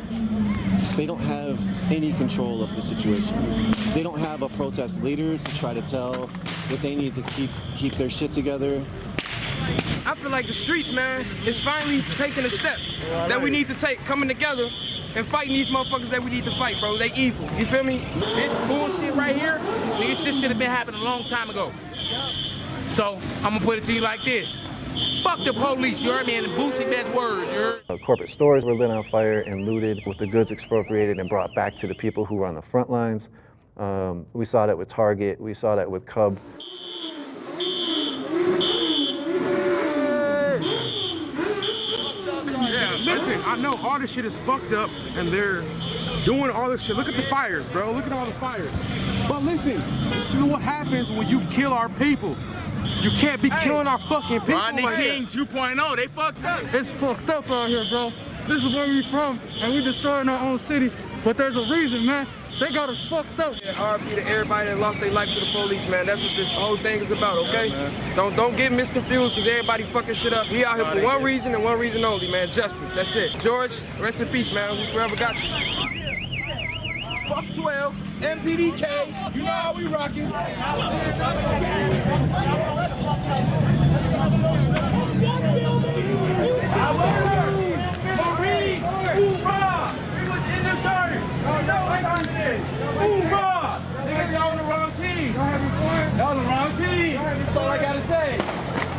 They don't have any control of the situation. They don't have a protest leader to try to tell that they need to keep their shit together. I feel like the streets, man, is finally taking a step that we need to take, coming together and fighting these motherfuckers that we need to fight, bro. They evil. You feel me? This bullshit right here, this shit should have been happening a long time ago. So, I'm gonna put it to you like this. Fuck the police, you heard me, in the Boosie best words, you heard? Corporate stores were lit on fire and looted, with the goods expropriated and brought back to the people who were on the front lines. We saw that with Target, we saw that with Cub. Yeah, listen, I know all this shit is fucked up and they're doing all this shit. Look at the fires, bro. Look at all the fires. But listen, this is what happens when you kill our people. You can't be killing our fucking people. Rodney like King 2.0, they fucked up. It's fucked up out here, bro. This is where we from, and we destroying our own city. But there's a reason, man. They got us fucked up. RP to everybody that lost their life to the police, man. That's what this whole thing is about, okay? Don't get misconfused because everybody fucking shit up. We out here for one reason and one reason only, man. Justice. That's it. George, rest in peace, man. We forever got you. Fuck 12, MPDK. You know how we rockin'.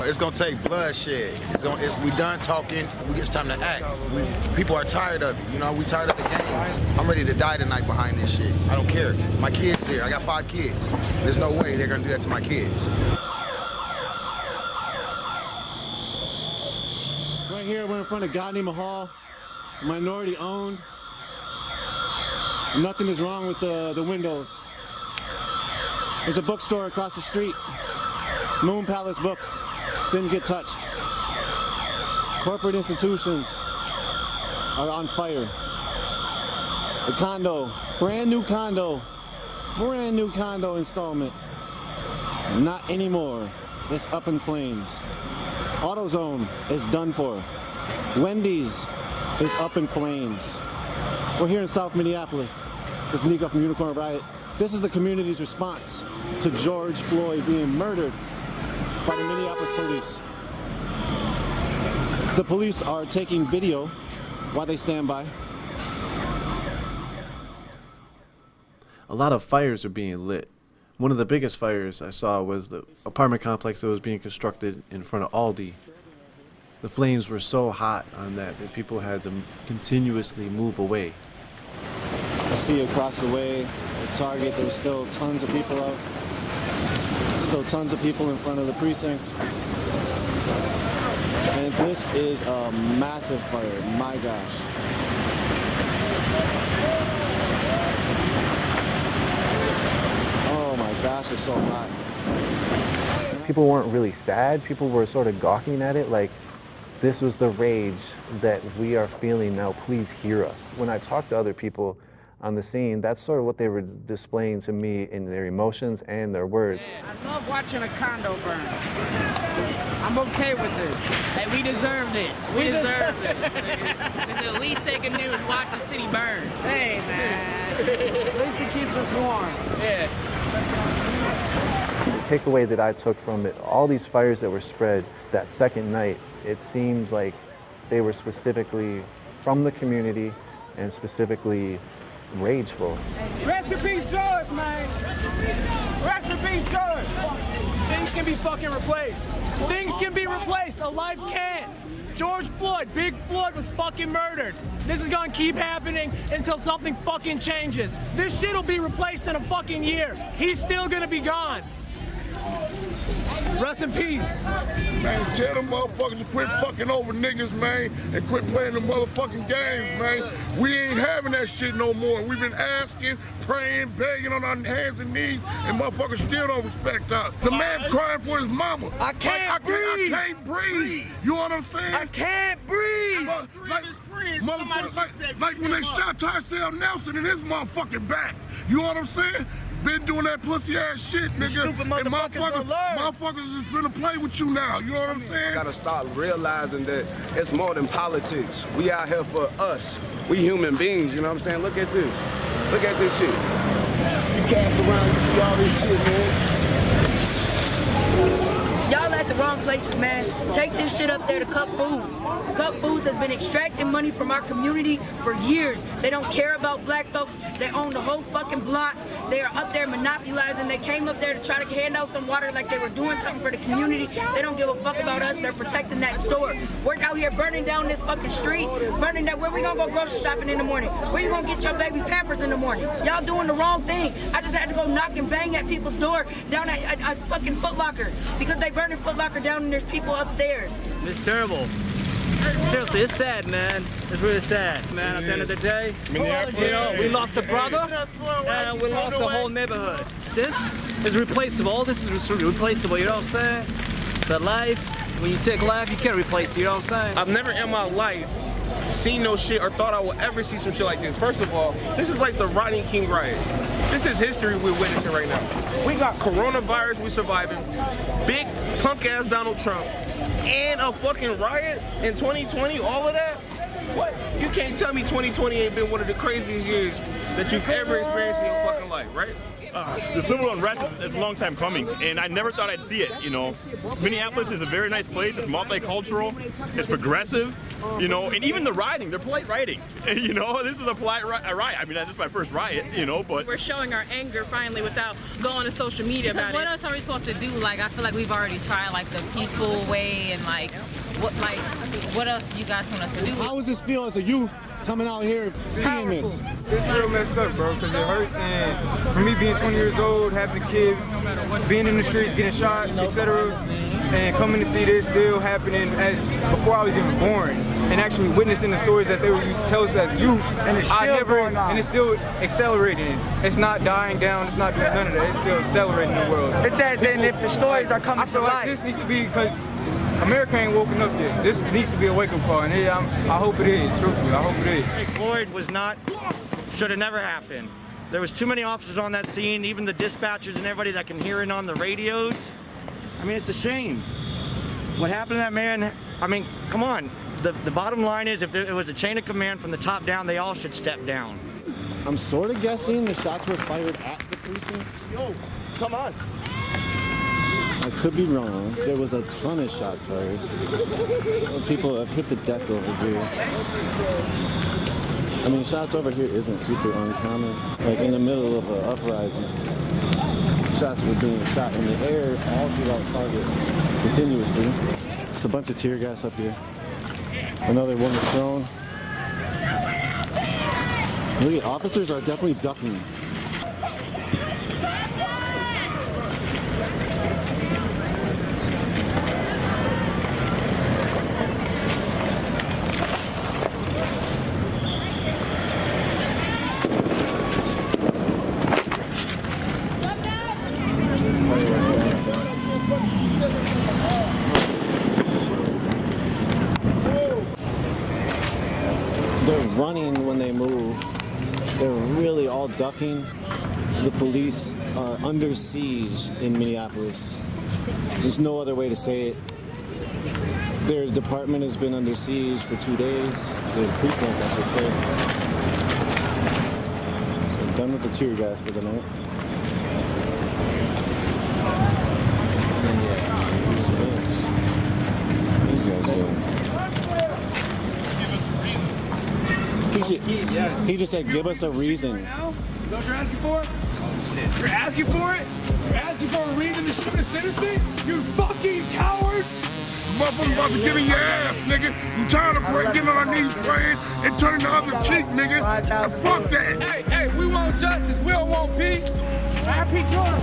It's gonna take bloodshed. We done talking. It's time to act. People are tired of it. You know, we tired of the games. I'm ready to die tonight behind this shit. I don't care. My kids there. I got 5 kids. There's no way they're gonna do that to my kids. Right here, we're in front of Gandhi Mahal, minority owned. Nothing is wrong with the windows. There's a bookstore across the street. Moon Palace Books. Didn't get touched. Corporate institutions are on fire. The condo, brand new condo installment. Not anymore. It's up in flames. AutoZone is done for. Wendy's is up in flames. We're here in South Minneapolis. This is Nico from Unicorn Riot. This is the community's response to George Floyd being murdered by the Minneapolis police. The police are taking video while they stand by. A lot of fires are being lit. One of the biggest fires I saw was the apartment complex that was being constructed in front of Aldi. The flames were so hot on that people had to continuously move away. I see across the way at Target, there's still tons of people out. Still tons of people in front of the precinct. And this is a massive fire, my gosh. Oh my gosh, it's so hot. People weren't really sad. People were sort of gawking at it like, this was the rage that we are feeling now, please hear us. When I talked to other people on the scene, that's sort of what they were displaying to me in their emotions and their words. I love watching a condo burn. I'm okay with this. Hey, we deserve this. We deserve this. It's the least they can do is watch the city burn. Hey, man. At least it keeps us warm. Yeah. The takeaway that I took from it, all these fires that were spread that second night, it seemed like they were specifically from the community and specifically rageful. Rest in peace, George, man. Rest in peace, George. Things can be fucking replaced. Things can be replaced. A life can't. George Floyd, Big Floyd was fucking murdered. This is gonna keep happening until something fucking changes. This shit will be replaced in a fucking year. He's still gonna be gone. Rest in peace. Man, tell them motherfuckers to quit fucking over niggas, man, and quit playing the motherfucking games, man. We ain't having that shit no more. We've been asking, praying, begging on our hands and knees, and motherfuckers still don't respect us. The man crying for his mama. I can't breathe. I can't breathe. You know what I'm saying? I can't breathe. Like when they shot Tyrell Nelson in his motherfucking back. You know what I'm saying? Been doing that pussy ass shit, nigga. Stupid motherfuckers is finna play with you now. You know what I'm saying? We gotta start realizing that it's more than politics. We out here for us. We human beings, you know what I'm saying? Look at this. Look at this shit. You cast around, you see all this shit, man. Y'all at the wrong places, man. Take this shit up there to Cup Foods. Cup Foods has been extracting money from our community for years. They don't care about black folks. They own the whole fucking block. They are up there monopolizing. They came up there to try to hand out some water like they were doing something for the community. They don't give a fuck about us. They're protecting that store. We're out here burning down this fucking street. Burning down. Where we gonna go grocery shopping in the morning? Where you gonna get your baby Pampers in the morning? Y'all doing the wrong thing. I just had to go knock and bang at people's door down at fucking Foot Locker because they burning Foot Locker down and there's people upstairs. It's terrible. Seriously, it's sad, man. It's really sad, man. At the end of the day, you know, we lost a brother and we lost the whole neighborhood. This is replaceable. All this is replaceable, you know what I'm saying? The life, when you take life, you can't replace it, you know what I'm saying? I've never in my life seen no shit or thought I would ever see some shit like this. First of all, this is like the Rodney King riots. This is history we're witnessing right now. We got coronavirus we surviving, big punk ass Donald Trump, and a fucking riot in 2020, all of that? What? You can't tell me 2020 ain't been one of the craziest years that you've ever experienced in your fucking life, right? The civil unrest is a long time coming, and I never thought I'd see it, you know. Minneapolis is a very nice place. It's multicultural. It's progressive, you know, and even the rioting, they're polite rioting. You know, this is a polite riot. I mean, this is my first riot, you know, but... We're showing our anger finally without going to social media about it. What else are we supposed to do? Like, I feel like we've already tried, like, the peaceful way, and, like, what else do you guys want us to do? How does this feel as a youth coming out here seeing this? It's real messed up, bro, because it hurts. And for me being 20 years old, having a kid, being in the streets, getting shot, etc., and coming to see this still happening as before I was even born, and actually witnessing the stories that they were used to tell us as youth, and it's still going on. And it's still accelerating. It's not dying down. It's not doing none of that. It's still accelerating the world. It's as if the stories are coming to life. This needs to be because America ain't woken up yet. This needs to be a wake-up call, and I hope it is, truthfully. I hope it is. Floyd was not, should have never happened. There was too many officers on that scene, even the dispatchers and everybody that can hear it on the radios. I mean, it's a shame. What happened to that man, I mean, come on. The bottom line is if it was a chain of command from the top down, they all should step down. I'm sort of guessing the shots were fired at the precinct. Yo, come on. I could be wrong. There was a ton of shots fired. People have hit the deck over here. I mean, shots over here isn't super uncommon. Like in the middle of an uprising, shots were being shot in the air all throughout Target continuously. There's a bunch of tear gas up here. Another one was thrown. Look at, officers are definitely ducking. They're running when they move. They're really all ducking. The police are under siege in Minneapolis. There's no other way to say it. Their department has been under siege for 2 days. The precinct, I should say. They're done with the tear gas for the night. And yeah, these guys are... He just said, give us a reason. Is that what you're asking for? You're asking for it? You're asking for a reason to shoot a citizen? You fucking coward! Motherfuckers about to get in your ass, nigga. You tired of praying, getting on our knees praying and turning the other cheek, nigga. Now, fuck that. Hey, we want justice. We don't want peace. Happy Jordan.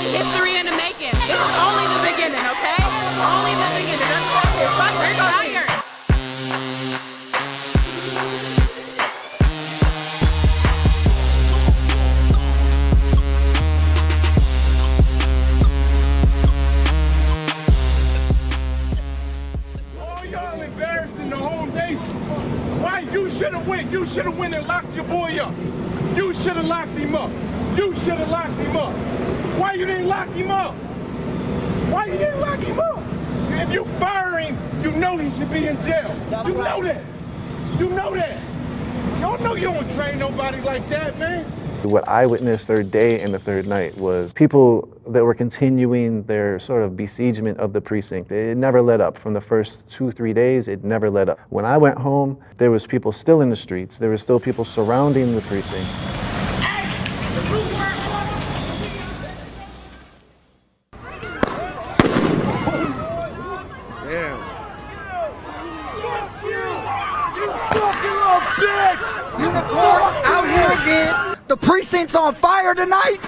History in the making. This is only the beginning, okay? Only the beginning. That's all. Fuck, we're going here. Oh, y'all embarrassing the whole nation. Why you should have went? You should have went and locked your boy up. You should have locked him up. You should have locked him up. Why you didn't lock him up? Why you didn't lock him up? If you fire him, you know he should be in jail. You know that. You know that. Y'all know you don't train nobody like that, man. What I witnessed third day and the third night was people that were continuing their sort of besiegement of the precinct. It never let up. From the first 2-3 days, it never let up. When I went home, there was people still in the streets. There were still people surrounding the precinct. Unicorn out here again. The precinct's on fire tonight.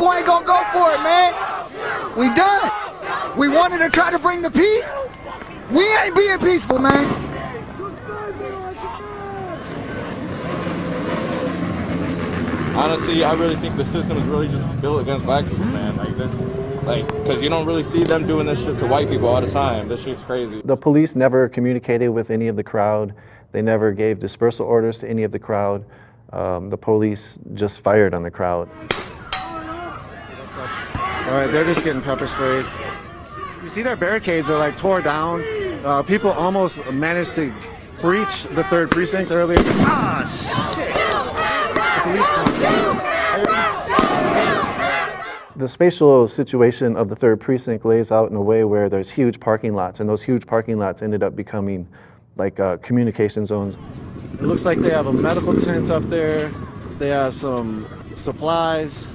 people ain't gonna go for it, man. We done. We wanted to try to bring the peace. We ain't being peaceful, man. Honestly, I really think the system is really just built against black people, man. Like this, because you don't really see them doing this shit to white people all the time. This shit's crazy. The police never communicated with any of the crowd. They never gave dispersal orders to any of the crowd. The police just fired on the crowd. All right, they're just getting pepper sprayed. You see their barricades are like tore down. People almost managed to breach the 3rd precinct earlier. Ah, shit! The spatial situation of the 3rd precinct lays out in a way where there's huge parking lots, and those huge parking lots ended up becoming like communication zones. It looks like they have a medical tent up there. They have some supplies.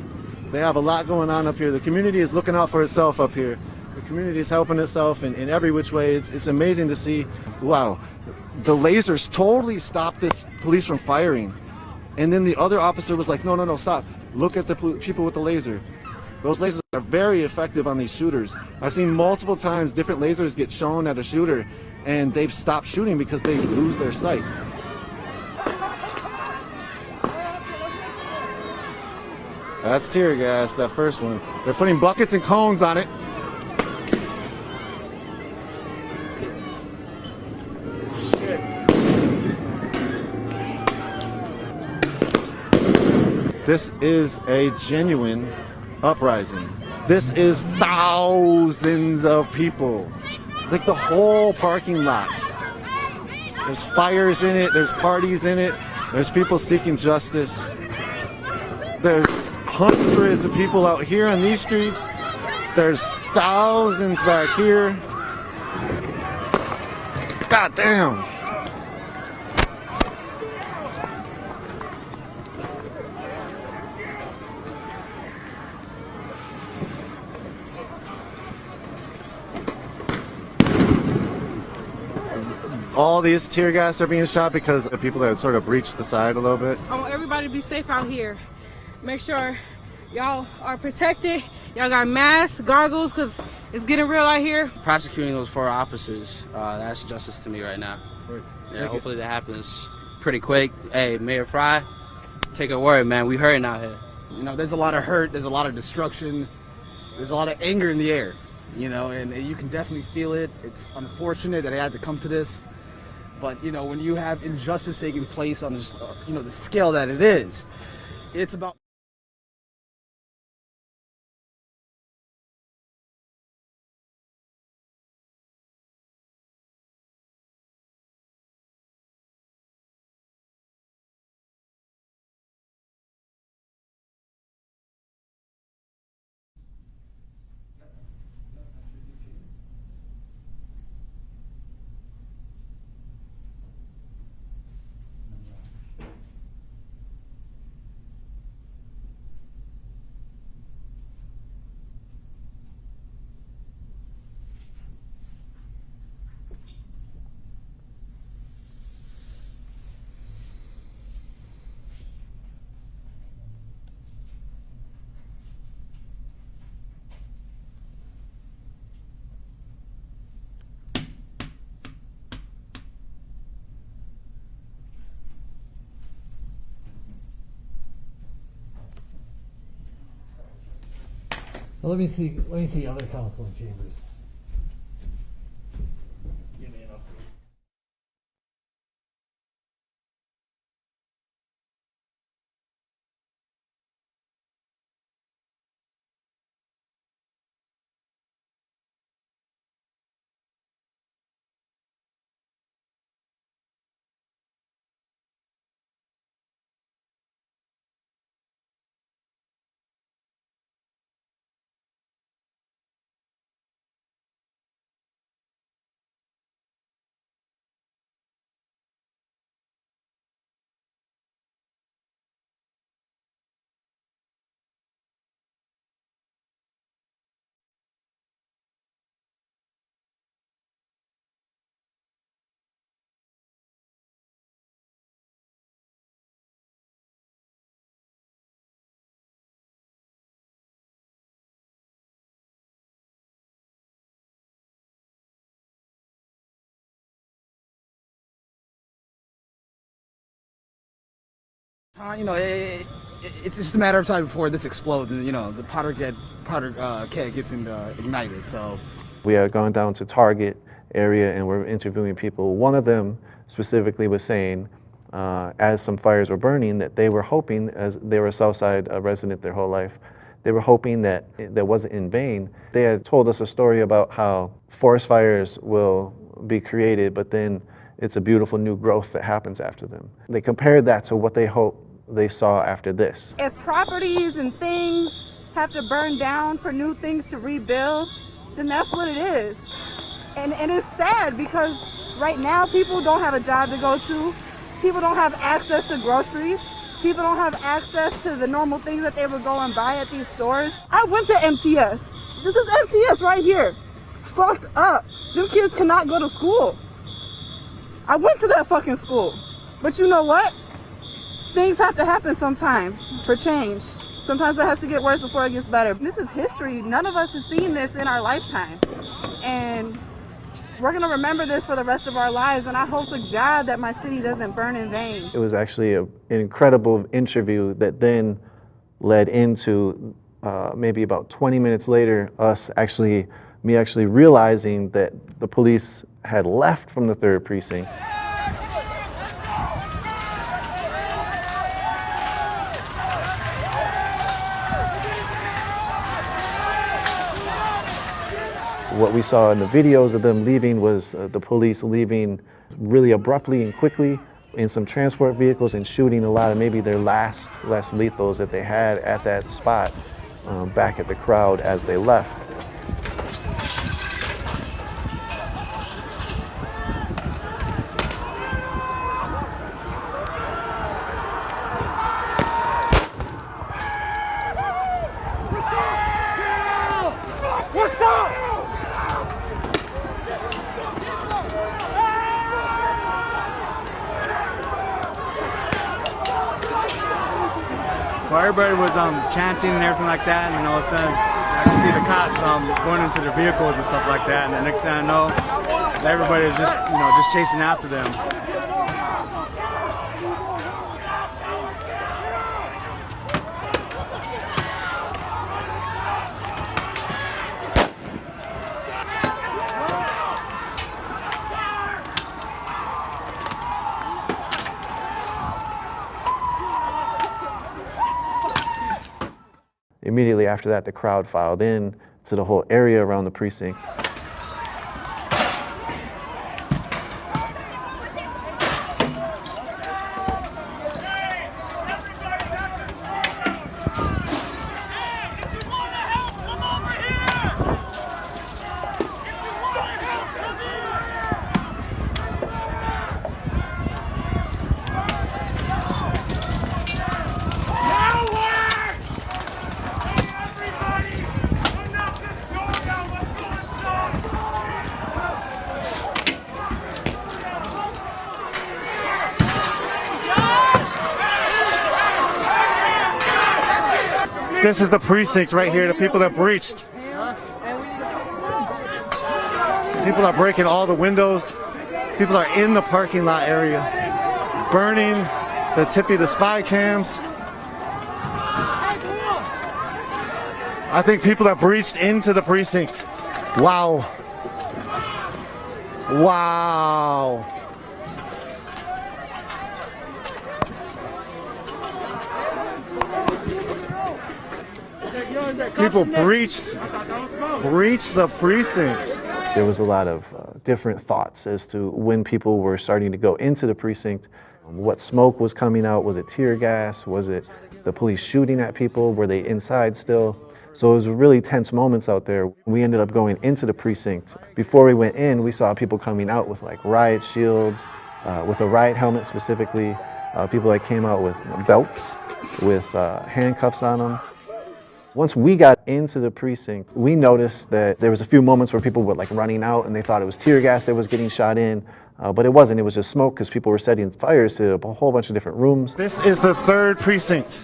They have a lot going on up here. The community is looking out for itself up here. The community is helping itself in every which way. It's amazing to see. Wow, the lasers totally stopped this police from firing. And then the other officer was like, no, stop. Look at the people with the laser. Those lasers are very effective on these shooters. I've seen multiple times different lasers get shown at a shooter and they've stopped shooting because they lose their sight. That's tear gas, that first one. They're putting buckets and cones on it. This is a genuine uprising. This is thousands of people. Like the whole parking lot. There's fires in it, there's parties in it, there's people seeking justice. There's hundreds of people out here on these streets. There's thousands back here. God damn. All these tear gas are being shot because of people that have sort of breached the side a little bit. I want everybody to be safe out here. Make sure y'all are protected. Y'all got masks, goggles, because it's getting real out here. Prosecuting those 4 officers, that's justice to me right now. Yeah, hopefully that happens pretty quick. Hey, Mayor Fry, take a word, man. We hurting out here. You know, there's a lot of hurt, there's a lot of destruction, there's a lot of anger in the air, you know, and you can definitely feel it. It's unfortunate that it had to come to this. But, you know, when you have injustice taking place on this, you know, the scale that it is, it's about Well, let me see other council and chambers. You know, it's just a matter of time before this explodes and, you know, the powder keg gets ignited, so. We had gone down to Target area and we're interviewing people. One of them specifically was saying, as some fires were burning, that they were hoping, as they were a Southside resident their whole life, they were hoping that wasn't in vain. They had told us a story about how forest fires will be created, but then it's a beautiful new growth that happens after them. They compared that to what they hope they saw after this. If properties and things have to burn down for new things to rebuild, then that's what it is. And it's sad because right now people don't have a job to go to. People don't have access to groceries. People don't have access to the normal things that they would go and buy at these stores. I went to MTS. This is MTS right here. Fucked up. Them kids cannot go to school. I went to that fucking school. But you know what? Things have to happen sometimes for change. Sometimes it has to get worse before it gets better. This is history. None of us has seen this in our lifetime. And we're gonna remember this for the rest of our lives, and I hope to God that my city doesn't burn in vain. It was actually an incredible interview that then led into maybe about 20 minutes later, me actually realizing that the police had left from the 3rd precinct. What we saw in the videos of them leaving was the police leaving really abruptly and quickly in some transport vehicles and shooting a lot of maybe their less lethals that they had at that spot back at the crowd as they left. What's up? Well, everybody was chanting and everything like that, and all of a sudden I could see the cops going into their vehicles and stuff like that, and the next thing I know, everybody was just chasing after them. Immediately after that, the crowd filed in to the whole area around the precinct. This is the precinct right here, the people that breached. People are breaking all the windows. People are in the parking lot area, burning the spy cams. I think people have breached into the precinct. Wow. Wow. People breached the precinct. There was a lot of different thoughts as to when people were starting to go into the precinct. What smoke was coming out? Was it tear gas? Was it the police shooting at people? Were they inside still? So it was really tense moments out there. We ended up going into the precinct. Before we went in, we saw people coming out with like riot shields, with a riot helmet specifically. People that came out with belts, with handcuffs on them. Once we got into the precinct, we noticed that there was a few moments where people were like running out and they thought it was tear gas that was getting shot in, but it wasn't. It was just smoke because people were setting fires to a whole bunch of different rooms. This is the 3rd precinct.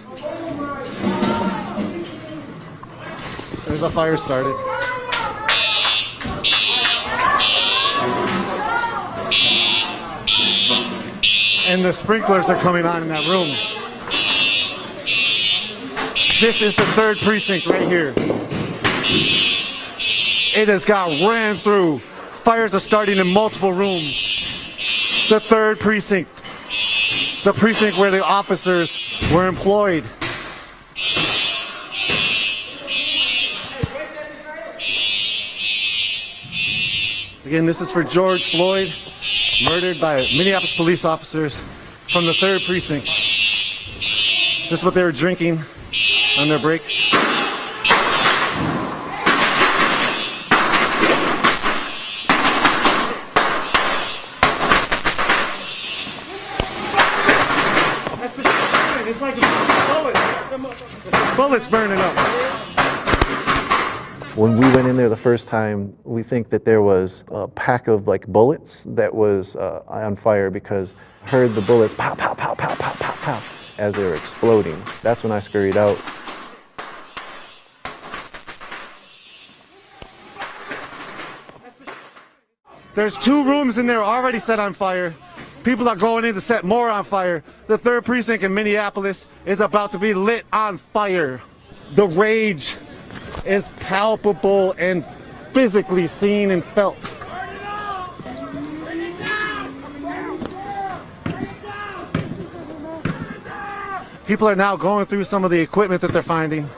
There's a fire started. And the sprinklers are coming on in that room. This is the 3rd precinct right here. It has got ran through. Fires are starting in multiple rooms. The 3rd precinct. The precinct where the officers were employed. Again, this is for George Floyd, murdered by Minneapolis police officers from the 3rd precinct. This is what they were drinking on their breaks. It's like bullets burning up. When we went in there the first time, we think that there was a pack of like bullets that was on fire because I heard the bullets pow, pow, pow, pow, pow, pow, pow as they were exploding. That's when I scurried out. There's 2 rooms in there already set on fire. People are going in to set more on fire. The 3rd precinct in Minneapolis is about to be lit on fire. The rage is palpable and physically seen and felt. People are now going through some of the equipment that they're finding.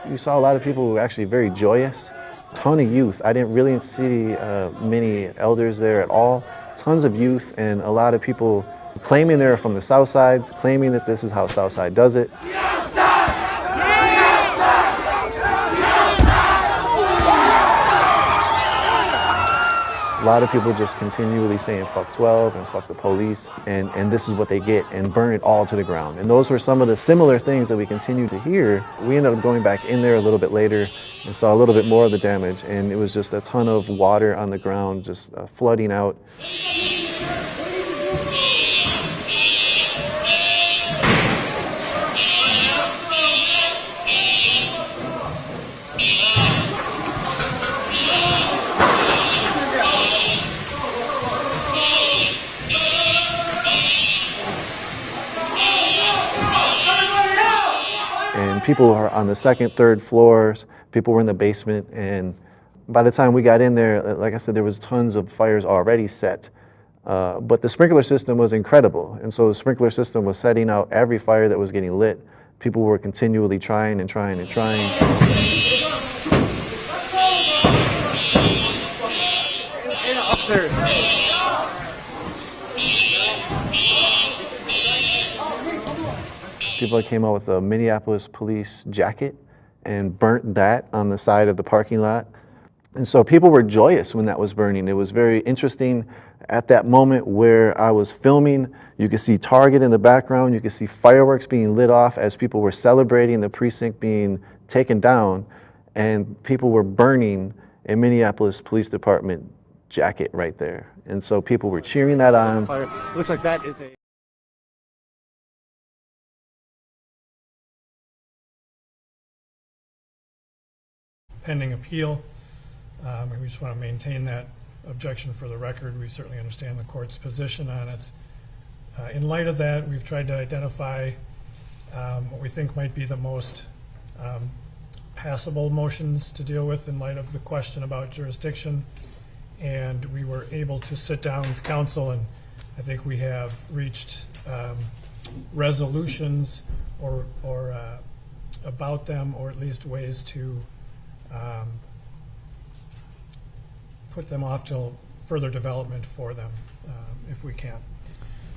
You saw a lot of people who were actually very joyous. Ton of youth. I didn't really see many elders there at all. Tons of youth and a lot of people claiming they're from the South Side, claiming that this is how South Side does it. A lot of people just continually saying fuck 12 and fuck the police, and this is what they get, and burn it all to the ground. And those were some of the similar things that we continue to hear. We ended up going back in there a little bit later and saw a little bit more of the damage, and it was just a ton of water on the ground, just flooding out. And people are on the 2nd, 3rd floors, people were in the basement, and by the time we got in there, like I said, there was tons of fires already set. But the sprinkler system was incredible, and so the sprinkler system was setting out every fire that was getting lit. People were continually trying and trying and trying. Upstairs. People came out with a Minneapolis police jacket and burnt that on the side of the parking lot. And so people were joyous when that was burning. It was very interesting at that moment where I was filming. You could see Target in the background. You could see fireworks being lit off as people were celebrating the precinct being taken down. And people were burning a Minneapolis Police Department jacket right there. And so people were cheering that on. Looks like that is a... pending appeal. And we just want to maintain that objection for the record. We certainly understand the court's position on it. In light of that, we've tried to identify what we think might be the most passable motions to deal with in light of the question about jurisdiction. And we were able to sit down with counsel, and I think we have reached resolutions or about them, or at least ways to put them off till further development for them, if we can.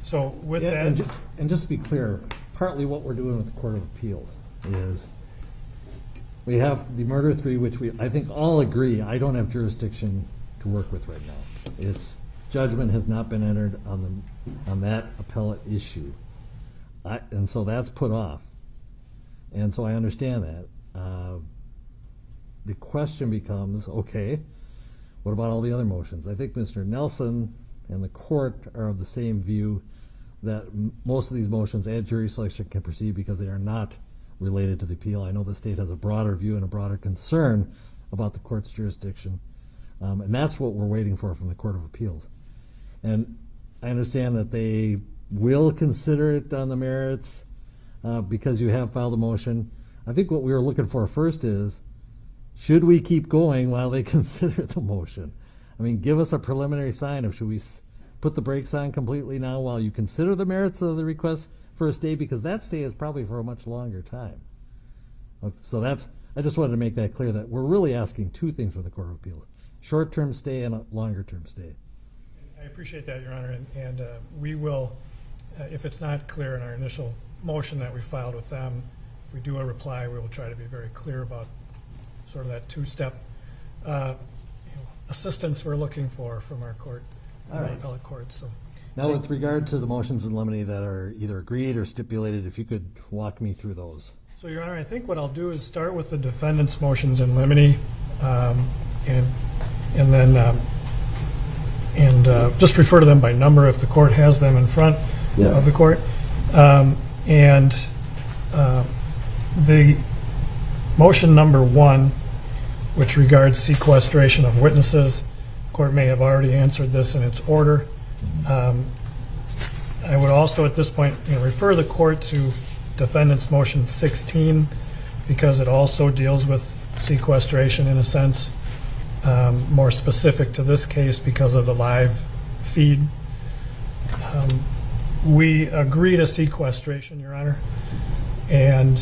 So with that, and just to be clear, partly what we're doing with the Court of Appeals is we have the murder 3, which I think all agree I don't have jurisdiction to work with right now. Its judgment has not been entered on that appellate issue, and so that's put off. And so I understand that. The question becomes, okay, what about all the other motions? I think Mr. Nelson and the court are of the same view that most of these motions and jury selection can proceed because they are not related to the appeal. I know the state has a broader view and a broader concern about the court's jurisdiction, and that's what we're waiting for from the Court of Appeals. And I understand that they will consider it on the merits because you have filed a motion. I think what we were looking for first is, should we keep going while they consider the motion? I mean, give us a preliminary sign of, should we put the brakes on completely now while you consider the merits of the request for a stay, because that stay is probably for a much longer time. Okay, so I just wanted to make that clear, that we're really asking two things for the Court of Appeals: short-term stay and a longer-term stay. I appreciate that, Your Honor, and we will, if it's not clear in our initial motion that we filed with them, if we do a reply, we will try to be very clear about sort of that two-step assistance we're looking for from our court, from our appellate court. So. Now, with regard to the motions in limine that are either agreed or stipulated, if you could walk me through those. So, Your Honor, I think what I'll do is start with the defendant's motions in limine, and then just refer to them by number if the court has them in front of the court. The motion number 1, which regards sequestration of witnesses, the court may have already answered this in its order. I would also at this point refer the court to defendant's motion 16, because it also deals with sequestration in a sense, more specific to this case because of the live feed. We agree to sequestration, Your Honor, and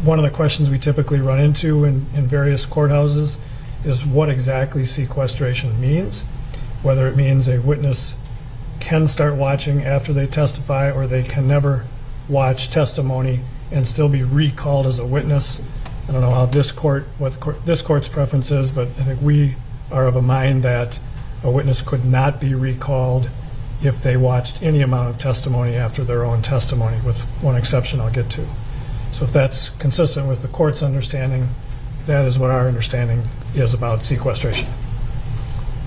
one of the questions we typically run into in various courthouses is what exactly sequestration means, whether it means a witness can start watching after they testify, or they can never watch testimony and still be recalled as a witness. I don't know how this court's preference is, but I think we are of a mind that a witness could not be recalled if they watched any amount of testimony after their own testimony, with one exception I'll get to. So if that's consistent with the court's understanding, that is what our understanding is about sequestration.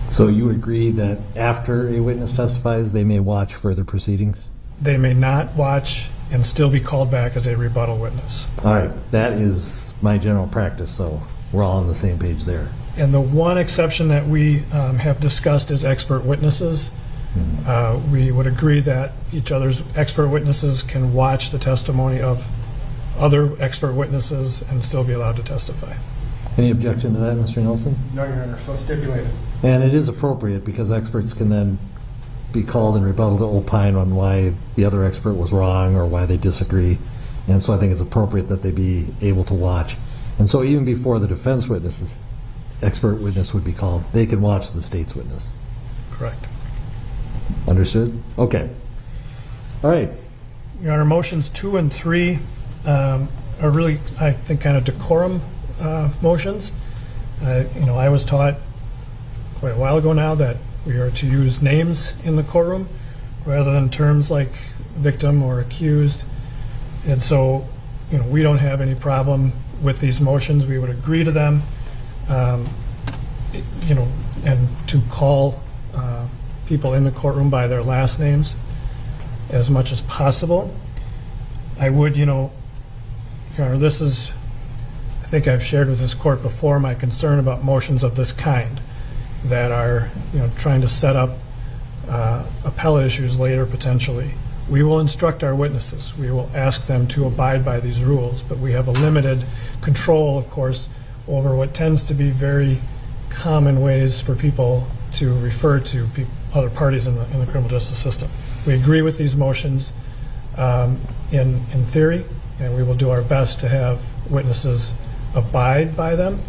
So you agree that after a witness testifies, they may watch further proceedings? They may not watch and still be called back as a rebuttal witness. All right, that is my general practice, so we're all on the same page there. And the one exception that we have discussed is expert witnesses. We would agree that each other's expert witnesses can watch the testimony of other expert witnesses and still be allowed to testify. Any objection to that, Mr. Nelson? No, Your Honor, so stipulated. And it is appropriate, because experts can then be called in rebuttal to opine on why the other expert was wrong or why they disagree. And so I think it's appropriate that they be able to watch. And so even before the defense witnesses, expert witness would be called, they can watch the state's witness. Correct. Understood? Okay. All right. Your Honor, motions 2 and 3 are really, I think, kind of decorum motions. I was taught quite a while ago now that we are to use names in the courtroom rather than terms like victim or accused. And so, we don't have any problem with these motions. We would agree to them, and to call people in the courtroom by their last names as much as possible. I would, Your Honor, this is, I think I've shared with this court before my concern about motions of this kind that are, trying to set up appellate issues later potentially. We will instruct our witnesses. We will ask them to abide by these rules, but we have a limited control, of course, over what tends to be very common ways for people to refer to other parties in the criminal justice system. We agree with these motions in theory, and we will do our best to have witnesses abide by them,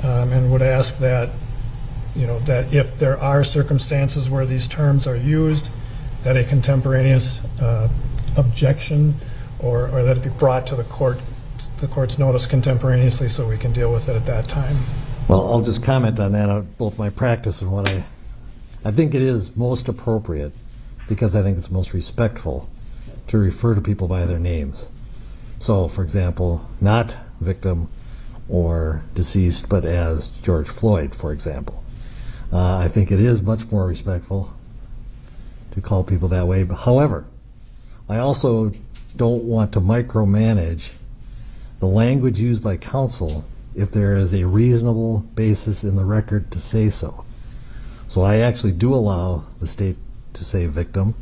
and would ask that, that if there are circumstances where these terms are used, that a contemporaneous objection or that it be brought to the court's notice contemporaneously so we can deal with it at that time. Well, I'll just comment on that, on both my practice and what I think it is most appropriate, because I think it's most respectful to refer to people by their names. So, for example, not victim or deceased, but as George Floyd, for example. I think it is much more respectful to call people that way. However, I also don't want to micromanage the language used by counsel if there is a reasonable basis in the record to say so. So I actually do allow the state to say victim.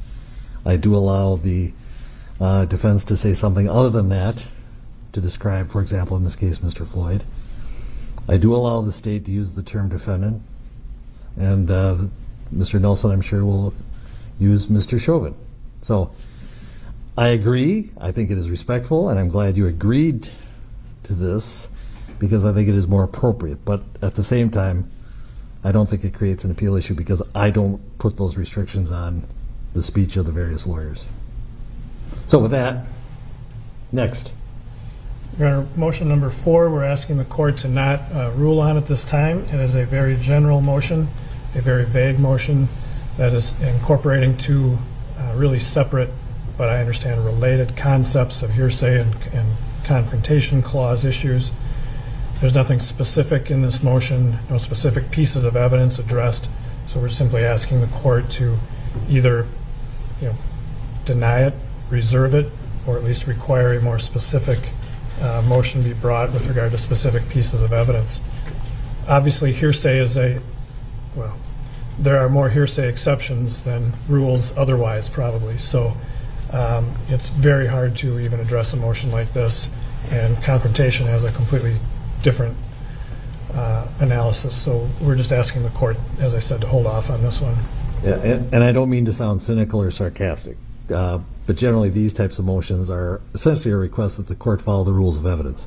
I do allow the defense to say something other than that to describe, for example, in this case, Mr. Floyd. I do allow the state to use the term defendant, and Mr. Nelson, I'm sure, will use Mr. Chauvin. So I agree. I think it is respectful, and I'm glad you agreed to this because I think it is more appropriate. But at the same time, I don't think it creates an appeal issue because I don't put those restrictions on the speech of the various lawyers. So with that, next. Your Honor, motion number 4, we're asking the court to not rule on at this time. It is a very general motion, a very vague motion that is incorporating two really separate, but I understand related concepts of hearsay and confrontation clause issues. There's nothing specific in this motion, no specific pieces of evidence addressed, so we're simply asking the court to either deny it, reserve it, or at least require a more specific motion be brought with regard to specific pieces of evidence. Obviously, hearsay is there are more hearsay exceptions than rules otherwise, probably. So it's very hard to even address a motion like this, and confrontation has a completely different analysis. So we're just asking the court, as I said, to hold off on this one. Yeah, and I don't mean to sound cynical or sarcastic, but generally these types of motions are essentially a request that the court follow the rules of evidence,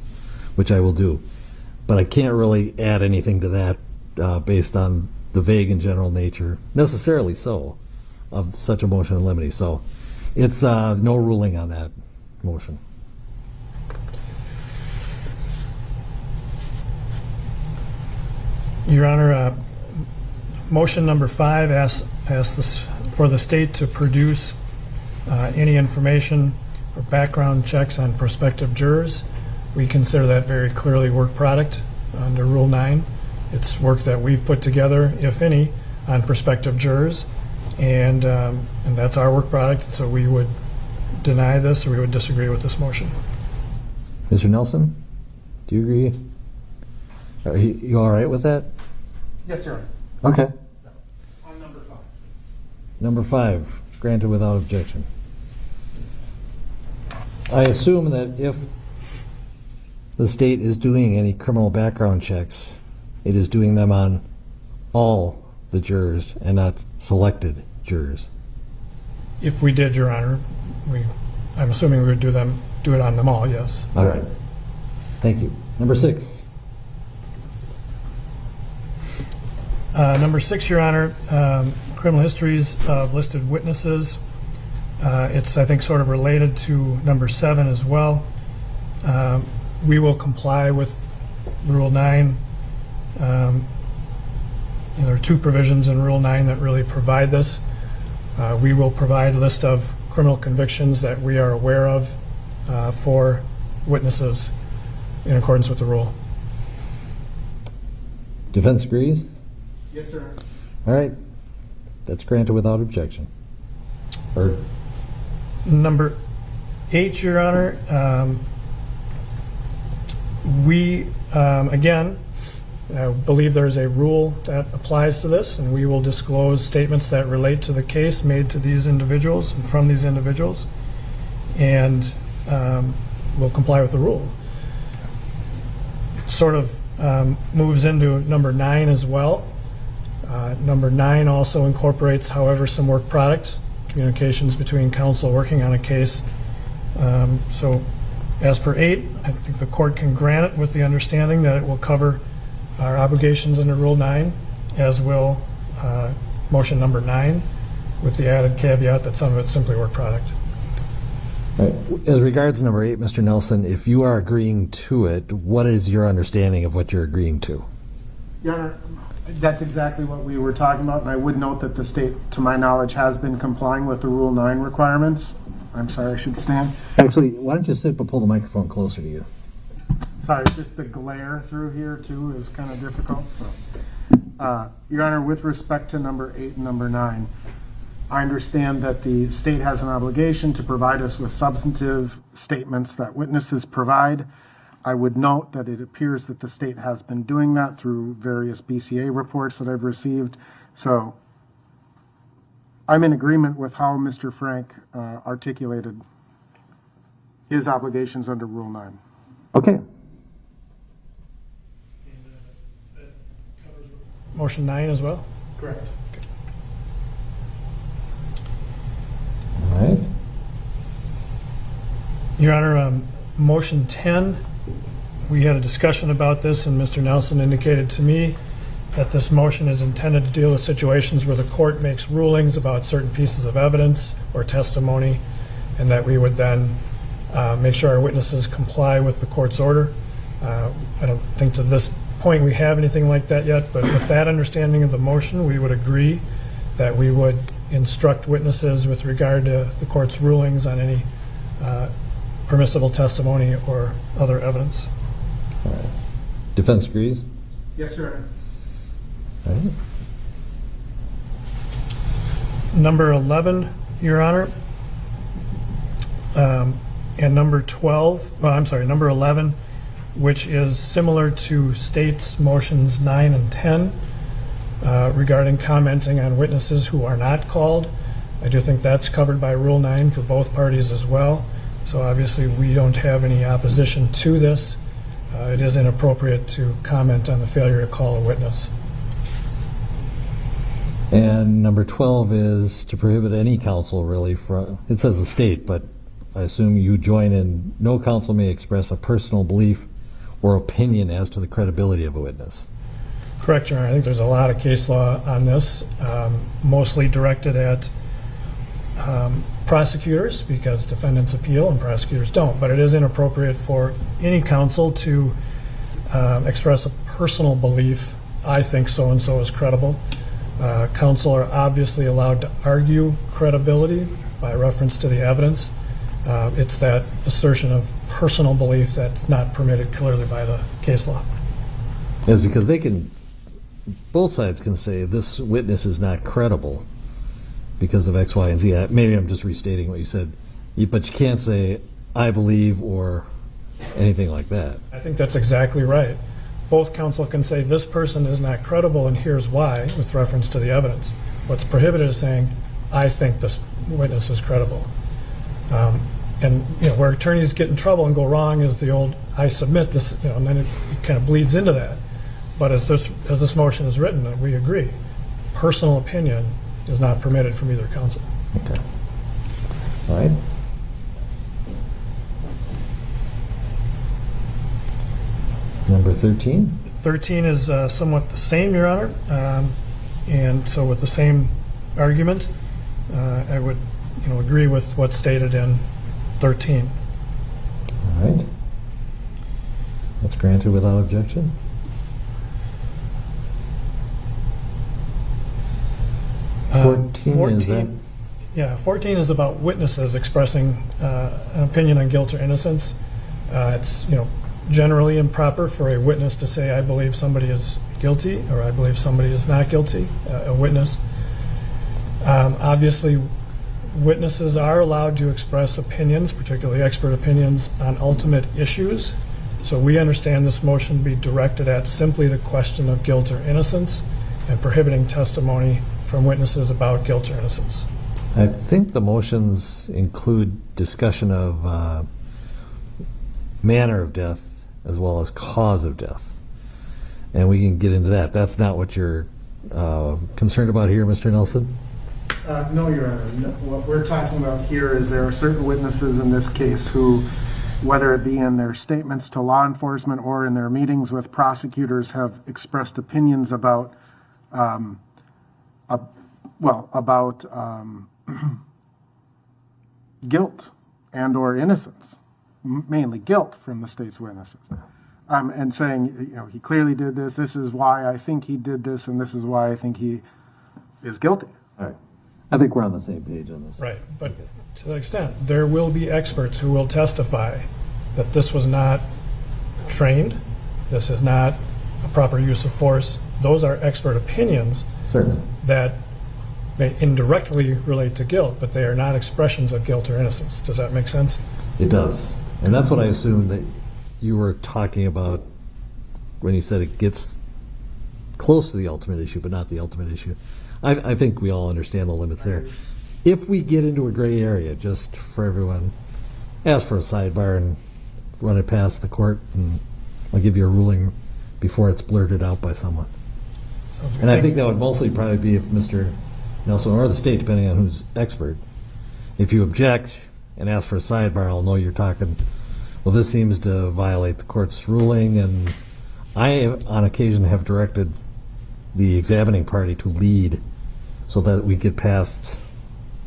which I will do. But I can't really add anything to that based on the vague and general nature, necessarily so, of such a motion in limine. So it's no ruling on that motion. Your Honor, motion number 5 asks for the state to produce any information or background checks on prospective jurors. We consider that very clearly work product under Rule 9. It's work that we've put together, if any, on prospective jurors, and that's our work product. So we would deny this, or we would disagree with this motion. Mr. Nelson, do you agree? Are you all right with that? Yes, Your Honor. Okay. On number 5. Number 5, granted without objection. I assume that if the state is doing any criminal background checks, it is doing them on all the jurors and not selected jurors. If we did, Your Honor, I'm assuming we would do it on them all, yes. All right. Thank you. Number 6. Number 6, Your Honor, criminal histories of listed witnesses. It's, I think, sort of related to number 7 as well. We will comply with Rule 9. There are 2 provisions in Rule 9 that really provide this. We will provide a list of criminal convictions that we are aware of for witnesses in accordance with the rule. Defense agrees? Yes, sir. All right. That's granted without objection. Or Number 8, Your Honor, we, again, believe there's a rule that applies to this, and we will disclose statements that relate to the case made to these individuals and from these individuals, and we'll comply with the rule. It sort of moves into number 9 as well. Number 9 also incorporates, however, some work product, communications between counsel working on a case. So as for 8, I think the court can grant it with the understanding that it will cover our obligations under Rule 9, as will motion number 9, with the added caveat that some of it's simply work product. all right. As regards number 8, Mr. Nelson, if you are agreeing to it, what is your understanding of what you're agreeing to? Your Honor, that's exactly what we were talking about, and I would note that the state, to my knowledge, has been complying with the Rule 9 requirements. I'm sorry, I should stand. Actually, why don't you sit but pull the microphone closer to you? Sorry, just the glare through here, too, is kind of difficult. So, Your Honor, with respect to number 8 and number 9, I understand that the state has an obligation to provide us with substantive statements that witnesses provide. I would note that it appears that the state has been doing that through various BCA reports that I've received. So I'm in agreement with how Mr. Frank articulated his obligations under Rule 9. Okay. Motion 9 as well? Correct. All right. Your Honor, motion 10, we had a discussion about this, and Mr. Nelson indicated to me that this motion is intended to deal with situations where the court makes rulings about certain pieces of evidence or testimony, and that we would then make sure our witnesses comply with the court's order. I don't think to this point we have anything like that yet, but with that understanding of the motion, we would agree that we would instruct witnesses with regard to the court's rulings on any permissible testimony or other evidence. Defense agrees? Yes, Your Honor. All right. Number 11, Your Honor, and number 12, well, I'm sorry, number 11, which is similar to state's motions 9 and 10 regarding commenting on witnesses who are not called. I do think that's covered by Rule 9 for both parties as well. So obviously we don't have any opposition to this. It is inappropriate to comment on the failure to call a witness. And number 12 is to prohibit any counsel really from, it says the state, but I assume you join in, no counsel may express a personal belief or opinion as to the credibility of a witness. Correct, Your Honor. I think there's a lot of case law on this, mostly directed at prosecutors because defendants appeal and prosecutors don't. But it is inappropriate for any counsel to express a personal belief, I think so-and-so is credible. Counsel are obviously allowed to argue credibility by reference to the evidence. It's that assertion of personal belief that's not permitted clearly by the case law. It's because they can, both sides can say this witness is not credible because of X, Y, and Z. Maybe I'm just restating what you said, but you can't say I believe or anything like that. I think that's exactly right. Both counsel can say this person is not credible and here's why with reference to the evidence. What's prohibited is saying I think this witness is credible. And where attorneys get in trouble and go wrong is the old I submit this, and then it kind of bleeds into that. But as this motion is written, we agree. Personal opinion is not permitted from either counsel. Okay. All right. Number 13? 13 is somewhat the same, Your Honor. And so with the same argument, I would agree with what's stated in 13. All right. That's granted without objection. Is that? Yeah, 14 is about witnesses expressing an opinion on guilt or innocence. It's generally improper for a witness to say I believe somebody is guilty or I believe somebody is not guilty. A witness. Obviously, witnesses are allowed to express opinions, particularly expert opinions, on ultimate issues. So we understand this motion to be directed at simply the question of guilt or innocence and prohibiting testimony from witnesses about guilt or innocence. I think the motions include discussion of manner of death as well as cause of death. And we can get into that. That's not what you're concerned about here, Mr. Nelson? No, Your Honor. No, what we're talking about here is there are certain witnesses in this case who, whether it be in their statements to law enforcement or in their meetings with prosecutors, have expressed opinions about guilt and or innocence, mainly guilt from the state's witnesses, and saying, he clearly did this, this is why I think he did this, and this is why I think he is guilty. All right. I think we're on the same page on this. Right, but to the extent, there will be experts who will testify that this was not trained, this is not a proper use of force. Those are expert opinions. Certainly. That may indirectly relate to guilt, but they are not expressions of guilt or innocence. Does that make sense? It does. And that's what I assumed that you were talking about when you said it gets close to the ultimate issue, but not the ultimate issue. I think we all understand the limits there. If we get into a gray area, just for everyone, ask for a sidebar and run it past the court, and I'll give you a ruling before it's blurted out by someone. And I think that would mostly probably be if Mr. Nelson or the state, depending on who's expert. If you object and ask for a sidebar, I'll know you're talking, well, this seems to violate the court's ruling, and I, on occasion, have directed the examining party to lead so that we get past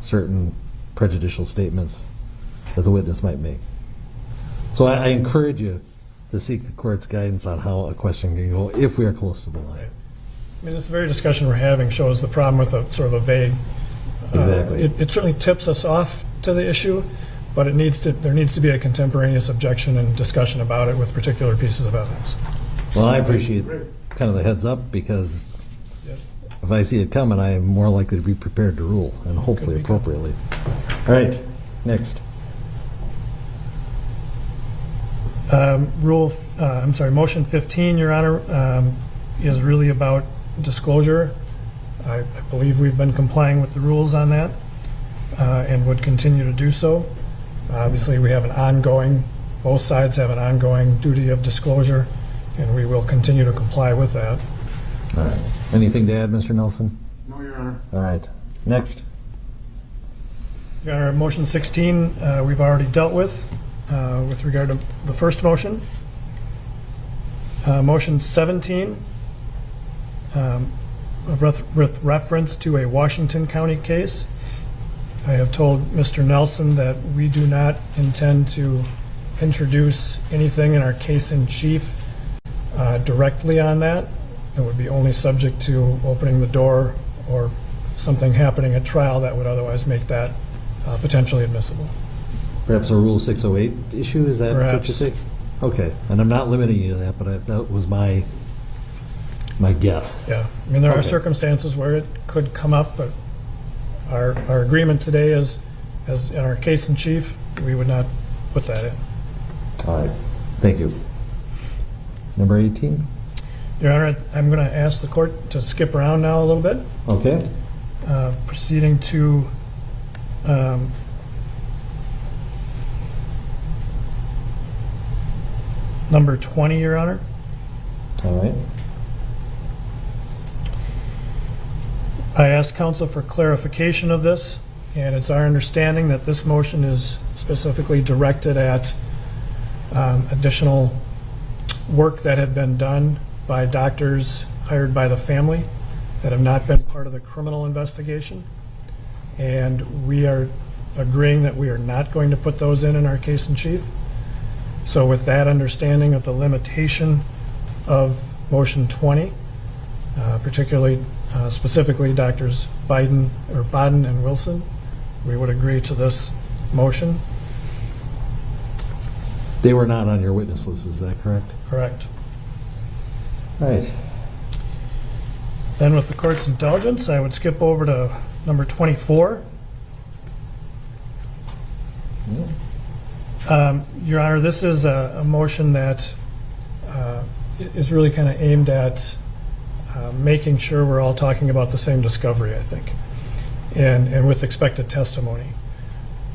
certain prejudicial statements that the witness might make. So I encourage you to seek the court's guidance on how a question can go if we are close to the line. I mean, this very discussion we're having shows the problem with a sort of a vague. Exactly. It certainly tips us off to the issue, but there needs to be a contemporaneous objection and discussion about it with particular pieces of evidence. Well, I appreciate kind of the heads up, because if I see it coming, I am more likely to be prepared to rule, and hopefully appropriately. All right, next. Motion 15, Your Honor, is really about disclosure. I believe we've been complying with the rules on that and would continue to do so. Obviously, we have both sides have an ongoing duty of disclosure, and we will continue to comply with that. All right. Anything to add, Mr. Nelson? No, Your Honor. All right. Next. Your Honor, motion 16 we've already dealt with regard to the first motion. Motion 17, with reference to a Washington County case. I have told Mr. Nelson that we do not intend to introduce anything in our case in chief directly on that. It would be only subject to opening the door or something happening at trial that would otherwise make that potentially admissible. Perhaps a Rule 608 issue, is that what Perhaps. you say? Okay, and I'm not limiting you to that, but that was my guess. Yeah, I mean, there are Okay. circumstances where it could come up, but our agreement today is, as in our case in chief, we would not put that in. All right, thank you. Number 18? Your Honor, I'm going to ask the court to skip around now a little bit. Okay. Proceeding to number 20, Your Honor. All right. I asked counsel for clarification of this, and it's our understanding that this motion is specifically directed at additional work that had been done by doctors hired by the family that have not been part of the criminal investigation. And we are agreeing that we are not going to put those in our case in chief. So with that understanding of the limitation of motion 20, particularly specifically Doctors Baden and Wilson, we would agree to this motion. They were not on your witness list, is that correct? Correct. All right. Then with the court's indulgence, I would skip over to number 24. Your Honor, this is a motion that is really kind of aimed at making sure we're all talking about the same discovery, I think, and with expected testimony.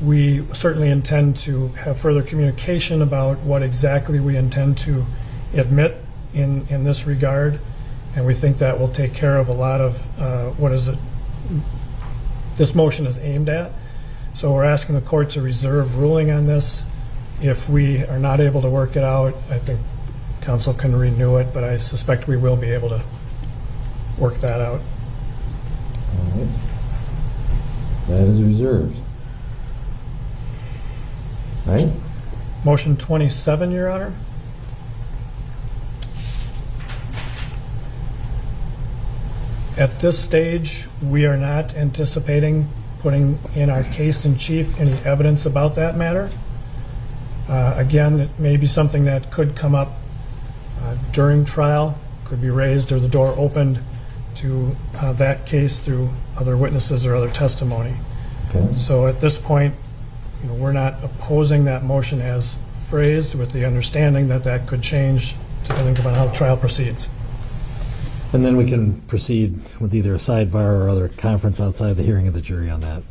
We certainly intend to have further communication about what exactly we intend to admit in this regard, and we think that will take care of a lot of this motion is aimed at. So we're asking the court to reserve ruling on this. If we are not able to work it out, I think counsel can renew it, but I suspect we will be able to work that out. All right. That is reserved. All right. Motion 27, Your Honor. At this stage, we are not anticipating putting in our case in chief any evidence about that matter. Again, it may be something that could come up during trial, could be raised or the door opened to that case through other witnesses or other testimony. Okay. So at this point, we're not opposing that motion as phrased, with the understanding that that could change depending upon how the trial proceeds. And then we can proceed with either a sidebar or other conference outside the hearing of the jury on that.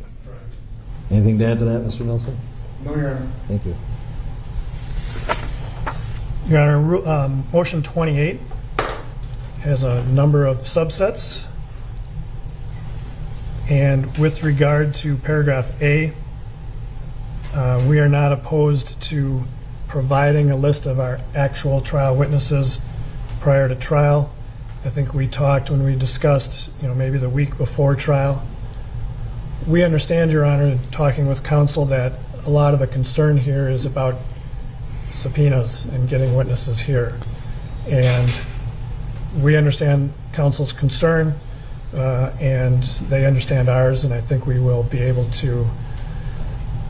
Anything to add to that, Mr. Nelson? No, Your Honor. Thank you. Your Honor, motion 28 has a number of subsets. And with regard to paragraph A, we are not opposed to providing a list of our actual trial witnesses prior to trial. I think we talked when we discussed, maybe the week before trial. We understand, Your Honor, talking with counsel, that a lot of the concern here is about subpoenas and getting witnesses here. And we understand counsel's concern, and they understand ours, and I think we will be able to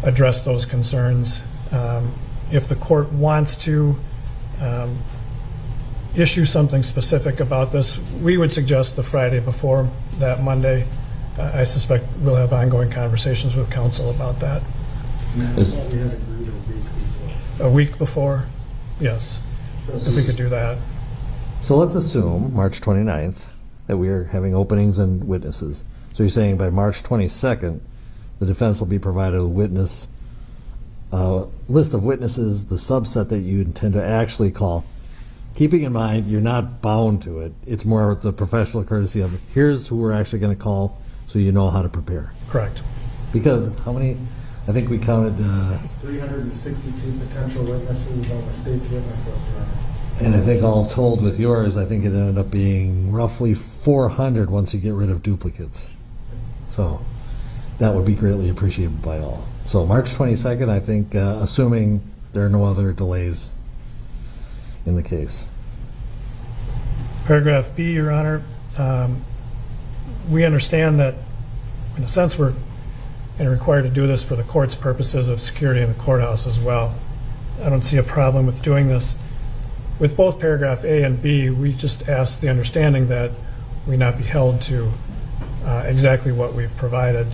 address those concerns. If the court wants to issue something specific about this, we would suggest the Friday before that Monday. I suspect we'll have ongoing conversations with counsel about that. A week before? Yes, if we could do that. So let's assume March 29th that we are having openings and witnesses. So you're saying by March 22nd, the defense will be provided a witness list of witnesses, the subset that you intend to actually call. Keeping in mind, you're not bound to it. It's more the professional courtesy of, here's who we're actually going to call so you know how to prepare. Correct. Because how many, I think we counted 362 potential witnesses on the state's witness list, Your Honor. and I think all told with yours, I think it ended up being roughly 400 once you get rid of duplicates. So that would be greatly appreciated by all. So March 22nd, I think, assuming there are no other delays in the case. Paragraph B, Your Honor, we understand that, in a sense, we're required to do this for the court's purposes of security in the courthouse as well. I don't see a problem with doing this. With both paragraph A and B, we just ask the understanding that we not be held to exactly what we've provided,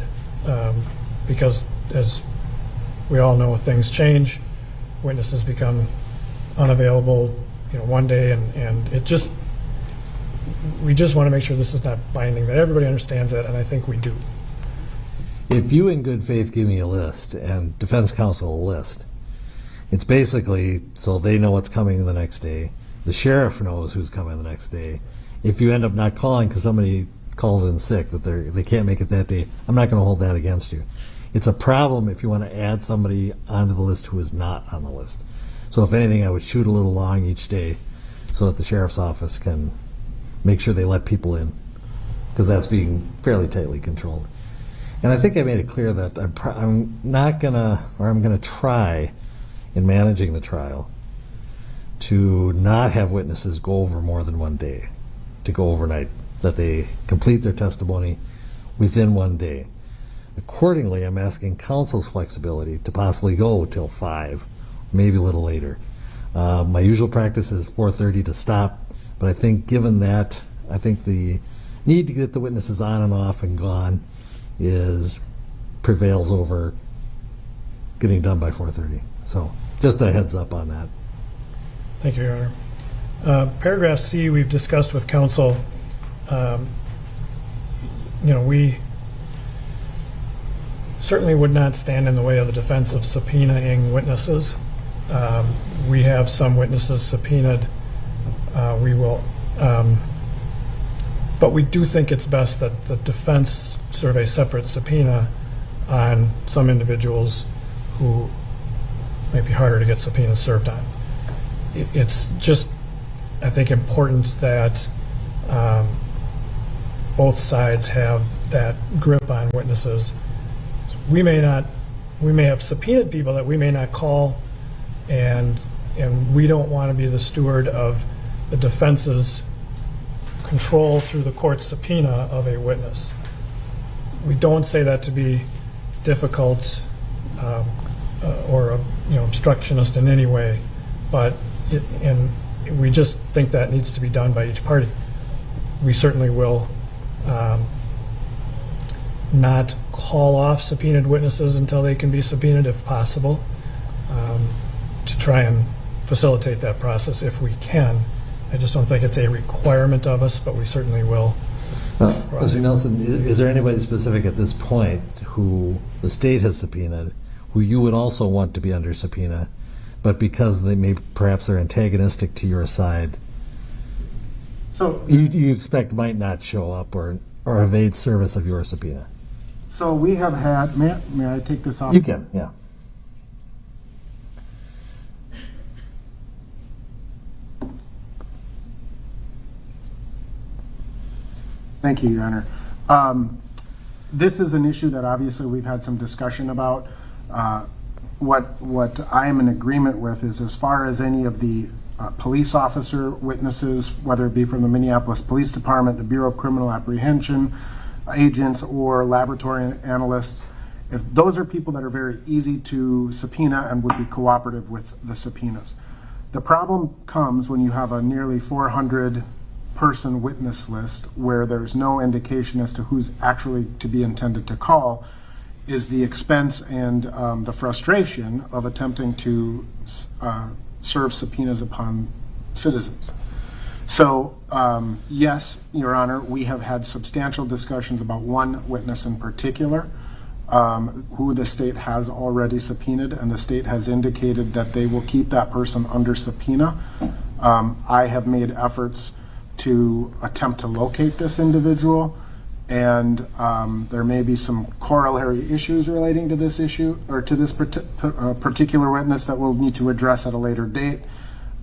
because as we all know, things change, witnesses become unavailable, one day, and we just want to make sure this is not binding, that everybody understands that, and I think we do. If you in good faith give me a list and defense counsel a list, it's basically so they know what's coming the next day. The sheriff knows who's coming the next day. If you end up not calling because somebody calls in sick that they can't make it that day, I'm not going to hold that against you. It's a problem if you want to add somebody onto the list who is not on the list. So if anything, I would shoot a little long each day so that the sheriff's office can make sure they let people in, because that's being fairly tightly controlled. And I think I made it clear that I'm not gonna, or I'm gonna try in managing the trial to not have witnesses go over more than one day, to go overnight, that they complete their testimony within one day. Accordingly, I'm asking counsel's flexibility to possibly go till 5, maybe a little later. My usual practice is 4:30 to stop, but I think given that, I think the need to get the witnesses on and off and gone prevails over getting done by 4:30. So just a heads up on that. Thank you, Your Honor. Paragraph C, we've discussed with counsel. We certainly would not stand in the way of the defense of subpoenaing witnesses. We have some witnesses subpoenaed. We will, but we do think it's best that the defense serve a separate subpoena on some individuals who might be harder to get subpoenas served on. It's just, I think, important that both sides have that grip on witnesses. We may have subpoenaed people that we may not call, and we don't want to be the steward of the defense's control through the court's subpoena of a witness. We don't say that to be difficult or obstructionist in any way, but we just think that needs to be done by each party. We certainly will not call off subpoenaed witnesses until they can be subpoenaed if possible, to try and facilitate that process if we can. I just don't think it's a requirement of us, but we certainly will. Mr. Nelson, is there anybody specific at this point who the state has subpoenaed, who you would also want to be under subpoena, but because perhaps they're antagonistic to your side, So you expect might not show up or evade service of your subpoena. So we have had, may I take this off? You can, yeah. Thank you, Your Honor. This is an issue that obviously we've had some discussion about. What I am in agreement with is, as far as any of the police officer witnesses, whether it be from the Minneapolis Police Department, the Bureau of Criminal Apprehension agents, or laboratory analysts, if those are people that are very easy to subpoena and would be cooperative with the subpoenas. The problem comes when you have a nearly 400 person witness list where there's no indication as to who's actually to be intended to call, is the expense and the frustration of attempting to serve subpoenas upon citizens. So yes, Your Honor, we have had substantial discussions about one witness in particular, who the state has already subpoenaed, and the state has indicated that they will keep that person under subpoena. I have made efforts to attempt to locate this individual, and there may be some corollary issues relating to this issue, or to this particular witness, that we'll need to address at a later date.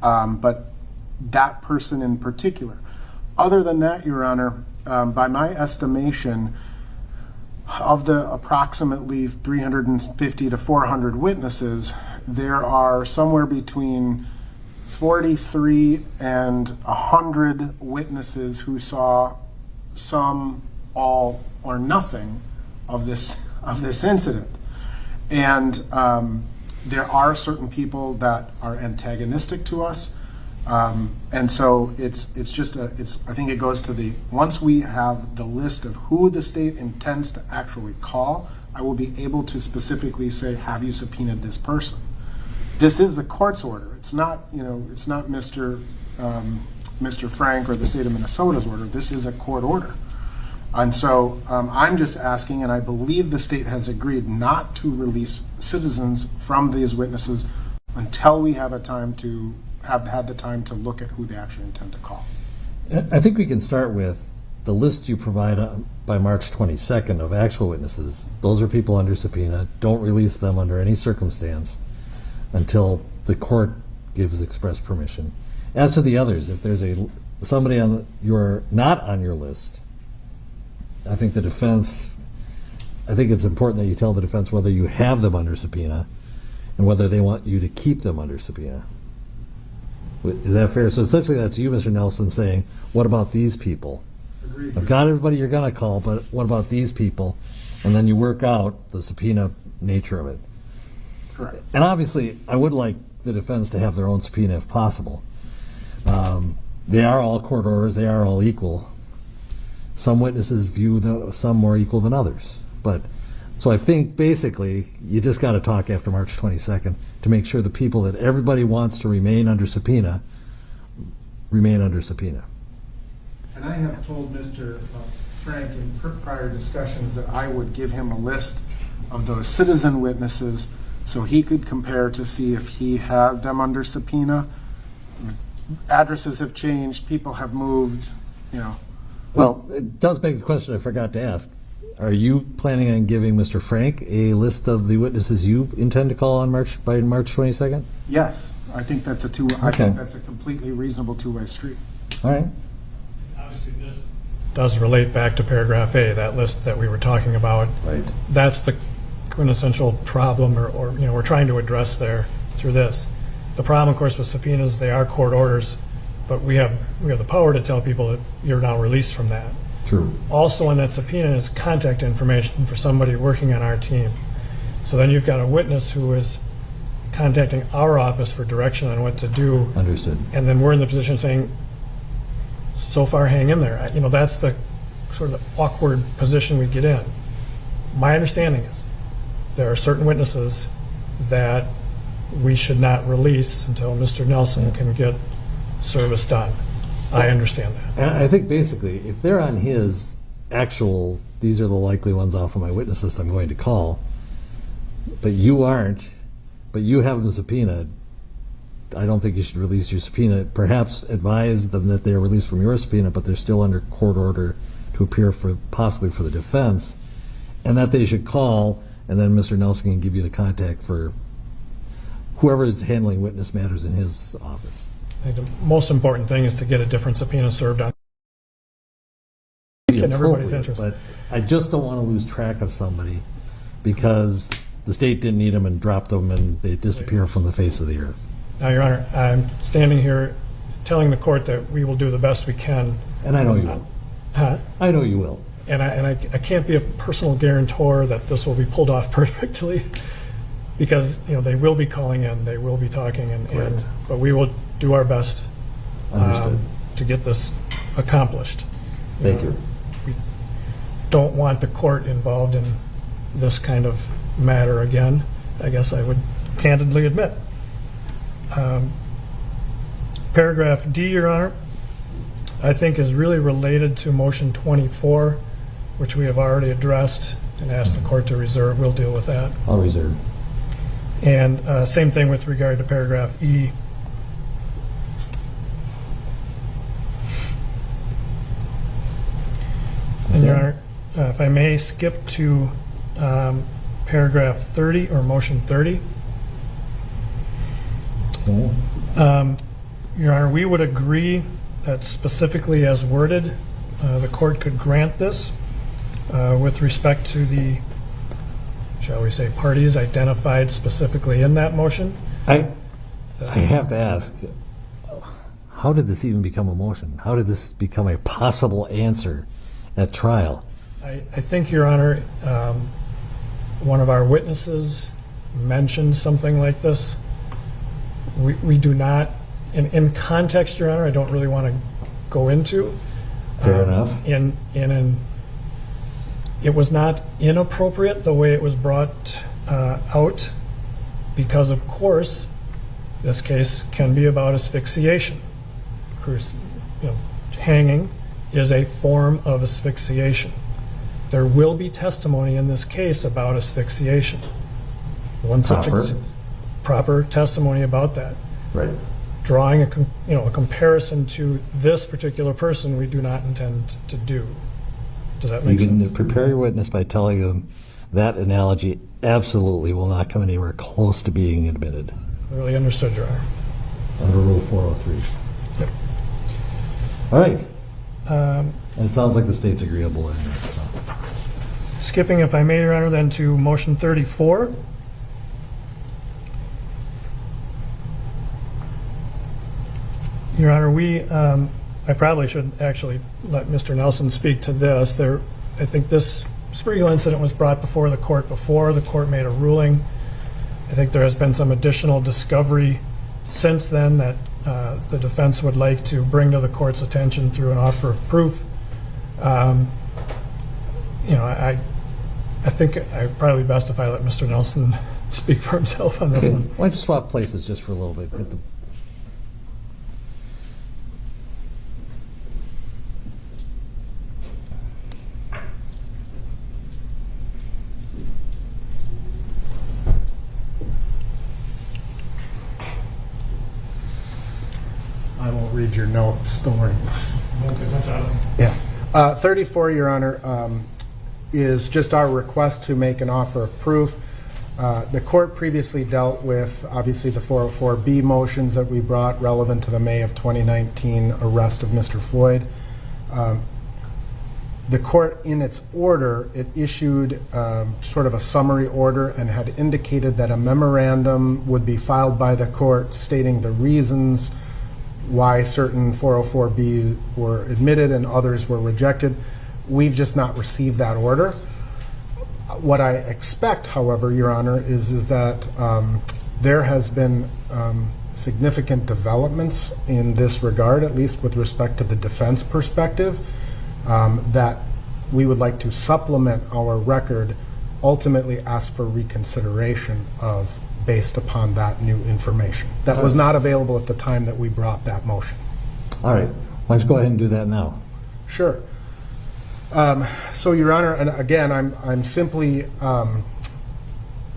But that person in particular. Other than that, Your Honor, by my estimation, of the approximately 350 to 400 witnesses, there are somewhere between 43 and 100 witnesses who saw some, all, or nothing of this incident. And there are certain people that are antagonistic to us. And so it's I think it goes to the, once we have the list of who the state intends to actually call, I will be able to specifically say, have you subpoenaed this person? This is the court's order. It's not, it's not Mr. Frank or the state of Minnesota's order. This is a court order. And so I'm just asking, and I believe the state has agreed not to release citizens from these witnesses until we have had the time to look at who they actually intend to call. I think we can start with the list you provide by March 22nd of actual witnesses. Those are people under subpoena. Don't release them under any circumstance until the court gives express permission. As to the others, if there's somebody you're not on your list, I think it's important that you tell the defense whether you have them under subpoena and whether they want you to keep them under subpoena. Is that fair? So essentially that's you, Mr. Nelson, saying, what about these people? Agreed. I've got everybody you're going to call, but what about these people? And then you work out the subpoena nature of it. Correct. And obviously, I would like the defense to have their own subpoena if possible. They are all court orders. They are all equal. Some witnesses view some more equal than others. So I think basically you just got to talk after March 22nd to make sure the people that everybody wants to remain under subpoena remain under subpoena. And I have told Mr. Frank in prior discussions that I would give him a list of those citizen witnesses so he could compare to see if he had them under subpoena. Addresses have changed, people have moved, Well, it does beg the question I forgot to ask. Are you planning on giving Mr. Frank a list of the witnesses you intend to call by March 22nd? Yes, I think that's I think that's a completely reasonable two-way street. All right. Obviously, this does relate back to paragraph A, that list that we were talking about. Right. That's the quintessential problem, or we're trying to address there through this. The problem, of course, with subpoenas, they are court orders, but we have the power to tell people that you're now released from that. True. Also on that subpoena is contact information for somebody working on our team. So then you've got a witness who is contacting our office for direction on what to do. Understood. And then we're in the position saying, so far hang in there. That's the sort of awkward position we get in. My understanding is there are certain witnesses that we should not release until Mr. Nelson can get service done. I understand that. And I think basically, if they're on his actual, these are the likely ones off of my witness list I'm going to call, but you aren't, but you have them subpoenaed, I don't think you should release your subpoena. Perhaps advise them that they are released from your subpoena, but they're still under court order to appear for possibly for the defense, and that they should call, and then Mr. Nelson can give you the contact for whoever is handling witness matters in his office. I think the most important thing is to get a different subpoena served on in everybody's interest. But I just don't want to lose track of somebody because the state didn't need them and dropped them and they disappear from the face of the earth. Now, Your Honor, I'm standing here telling the court that we will do the best we can. And I know you will. I know you will. And I can't be a personal guarantor that this will be pulled off perfectly because, you know, they will be calling in, they will be talking, but we will do our best to get this accomplished. Thank you. We don't want the court involved in this kind of matter again, I guess I would candidly admit. Paragraph D, Your Honor, I think is really related to motion 24, which we have already addressed and asked the court to reserve. We'll deal with that. I'll reserve. And same thing with regard to paragraph E. And Your Honor, if I may skip to paragraph 30 or motion 30. Your Honor, we would agree that specifically as worded, the court could grant this with respect to the, shall we say, parties identified specifically in that motion. I have to ask, how did this even become a motion? How did this become a possible answer at trial? I think, Your Honor, one of our witnesses mentioned something like this. We do not, in context, Your Honor, I don't really want to go into. Fair enough. It was not inappropriate the way it was brought out because, of course, this case can be about asphyxiation. Hanging is a form of asphyxiation. There will be testimony in this case about asphyxiation. One such proper testimony about that. Right. Drawing a comparison to this particular person, we do not intend to do. Does that make sense? You can prepare your witness by telling them that analogy absolutely will not come anywhere close to being admitted. Really understood, Your Honor. Under Rule 403. Yep. All right. It sounds like the state's agreeable in that. So. Skipping, if I may, Your Honor, then to motion 34. Your Honor, I probably should actually let Mr. Nelson speak to this. I think this Spriegel incident was brought before the court before the court made a ruling. I think there has been some additional discovery since then that the defense would like to bring to the court's attention through an offer of proof. I think I'd probably be best if I let Mr. Nelson speak for himself on this one. Why don't you swap places just for a little bit? I won't read your notes, don't worry. Yeah. 34, Your Honor, is just our request to make an offer of proof. The court previously dealt with, obviously, the 404B motions that we brought relevant to the May of 2019 arrest of Mr. Floyd. The court, in its order, it issued sort of a summary order and had indicated that a memorandum would be filed by the court stating the reasons why certain 404Bs were admitted and others were rejected. We've just not received that order. What I expect, however, Your Honor, is that there has been significant developments in this regard, at least with respect to the defense perspective, that we would like to supplement our record, ultimately ask for reconsideration of based upon that new information. That was not available at the time that we brought that motion. All right. Why don't you go ahead and do that now? Sure. So, Your Honor, and again, I'm simply, I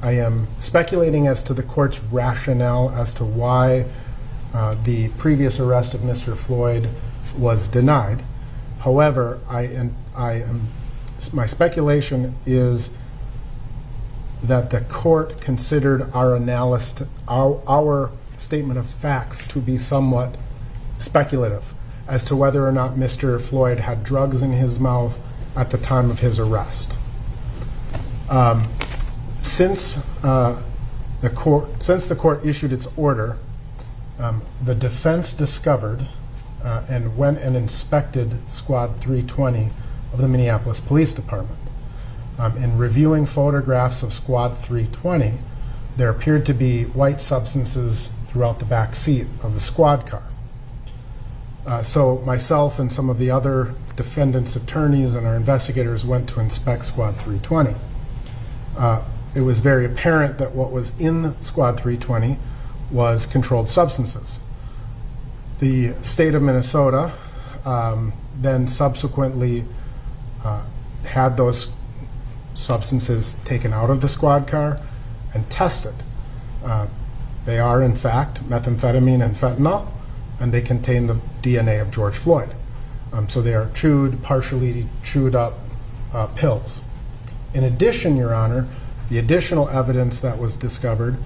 am speculating as to the court's rationale as to why The previous arrest of Mr. Floyd was denied. However, my speculation is that the court considered our analysis, our statement of facts to be somewhat speculative as to whether or not Mr. Floyd had drugs in his mouth at the time of his arrest. Since the court issued its order, the defense discovered and went and inspected Squad 320 of the Minneapolis Police Department. In reviewing photographs of Squad 320, there appeared to be white substances throughout the back seat of the squad car. So myself and some of the other defendants' attorneys and our investigators went to inspect Squad 320. It was very apparent that what was in Squad 320 was controlled substances. The state of Minnesota then subsequently had those substances taken out of the squad car and tested. They are, in fact, methamphetamine and fentanyl, and they contain the DNA of George Floyd. So they are partially chewed up pills. In addition, Your Honor, the additional evidence that was discovered,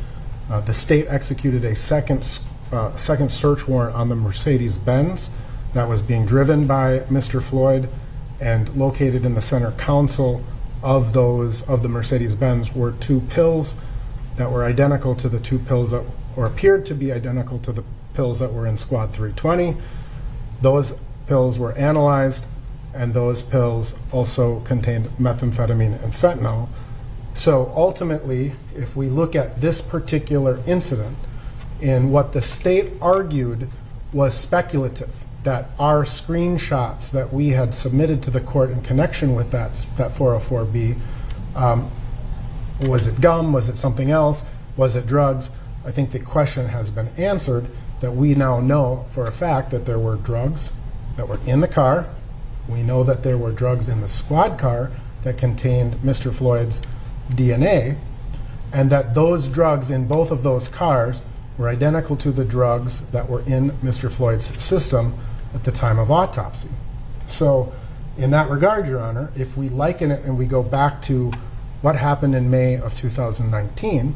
the state executed a second search warrant on the Mercedes-Benz that was being driven by Mr. Floyd, and located in the center console of the Mercedes-Benz were 2 pills that were identical to the 2 pills that, or appeared to be identical to the pills that were in Squad 320. Those pills were analyzed, and those pills also contained methamphetamine and fentanyl. So ultimately, if we look at this particular incident, in what the state argued was speculative, that our screenshots that we had submitted to the court in connection with that 404B, was it gum, was it something else, was it drugs? I think the question has been answered, that we now know for a fact that there were drugs that were in the car. We know that there were drugs in the squad car that contained Mr. Floyd's DNA, and that those drugs in both of those cars were identical to the drugs that were in Mr. Floyd's system at the time of autopsy. So in that regard, Your Honor, if we liken it and we go back to what happened in May of 2019,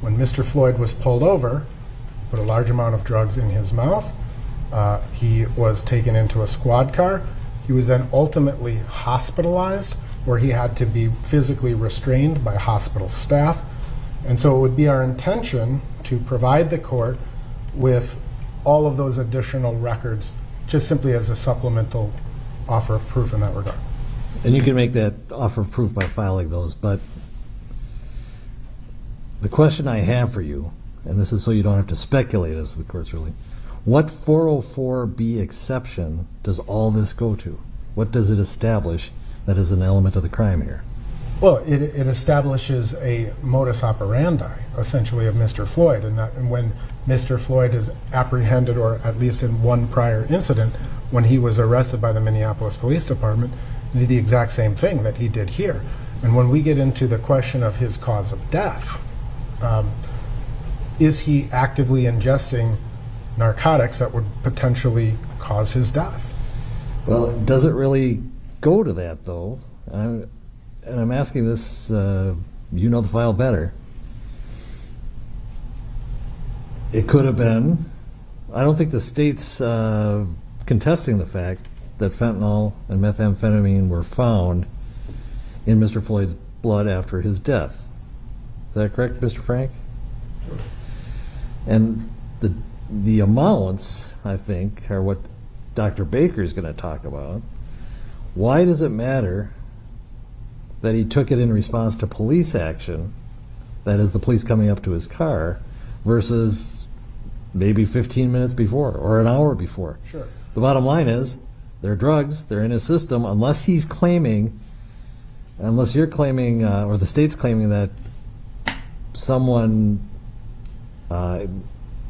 when Mr. Floyd was pulled over, put a large amount of drugs in his mouth, he was taken into a squad car. He was then ultimately hospitalized, where he had to be physically restrained by hospital staff. And so it would be our intention to provide the court with all of those additional records, just simply as a supplemental offer of proof in that regard. And you can make that offer of proof by filing those, but the question I have for you, and this is so you don't have to speculate as the court's ruling, what 404B exception does all this go to? What does it establish that is an element of the crime here? Well, it establishes a modus operandi, essentially, of Mr. Floyd, and when Mr. Floyd is apprehended, or at least in one prior incident, when he was arrested by the Minneapolis Police Department, he did the exact same thing that he did here. And when we get into the question of his cause of death, is he actively ingesting narcotics that would potentially cause his death? Well, it doesn't really go to that, though. And I'm asking this, you know the file better. It could have been, I don't think the state's contesting the fact that fentanyl and methamphetamine were found in Mr. Floyd's blood after his death. Is that correct, Mr. Frank? Sure. And the amounts, I think, are what Dr. Baker is going to talk about. Why does it matter that he took it in response to police action, that is the police coming up to his car, versus maybe 15 minutes before or an hour before? Sure. The bottom line is, they're drugs, they're in his system, unless you're claiming, or the state's claiming that someone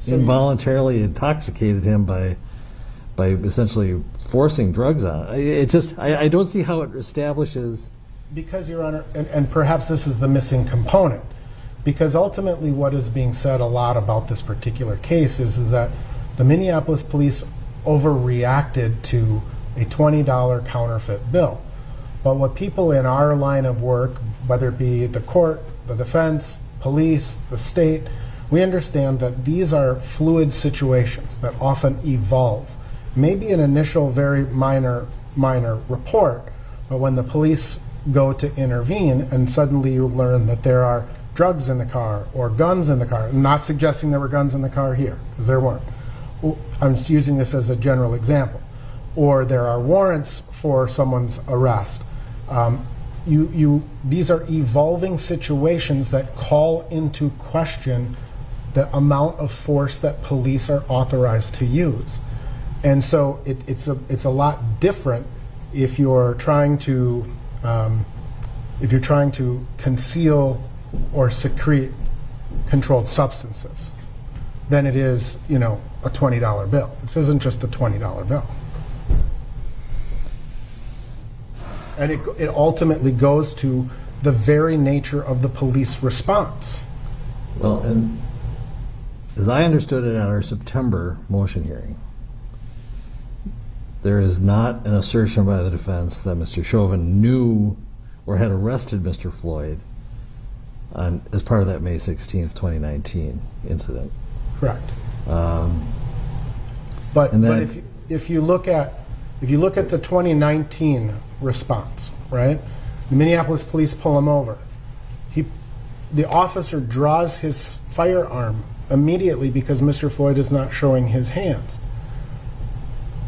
involuntarily intoxicated him by essentially forcing drugs on. I don't see how it establishes. Because, Your Honor, and perhaps this is the missing component, because ultimately what is being said a lot about this particular case is that the Minneapolis police overreacted to a $20 counterfeit bill. But what people in our line of work, whether it be the court, the defense, police, the state, we understand that these are fluid situations that often evolve. Maybe an initial very minor report, but when the police go to intervene and suddenly you learn that there are drugs in the car or guns in the car, I'm not suggesting there were guns in the car here, because there weren't. I'm just using this as a general example. Or there are warrants for someone's arrest. These are evolving situations that call into question the amount of force that police are authorized to use. And so it's a lot different if you're trying to conceal or secrete controlled substances than it is, a $20 bill. This isn't just a $20 bill. And it ultimately goes to the very nature of the police response. Well, and as I understood it at our September motion hearing, there is not an assertion by the defense that Mr. Chauvin knew or had arrested Mr. Floyd as part of that May 16th, 2019 incident. Correct. But if you look at the 2019 response, right? The Minneapolis police pull him over. The officer draws his firearm immediately because Mr. Floyd is not showing his hands.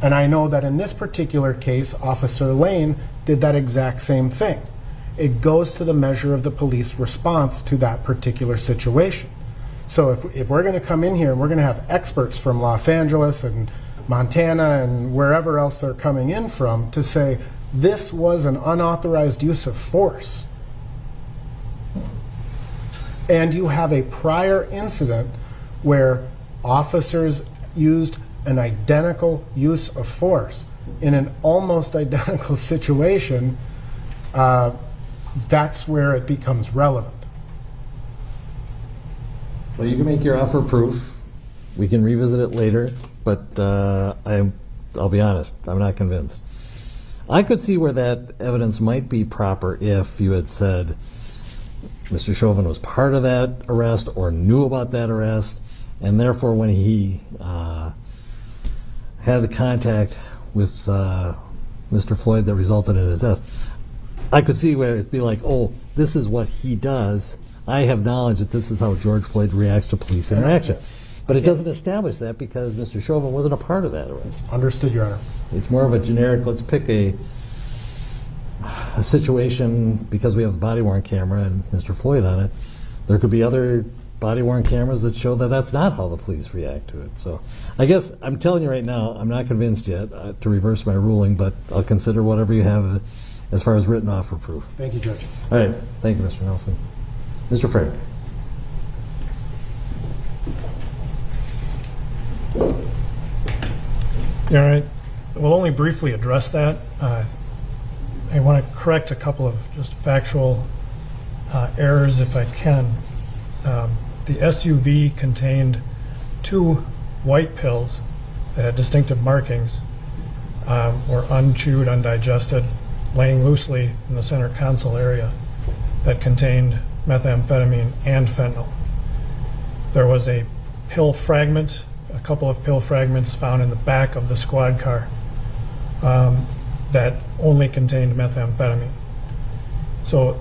And I know that in this particular case, Officer Lane did that exact same thing. It goes to the measure of the police response to that particular situation. So if we're going to come in here and we're going to have experts from Los Angeles and Montana and wherever else they're coming in from to say this was an unauthorized use of force, and you have a prior incident where officers used an identical use of force in an almost identical situation, that's where it becomes relevant. Well, you can make your offer proof. We can revisit it later, but I'll be honest, I'm not convinced. I could see where that evidence might be proper if you had said Mr. Chauvin was part of that arrest or knew about that arrest, and therefore when he had the contact with Mr. Floyd that resulted in his death, I could see where it'd be like, oh, this is what he does. I have knowledge that this is how George Floyd reacts to police interaction. But it doesn't establish that because Mr. Chauvin wasn't a part of that arrest. Understood, Your Honor. It's more of a generic, let's pick a situation because we have the body-worn camera and Mr. Floyd on it. There could be other body-worn cameras that show that that's not how the police react to it. So I guess I'm telling you right now, I'm not convinced yet to reverse my ruling, but I'll consider whatever you have as far as written offer proof. Thank you, Judge. All right. Thank you, Mr. Nelson. Mr. Frederick. All right. We'll only briefly address that. I want to correct a couple of just factual errors if I can. The SUV contained 2 white pills that had distinctive markings, were unchewed, undigested, laying loosely in the center console area that contained methamphetamine and fentanyl. There was a pill fragment, a couple of pill fragments found in the back of the squad car that only contained methamphetamine. So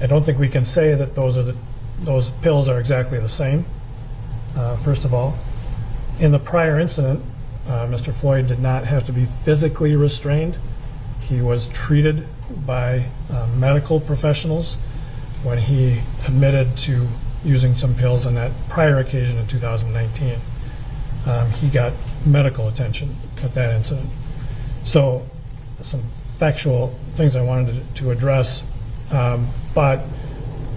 I don't think we can say that those pills are exactly the same, first of all. In the prior incident, Mr. Floyd did not have to be physically restrained. He was treated by medical professionals when he admitted to using some pills on that prior occasion in 2019. He got medical attention at that incident. So some factual things I wanted to address, but...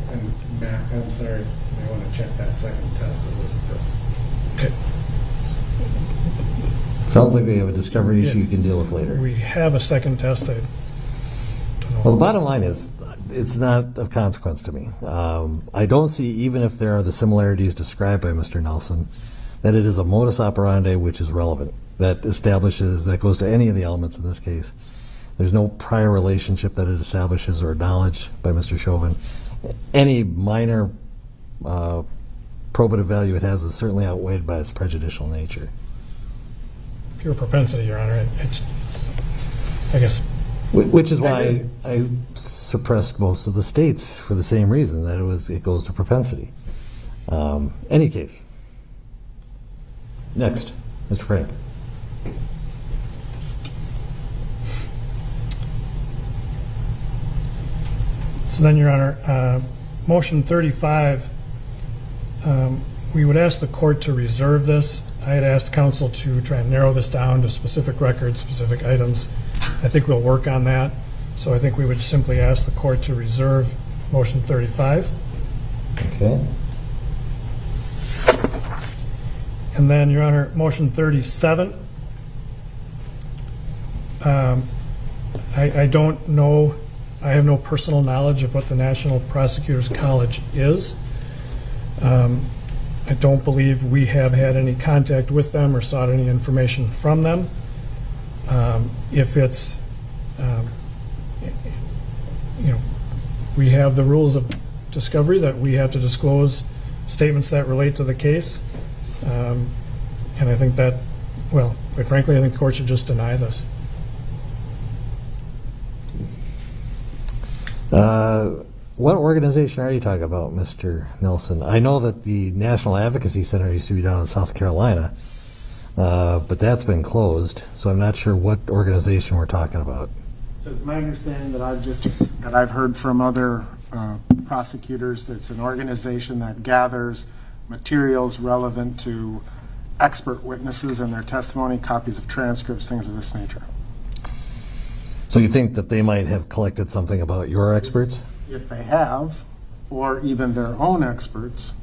And Matt, I'm sorry, I want to check that second test of those pills. Okay. Sounds like we have a discovery issue you can deal with later. We have a second test. I don't know. Well, the bottom line is, it's not of consequence to me. I don't see, even if there are the similarities described by Mr. Nelson, that it is a modus operandi which is relevant, that goes to any of the elements in this case. There's no prior relationship that it establishes or acknowledged by Mr. Chauvin. Any minor probative value it has is certainly outweighed by its prejudicial nature. Pure propensity, Your Honor. I guess. Which is why I suppressed most of the states for the same reason, that it goes to propensity. Any case. Next, Mr. Frank. So then, Your Honor, motion 35, we would ask the court to reserve this. I had asked counsel to try and narrow this down to specific records, specific items. I think we'll work on that. So I think we would simply ask the court to reserve motion 35. Okay. And then, Your Honor, motion 37. I don't know, I have no personal knowledge of what the National Prosecutors College is. I don't believe we have had any contact with them or sought any information from them. If it's, we have the rules of discovery that we have to disclose statements that relate to the case. And I think that, well, quite frankly, I think the court should just deny this. What organization are you talking about, Mr. Nelson? I know that the National Advocacy Center used to be down in South Carolina, but that's been closed, so I'm not sure what organization we're talking about. So it's my understanding that I've heard from other prosecutors that it's an organization that gathers materials relevant to expert witnesses and their testimony, copies of transcripts, things of this nature. So you think that they might have collected something about your experts? If they have, or even their own experts,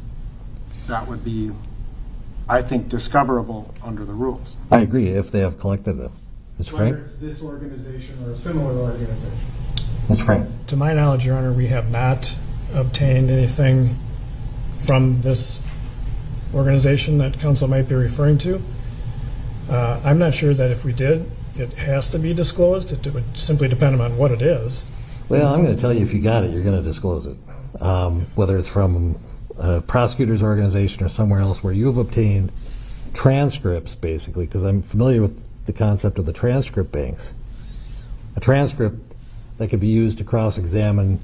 that would be, I think, discoverable under the rules. I agree, if they have collected them. Mr. Frank? Whether it's this organization or a similar organization. Mr. Frank? To my knowledge, Your Honor, we have not obtained anything from this organization that counsel might be referring to. I'm not sure that if we did, it has to be disclosed. It would simply depend on what it is. Well, I'm going to tell you, if you got it, you're going to disclose it. Whether it's from a prosecutor's organization or somewhere else where you've obtained transcripts, basically, because I'm familiar with the concept of the transcript banks. A transcript that could be used to cross-examine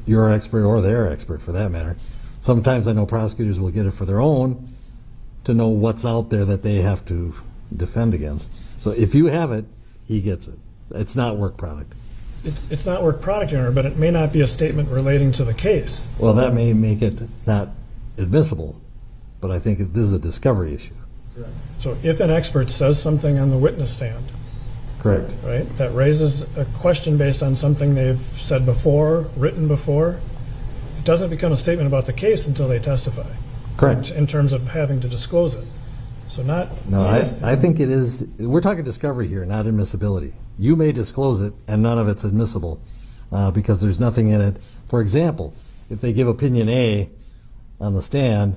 your expert or their expert, for that matter. Sometimes I know prosecutors will get it for their own to know what's out there that they have to defend against. So if you have it, he gets it. It's not work product. It's not work product, Your Honor, but it may not be a statement relating to the case. Well, that may make it not admissible, but I think this is a discovery issue. Correct. So if an expert says something on the witness stand, correct, right, that raises a question based on something they've said before, written before, it doesn't become a statement about the case until they testify. Correct. In terms of having to disclose it. So not... No, I think it is... We're talking discovery here, not admissibility. You may disclose it, and none of it's admissible because there's nothing in it. For example, if they give opinion A on the stand,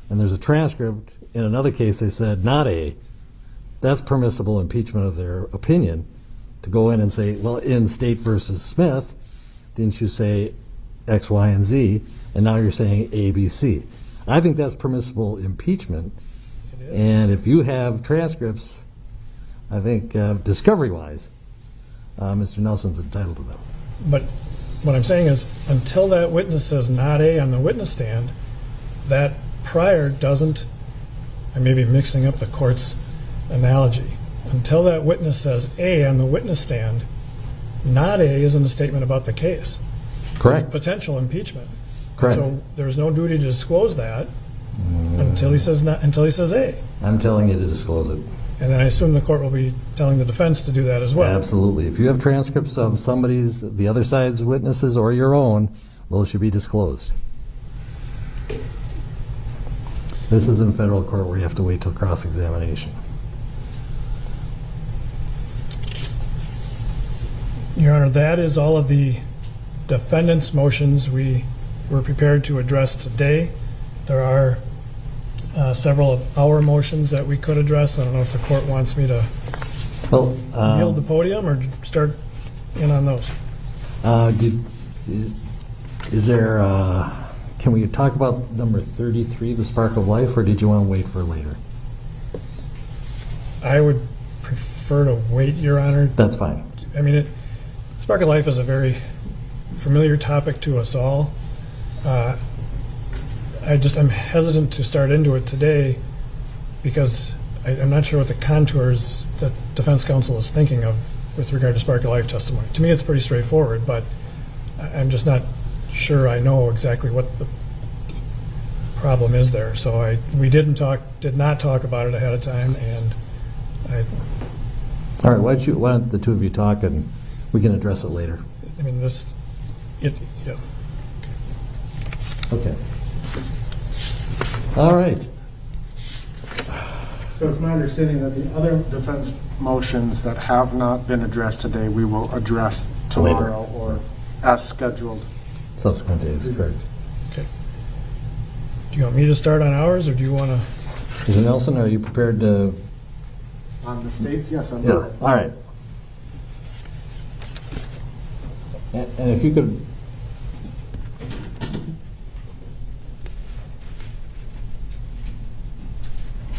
and there's a transcript, in another case they said not A, that's permissible impeachment of their opinion to go in and say, well, in State versus Smith, didn't you say X, Y, and Z, and now you're saying A, B, C. I think that's permissible impeachment. And if you have transcripts, I think discovery-wise, Mr. Nelson's entitled to them. But what I'm saying is, until that witness says not A on the witness stand, that prior doesn't, I may be mixing up the court's analogy, until that witness says A on the witness stand, not A isn't a statement about the case. Correct. It's potential impeachment. Correct. So there's no duty to disclose that until he says not, until he says A. I'm telling you to disclose it. And then I assume the court will be telling the defense to do that as well. Absolutely. If you have transcripts of somebody's, the other side's witnesses or your own, those should be disclosed. This is in federal court where you have to wait till cross-examination. Your Honor, that is all of the defendant's motions we were prepared to address today. There are several of our motions that we could address. I don't know if the court wants me to Well, yield the podium or start in on those. Is there, can we talk about number 33, the Spark of Life, or did you want to wait for later? I would prefer to wait, Your Honor. That's fine. I mean, Spark of Life is a very familiar topic to us all. I'm hesitant to start into it today because I'm not sure what the contours that defense counsel is thinking of with regard to Spark of Life testimony. To me, it's pretty straightforward, but I'm just not sure I know exactly what the problem is there. So we did not talk about it ahead of time, and all right, why don't the two of you talk and we can address it later. I mean, yeah. Okay. All right. So it's my understanding that the other defense motions that have not been addressed today, we will address tomorrow or as scheduled. Subsequent days, correct. Okay. Do you want me to start on ours, or do you want to? Mr. Nelson, are you prepared to? On the states, yes, I'm Yeah. ready. All right. And if you could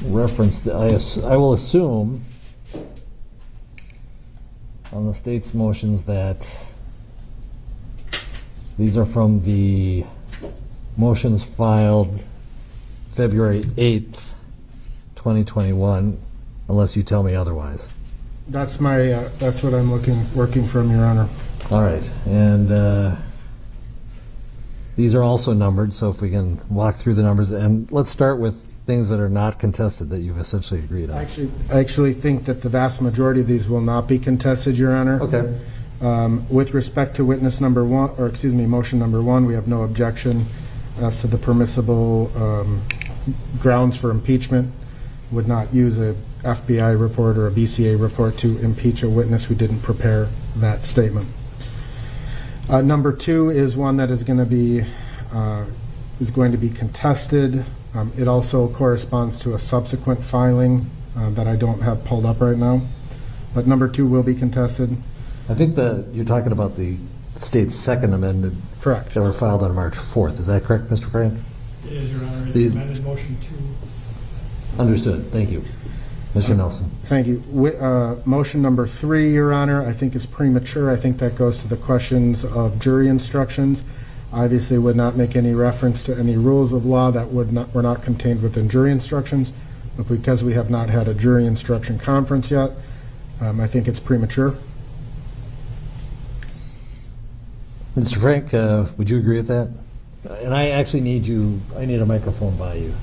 reference, I will assume on the state's motions that these are from the motions filed February 8th, 2021, unless you tell me otherwise. That's what I'm working from, Your Honor. All right, and these are also numbered, so if we can walk through the numbers, and let's start with things that are not contested that you've essentially agreed on. I actually think that the vast majority of these will not be contested, Your Honor. Okay. With respect to witness number one, or excuse me, motion number one, we have no objection as to the permissible grounds for impeachment. Would not use a FBI report or a BCA report to impeach a witness who didn't prepare that statement. Number two is one that is going to be contested. It also corresponds to a subsequent filing that I don't have pulled up right now. But number two will be contested. I think that you're talking about the state's second amended. Correct. That were filed on March 4th. Is that correct, Mr. Frank? It is, Your Honor. It's These- amended motion 2. Understood. Thank you. Mr. Nelson. Thank you. Motion number three, Your Honor, I think is premature. I think that goes to the questions of jury instructions. Obviously would not make any reference to any rules of law that were not contained within jury instructions. But because we have not had a jury instruction conference yet, I think it's premature. Mr. Frank, would you agree with that? And I actually need a microphone by you.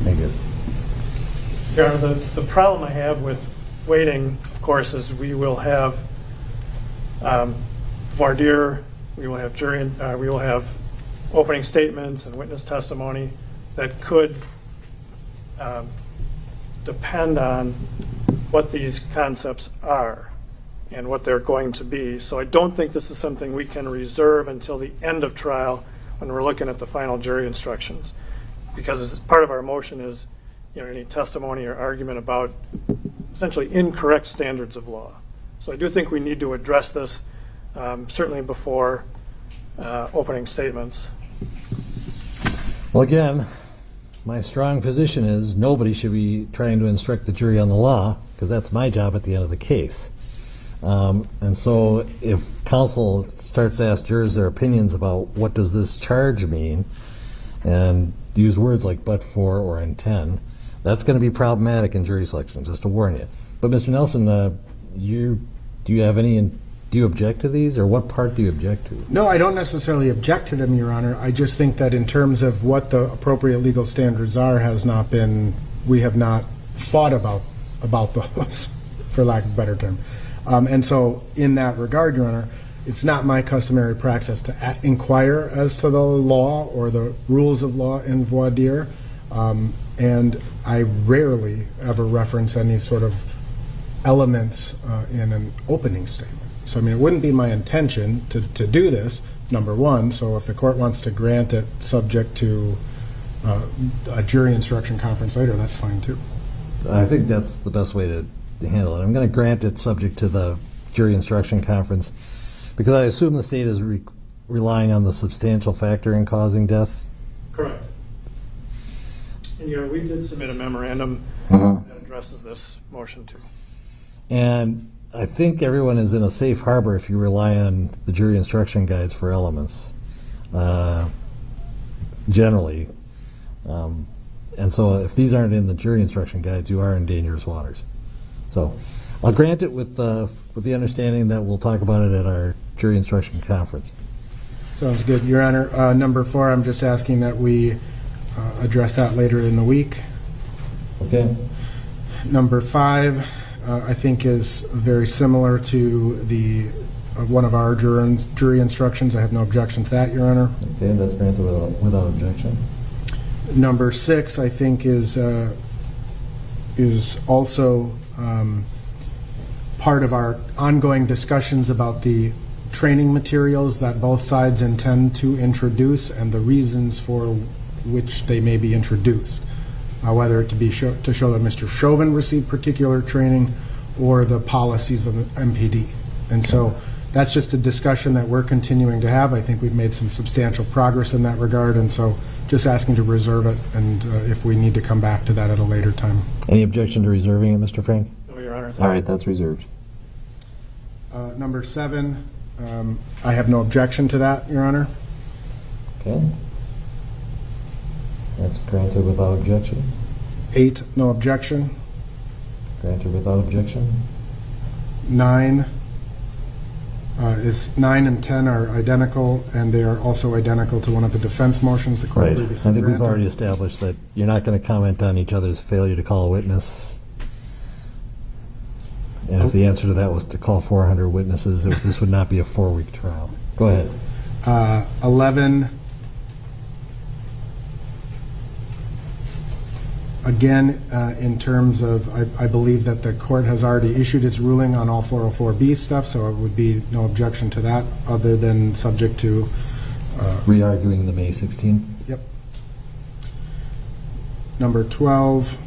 Thank you. Your Honor, the problem I have with waiting, of course, is we will have voir dire, we will have jury, we will have opening statements and witness testimony that could depend on what these concepts are and what they're going to be. So I don't think this is something we can reserve until the end of trial when we're looking at the final jury instructions. Because as part of our motion is, any testimony or argument about essentially incorrect standards of law. So I do think we need to address this certainly before opening statements. Well, again, my strong position is nobody should be trying to instruct the jury on the law, because that's my job at the end of the case. And so if counsel starts to ask jurors their opinions about what does this charge mean, and use words like but for or intend, that's going to be problematic in jury selection, just to warn you. But Mr. Nelson, do you object to these, or what part do you object to? No, I don't necessarily object to them, Your Honor. I just think that in terms of what the appropriate legal standards are, we have not thought about those, for lack of a better term. And so in that regard, Your Honor, it's not my customary practice to inquire as to the law or the rules of law in voir dire. And I rarely ever reference any sort of elements in an opening statement. So, I mean, it wouldn't be my intention to do this, number one. So if the court wants to grant it subject to a jury instruction conference later, that's fine too. I think that's the best way to handle it. I'm going to grant it subject to the jury instruction conference because I assume the state is relying on the substantial factor in causing death. Correct. And we did submit a memorandum that addresses this motion too. And I think everyone is in a safe harbor if you rely on the jury instruction guides for elements, generally. And so if these aren't in the jury instruction guides, you are in dangerous waters. So I'll grant it with the understanding that we'll talk about it at our jury instruction conference. Sounds good. Your Honor, number 4, I'm just asking that we address that later in the week. Okay. Number 5, I think is very similar to the one of our jury instructions. I have no objection to that, Your Honor. Okay, that's granted without objection. Number 6, I think, is also part of our ongoing discussions about the training materials that both sides intend to introduce and the reasons for which they may be introduced, whether it to show that Mr. Chauvin received particular training or the policies of the MPD. And so that's just a discussion that we're continuing to have. I think we've made some substantial progress in that regard, and so just asking to reserve it, and if we need to come back to that at a later time. Any objection to reserving it, Mr. Frank? No, Your Honor. All right, that's reserved. Number 7, I have no objection to that, Your Honor. Okay. That's granted without objection. 8, no objection. Granted without objection. 9 9 and 10 are identical, and they are also identical to one of the defense motions the court Right. I previously think we've granted. already established that you're not going to comment on each other's failure to call a witness. And if the answer to that was to call 400 witnesses, this would not be a 4-week trial. Go ahead. 11, again, in terms of, I believe that the court has already issued its ruling on all 404B stuff, so it would be no objection to that, other than subject to re-arguing the May 16th. Yep. Number 12,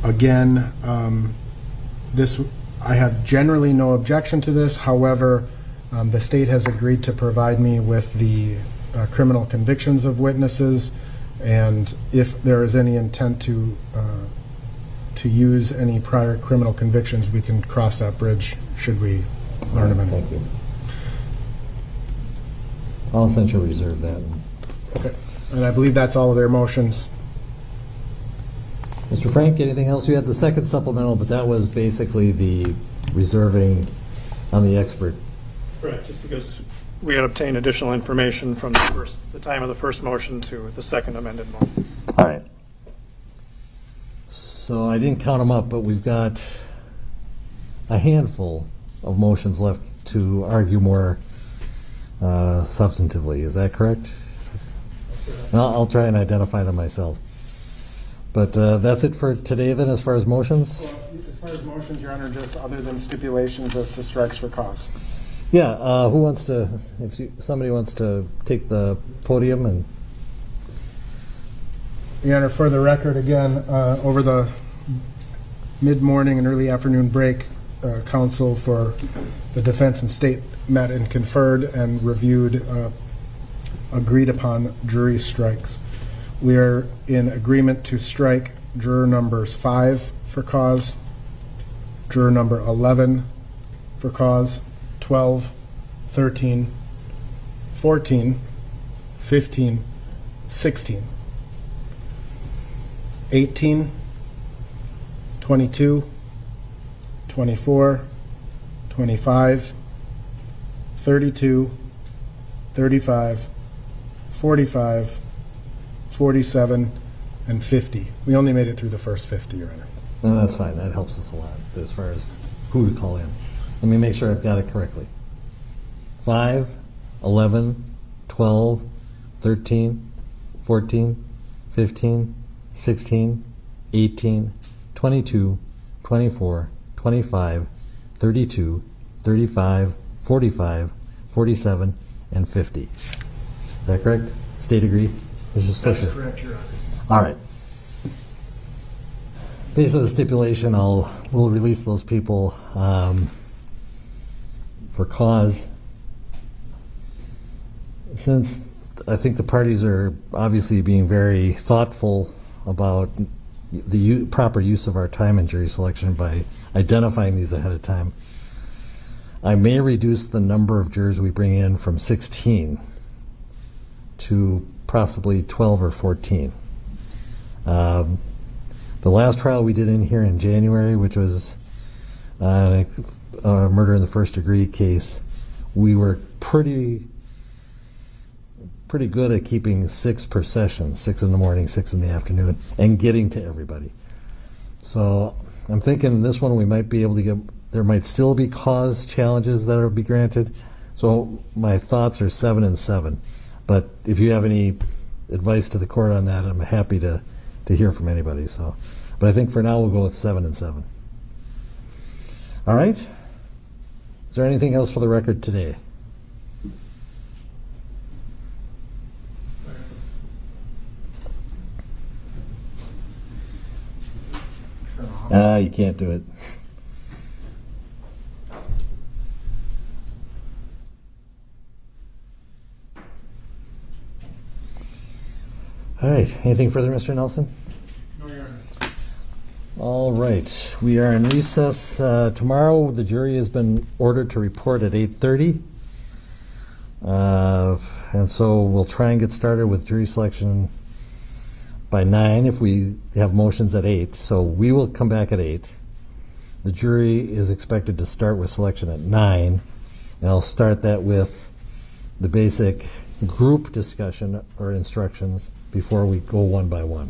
again, this, I have generally no objection to this. However, the state has agreed to provide me with the criminal convictions of witnesses, and if there is any intent to use any prior criminal convictions, we can cross that bridge should we learn of any. Thank you. I'll essentially reserve that. Okay. And I believe that's all of their motions. Mr. Frank, anything else? You had the second supplemental, but that was basically the reserving on the expert. Correct, just because we had obtained additional information from the time of the first motion to the second amended motion. All right. So I didn't count them up, but we've got a handful of motions left to argue more substantively. Is that correct? And I'll try and identify them myself. But that's it for today then as far as motions? Well, as far as motions, Your Honor, just other than stipulations as to strikes for cause. Yeah, who wants to, somebody wants to take the podium and... Your Honor, for the record, again, over the mid-morning and early afternoon break, counsel for the defense and state met and conferred and reviewed agreed upon jury strikes. We are in agreement to strike juror numbers 5 for cause, juror number 11 for cause, 12, 13, 14, 15, 16, 18, 22, 24, 25, 32, 35, 45, 47, and 50. We only made it through the first 50, Your Honor. No, that's fine. That helps us a lot as far as who to call in. Let me make sure I've got it correctly. 5, 11, 12, 13, 14, 15, 16, 18, 22, 24, 25, 32, 35, 45, 47, and 50. Is that correct? State agree? That's correct, Your Honor. All right. Based on the stipulation, we'll release those people for cause. Since I think the parties are obviously being very thoughtful about the proper use of our time in jury selection by identifying these ahead of time, I may reduce the number of jurors we bring in from 16 to possibly 12 or 14. The last trial we did in here in January, which was a murder in the first degree case, we were pretty good at keeping 6 per session, 6 in the morning, 6 in the afternoon, and getting to everybody. So I'm thinking this one we might be able to get, there might still be cause challenges that will be granted. So my thoughts are 7 and 7. But if you have any advice to the court on that, I'm happy to hear from anybody. So, but I think for now we'll go with 7 and 7. All right. Is there anything else for the record today? You can't do it. All right. Anything further, Mr. Nelson? No, Your Honor. All right. We are in recess. Tomorrow, the jury has been ordered to report at 8:30. And so we'll try and get started with jury selection by 9 if we have motions at 8. So we will come back at 8. The jury is expected to start with selection at 9. And I'll start that with the basic group discussion or instructions before we go one by one.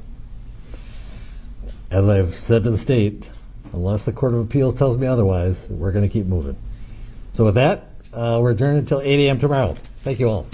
As I've said to the state, unless the Court of Appeals tells me otherwise, we're going to keep moving. So with that, we're adjourned until 8 a.m. tomorrow. Thank you all.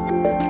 you.